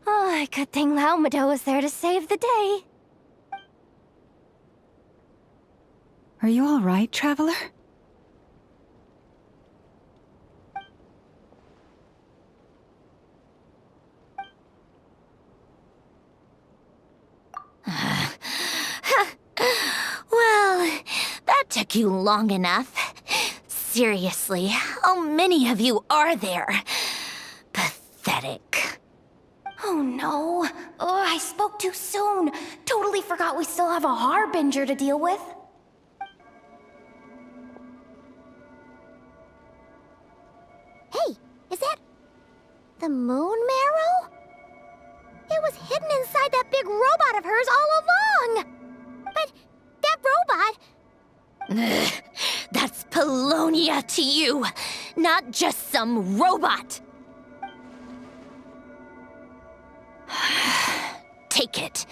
Oh, good thing Laumado was there to save the day. Are you all right, traveler? Well, that took you long enough. Seriously, how many of you are there? Pathetic. Oh no. Oh, I spoke too soon. Totally forgot we still have a Harbinger to deal with. Hey, is that the moon marrow? It was hidden inside that big robot of hers all along. But that robot... That's Polonia to you, not just some robot. Take it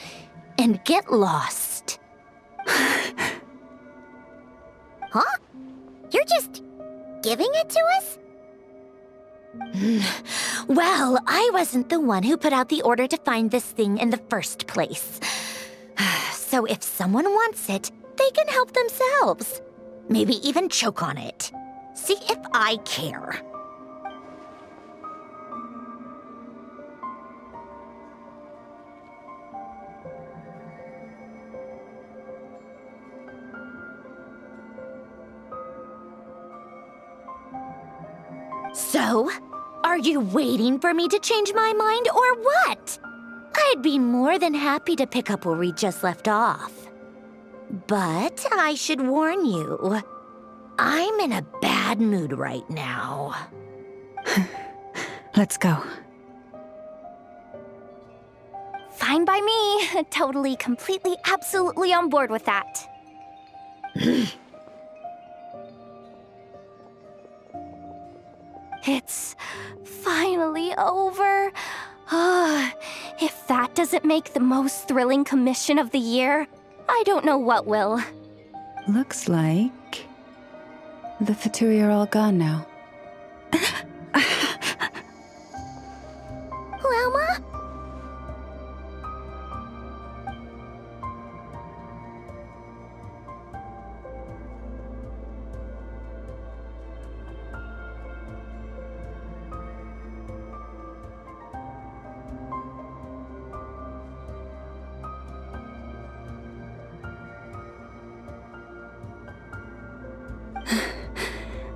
and get lost. Huh? You're just giving it to us? Well, I wasn't the one who put out the order to find this thing in the first place. So if someone wants it, they can help themselves. Maybe even choke on it. See if I care. So, are you waiting for me to change my mind or what? I'd be more than happy to pick up where we just left off. But I should warn you, I'm in a bad mood right now. Let's go. Fine by me. Totally, completely, absolutely on board with that. It's finally over. If that doesn't make the most thrilling commission of the year, I don't know what will. Looks like the Fatui are all gone now. Lauma?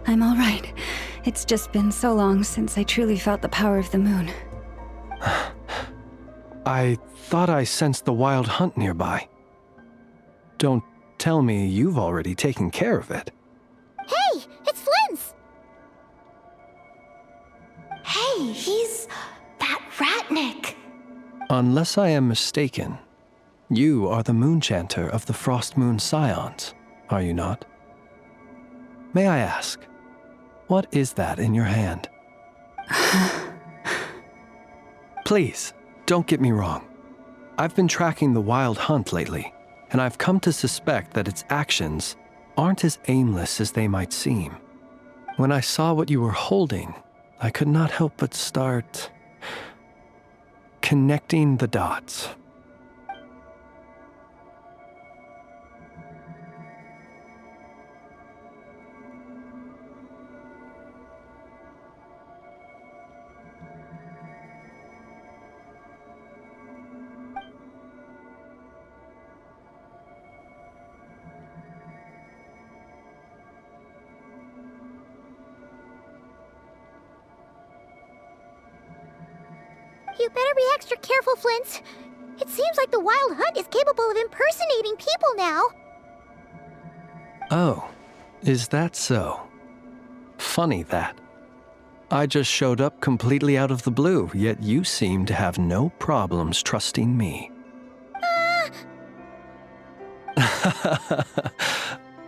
I'm all right. It's just been so long since I truly felt the power of the moon. I thought I sensed the wild hunt nearby. Don't tell me you've already taken care of it. Hey, it's Flint's! Hey, he's that Ratnik. Unless I am mistaken, you are the Moonchanter of the Frost Moon Scions, are you not? May I ask, what is that in your hand? Please, don't get me wrong. I've been tracking the wild hunt lately, and I've come to suspect that its actions aren't as aimless as they might seem. When I saw what you were holding, I could not help but start connecting the dots. You better be extra careful, Flint. It seems like the Wild Hunt is capable of impersonating people now. Oh, is that so? Funny that. I just showed up completely out of the blue, yet you seem to have no problems trusting me.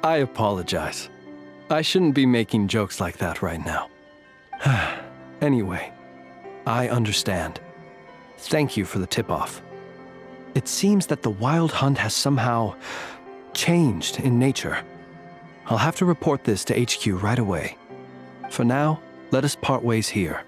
I apologize. I shouldn't be making jokes like that right now. Anyway, I understand. Thank you for the tip-off. It seems that the Wild Hunt has somehow changed in nature. I'll have to report this to HQ right away. For now, let us part ways here.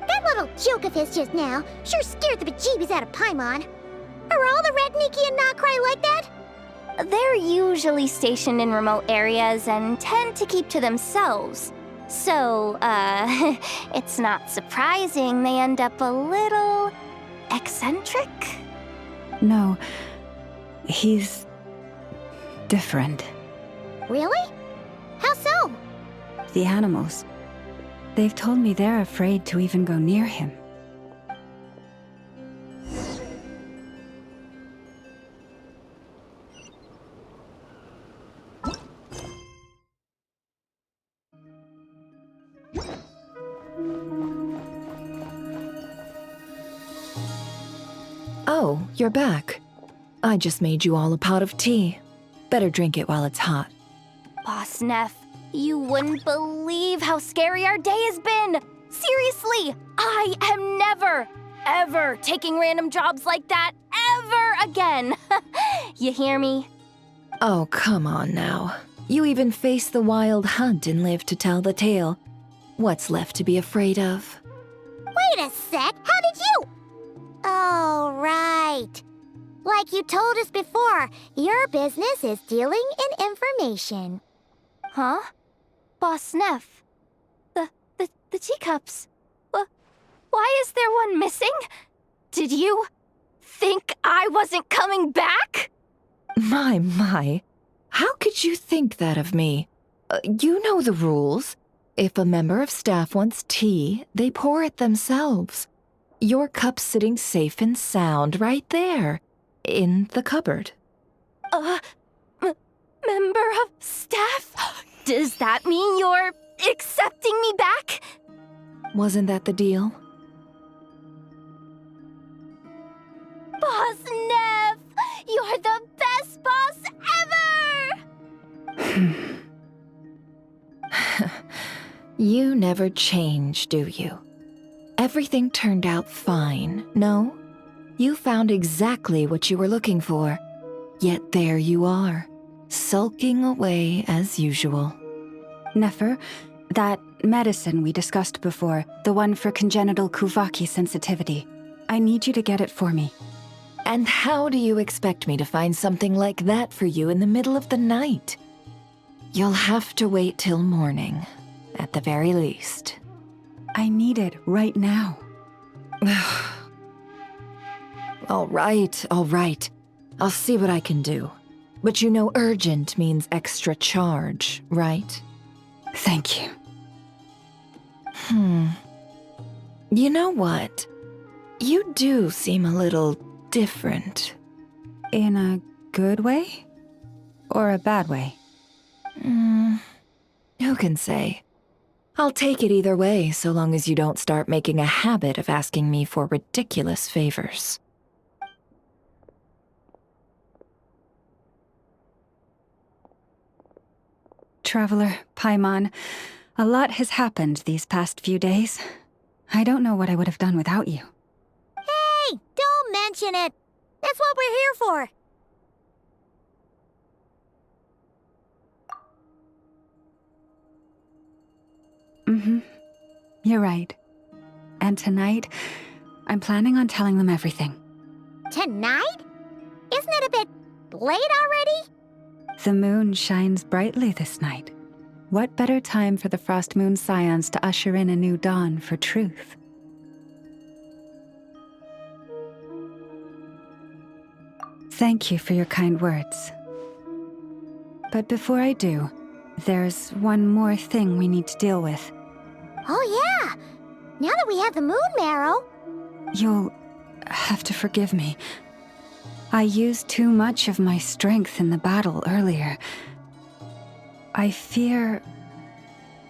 That little joke of his just now sure scared the bejeebies out of Paimon. Are all the Red Nikki and Notcry like that? They're usually stationed in remote areas and tend to keep to themselves. So, it's not surprising they end up a little eccentric. No, he's different. Really? How so? The animals. They've told me they're afraid to even go near him. Oh, you're back. I just made you all a pot of tea. Better drink it while it's hot. Boss Neff, you wouldn't believe how scary our day has been! Seriously, I am never, ever taking random jobs like that ever again! You hear me? Oh, come on now. You even faced the Wild Hunt and lived to tell the tale. What's left to be afraid of? Wait a sec, how did you? Oh, right. Like you told us before, your business is dealing in information. Huh? Boss Neff? The teacups. Why is there one missing? Did you think I wasn't coming back? My. How could you think that of me? You know the rules. If a member of staff wants tea, they pour it themselves. Your cup's sitting safe and sound right there, in the cupboard. Member of staff? Does that mean you're accepting me back? Wasn't that the deal? Boss Neff! You're the best boss ever! You never change, do you? Everything turned out fine, no? You found exactly what you were looking for. Yet there you are, sulking away as usual. Nefer, that medicine we discussed before, the one for congenital Kuvaki sensitivity, I need you to get it for me. And how do you expect me to find something like that for you in the middle of the night? You'll have to wait till morning, at the very least. I need it right now. All right. I'll see what I can do. But you know urgent means extra charge, right? Thank you. You know what? You do seem a little different. In a good way? Or a bad way? Who can say? I'll take it either way, so long as you don't start making a habit of asking me for ridiculous favors. Traveler, Paimon, a lot has happened these past few days. I don't know what I would have done without you. Hey, don't mention it. That's what we're here for. You're right. And tonight, I'm planning on telling them everything. Tonight? Isn't it a bit late already? The moon shines brightly this night. What better time for the Frost Moon Scions to usher in a new dawn for truth? Thank you for your kind words. But before I do, there's one more thing we need to deal with. Oh yeah! Now that we have the moon marrow... You'll have to forgive me. I used too much of my strength in the battle earlier. I fear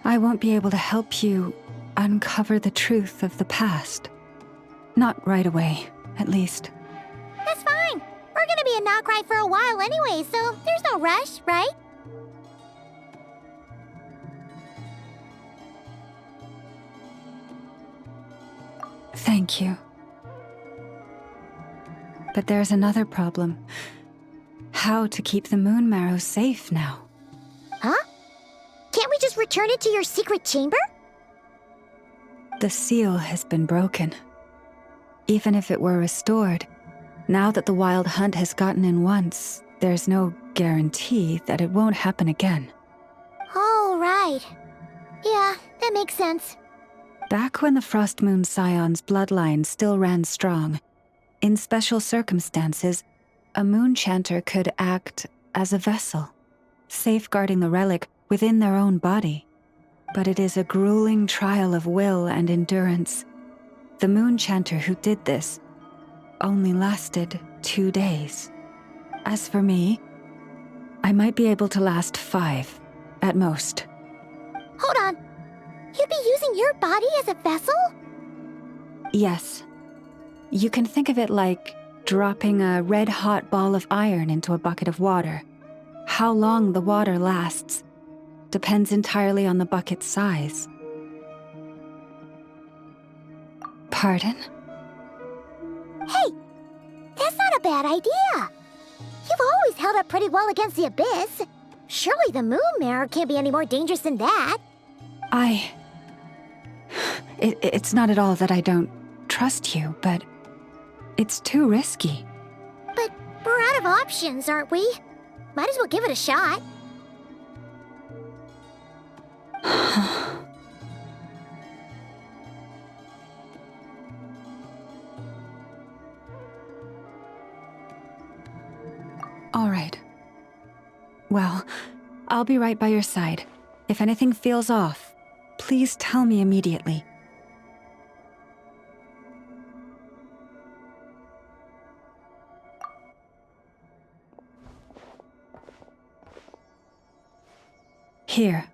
I won't be able to help you uncover the truth of the past. Not right away, at least. That's fine. We're gonna be in Notcry for a while anyway, so there's no rush, right? Thank you. But there's another problem. How to keep the moon marrow safe now? Huh? Can't we just return it to your secret chamber? The seal has been broken. Even if it were restored, now that the wild hunt has gotten in once, there's no guarantee that it won't happen again. Oh, right. Yeah, that makes sense. Back when the Frost Moon Scion's bloodline still ran strong, in special circumstances, a moon chanter could act as a vessel, safeguarding the relic within their own body. But it is a grueling trial of will and endurance. The moon chanter who did this only lasted 2 days. As for me, I might be able to last 5, at most. Hold on. You'd be using your body as a vessel? Yes. You can think of it like dropping a red-hot ball of iron into a bucket of water. How long the water lasts depends entirely on the bucket's size. Pardon? Hey, that's not a bad idea. You've always held up pretty well against the abyss. Surely the moon mirror can't be any more dangerous than that. It's not at all that I don't trust you, but it's too risky. But we're out of options, aren't we? Might as well give it a shot. All right. Well, I'll be right by your side. If anything feels off, please tell me immediately. Here,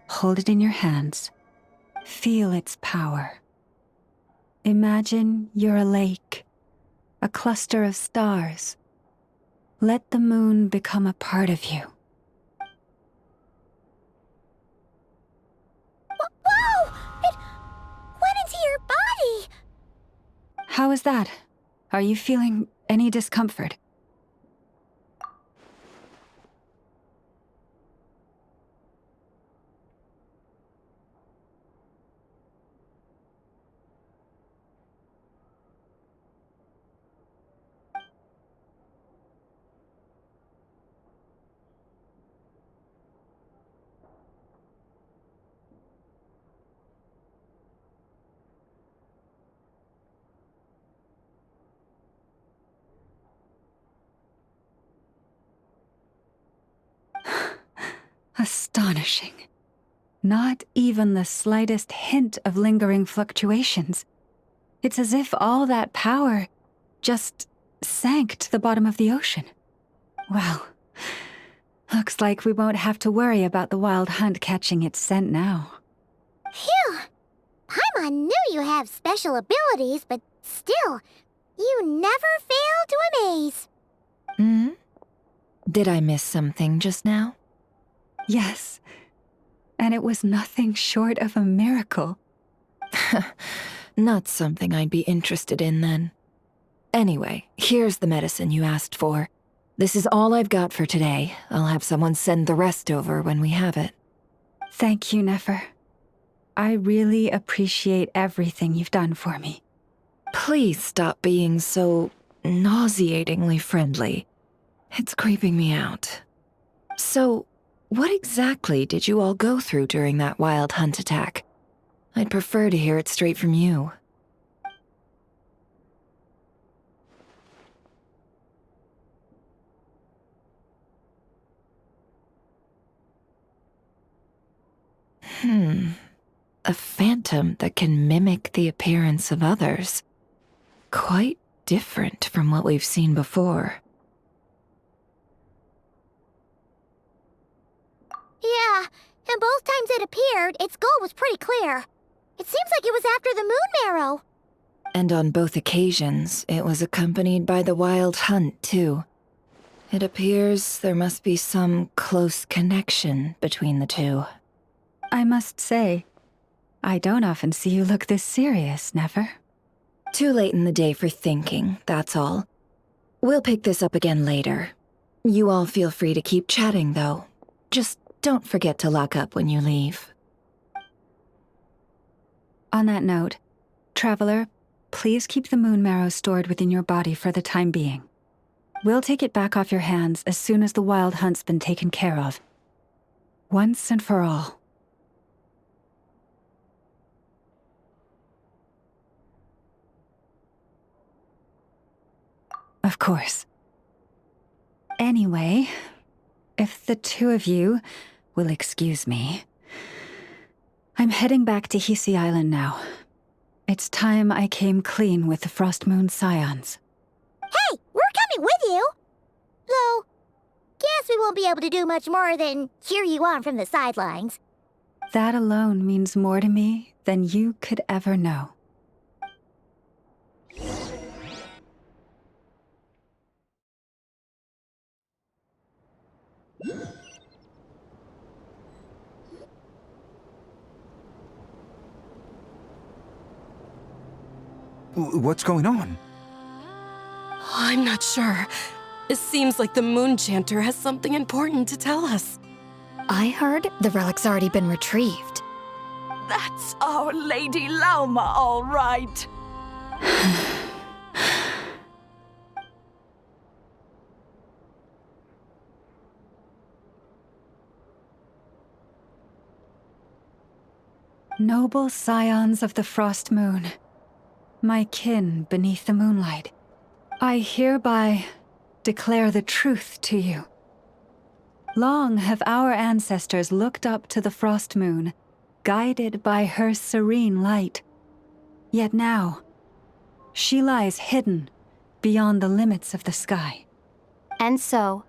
hold it in your hands. Feel its power. Imagine you're a lake, a cluster of stars. Let the moon become a part of you. Whoa! It went into your body! How is that? Are you feeling any discomfort? Astonishing. Not even the slightest hint of lingering fluctuations. It's as if all that power just sank to the bottom of the ocean. Well, Looks like we won't have to worry about the wild hunt catching its scent now. Phew! Paimon knew you have special abilities, but still, you never fail to amaze. Hmm? Did I miss something just now? Yes. And it was nothing short of a miracle. Not something I'd be interested in then. Anyway, here's the medicine you asked for. This is all I've got for today. I'll have someone send the rest over when we have it. Thank you, Nefer. I really appreciate everything you've done for me. Please stop being so nauseatingly friendly. It's creeping me out. So, what exactly did you all go through during that wild hunt attack? I'd prefer to hear it straight from you. A phantom that can mimic the appearance of others. Quite different from what we've seen before. Yeah, and both times it appeared, its goal was pretty clear. It seems like it was after the moon marrow. And on both occasions, it was accompanied by the wild hunt, too. It appears there must be some close connection between the two. I must say, I don't often see you look this serious, Nefer. Too late in the day for thinking, that's all. We'll pick this up again later. You all feel free to keep chatting, though. Just don't forget to lock up when you leave. On that note, Traveler, please keep the moon marrow stored within your body for the time being. We'll take it back off your hands as soon as the wild hunt's been taken care of. Once and for all. Of course. Anyway, if the two of you will excuse me, I'm heading back to Hisi Island now. It's time I came clean with the Frost Moon Scions. Hey, we're coming with you! Though, guess we won't be able to do much more than cheer you on from the sidelines. That alone means more to me than you could ever know. What's going on? I'm not sure. It seems like the Moon Chanter has something important to tell us. I heard the relic's already been retrieved. That's our Lady Lauma, all right. Noble scions of the Frost Moon, my kin beneath the moonlight, I hereby declare the truth to you. Long have our ancestors looked up to the Frost Moon, guided by her serene light. Yet now, she lies hidden beyond the limits of the sky. And so,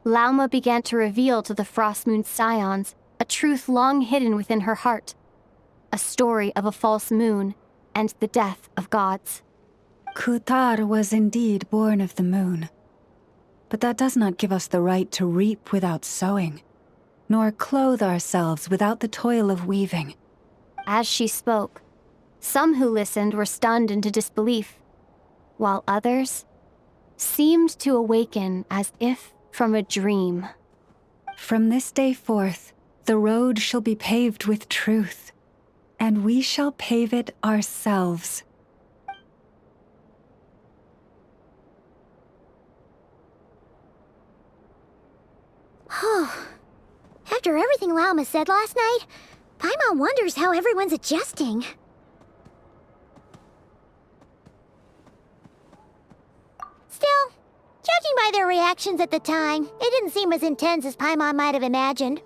Lauma began to reveal to the Frost Moon Scions a truth long hidden within her heart. A story of a false moon and the death of gods. Kutar was indeed born of the moon. But that does not give us the right to reap without sowing, nor clothe ourselves without the toil of weaving. As she spoke, some who listened were stunned into disbelief, while others seemed to awaken as if from a dream. From this day forth, the road shall be paved with truth, and we shall pave it ourselves. After everything Lauma said last night, Paimon wonders how everyone's adjusting. Still, judging by their reactions at the time, it didn't seem as intense as Paimon might have imagined.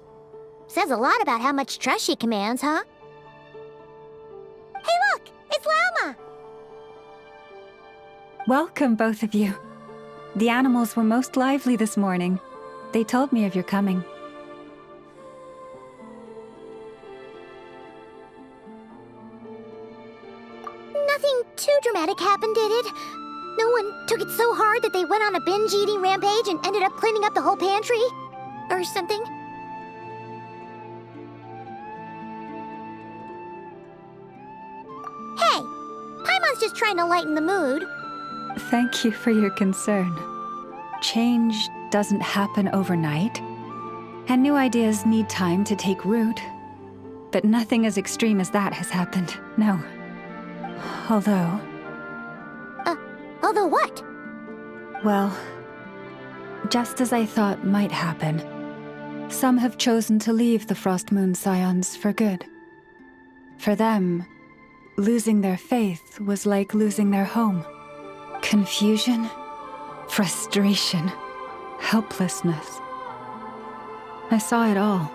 Says a lot about how much trust she commands, huh? Hey look! It's Lauma! Welcome, both of you. The animals were most lively this morning. They told me of your coming. Nothing too dramatic happened, did it? No one took it so hard that they went on a binge-eating rampage and ended up cleaning up the whole pantry? Or something? Hey! Paimon's just trying to lighten the mood. Thank you for your concern. Change doesn't happen overnight, and new ideas need time to take root. But nothing as extreme as that has happened, no. Although... Although what? Well, just as I thought might happen, some have chosen to leave the Frost Moon Scions for good. For them, losing their faith was like losing their home. Confusion, frustration, helplessness. I saw it all,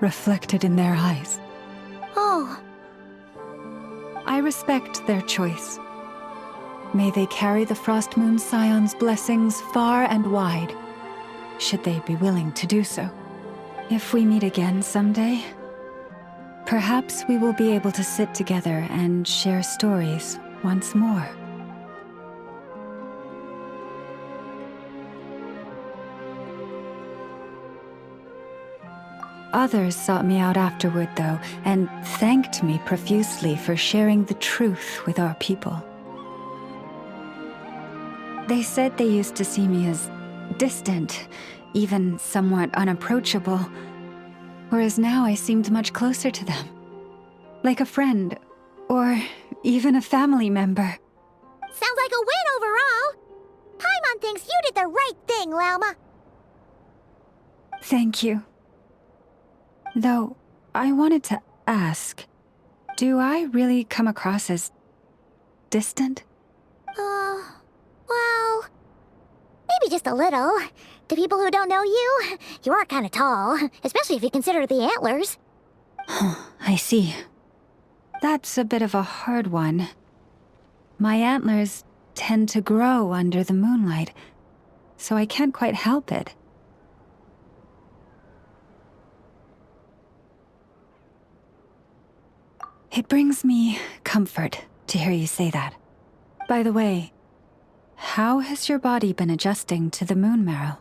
reflected in their eyes. Oh. I respect their choice. May they carry the Frost Moon Scions' blessings far and wide, should they be willing to do so. If we meet again someday, perhaps we will be able to sit together and share stories once more. Others sought me out afterward, though, and thanked me profusely for sharing the truth with our people. They said they used to see me as distant, even somewhat unapproachable, whereas now I seemed much closer to them. Like a friend, or even a family member. Sounds like a win overall! Paimon thinks you did the right thing, Lauma. Thank you. Though, I wanted to ask, do I really come across as distant? Well, maybe just a little. To people who don't know you, you are kind of tall, especially if you consider the antlers. I see. That's a bit of a hard one. My antlers tend to grow under the moonlight, so I can't quite help it. It brings me comfort to hear you say that. By the way, how has your body been adjusting to the moon marrow?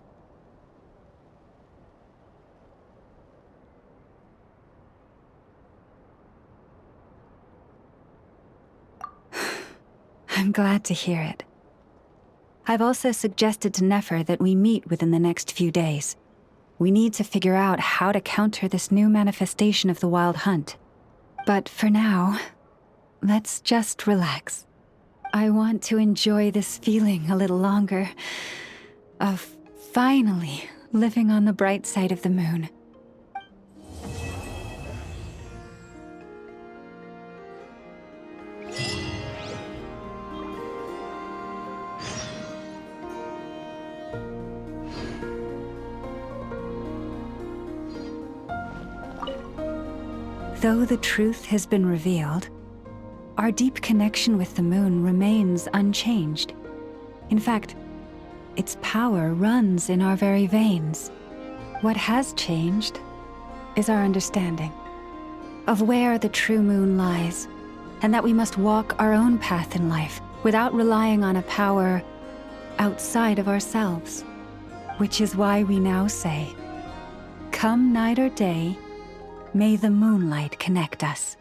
I'm glad to hear it. I've also suggested to Nefer that we meet within the next few days. We need to figure out how to counter this new manifestation of the Wild Hunt. But for now, let's just relax. I want to enjoy this feeling a little longer, of finally living on the bright side of the moon. Though the truth has been revealed, our deep connection with the moon remains unchanged. In fact, its power runs in our very veins. What has changed is our understanding of where the true moon lies, and that we must walk our own path in life without relying on a power outside of ourselves. Which is why we now say, come night or day, may the moonlight connect us.